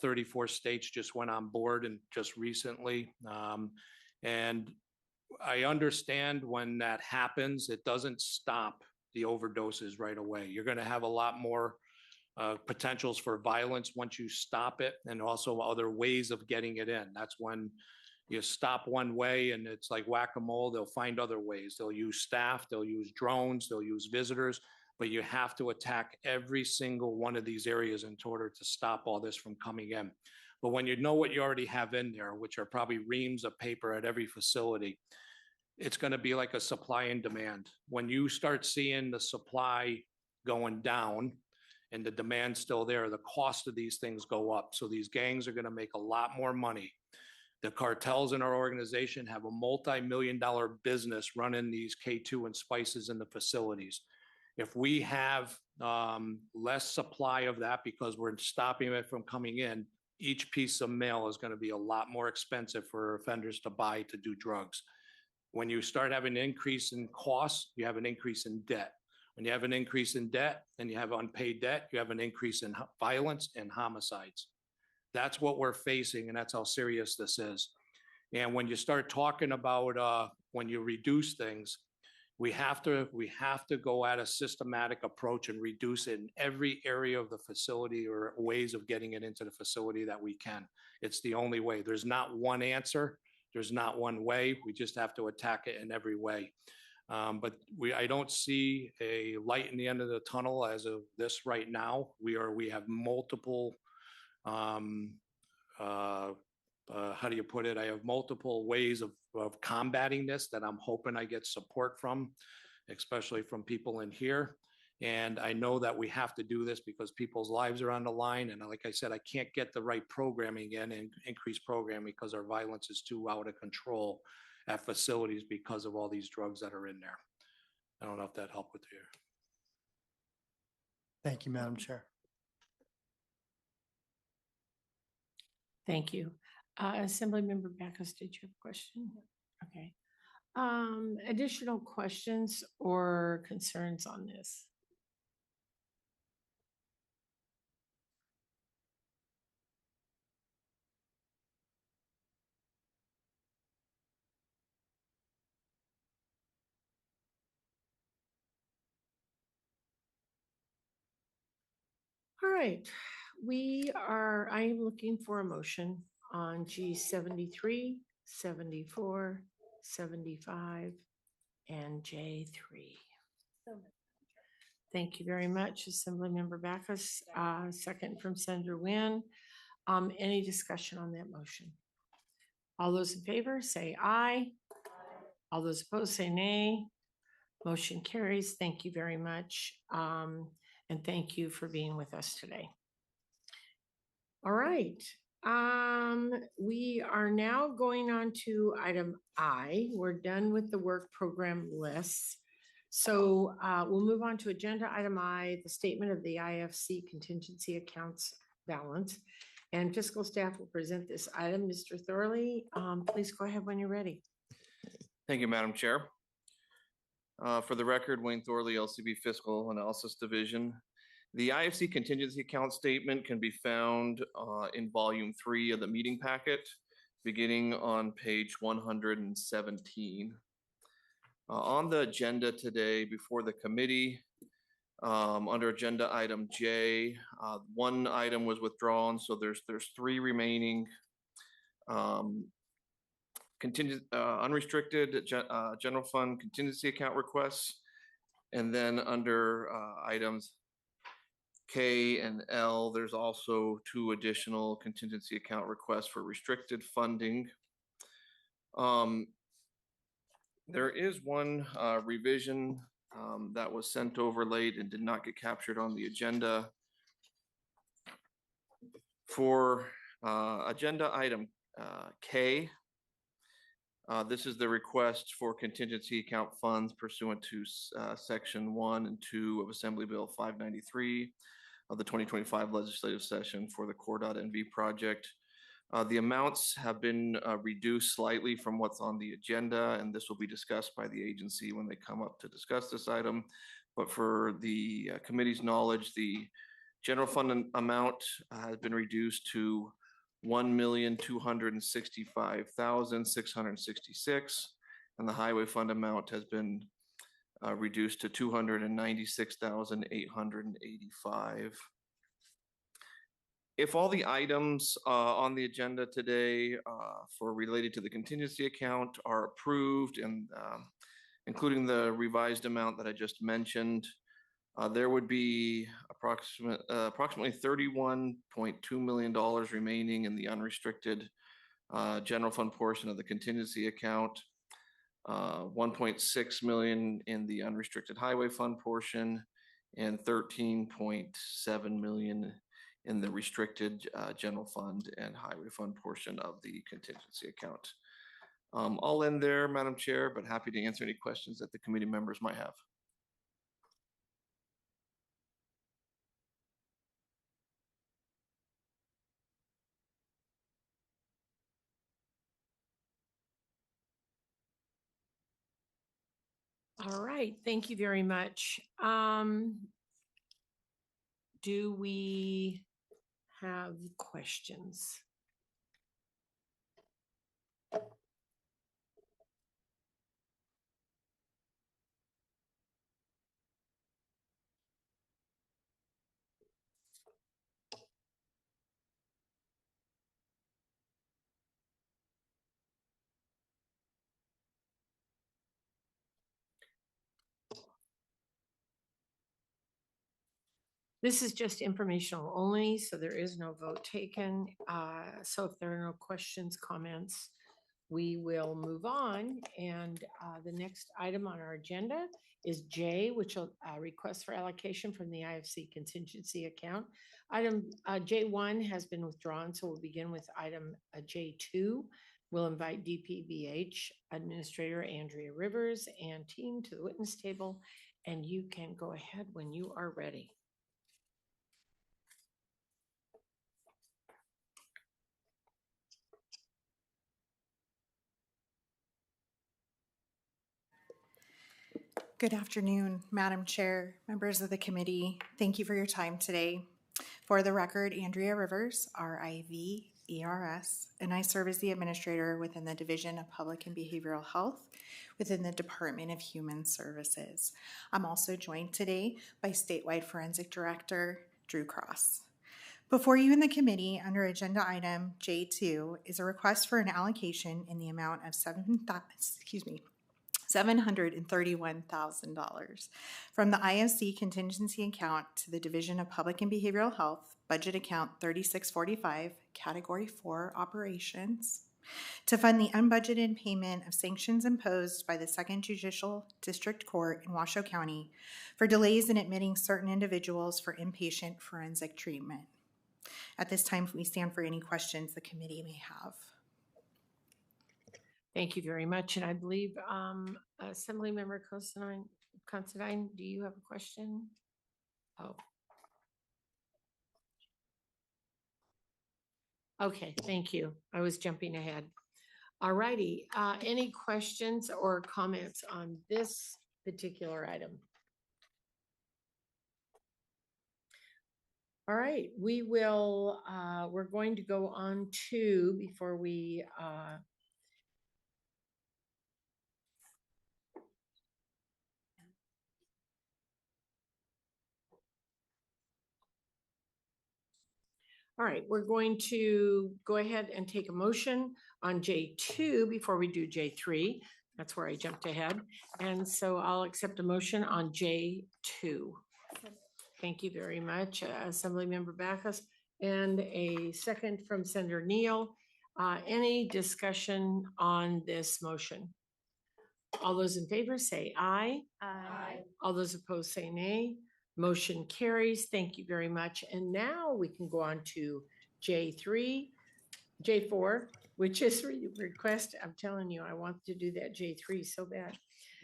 L: 34 states just went on board and just recently. And I understand when that happens, it doesn't stop the overdoses right away. You're going to have a lot more potentials for violence once you stop it, and also other ways of getting it in. That's when you stop one way and it's like whack-a-mole, they'll find other ways. They'll use staff, they'll use drones, they'll use visitors, but you have to attack every single one of these areas in order to stop all this from coming in. But when you know what you already have in there, which are probably reams of paper at every facility, it's going to be like a supply and demand. When you start seeing the supply going down and the demand still there, the cost of these things go up. So these gangs are going to make a lot more money. The cartels in our organization have a multi-million-dollar business running these K2 and spices in the facilities. If we have less supply of that because we're stopping it from coming in, each piece of mail is going to be a lot more expensive for offenders to buy to do drugs. When you start having an increase in costs, you have an increase in debt. When you have an increase in debt and you have unpaid debt, you have an increase in violence and homicides. That's what we're facing, and that's how serious this is. And when you start talking about when you reduce things, we have to go at a systematic approach and reduce it in every area of the facility or ways of getting it into the facility that we can. It's the only way. There's not one answer. There's not one way. We just have to attack it in every way. But I don't see a light in the end of the tunnel as of this right now. We have multiple how do you put it? I have multiple ways of combating this that I'm hoping I get support from, especially from people in here. And I know that we have to do this because people's lives are on the line. And like I said, I can't get the right programming in and increase programming because our violence is too out of control at facilities because of all these drugs that are in there. I don't know if that helped with you.
G: Thank you, Madam Chair.
A: Thank you. Assemblymember Backus, did you have a question? Okay. Additional questions or concerns on this? All right, I am looking for a motion on G 73, 74, 75, and J 3. Thank you very much, Assemblymember Backus. Second from Senator Nguyen. Any discussion on that motion? All those in favor say aye. All those opposed say nay. Motion carries. Thank you very much. And thank you for being with us today. All right. We are now going on to item I. We're done with the work program lists. So we'll move on to agenda item I, the statement of the IFC contingency accounts balance. And fiscal staff will present this item. Mr. Thorley, please go ahead when you're ready.
P: Thank you, Madam Chair. For the record, Wayne Thorley, LCB Fiscal Analysis Division. The IFC contingency account statement can be found in volume 3 of the meeting packet, beginning on page 117. On the agenda today before the committee, under agenda item J, one item was withdrawn, so there's 3 remaining unrestricted general fund contingency account requests. And then under items K and L, there's also 2 additional contingency account requests for restricted funding. There is one revision that was sent over late and did not get captured on the agenda. For agenda item K, this is the request for contingency account funds pursuant to section 1 and 2 of Assembly Bill 593 of the 2025 legislative session for the Core.NV project. The amounts have been reduced slightly from what's on the agenda, and this will be discussed by the agency when they come up to discuss this item. But for the committee's knowledge, the general fund amount has been reduced to $1,265,666, and the highway fund amount has been reduced to $296,885. If all the items on the agenda today for related to the contingency account are approved and including the revised amount that I just mentioned, there would be approximately $31.2 million remaining in the unrestricted general fund portion of the contingency account, 1.6 million in the unrestricted highway fund portion, and 13.7 million in the restricted general fund and highway fund portion of the contingency account. I'll end there, Madam Chair, but happy to answer any questions that the committee members might have.
A: All right, thank you very much. Do we have questions? This is just informational only, so there is no vote taken. So if there are no questions, comments, we will move on. And the next item on our agenda is J, which will request for allocation from the IFC contingency account. Item J1 has been withdrawn, so we'll begin with item J2. We'll invite DPBH Administrator Andrea Rivers and team to the witness table, and you can go ahead when you are ready.
Q: Good afternoon, Madam Chair, members of the committee. Thank you for your time today. For the record, Andrea Rivers, RIV-ERS, and I serve as the administrator within the Division of Public and Behavioral Health within the Department of Human Services. I'm also joined today by Statewide Forensic Director Drew Cross. Before you in the committee, under agenda item J2, is a request for an allocation in the amount of $731,000 from the IFC contingency account to the Division of Public and Behavioral Health, budget account 3645, category 4 operations, to fund the unbudgeted payment of sanctions imposed by the Second Judicial District Court in Washoe County for delays in admitting certain individuals for inpatient forensic treatment. At this time, we stand for any questions the committee may have.
A: Thank you very much. And I believe Assemblymember Considine, do you have a question? Oh. Okay, thank you. I was jumping ahead. All righty. Any questions or comments on this particular item? All right, we're going to go on to, before we all right, we're going to go ahead and take a motion on J2 before we do J3. That's where I jumped ahead. And so I'll accept a motion on J2. Thank you very much, Assemblymember Backus. And a second from Senator Neal. Any discussion on this motion? All those in favor say aye. Aye. All those opposed say nay. Motion carries. Thank you very much. And now we can go on to J4, which is request. I'm telling you, I want to do that J3 so bad.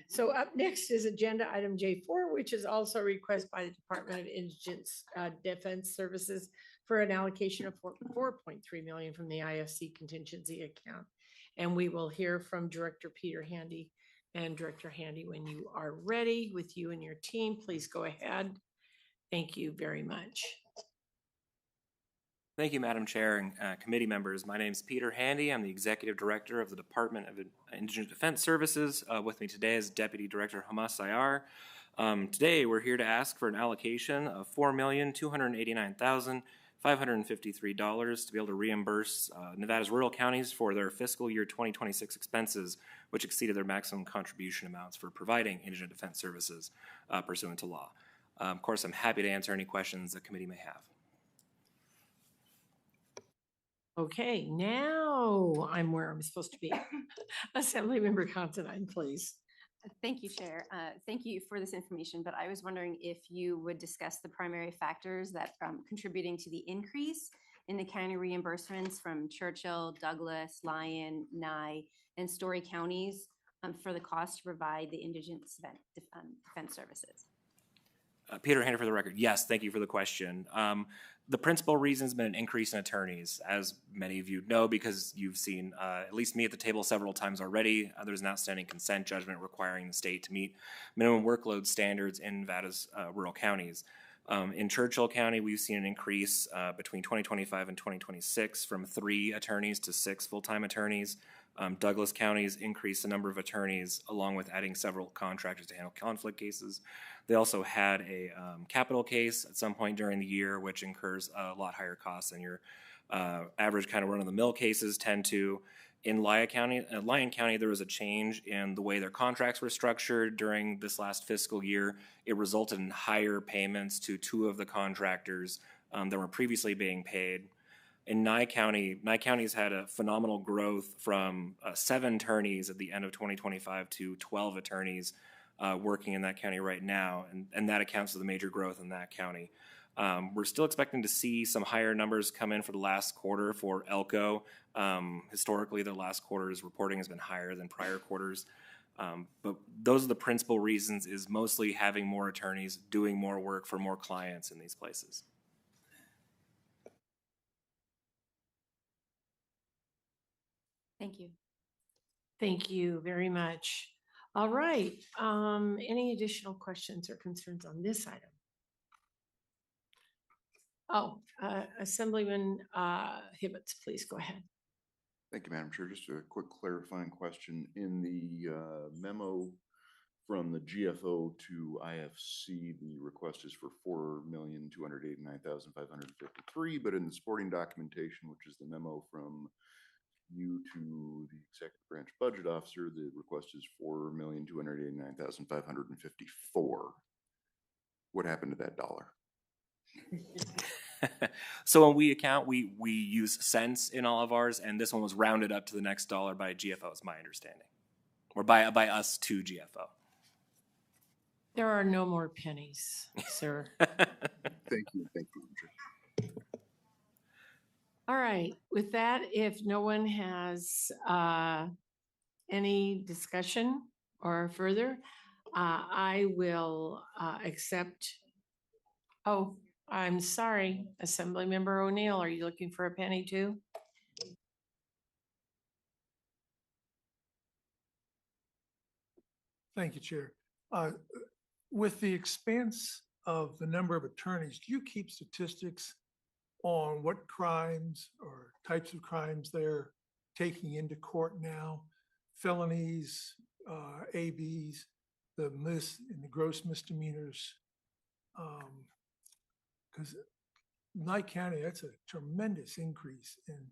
A: So up next is agenda item J4, which is also a request by the Department of Indigent Defense Services for an allocation of $4.3 million from the IFC contingency account. And we will hear from Director Peter Handy. And Director Handy, when you are ready with you and your team, please go ahead. Thank you very much.
S: Thank you, Madam Chair and committee members. My name is Peter Handy. I'm the Executive Director of the Department of Indigent Defense Services. With me today is Deputy Director Hamas Ayar. Today, we're here to ask for an allocation of $4,289,000 $553 to be able to reimburse Nevada's rural counties for their fiscal year 2026 expenses, which exceeded their maximum contribution amounts for providing indigent defense services pursuant to law. Of course, I'm happy to answer any questions the committee may have.
A: Okay, now I'm where I'm supposed to be. Assemblymember Considine, please.
I: Thank you, Chair. Thank you for this information, but I was wondering if you would discuss the primary factors that contributing to the increase in the county reimbursements from Churchill, Douglas, Lyon, Nye, and Story counties for the cost to provide the indigent defense services.
S: Peter Handy for the record. Yes, thank you for the question. The principal reason has been an increase in attorneys, as many of you know, because you've seen at least me at the table several times already. There's an outstanding consent judgment requiring the state to meet minimum workload standards in Nevada's rural counties. In Churchill County, we've seen an increase between 2025 and 2026 from 3 attorneys to 6 full-time attorneys. Douglas County's increased the number of attorneys along with adding several contractors to handle conflict cases. They also had a capital case at some point during the year, which incurs a lot higher costs than your average kind of run-of-the-mill cases tend to. In Lyon County, there was a change in the way their contracts were structured during this last fiscal year. It resulted in higher payments to 2 of the contractors that were previously being paid. In Nye County's had a phenomenal growth from 7 attorneys at the end of 2025 to 12 attorneys working in that county right now, and that accounts for the major growth in that county. We're still expecting to see some higher numbers come in for the last quarter for Elko. Historically, the last quarter's reporting has been higher than prior quarters. But those are the principal reasons, is mostly having more attorneys doing more work for more clients in these places.
I: Thank you.
A: Thank you very much. All right, any additional questions or concerns on this item? Oh, Assemblyman Hibbets, please go ahead.
K: Thank you, Madam Chair. Just a quick clarifying question. In the memo from the GFO to IFC, the request is for $4,289,553, but in the supporting documentation, which is the memo from you to the executive branch budget officer, the request is $4,289,554. What happened to that dollar?
S: So when we account, we use cents in all of ours, and this one was rounded up to the next dollar by GFO, is my understanding, or by us to GFO.
A: There are no more pennies, sir.
K: Thank you. Thank you.
A: All right, with that, if no one has any discussion or further, I will accept. Oh, I'm sorry, Assemblymember O'Neill, are you looking for a penny too?
T: Thank you, Chair. With the expanse of the number of attorneys, do you keep statistics on what crimes or types of crimes they're taking into court now? Felonies, ABs, the gross misdemeanors? Because Nye County, that's a tremendous increase. And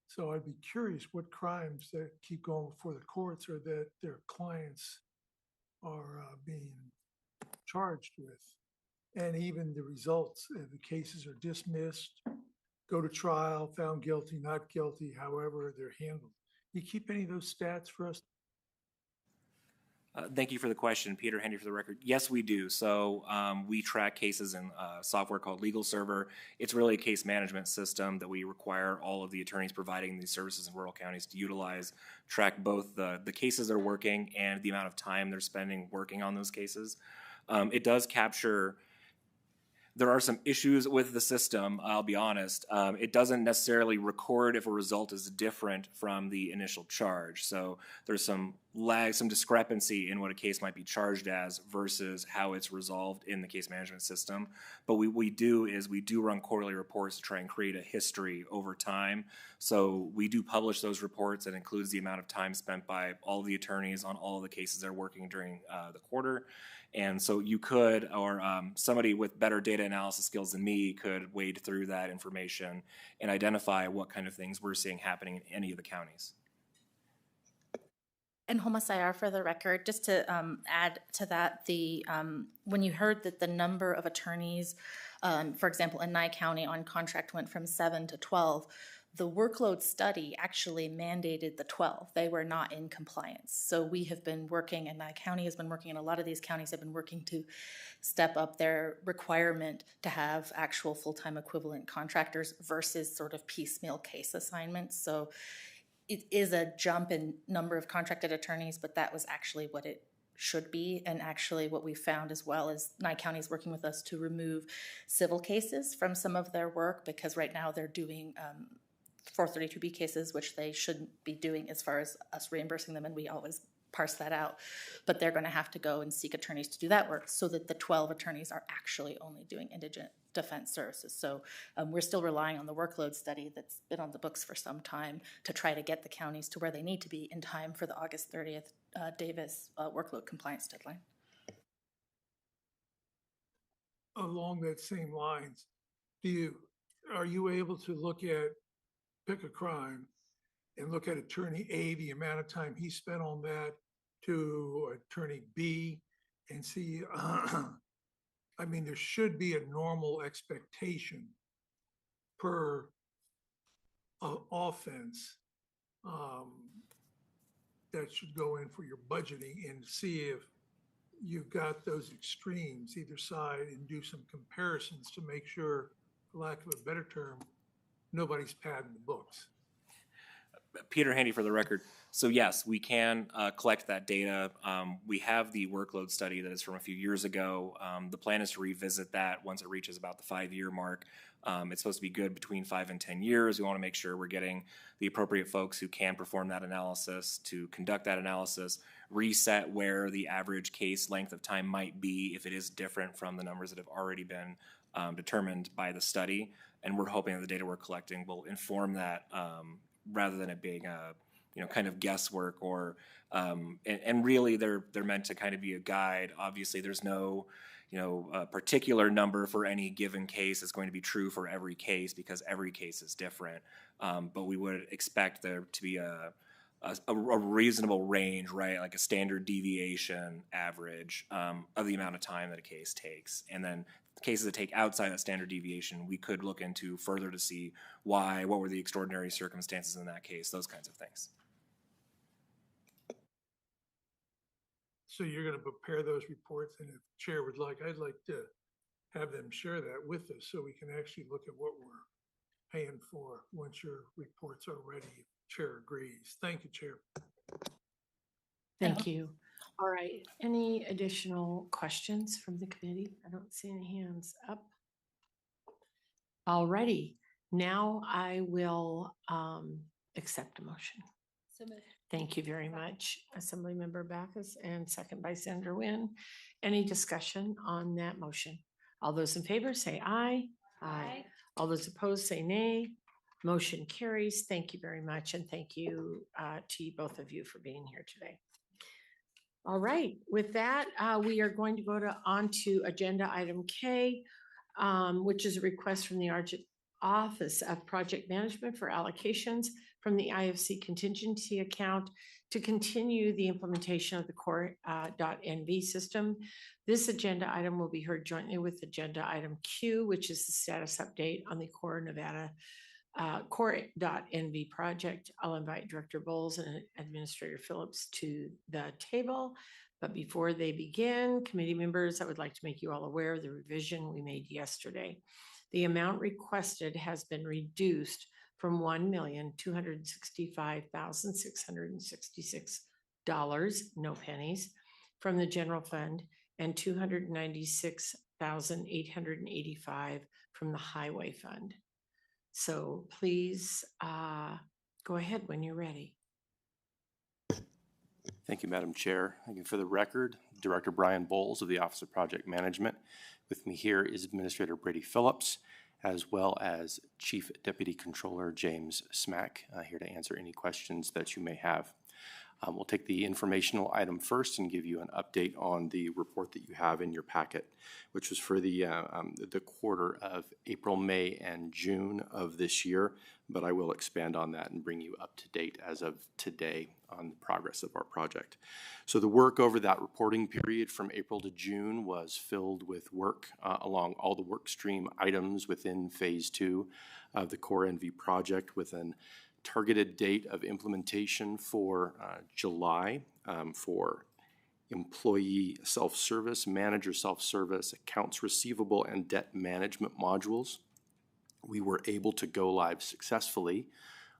T: so I'd be curious what crimes that keep going before the courts or that their clients are being charged with. And even the results, the cases are dismissed, go to trial, found guilty, not guilty, however they're handled. You keep any of those stats for us?
S: Thank you for the question, Peter Henry for the record. Yes, we do. So we track cases in software called Legal Server. It's really a case management system that we require all of the attorneys providing these services in rural counties to utilize, track both the cases they're working and the amount of time they're spending working on those cases. It does capture. There are some issues with the system, I'll be honest. It doesn't necessarily record if a result is different from the initial charge. So there's some lag, some discrepancy in what a case might be charged as versus how it's resolved in the case management system. But we do run quarterly reports to try and create a history over time. So we do publish those reports. That includes the amount of time spent by all the attorneys on all of the cases they're working during the quarter. And so you could, or somebody with better data analysis skills than me could wade through that information and identify what kind of things we're seeing happening in any of the counties.
E: And Homa Sayar, for the record, just to add to that, when you heard that the number of attorneys, for example, in Nye County on contract went from 7 to 12, the workload study actually mandated the 12. They were not in compliance. So we have been working, and Nye County has been working, and a lot of these counties have been working to step up their requirement to have actual full-time equivalent contractors versus sort of piecemeal case assignments. So it is a jump in number of contracted attorneys, but that was actually what it should be. And actually what we found as well is Nye County is working with us to remove civil cases from some of their work, because right now they're doing 432B cases, which they shouldn't be doing as far as us reimbursing them, and we always parse that out. But they're going to have to go and seek attorneys to do that work so that the 12 attorneys are actually only doing indigent defense services. So we're still relying on the workload study that's been on the books for some time to try to get the counties to where they need to be in time for the August 30th Davis workload compliance deadline.
T: Along that same lines, are you able to pick a crime and look at attorney A, the amount of time he spent on that, to attorney B, and see, I mean, there should be a normal expectation per offense that should go in for your budgeting, and see if you've got those extremes either side, and do some comparisons to make sure, for lack of a better term, nobody's padding the books.
S: Peter Handy for the record. So yes, we can collect that data. We have the workload study that is from a few years ago. The plan is to revisit that once it reaches about the 5-year mark. It's supposed to be good between 5 and 10 years. We want to make sure we're getting the appropriate folks who can perform that analysis to conduct that analysis, reset where the average case length of time might be if it is different from the numbers that have already been determined by the study. And we're hoping that the data we're collecting will inform that rather than it being kind of guesswork, or and really they're meant to kind of be a guide. Obviously there's no particular number for any given case that's going to be true for every case, because every case is different. But we would expect there to be a reasonable range, right? Like a standard deviation average of the amount of time that a case takes. And then cases that take outside that standard deviation, we could look into further to see why, what were the extraordinary circumstances in that case, those kinds of things.
T: So you're going to prepare those reports, and if Chair would like, I'd like to have them share that with us so we can actually look at what we're paying for once your reports are ready. Chair agrees. Thank you, Chair.
A: Thank you. All right. Any additional questions from the committee? I don't see any hands up. All righty. Now I will accept a motion.
H: So moved.
A: Thank you very much, Assemblymember Backus, and second by Senator Nguyen. Any discussion on that motion? All those in favor say aye. Aye. All those opposed say nay. Motion carries. Thank you very much, and thank you to both of you for being here today. All right, with that, we are going to go on to agenda item K, which is a request from the Office of Project Management for allocations from the IFC contingency account to continue the implementation of the core.nv system. This agenda item will be heard jointly with agenda item Q, which is the status update on the core.nv project. I'll invite Director Bowles and Administrator Phillips to the table. But before they begin, committee members, I would like to make you all aware of the revision we made yesterday. The amount requested has been reduced from $1,265,666, no pennies, from the general fund, and $296,885 from the highway fund. So please go ahead when you're ready.
B: Thank you, Madam Chair. Thank you. For the record, Director Brian Bowles of the Office of Project Management. With me here is Administrator Brady Phillips, as well as Chief Deputy Controller James Smack, here to answer any questions that you may have. We'll take the informational item first and give you an update on the report that you have in your packet, which was for the quarter of April, May, and June of this year, but I will expand on that and bring you up to date as of today on the progress of our project. So the work over that reporting period from April to June was filled with work along all the work stream items within Phase 2 of the Core NV project, with an targeted date of implementation for July for employee self-service, manager self-service, accounts receivable, and debt management modules. We were able to go live successfully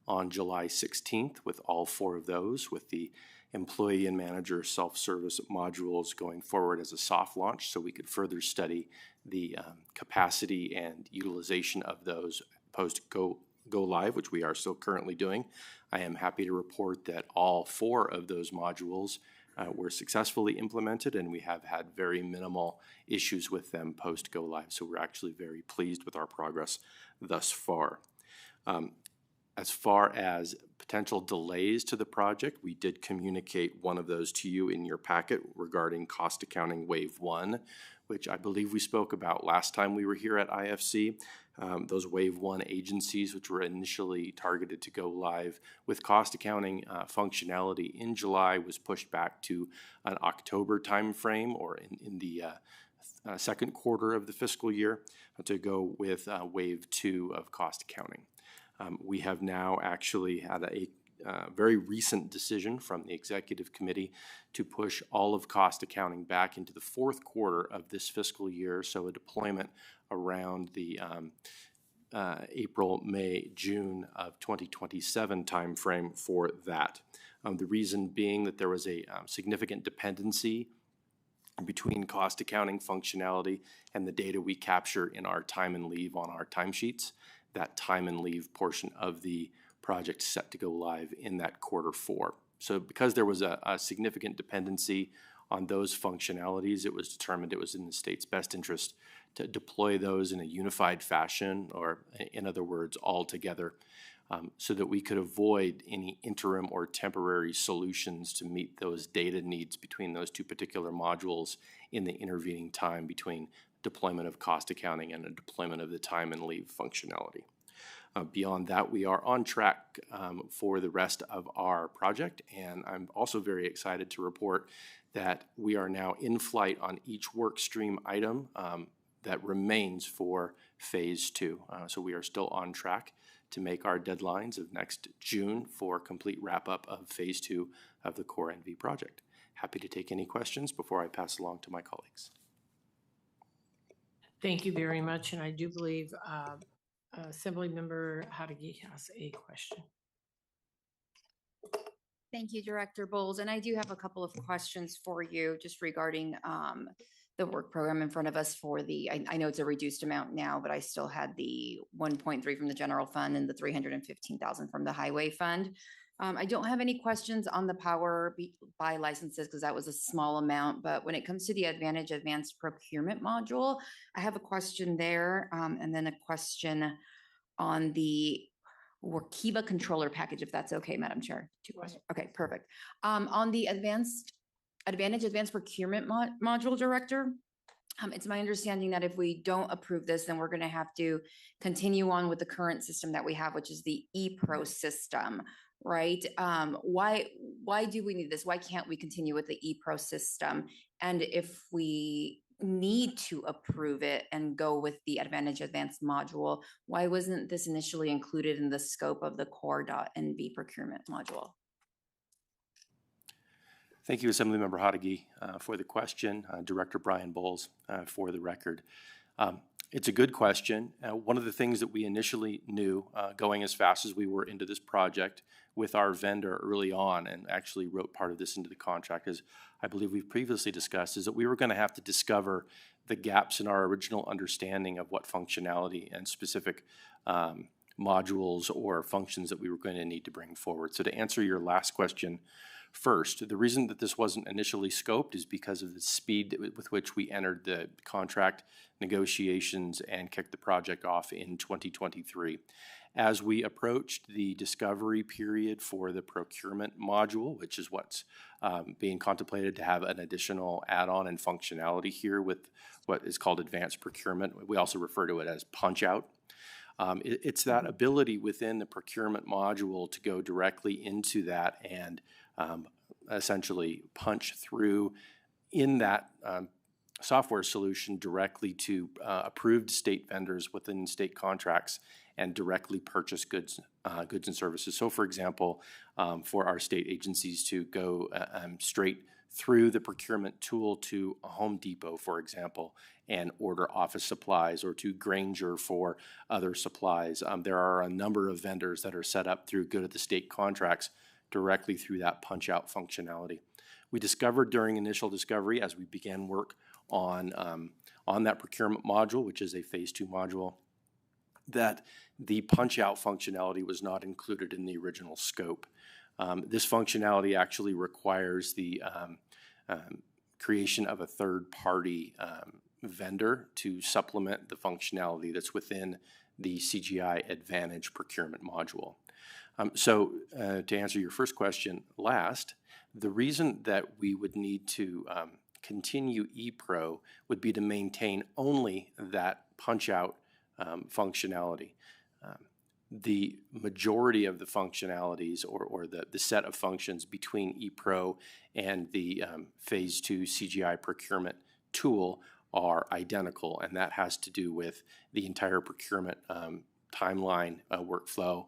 B: on July 16th with all 4 of those, with the employee and manager self-service modules going forward as a soft launch so we could further study the capacity and utilization of those post go live, which we are still currently doing. I am happy to report that all 4 of those modules were successfully implemented, and we have had very minimal issues with them post go live. So we're actually very pleased with our progress thus far. As far as potential delays to the project, we did communicate one of those to you in your packet regarding cost accounting wave 1, which I believe we spoke about last time we were here at IFC. Those wave 1 agencies, which were initially targeted to go live with cost accounting functionality in July, was pushed back to an October timeframe, or in the second quarter of the fiscal year, to go with wave 2 of cost accounting. We have now actually had a very recent decision from the executive committee to push all of cost accounting back into the 4th quarter of this fiscal year, so a deployment around the April, May, June of 2027 timeframe for that. The reason being that there was a significant dependency between cost accounting functionality and the data we capture in our time and leave on our timesheets. That time and leave portion of the project set to go live in that quarter 4. So because there was a significant dependency on those functionalities, it was determined it was in the state's best interest to deploy those in a unified fashion, or in other words, all together, so that we could avoid any interim or temporary solutions to meet those data needs between those 2 particular modules in the intervening time between deployment of cost accounting and a deployment of the time and leave functionality. Beyond that, we are on track for the rest of our project, and I'm also very excited to report that we are now in flight on each work stream item that remains for Phase 2. So we are still on track to make our deadlines of next June for complete wrap-up of Phase 2 of the Core NV project. Happy to take any questions before I pass along to my colleagues.
A: Thank you very much, and I do believe Assemblymember Hadagi has a question.
N: Thank you, Director Bowles. And I do have a couple of questions for you just regarding the work program in front of us for the, I know it's a reduced amount now, but I still had the 1.3 from the general fund and the 315,000 from the highway fund. I don't have any questions on the power buy licenses because that was a small amount, but when it comes to the Advantage Advanced Procurement module, I have a question there, and then a question on the Workiva controller package, if that's okay, Madam Chair. 2 questions. Okay, perfect. On the Advantage Advanced Procurement module, Director, it's my understanding that if we don't approve this, then we're going to have to continue on with the current system that we have, which is the ePro system, right? Why do we need this? Why can't we continue with the ePro system? And if we need to approve it and go with the Advantage Advanced module, why wasn't this initially included in the scope of the core.nv procurement module?
B: Thank you, Assemblymember Hadagi, for the question. Director Brian Bowles, for the record. It's a good question. One of the things that we initially knew going as fast as we were into this project with our vendor early on, and actually wrote part of this into the contract, as I believe we've previously discussed, is that we were going to have to discover the gaps in our original understanding of what functionality and specific modules or functions that we were going to need to bring forward. So to answer your last question first. The reason that this wasn't initially scoped is because of the speed with which we entered the contract negotiations and kicked the project off in 2023. As we approached the discovery period for the procurement module, which is what's being contemplated to have an additional add-on and functionality here with what is called advanced procurement. We also refer to it as punch-out. It's that ability within the procurement module to go directly into that and essentially punch through in that software solution directly to approved state vendors within state contracts and directly purchase goods and services. So, for example, for our state agencies to go straight through the procurement tool to a Home Depot, for example, and order office supplies, or to Granger for other supplies. There are a number of vendors that are set up through good of the state contracts directly through that punch-out functionality. We discovered during initial discovery, as we began work on that procurement module, which is a phase 2 module, that the punch-out functionality was not included in the original scope. This functionality actually requires the creation of a third-party vendor to supplement the functionality that's within the CGI Advantage procurement module. So to answer your first question last, the reason that we would need to continue ePro would be to maintain only that punch-out functionality. The majority of the functionalities or the set of functions between ePro and the Phase 2 CGI procurement tool are identical, and that has to do with the entire procurement timeline, workflow,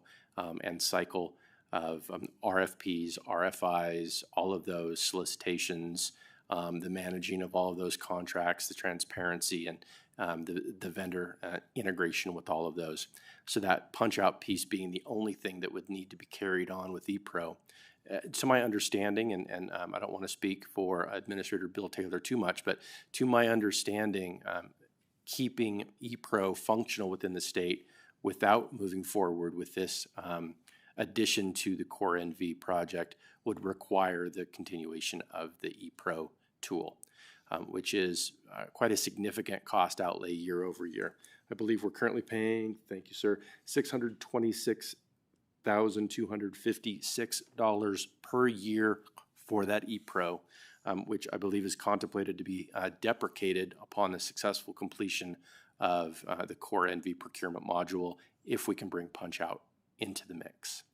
B: and cycle of RFPs, RFIs, all of those solicitations, the managing of all of those contracts, the transparency, and the vendor integration with all of those. So that punch-out piece being the only thing that would need to be carried on with ePro. To my understanding, and I don't want to speak for Administrator Bill Taylor too much, but to my understanding, keeping ePro functional within the state without moving forward with this addition to the Core NV project would require the continuation of the ePro tool, which is quite a significant cost outlay year over year. I believe we're currently paying, thank you, sir, $626,256 per year for that ePro, which I believe is contemplated to be deprecated upon the successful completion of the Core NV procurement module if we can bring punch-out into the mix.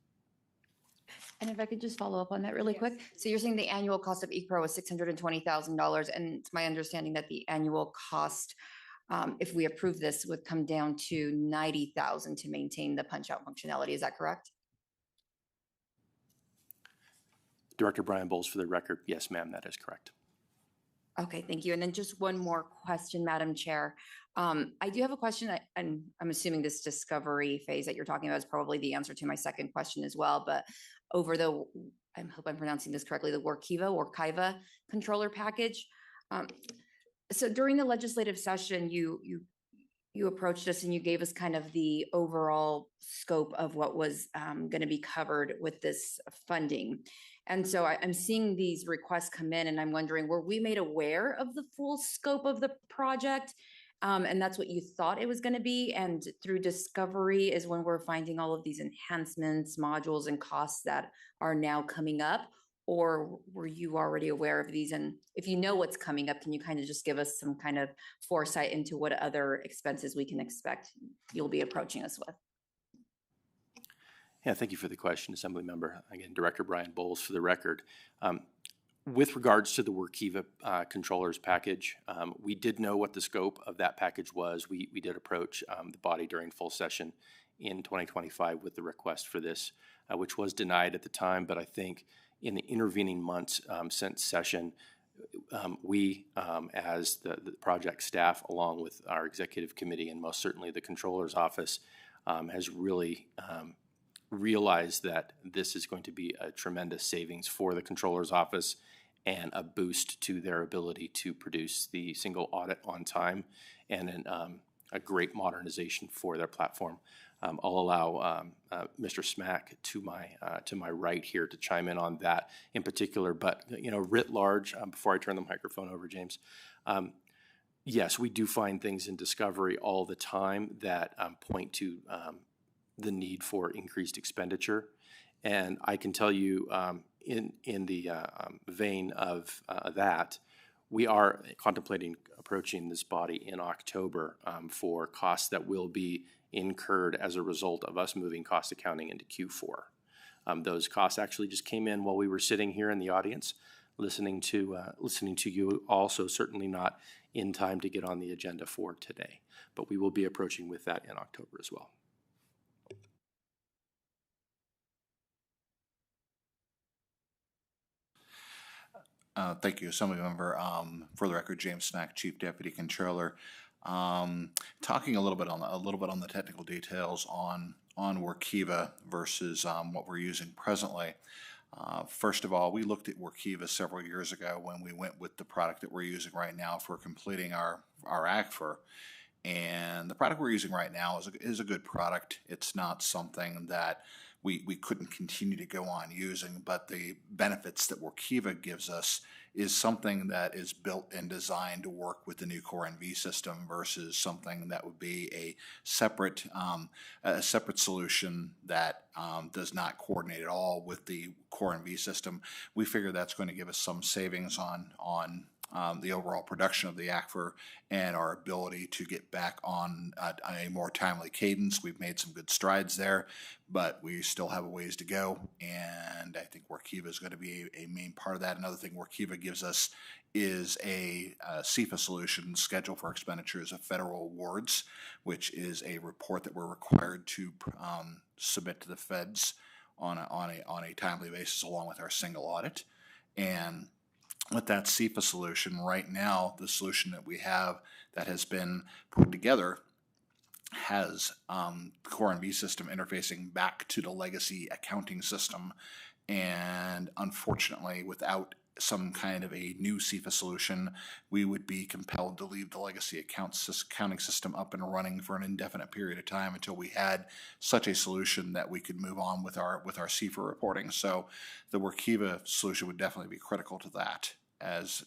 N: And if I could just follow up on that really quick. So you're saying the annual cost of ePro is $620,000, and it's my understanding that the annual cost, if we approve this, would come down to $90,000 to maintain the punch-out functionality. Is that correct?
B: Director Brian Bowles, for the record, yes, ma'am, that is correct.
N: Okay, thank you. And then just one more question, Madam Chair. I do have a question, and I'm assuming this discovery phase that you're talking about is probably the answer to my second question as well, but over the, I hope I'm pronouncing this correctly, the Workiva controller package. So during the legislative session, you approached us and you gave us kind of the overall scope of what was going to be covered with this funding. And so I'm seeing these requests come in and I'm wondering, were we made aware of the full scope of the project? And that's what you thought it was going to be. And through discovery is when we're finding all of these enhancements, modules, and costs that are now coming up. Or were you already aware of these? And if you know what's coming up, can you kind of just give us some kind of foresight into what other expenses we can expect you'll be approaching us with?
B: Yeah, thank you for the question, Assembly Member. Again, Director Brian Bowles, for the record. With regards to the Workiva controllers package, we did know what the scope of that package was. We did approach the body during full session in 2025 with the request for this, which was denied at the time. But I think in the intervening months since session, we, as the project staff, along with our executive committee and most certainly the controller's office, has really realized that this is going to be a tremendous savings for the controller's office and a boost to their ability to produce the single audit on time and a great modernization for their platform. I'll allow Mr. Smack to my right here to chime in on that in particular, but writ large, before I turn the microphone over, James, yes, we do find things in discovery all the time that point to the need for increased expenditure, and I can tell you in the vein of that, we are contemplating approaching this body in October for costs that will be incurred as a result of us moving cost accounting into Q4. Those costs actually just came in while we were sitting here in the audience listening to you, also certainly not in time to get on the agenda for today, but we will be approaching with that in October as well.
F: Thank you, Assemblymember. For the record, James Snack, Chief Deputy Controller. Talking a little bit on the technical details on Workiva versus what we're using presently. First of all, we looked at Workiva several years ago when we went with the product that we're using right now for completing our ACFR. And the product we're using right now is a good product. It's not something that we couldn't continue to go on using, but the benefits that Workiva gives us is something that is built and designed to work with the new Core NV system versus something that would be a separate solution that does not coordinate at all with the Core NV system. We figure that's going to give us some savings on the overall production of the ACFR and our ability to get back on a more timely cadence. We've made some good strides there, but we still have a ways to go, and I think Workiva is going to be a main part of that. Another thing Workiva gives us is a CFA solution, Schedule for Expenditures of Federal Awards, which is a report that we're required to submit to the feds on a timely basis along with our single audit. And with that CFA solution, right now, the solution that we have that has been put together has the Core NV system interfacing back to the legacy accounting system. And unfortunately, without some kind of a new CFA solution, we would be compelled to leave the legacy accounting system up and running for an indefinite period of time until we had such a solution that we could move on with our CFA reporting. So the Workiva solution would definitely be critical to that as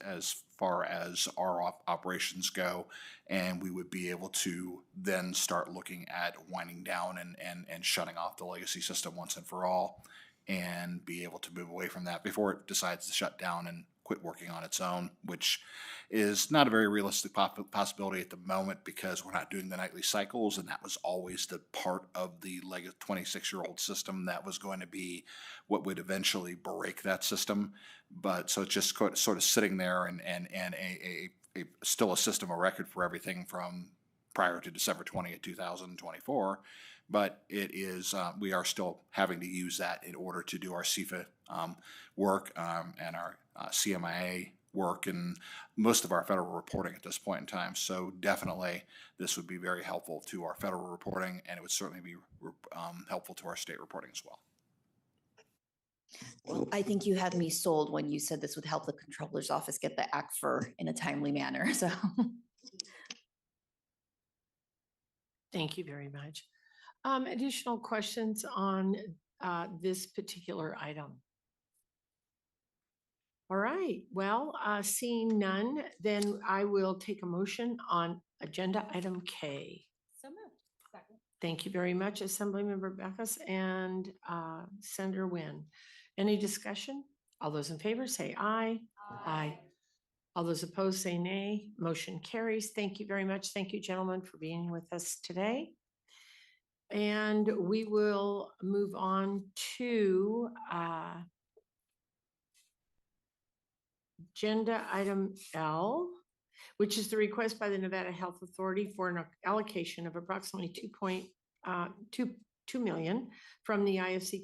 F: far as our operations go, and we would be able to then start looking at winding down and shutting off the legacy system once and for all, and be able to move away from that before it decides to shut down and quit working on its own, which is not a very realistic possibility at the moment because we're not doing the nightly cycles, and that was always the part of the 26-year-old system that was going to be what would eventually break that system. But so it's just sort of sitting there and still a system of record for everything from prior to December 20th, 2024. But it is, we are still having to use that in order to do our CFA work and our CMIA work and most of our federal reporting at this point in time. So definitely this would be very helpful to our federal reporting, and it would certainly be helpful to our state reporting as well.
N: Well, I think you had me sold when you said this would help the controller's office get the ACFR in a timely manner, so.
A: Thank you very much. Additional questions on this particular item? All right, well, seeing none, then I will take a motion on agenda item K.
H: So moved. Second.
A: Thank you very much, Assemblymember Backus and Senator Nguyen. Any discussion? All those in favor say aye. Aye. All those opposed say nay. Motion carries. Thank you very much. Thank you, gentlemen, for being with us today. And we will move on to agenda item L, which is the request by the Nevada Health Authority for an allocation of approximately $2 million from the IFC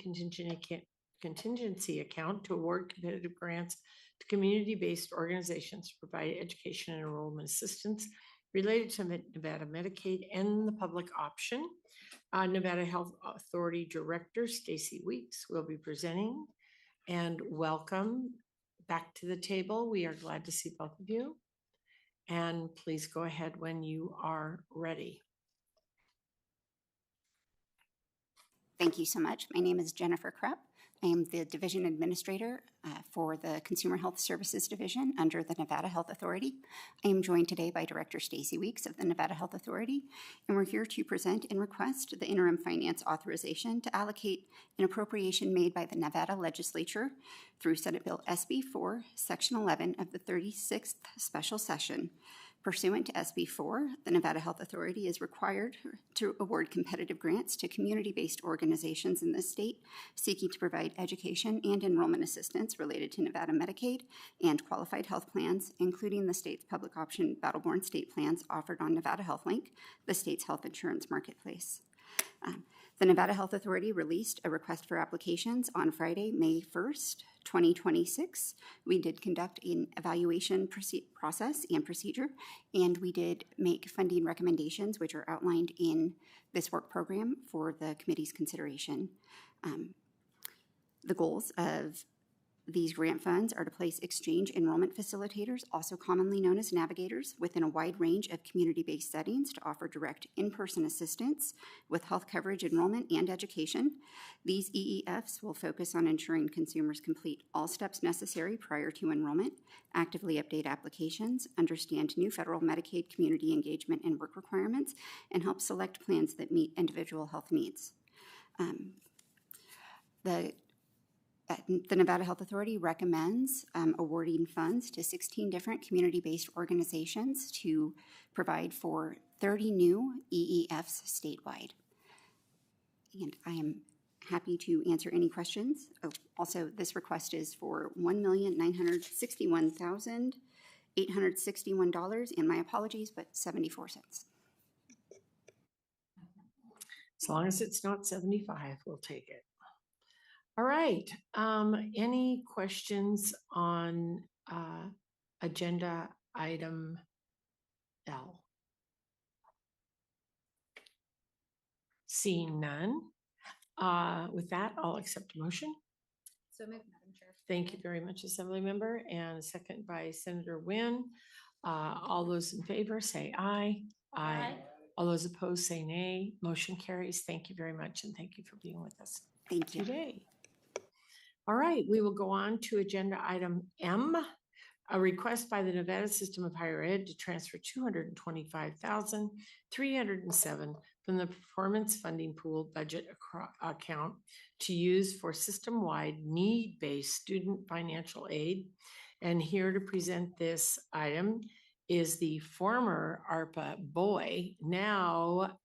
A: contingency account to award competitive grants to community-based organizations to provide education and enrollment assistance related to Nevada Medicaid and the public option. Nevada Health Authority Director Stacy Weeks will be presenting, and welcome back to the table. We are glad to see both of you. and please go ahead when you are ready.
C: Thank you so much. My name is Jennifer Krupp. I am the Division Administrator for the Consumer Health Services Division under the Nevada Health Authority. I am joined today by Director Stacy Weeks of the Nevada Health Authority, and we're here to present and request the interim finance authorization to allocate an appropriation made by the Nevada Legislature through Senate Bill SB 4, Section 11 of the 36th Special Session. Pursuant to SB 4, the Nevada Health Authority is required to award competitive grants to community-based organizations in the state seeking to provide education and enrollment assistance related to Nevada Medicaid and qualified health plans, including the state's public option battle-born state plans offered on Nevada Health Link, the state's health insurance marketplace. The Nevada Health Authority released a request for applications on Friday, May 1st, 2026. We did conduct an evaluation process and procedure, and we did make funding recommendations, which are outlined in this work program for the committee's consideration. The goals of these grant funds are to place exchange enrollment facilitators, also commonly known as navigators, within a wide range of community-based settings to offer direct in-person assistance with health coverage, enrollment, and education. These EEFs will focus on ensuring consumers complete all steps necessary prior to enrollment, actively update applications, understand new federal Medicaid community engagement and work requirements, and help select plans that meet individual health needs. The Nevada Health Authority recommends awarding funds to 16 different community-based organizations to provide for 30 new EEFs statewide. And I am happy to answer any questions. Oh, also, this request is for $1,961,861, and my apologies, but 74 cents.
A: As long as it's not 75, we'll take it. All right, any questions on agenda item L? Seeing none, with that, I'll accept a motion.
D: So moved, Madam Chair.
A: Thank you very much, Assembly Member, and a second by Senator Nguyen. All those in favor say aye. Aye. All those opposed say nay. Motion carries. Thank you very much, and thank you for being with us today. All right, we will go on to agenda item M, a request by the Nevada System of Higher Ed to transfer $225,307 from the Performance Funding Pool budget account to use for system-wide need-based student financial aid. And here to present this item is the former ARPA boy, now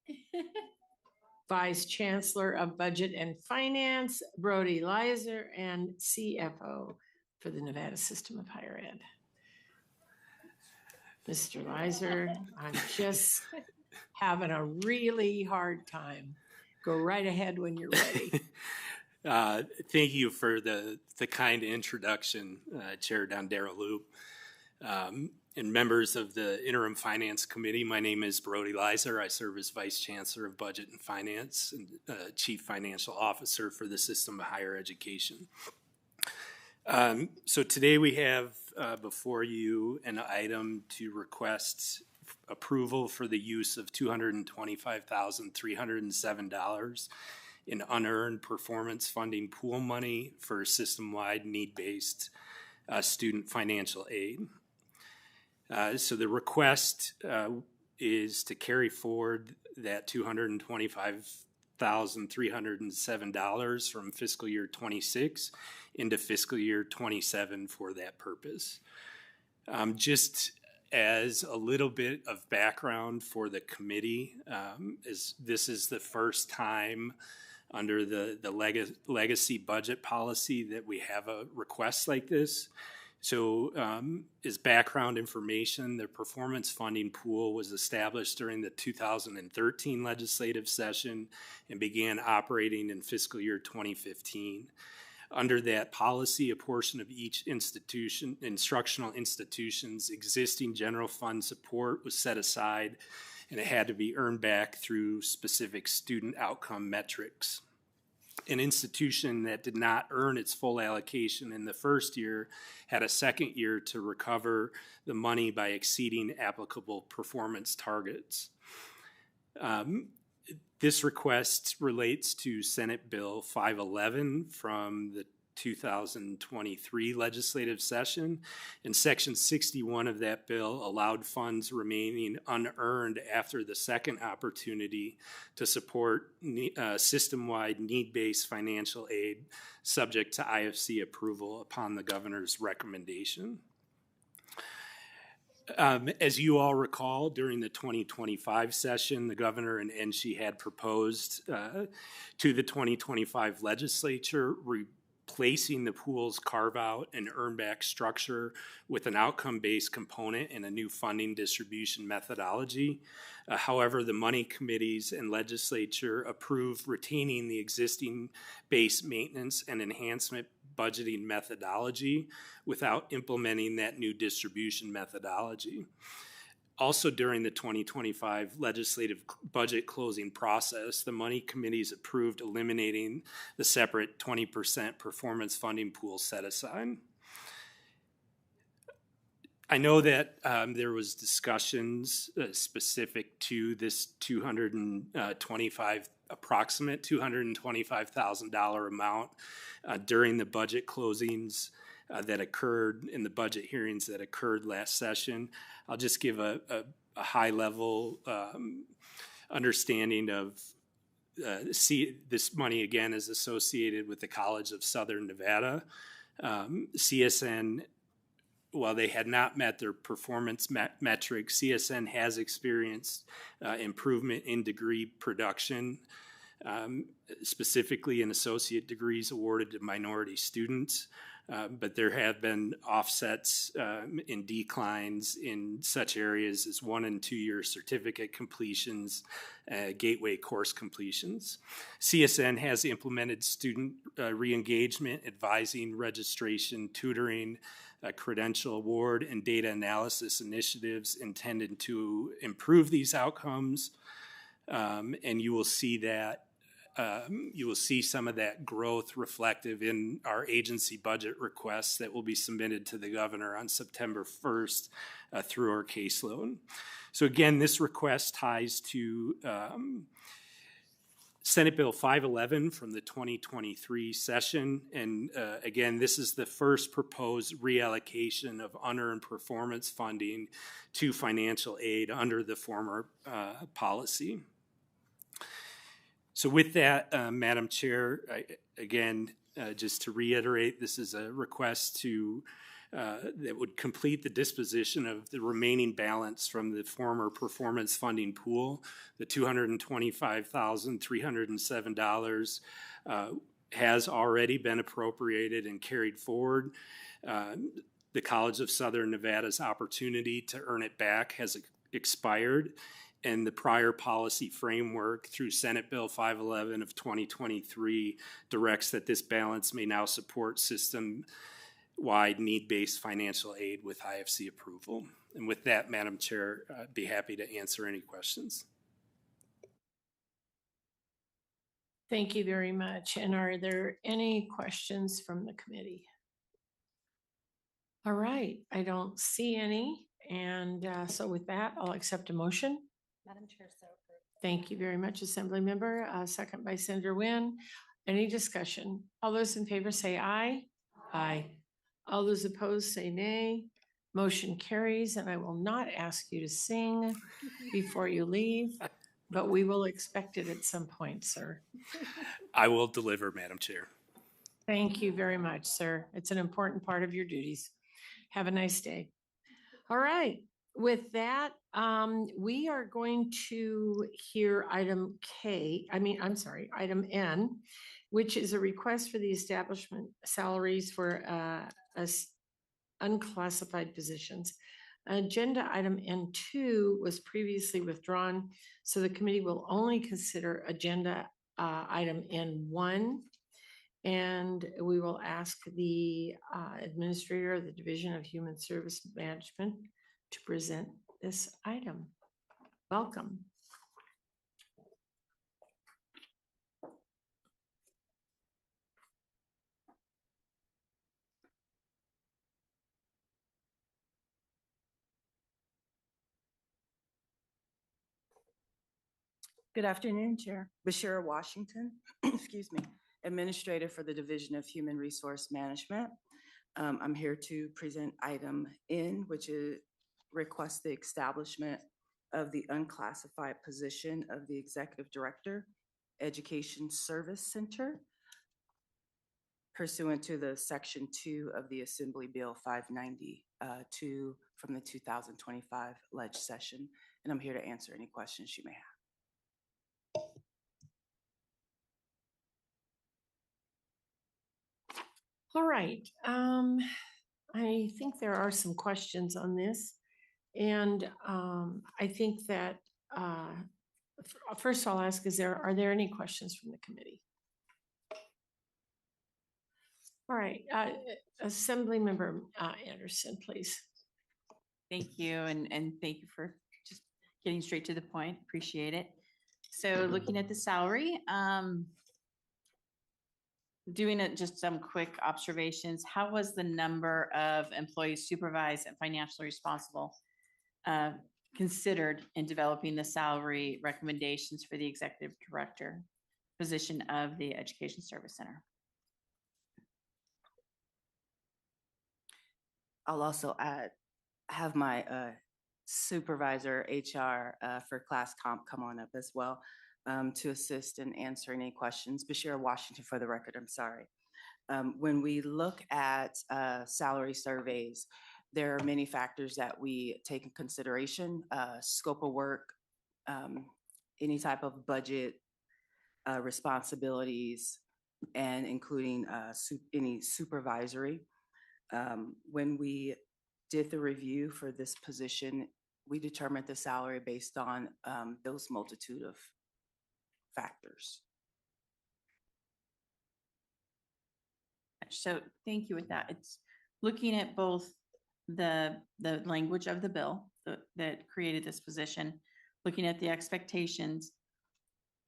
A: Vice Chancellor of Budget and Finance, Brody Leiser, and CFO for the Nevada System of Higher Ed. Mr. Leiser, I'm just having a really hard time. Go right ahead when you're ready.
M: Thank you for the kind introduction, Chair Dondero Loop. And members of the Interim Finance Committee, my name is Brody Leiser. I serve as Vice Chancellor of Budget and Finance and Chief Financial Officer for the System of Higher Education. So today we have before you an item to request approval for the use of $225,307 in unearned performance funding pool money for system-wide need-based student financial aid. So the request is to carry forward that $225,307 from fiscal year 26 into fiscal year 27 for that purpose. Just as a little bit of background for the committee, this is the first time under the legacy budget policy that we have a request like this. So as background information, the performance funding pool was established during the 2013 legislative session and began operating in fiscal year 2015. Under that policy, a portion of each instructional institution's existing general fund support was set aside, and it had to be earned back through specific student outcome metrics. An institution that did not earn its full allocation in the first year had a second year to recover the money by exceeding applicable performance targets. This request relates to Senate Bill 511 from the 2023 legislative session, and Section 61 of that bill allowed funds remaining unearned after the second opportunity to support system-wide need-based financial aid subject to IFC approval upon the governor's recommendation. As you all recall, during the 2025 session, the governor and NSHE had proposed to the 2025 legislature replacing the pool's carve-out and earn-back structure with an outcome-based component and a new funding distribution methodology. However, the money committees and legislature approved retaining the existing base maintenance and enhancement budgeting methodology without implementing that new distribution methodology. Also, during the 2025 legislative budget closing process, the money committees approved eliminating the separate 20% performance funding pool set aside. I know that there was discussions specific to this approximate $225,000 amount during the budget closings that occurred in the budget hearings that occurred last session. I'll just give a high level understanding of this money again is associated with the College of Southern Nevada. CSN, while they had not met their performance metrics, CSN has experienced improvement in degree production, specifically in associate degrees awarded to minority students. But there have been offsets in declines in such areas as 1- and 2-year certificate completions, gateway course completions. CSN has implemented student re-engagement, advising, registration, tutoring, credential award, and data analysis initiatives intended to improve these outcomes. And you will see that you will see some of that growth reflective in our agency budget requests that will be submitted to the governor on September 1st through our caseload. So again, this request ties to Senate Bill 511 from the 2023 session. And again, this is the first proposed reallocation of unearned performance funding to financial aid under the former policy. So with that, Madam Chair, just to reiterate, this is a request to that would complete the disposition of the remaining balance from the former performance funding pool. The $225,307 has already been appropriated and carried forward. The College of Southern Nevada's opportunity to earn it back has expired, and the prior policy framework through Senate Bill 511 of 2023 directs that this balance may now support system-wide need-based financial aid with IFC approval. And with that, Madam Chair, I'd be happy to answer any questions.
A: Thank you very much. And are there any questions from the committee? All right, I don't see any. And so with that, I'll accept a motion.
H: Madam Chair, so approved.
A: Thank you very much, Assembly Member. Second by Senator Nguyen. Any discussion? All those in favor say aye. Aye. All those opposed say nay. Motion carries, and I will not ask you to sing before you leave, but we will expect it at some point, sir.
M: I will deliver, Madam Chair.
A: Thank you very much, sir. It's an important part of your duties. Have a nice day. All right. With that, we are going to hear item N, which is a request for the establishment salaries for unclassified positions. Agenda item N2 was previously withdrawn, so the committee will only consider agenda item N1. And we will ask the administrator of the Division of Human Service Management to present this item. Welcome.
J: Good afternoon, Chair. Bashira Washington, excuse me, Administrator for the Division of Human Resource Management. I'm here to present item N, which is request the establishment of the unclassified position of the Executive Director, Education Service Center, pursuant to the Section 2 of the Assembly Bill 592 from the 2025 leg session. And I'm here to answer any questions you may have.
A: All right. I think there are some questions on this. And I think that first I'll ask, are there any questions from the committee? All right, Assembly Member Anderson, please.
R: Thank you, and thank you for just getting straight to the point. Appreciate it. So looking at the salary, doing it just some quick observations. How was the number of employees supervised and financially responsible considered in developing the salary recommendations for the executive director position of the Education Service Center?
J: I'll also have my supervisor HR for class comp come on up as well to assist in answering any questions. Bashira Washington for the record, I'm sorry. When we look at salary surveys, there are many factors that we take in consideration, scope of work, any type of budget responsibilities, and including any supervisory. When we did the review for this position, we determined the salary based on those multitude of factors.
R: So thank you with that. It's looking at both the language of the bill that created this position, looking at the expectations.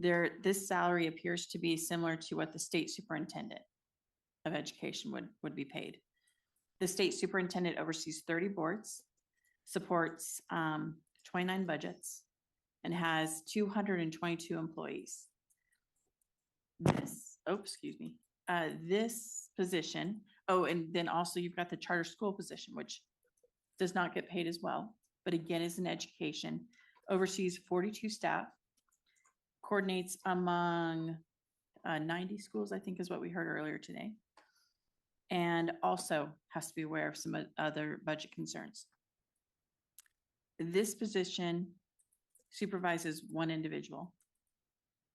R: This salary appears to be similar to what the state superintendent of education would be paid. The state superintendent oversees 30 boards, supports 29 budgets, and has 222 employees. This position, and then also you've got the charter school position, which does not get paid as well, but again is in education, oversees 42 staff, coordinates among 90 schools, I think is what we heard earlier today, and also has to be aware of some other budget concerns. This position supervises one individual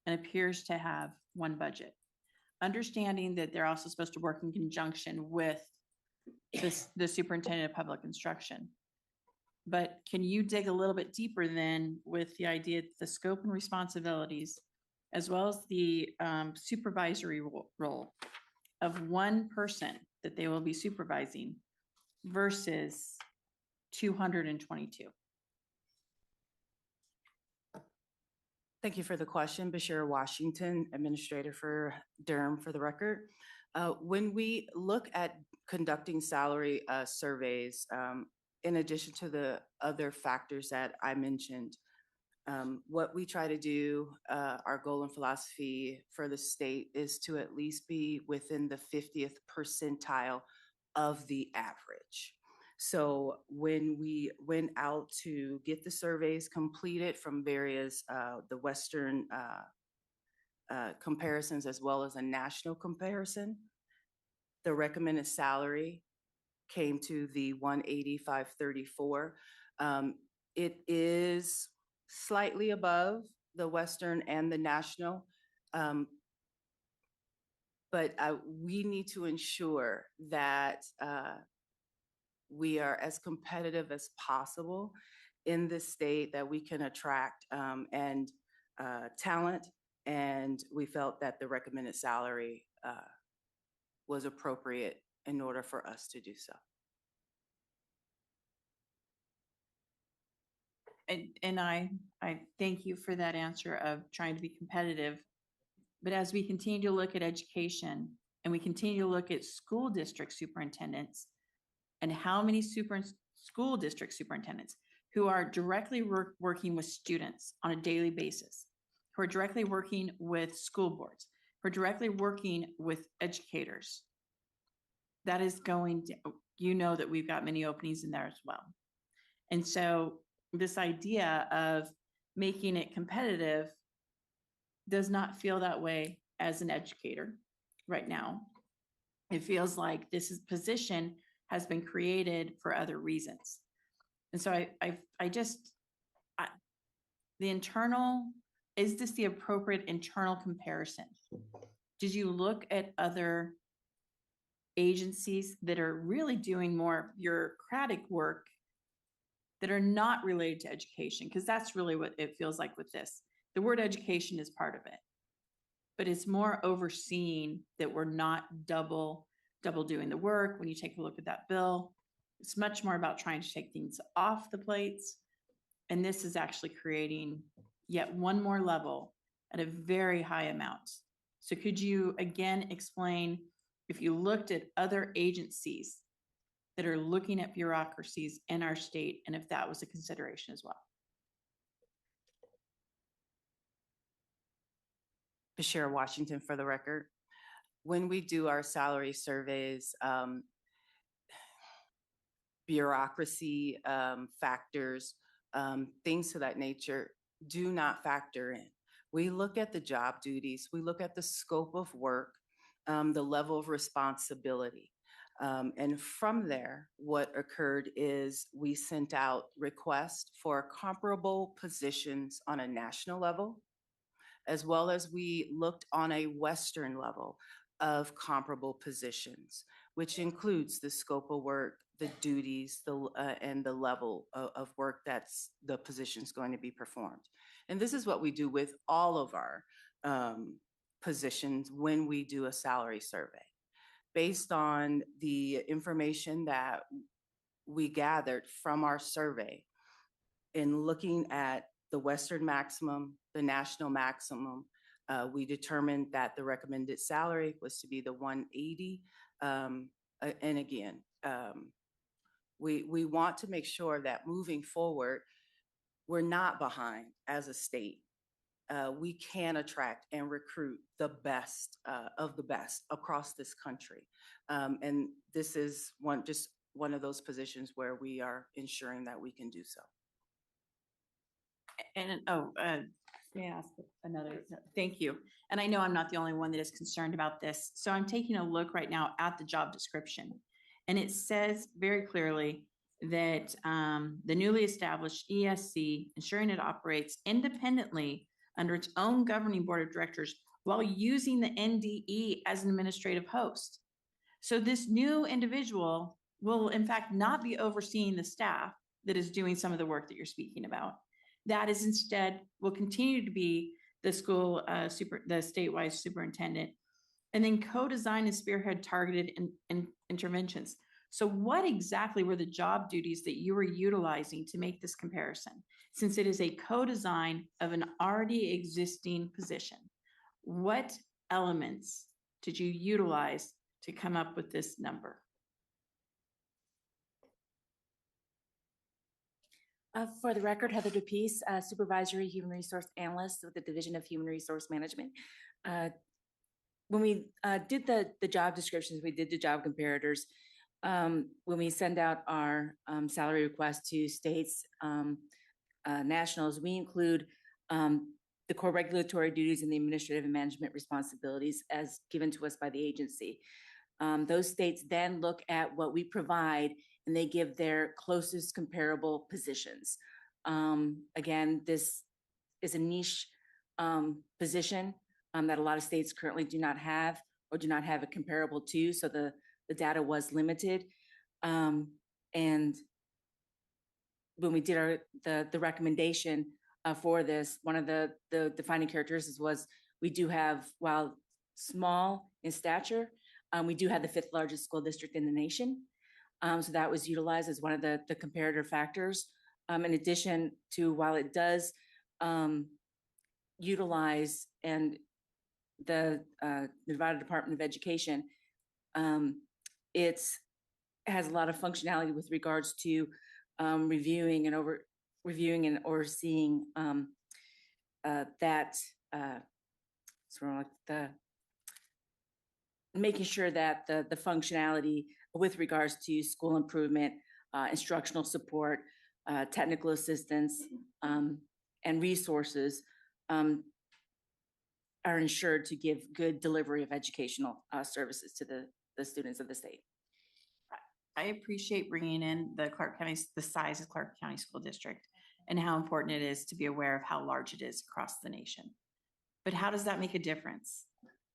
R: and appears to have one budget. Understanding that they're also supposed to work in conjunction with the superintendent of public instruction. But can you dig a little bit deeper then with the idea that the scope and responsibilities, as well as the supervisory role of one person that they will be supervising versus 222?
J: Thank you for the question, Bashira Washington, Administrator for Durham for the record. When we look at conducting salary surveys, in addition to the other factors that I mentioned, what we try to do, our goal and philosophy for the state is to at least be within the 50th percentile of the average. So when we went out to get the surveys completed from various, the Western comparisons as well as a national comparison, the recommended salary came to the 185.34. It is slightly above the Western and the national, but we need to ensure that we are as competitive as possible in this state, that we can attract and talent. And we felt that the recommended salary was appropriate in order for us to do so.
R: And I thank you for that answer of trying to be competitive. But as we continue to look at education and we continue to look at school district superintendents, and how many school district superintendents who are directly working with students on a daily basis, who are directly working with school boards, who are directly working with educators. That is going to, you know that we've got many openings in there as well. And so this idea of making it competitive does not feel that way as an educator right now. It feels like position has been created for other reasons. And so is this the appropriate internal comparison? Did you look at other agencies that are really doing more bureaucratic work that are not related to education? Because that's really what it feels like with this. The word education is part of it, but it's more overseeing that we're not double doing the work. When you take a look at that bill, it's much more about trying to take things off the plates. And this is actually creating yet one more level at a very high amount. So could you again explain, if you looked at other agencies that are looking at bureaucracies in our state, and if that was a consideration as well?
J: Bashir Washington for the record. When we do our salary surveys, bureaucracy factors, things of that nature do not factor in. We look at the job duties, we look at the scope of work, the level of responsibility. And from there, what occurred is we sent out requests for comparable positions on a national level, as well as we looked on a Western level of comparable positions, which includes the scope of work, the duties, and the level of work that's the position's going to be performed. And this is what we do with all of our positions when we do a salary survey. Based on the information that we gathered from our survey in looking at the Western maximum, the national maximum, we determined that the recommended salary was to be the 180. And again, we want to make sure that moving forward, we're not behind as a state. We can attract and recruit the best of the best across this country. And this is just one of those positions where we are ensuring that we can do so.
R: And may I ask another? Thank you. And I know I'm not the only one that is concerned about this. So I'm taking a look right now at the job description. And it says very clearly that the newly established ESC, ensuring it operates independently under its own governing board of directors while using the NDE as an administrative host. So this new individual will in fact not be overseeing the staff that is doing some of the work that you're speaking about. That is instead will continue to be the school the statewide superintendent, and then co-design and spearhead targeted interventions. So what exactly were the job duties that you were utilizing to make this comparison? Since it is a co-design of an already existing position, what elements did you utilize to come up with this number?
O: For the record, Heather DePease, Supervisory Human Resource Analyst with the Division of Human Resource Management. When we did the job descriptions, we did the job comparators. When we send out our salary request to states, nationals, we include the core regulatory duties and the administrative and management responsibilities as given to us by the agency. Those states then look at what we provide and they give their closest comparable positions. Again, this is a niche position that a lot of states currently do not have or do not have a comparable to, so the data was limited. And when we did the recommendation for this, one of the defining characteristics was we do have, while small in stature, we do have the 5th largest school district in the nation. So that was utilized as one of the comparator factors. In addition to, while it does utilize and the Nevada Department of Education, it has a lot of functionality with regards to reviewing and overseeing that sort of like making sure that the functionality with regards to school improvement, instructional support, technical assistance, and resources are ensured to give good delivery of educational services to the students of the state.
R: I appreciate bringing in the size of Clark County School District and how important it is to be aware of how large it is across the nation. But how does that make a difference?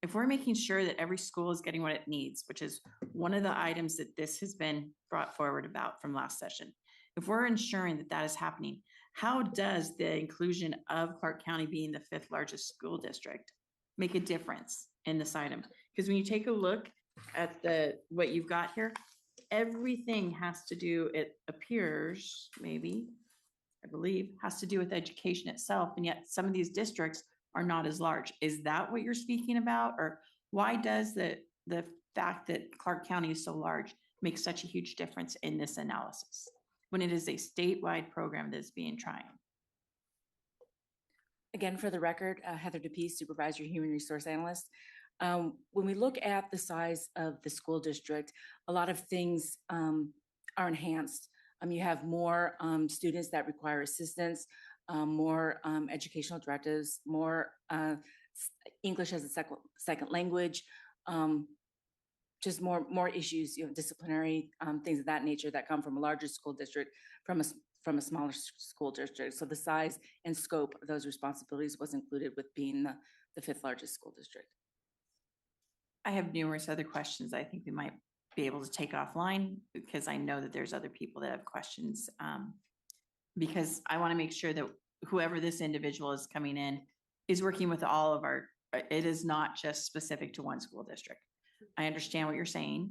R: If we're making sure that every school is getting what it needs, which is one of the items that this has been brought forward about from last session, if we're ensuring that that is happening, how does the inclusion of Clark County being the 5th largest school district make a difference in this item? Because when you take a look at what you've got here, everything has to do, it appears, maybe, I believe, has to do with education itself. And yet some of these districts are not as large. Is that what you're speaking about? Or why does the fact that Clark County is so large make such a huge difference in this analysis when it is a statewide program that's being tried?
O: Again, for the record, Heather DePease, Supervisor Human Resource Analyst. When we look at the size of the school district, a lot of things are enhanced. You have more students that require assistance, more educational directives, more English as a second language, just more issues, disciplinary things of that nature that come from a larger school district from a smaller school district. So the size and scope of those responsibilities was included with being the 5th largest school district.
R: I have numerous other questions I think we might be able to take offline because I know that there's other people that have questions. Because I want to make sure that whoever this individual is coming in is working with all of it is not just specific to one school district. I understand what you're saying,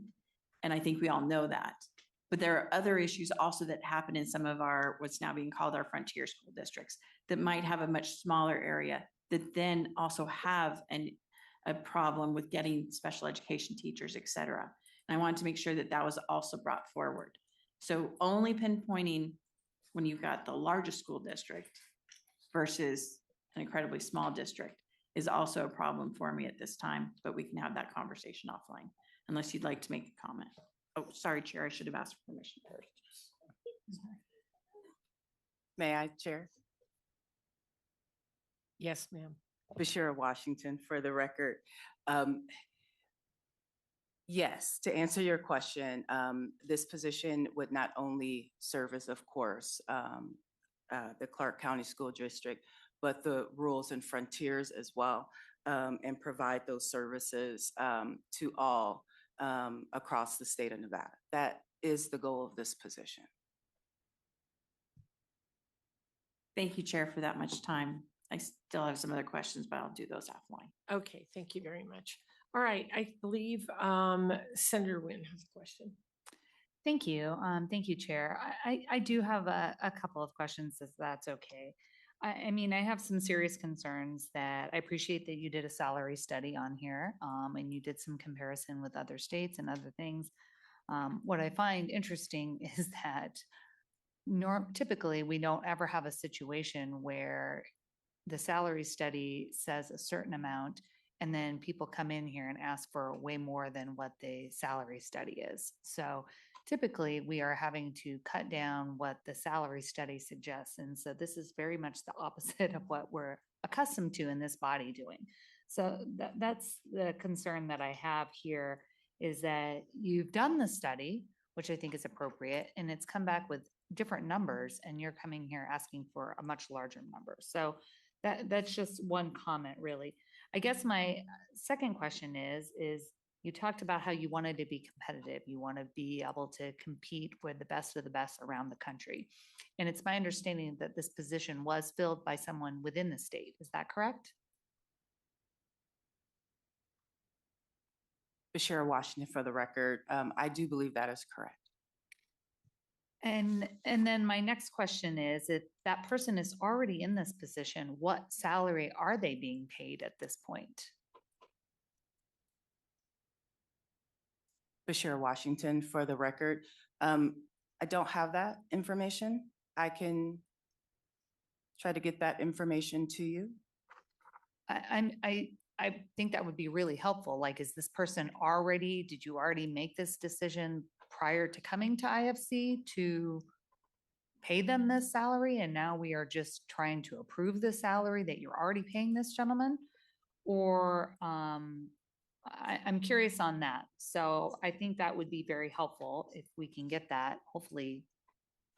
R: and I think we all know that. But there are other issues also that happen in some of what's now being called our frontier school districts that might have a much smaller area that then also have a problem with getting special education teachers, et cetera. And I wanted to make sure that that was also brought forward. So only pinpointing when you've got the largest school district versus an incredibly small district is also a problem for me at this time, but we can have that conversation offline, unless you'd like to make a comment. Oh, sorry, Chair, I should have asked for permission first.
J: May I, Chair?
A: Yes, ma'am.
J: Bashira Washington, for the record. Yes, to answer your question, this position would not only serve as, of course, the Clark County School District, but the rurals and frontiers as well, and provide those services to all across the state of Nevada. That is the goal of this position.
R: Thank you, Chair, for that much time. I still have some other questions, but I'll do those offline.
A: Okay, thank you very much. All right, I believe Senator Wynn has a question.
U: Thank you. Thank you, Chair. I do have a couple of questions, if that's okay. I mean, I have some serious concerns that I appreciate that you did a salary study on here, and you did some comparison with other states and other things. What I find interesting is that typically we don't ever have a situation where the salary study says a certain amount and then people come in here and ask for way more than what the salary study is. So typically we are having to cut down what the salary study suggests. And so this is very much the opposite of what we're accustomed to in this body doing. So that's the concern that I have here, is that you've done the study, which I think is appropriate, and it's come back with different numbers, and you're coming here asking for a much larger number. So that's just one comment, really. I guess my second question is you talked about how you wanted to be competitive. You want to be able to compete with the best of the best around the country. And it's my understanding that this position was filled by someone within the state. Is that correct?
J: Bashira Washington, for the record. I do believe that is correct.
U: And then my next question is, if that person is already in this position, what salary are they being paid at this point?
J: Bashira Washington, for the record. I don't have that information. I can try to get that information to you.
U: I think that would be really helpful. Like, is this person did you already make this decision prior to coming to IFC to pay them this salary? And now we are just trying to approve the salary that you're already paying this gentleman? Or, I'm curious on that. So I think that would be very helpful if we can get that, hopefully,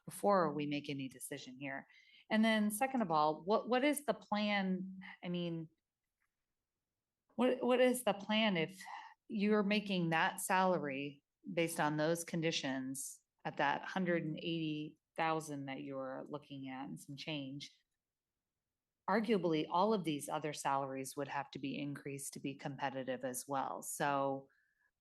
U: before we make any decision here. And then second of all, what is the plan? I mean, what is the plan if you're making that salary based on those conditions at that 180,000 that you're looking at and some change? Arguably, all of these other salaries would have to be increased to be competitive as well. So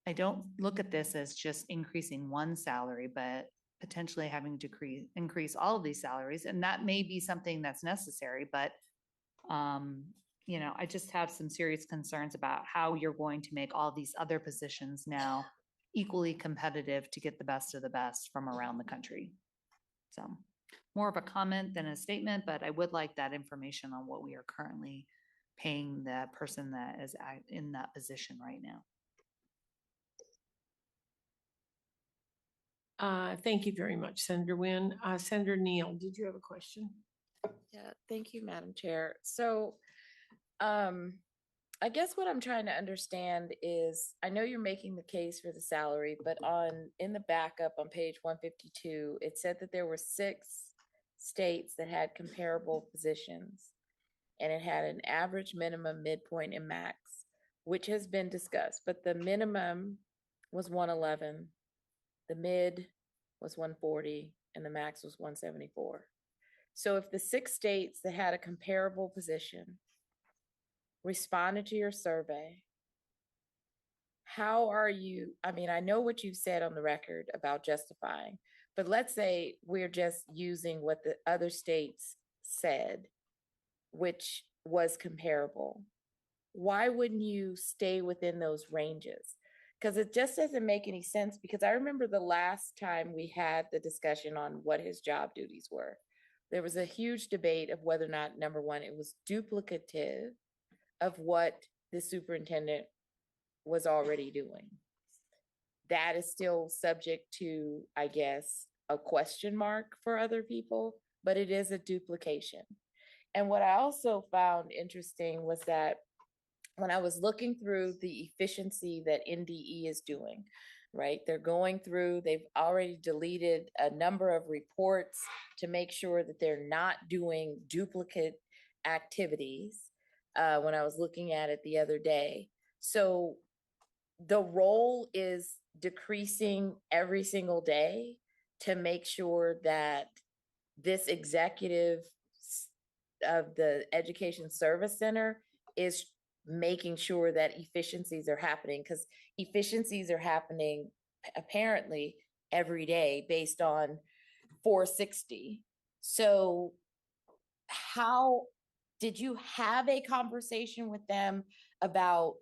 U: I don't look at this as just increasing one salary, but potentially having to increase all of these salaries. And that may be something that's necessary, but I just have some serious concerns about how you're going to make all these other positions now equally competitive to get the best of the best from around the country. So more of a comment than a statement, but I would like that information on what we are currently paying the person that is in that position right now.
A: Thank you very much, Senator Wynn. Senator Neal, did you have a question?
L: Yeah, thank you, Madam Chair. So, I guess what I'm trying to understand is, I know you're making the case for the salary, but in the backup on page 152, it said that there were 6 states that had comparable positions, and it had an average, minimum, midpoint, and max, which has been discussed. But the minimum was 111, the mid was 140, and the max was 174. So if the 6 states that had a comparable position responded to your survey, how are you, I know what you said on the record about justifying, but let's say we're just using what the other states said, which was comparable. Why wouldn't you stay within those ranges? Because it just doesn't make any sense, because I remember the last time we had the discussion on what his job duties were. There was a huge debate of whether or not, number one, it was duplicative of what the superintendent was already doing. That is still subject to, I guess, a question mark for other people, but it is a duplication. And what I also found interesting was that when I was looking through the efficiency that NDE is doing, right? They're going through, they've already deleted a number of reports to make sure that they're not doing duplicate activities when I was looking at it the other day. So the role is decreasing every single day to make sure that this executive of the Education Service Center is making sure that efficiencies are happening, because efficiencies are happening apparently every day based on 460. So how did you have a conversation with them about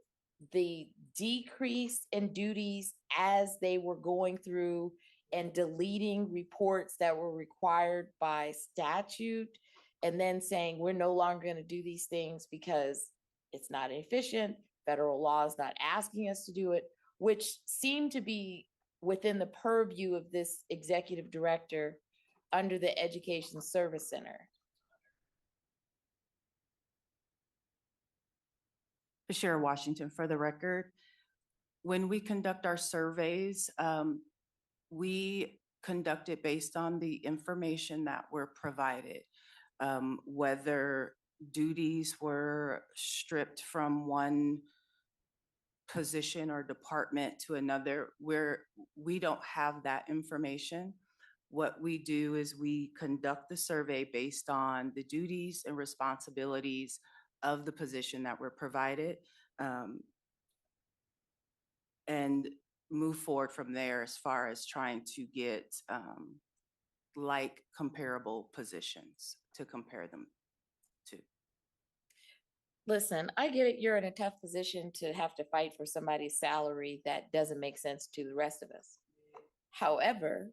L: the decrease in duties as they were going through and deleting reports that were required by statute, and then saying we're no longer going to do these things because it's not efficient, federal law is not asking us to do it, which seemed to be within the purview of this executive director under the Education Service Center?
J: Bashir Washington, for the record, when we conduct our surveys, we conduct it based on the information that we're provided, whether duties were stripped from one position or department to another, where we don't have that information. What we do is we conduct the survey based on the duties and responsibilities of the position that we're provided, and move forward from there as far as trying to get like comparable positions to compare them to.
L: Listen, I get it. You're in a tough position to have to fight for somebody's salary that doesn't make sense to the rest of us. However,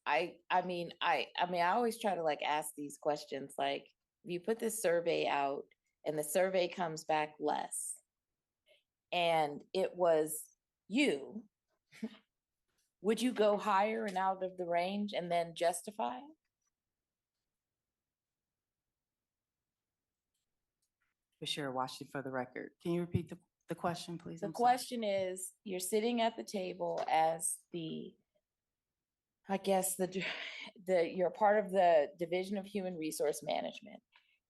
L: I always try to ask these questions, like, if you put this survey out and the survey comes back less, and it was you, would you go higher and out of the range and then justify it?
J: Bashir Washington for the record. Can you repeat the question, please?
L: The
J: I'm sorry.
L: question is, you're sitting at the table as I guess you're part of the Division of Human Resource Management.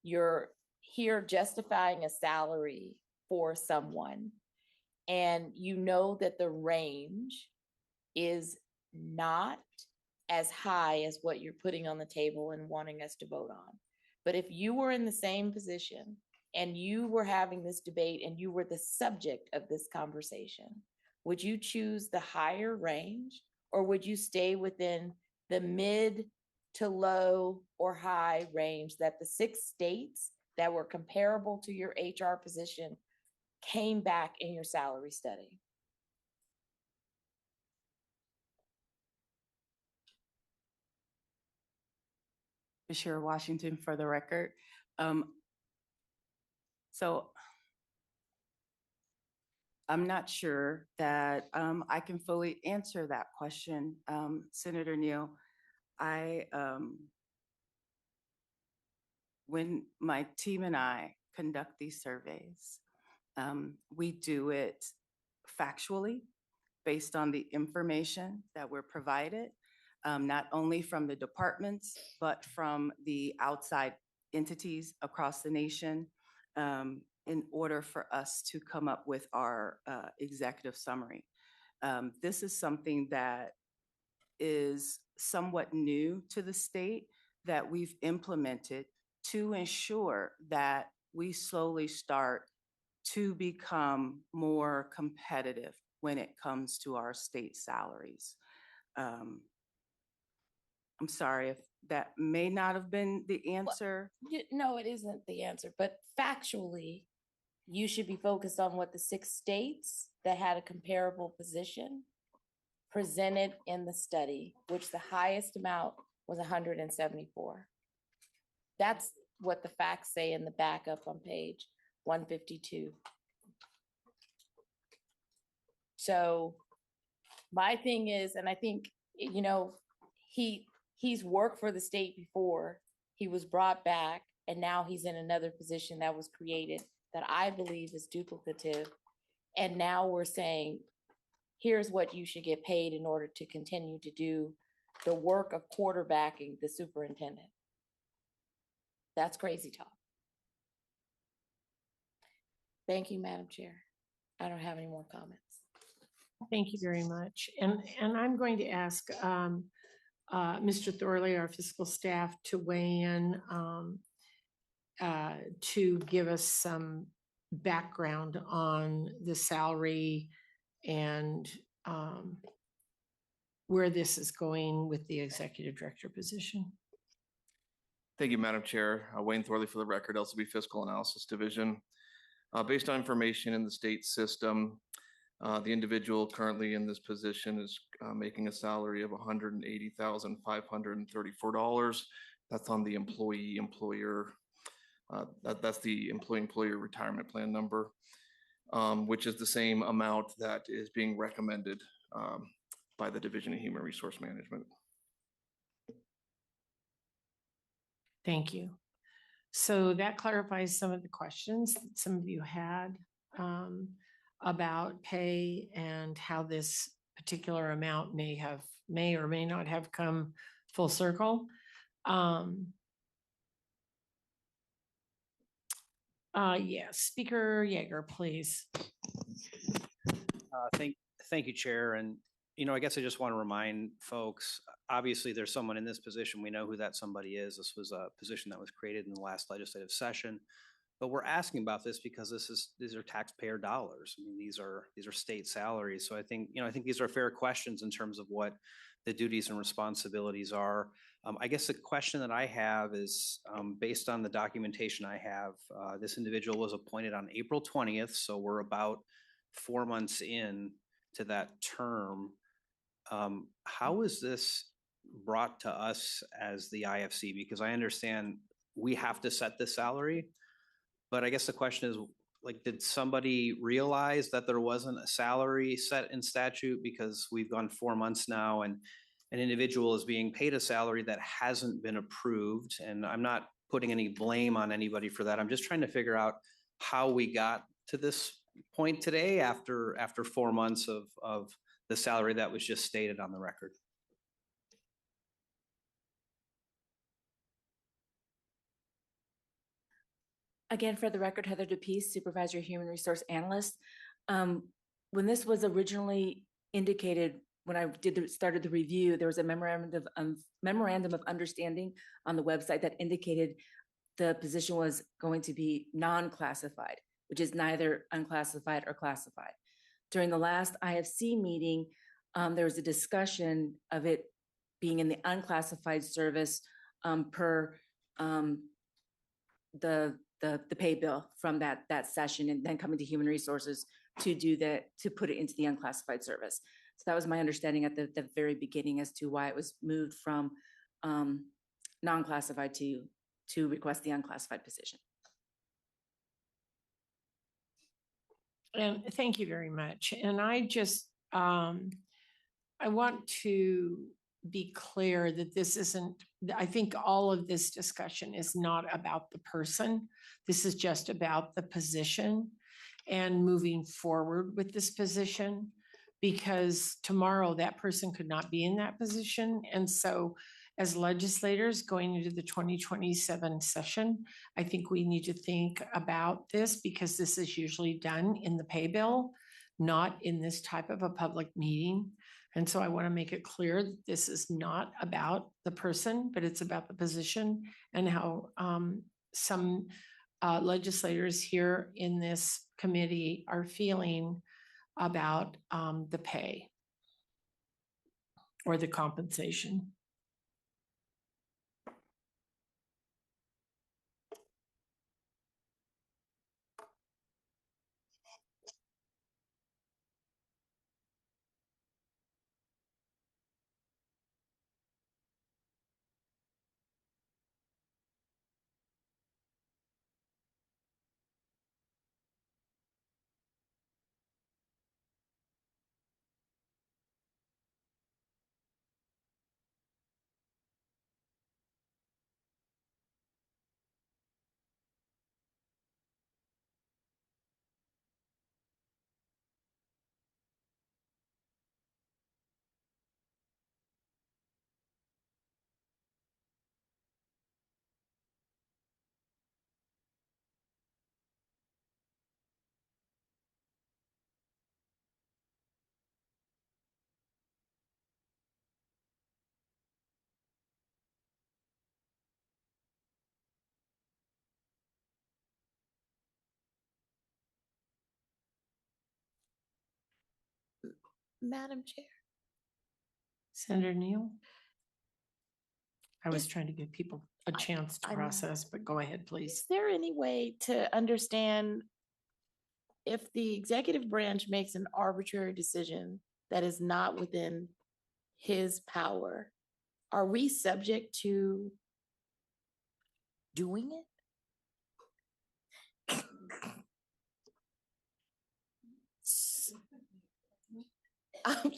L: You're here justifying a salary for someone, and you know that the range is not as high as what you're putting on the table and wanting us to vote on. But if you were in the same position and you were having this debate and you were the subject of this conversation, would you choose the higher range, or would you stay within the mid to low or high range that the 6 states that were comparable to your HR position came back in your salary study?
J: Bashir Washington for the record. So I'm not sure that I can fully answer that question, Senator Neal. When my team and I conduct these surveys, we do it factually based on the information that we're provided, not only from the departments, but from the outside entities across the nation, in order for us to come up with our executive summary. This is something that is somewhat new to the state that we've implemented to ensure that we slowly start to become more competitive when it comes to our state salaries. I'm sorry if that may not have been the answer.
L: Well, no, it isn't the answer, but factually, you should be focused on what the 6 states that had a comparable position presented in the study, which the highest amount was 174. That's what the facts say in the backup on page 152. So my thing is, and I think, you know, he's worked for the state before, he was brought back, and now he's in another position that was created that I believe is duplicative. And now we're saying, here's what you should get paid in order to continue to do the work of quarterbacking the superintendent. That's crazy talk. Thank you, Madam Chair. I don't have any more comments.
A: Thank you very much. And I'm going to ask Mr. Thorley, our fiscal staff, to weigh in to give us some background on the salary and where this is going with the executive director position.
P: Thank you, Madam Chair. Wayne Thorley for the record, LCB Fiscal Analysis Division. Based on information in the state system, the individual currently in this position is making a salary of $180,534. That's on the employee-employer, that's the employee-employer retirement plan number, which is the same amount that is being recommended by the Division of Human Resource Management.
A: Thank you. So that clarifies some of the questions that some of you had about pay and how this particular amount may or may not have come full circle. Yes, Speaker Yeager, please.
G: Thank you, Chair. And, you know, I guess I just want to remind folks, obviously there's someone in this position. We know who that somebody is. This was a position that was created in the last legislative session. But we're asking about this because these are taxpayer dollars. I mean, these are state salaries. So I think these are fair questions in terms of what the duties and responsibilities are. I guess the question that I have is based on the documentation I have, this individual was appointed on April 20th. So we're about 4 months in to that term. How is this brought to us as the IFC? Because I understand we have to set the salary, But I guess the question is, like, did somebody realize that there wasn't a salary set in statute? Because we've gone 4 months now and an individual is being paid a salary that hasn't been approved. And I'm not putting any blame on anybody for that. I'm just trying to figure out how we got to this point today after 4 months of the salary that was just stated on the record.
O: Again, for the record, Heather DePease, Supervisor Human Resource Analyst. When this was originally indicated, when I started the review, there was a memorandum of understanding on the website that indicated the position was going to be non-classified, which is neither unclassified or classified. During the last IFC meeting, there was a discussion of it being in the unclassified service per the pay bill from that session, and then coming to Human Resources to do that, to put it into the unclassified service. So that was my understanding at the very beginning as to why it was moved from non-classified to request the unclassified position.
A: And thank you very much. And I just, I want to be clear that this isn't, I think all of this discussion is not about the person. This is just about the position and moving forward with this position, because tomorrow that person could not be in that position. And so as legislators going into the 2027 session, I think we need to think about this, because this is usually done in the pay bill, not in this type of a public meeting. And so I want to make it clear that this is not about the person, but it's about the position and how some legislators here in this committee are feeling about the pay or the compensation.
Q: Madam Chair.
A: Senator Neal? I was trying to give people a chance to process, but go ahead, please.
Q: Is there any way to understand if the executive branch makes an arbitrary decision that is not within his power, are we subject to doing it?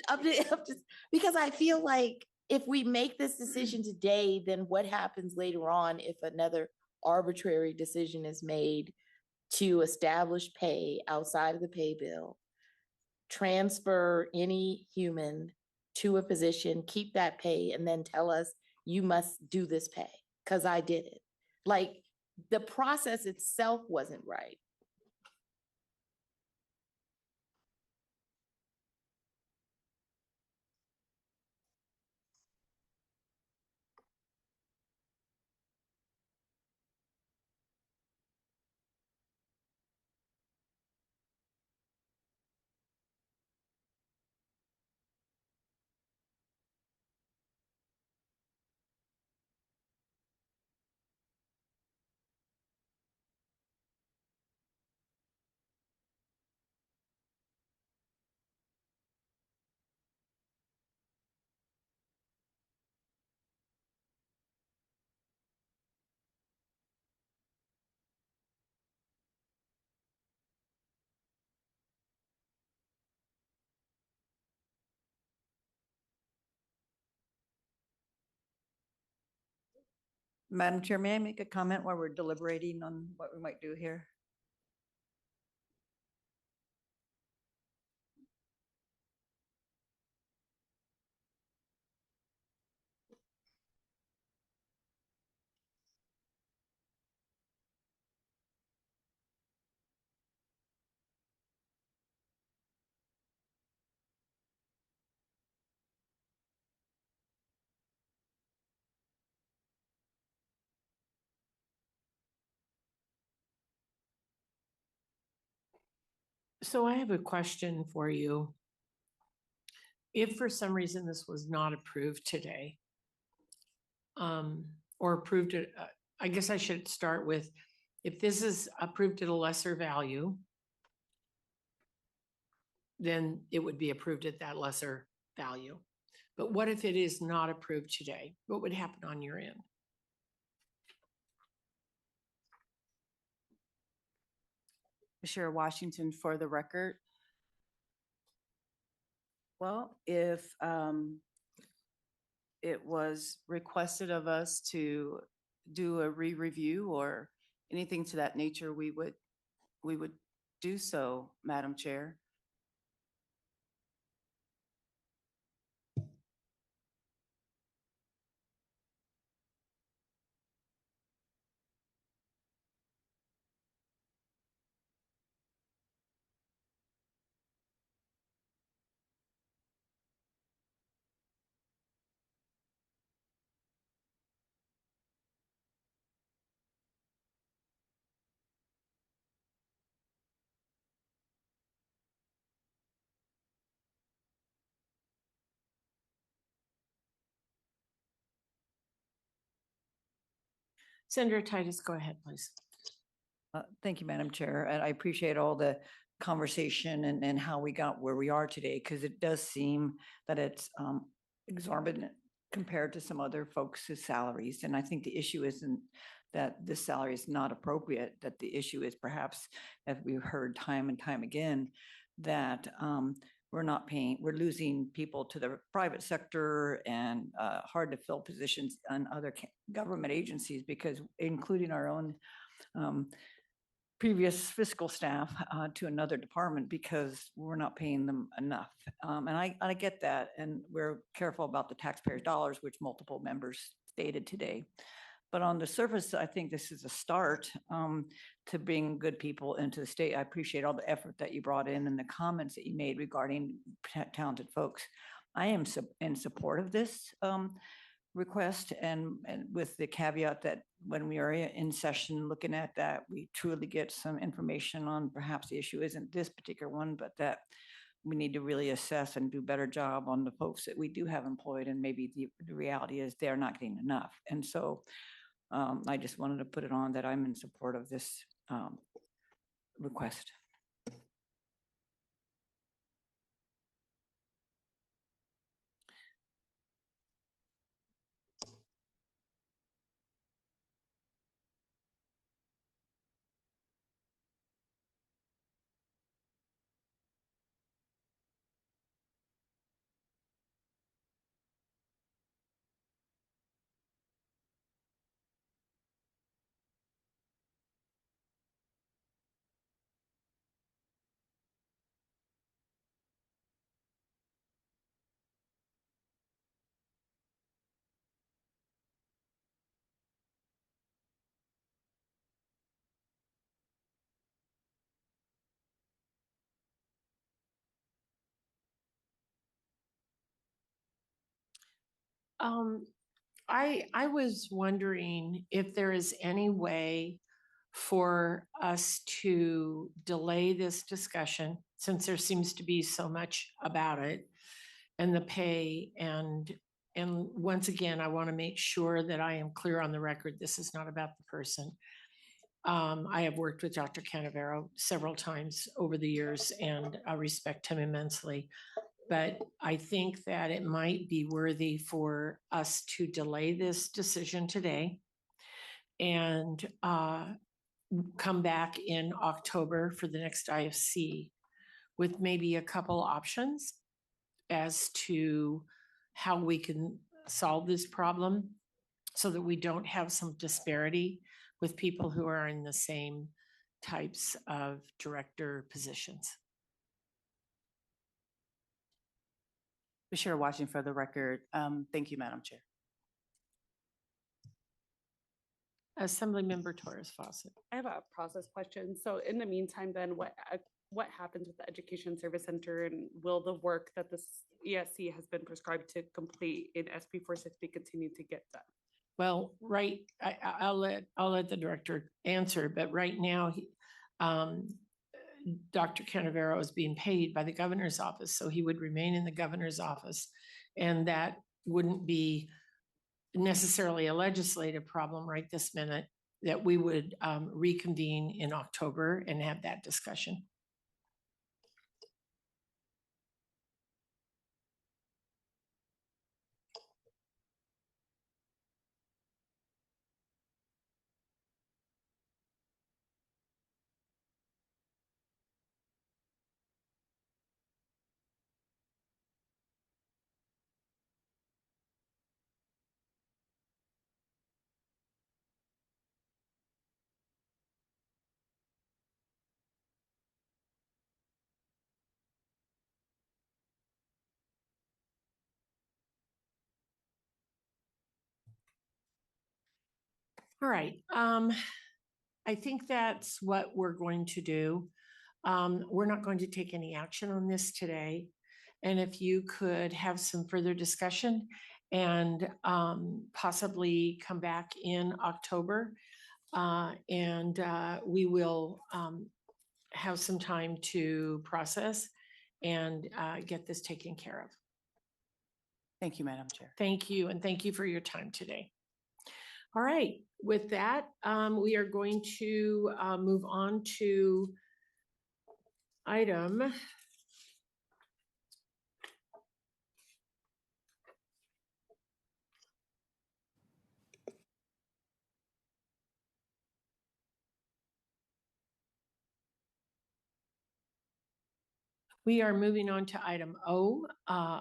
Q: I'm just, because I feel like if we make this decision today, then what happens later on if another arbitrary decision is made to establish pay outside of the pay bill, transfer any human to a position, keep that pay, and then tell us you must do this pay because I did it? Like, the process itself wasn't right.
I: Madam Chair, may I make a comment while we're deliberating on what we might do here?
A: So I have a question for you. If for some reason this was not approved today, or approved at, I guess I should start with, if this is approved at a lesser value, then it would be approved at that lesser value. But what if it is not approved today? What would happen on your end?
J: Chair Washington, for the record. Well, if it was requested of us to do a re-review or anything to that nature, we would do so, Madam Chair.
A: Senator Titus, go ahead, please.
I: Thank you, Madam Chair. And I appreciate all the conversation and how we got where we are today, because it does seem that it's exorbitant compared to some other folks' salaries. And I think the issue isn't that this salary is not appropriate, that the issue is perhaps, as we've heard time and time again, that we're not paying, we're losing people to the private sector and hard to fill positions on other government agencies, because including our own previous fiscal staff to another department, because we're not paying them enough. And I get that, and we're careful about the taxpayers' dollars, which multiple members stated today. But on the surface, I think this is a start to bring good people into the state. I appreciate all the effort that you brought in and the comments that you made regarding talented folks. I am in support of this request, and with the caveat that when we are in session looking at that, we truly get some information on perhaps the issue isn't this particular one, but that we need to really assess and do a better job on the folks that we do have employed, and maybe the reality is they're not getting enough. And so I just wanted to put it on that I'm in support of this request.
A: I was wondering if there is any way for us to delay this discussion, since there seems to be so much about it and the pay. And once again, I want to make sure that I am clear on the record. This is not about the person. I have worked with Dr. Canavero several times over the years, and I respect him immensely. But I think that it might be worthy for us to delay this decision today and come back in October for the next IFC with maybe a couple options as to how we can solve this problem. so that we don't have some disparity with people who are in the same types of director positions.
J: Bashir watching for the record. Thank you, Madam Chair.
A: Assemblymember Torres Fawcett.
K: I have a process question. So in the meantime, then what happens with the Education Service Center, and will the work that the ESC has been prescribed to complete in SB 460 continue to get done?
A: Well, I'll let the director answer, but right now, Dr. Canavero is being paid by the governor's office, so he would remain in the governor's office, and that wouldn't be necessarily a legislative problem right this minute, that we would reconvene in October and have that discussion. All right. I think that's what we're going to do. We're not going to take any action on this today. And if you could have some further discussion and possibly come back in October, and we will have some time to process and get this taken care of.
J: Thank you, Madam Chair.
A: Thank you, and thank you for your time today. All right, with that, we are going to move on to item We are moving on to item O,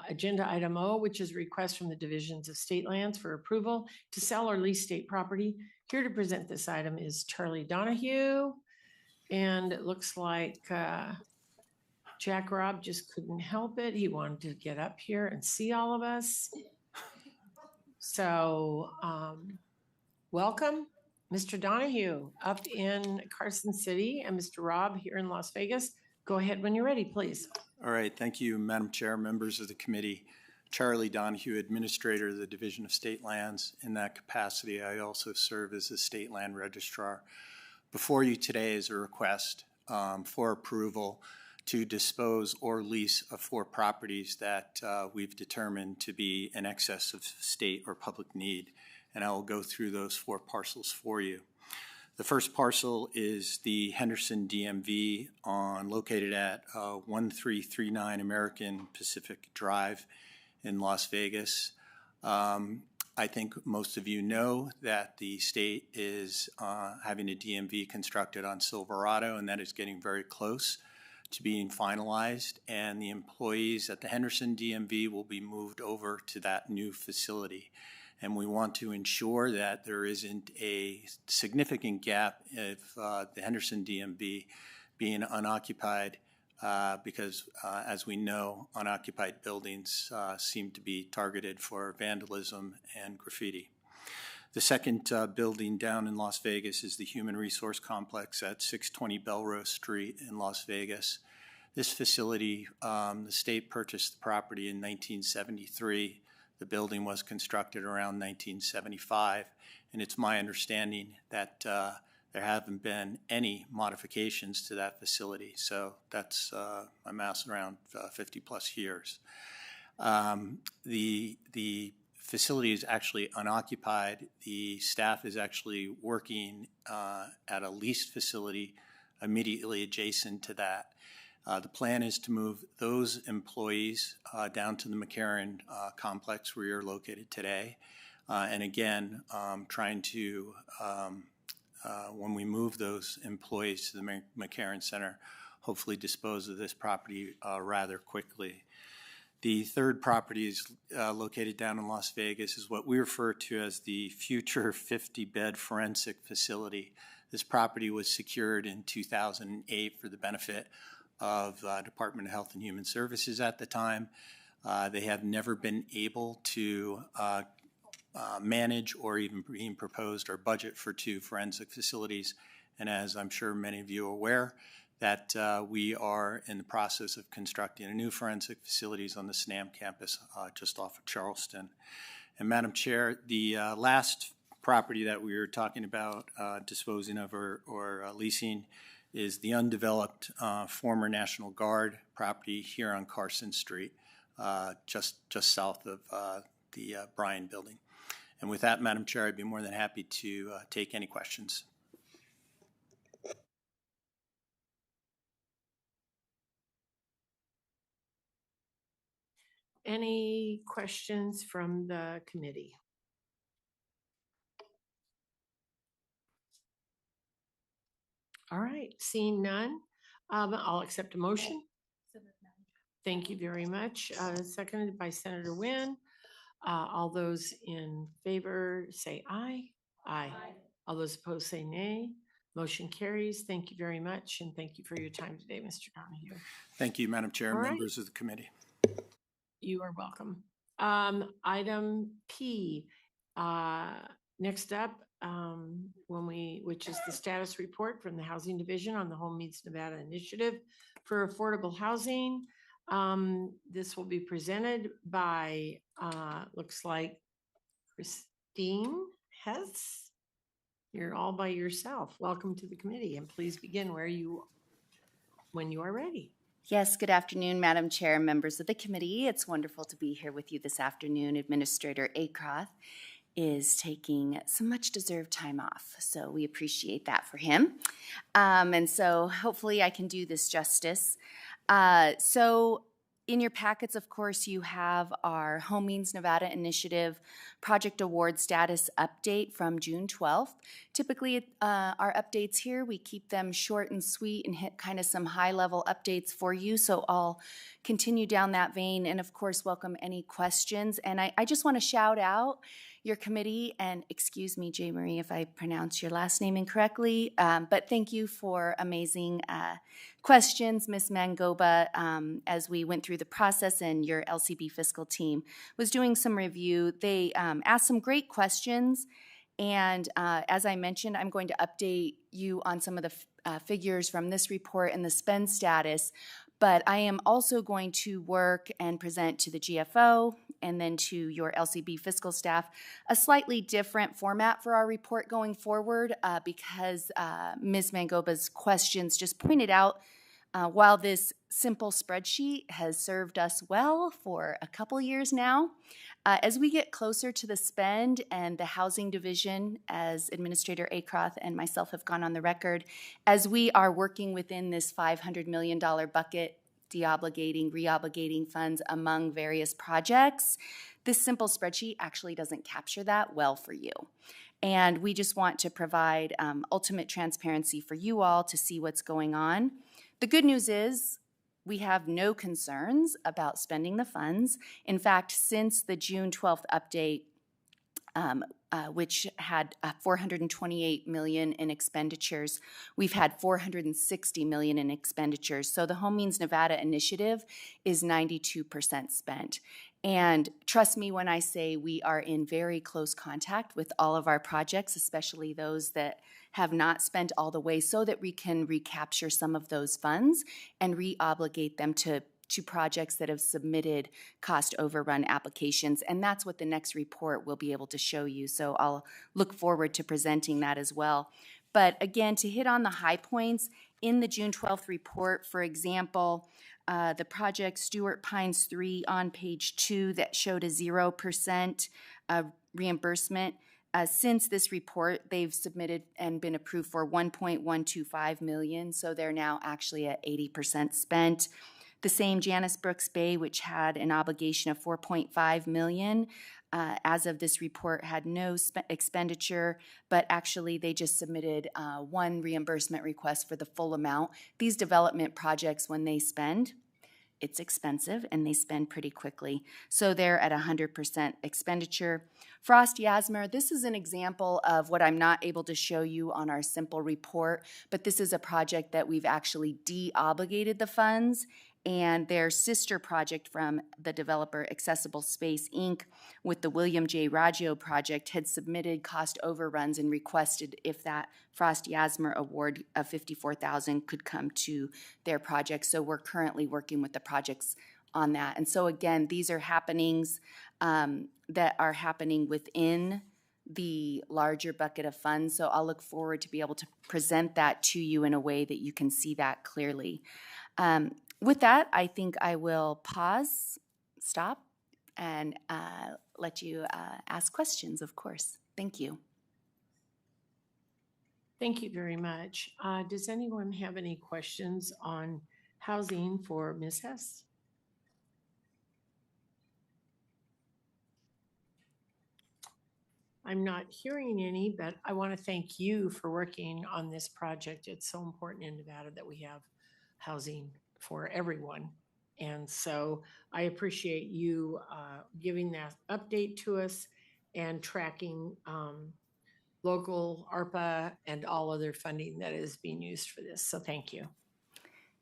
A: agenda item O, which is a request from the divisions of state lands for approval to sell or lease state property. Here to present this item is Charlie Donahue. And it looks like Jack Robb just couldn't help it. He wanted to get up here and see all of us. So welcome, Mr. Donahue up in Carson City, and Mr. Robb here in Las Vegas. Go ahead when you're ready, please.
V: All right. Thank you, Madam Chair, members of the committee. Charlie Donahue, Administrator of the Division of State Lands. In that capacity, I also serve as the State Land Registrar. Before you today is a request for approval to dispose or lease of 4 properties that we've determined to be in excess of state or public need. And I will go through those 4 parcels for you. The first parcel is the Henderson DMV located at 1339 American Pacific Drive in Las Vegas. I think most of you know that the state is having a DMV constructed on Silverado, and that is getting very close to being finalized, and the employees at the Henderson DMV will be moved over to that new facility. And we want to ensure that there isn't a significant gap of the Henderson DMV being unoccupied because, as we know, unoccupied buildings seem to be targeted for vandalism and graffiti. The second building down in Las Vegas is the Human Resource Complex at 620 Belrose Street in Las Vegas. This facility, the state purchased the property in 1973. The building was constructed around 1975, and it's my understanding that there haven't been any modifications to that facility. So that's amassed around 50 plus years. The facility is actually unoccupied. The staff is actually working at a leased facility immediately adjacent to that. The plan is to move those employees down to the McCarran complex where you're located today. And again, trying to, when we move those employees to the McCarran Center, hopefully dispose of this property rather quickly. The third property is located down in Las Vegas, is what we refer to as the future 50-bed forensic facility. This property was secured in 2008 for the benefit of Department of Health and Human Services at the time. They have never been able to manage or even being proposed or budget for 2 forensic facilities. And as I'm sure many of you are aware, that we are in the process of constructing a new forensic facilities on the SNAM campus just off of Charleston. And Madam Chair, the last property that we were talking about disposing of or leasing is the undeveloped former National Guard property here on Carson Street, just south of the Bryan Building. And with that, Madam Chair, I'd be more than happy to take any questions.
A: Any questions from the committee? All right, seeing none, I'll accept a motion. Thank you very much. Seconded by Senator Nguyen. All those in favor say aye. Aye. All those opposed say nay. Motion carries. Thank you very much, and thank you for your time today, Mr. Donahue.
V: Thank you, Madam Chair,
A: All
V: and
A: right.
V: members of the committee.
A: You are welcome. Item P, next up, which is the status report from the Housing Division on the Home Meets Nevada Initiative for Affordable Housing. This will be presented by, looks like Christine Hess. You're all by yourself. Welcome to the committee, and please begin when you are ready.
E: Yes, good afternoon, Madam Chair and members of the committee. It's wonderful to be here with you this afternoon. Administrator Acroth is taking some much-deserved time off, so we appreciate that for him. And so hopefully I can do this justice. So in your packets, of course, you have our Home Means Nevada Initiative Project Award Status Update from June 12th. Typically, our updates here, we keep them short and sweet and hit kind of some high-level updates for you, so I'll continue down that vein and, of course, welcome any questions. And I just want to shout out your committee, and excuse me, J. Marie, if I pronounce your last name incorrectly, but thank you for amazing questions, Ms. Mangoba, as we went through the process, and your LCB fiscal team was doing some review. They asked some great questions, and as I mentioned, I'm going to update you on some of the figures from this report and the spend status, but I am also going to work and present to the GFO and then to your LCB fiscal staff a slightly different format for our report going forward because Ms. Mangoba's questions just pointed out while this simple spreadsheet has served us well for a couple years now, as we get closer to the spend and the housing division, as Administrator Acroth and myself have gone on the record, as we are working within this $500 million bucket, deobligating, reobligating funds among various projects, this simple spreadsheet actually doesn't capture that well for you. And we just want to provide ultimate transparency for you all to see what's going on. The good news is we have no concerns about spending the funds. In fact, since the June 12th update, which had $428 million in expenditures, we've had $460 million in expenditures. So the Home Means Nevada initiative is 92% spent. And trust me when I say we are in very close contact with all of our projects, especially those that have not spent all the way, so that we can recapture some of those funds and reobligate them to projects that have submitted cost overrun applications. And that's what the next report will be able to show you. So I'll look forward to presenting that as well. But again, to hit on the high points, in the June 12th report, for example, the project Stewart Pines 3 on page 2 that showed a 0% reimbursement. Since this report, they've submitted and been approved for $1.125 million, so they're now actually at 80% spent. The same Janice Brooks Bay, which had an obligation of $4.5 million, as of this report had no expenditure, but actually they just submitted one reimbursement request for the full amount. These development projects, when they spend, it's expensive and they spend pretty quickly. So they're at 100% expenditure. Frost Yasmer, this is an example of what I'm not able to show you on our simple report, but this is a project that we've actually de-obligated the funds, and their sister project from the developer Accessible Space, Inc. with the William J. Raggio project had submitted cost overruns and requested if that Frost Yasmer award of $54,000 could come to their project. So we're currently working with the projects on that. And so again, these are happenings that are happening within the larger bucket of funds. So I'll look forward to be able to present that to you in a way that you can see that clearly. With that, I think I will pause, stop, and let you ask questions, of course. Thank you.
A: Thank you very much. Does anyone have any questions on housing for Ms. Hess? I'm not hearing any, but I want to thank you for working on this project. It's so important in Nevada that we have housing for everyone. And so I appreciate you giving that update to us and tracking local ARPA and all other funding that is being used for this. So thank you.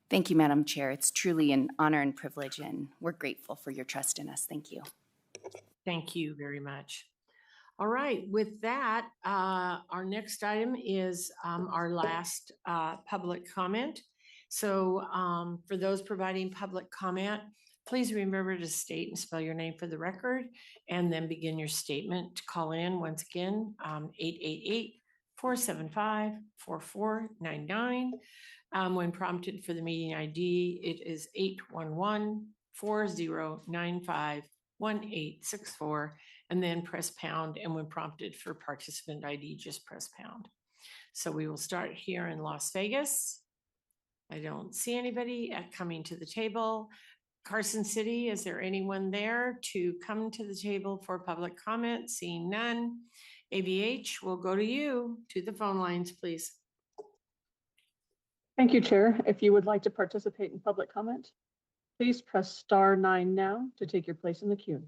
E: Thank you, Madam Chair. It's truly an honor and privilege, and we're grateful for your trust in us. Thank you.
A: Thank you very much. All right, with that, our next item is our last public comment. So for those providing public comment, please remember to state and spell your name for the record and then begin your statement. To call in, once again, 888-475-4499. When prompted for the meeting ID, it is 811-4095-1864, and then press pound. And when prompted for participant ID, just press pound. So we will start here in Las Vegas. I don't see anybody coming to the table. Carson City, is there anyone there to come to the table for public comment? Seeing none. ABH, we'll go to you, to the phone lines, please.
S: Thank you, Chair. If you would like to participate in public comment, please press *9 now to take your place in the queue.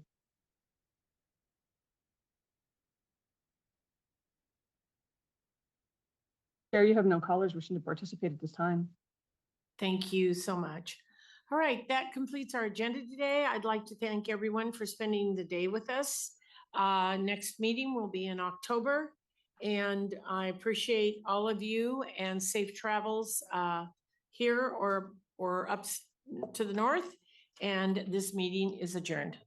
S: Chair, you have no callers wishing to participate at this time.
A: Thank you so much. All right, that completes our agenda today. I'd like to thank everyone for spending the day with us. Next meeting will be in October, and I appreciate all of you and safe travels here or up to the north. And this meeting is adjourned.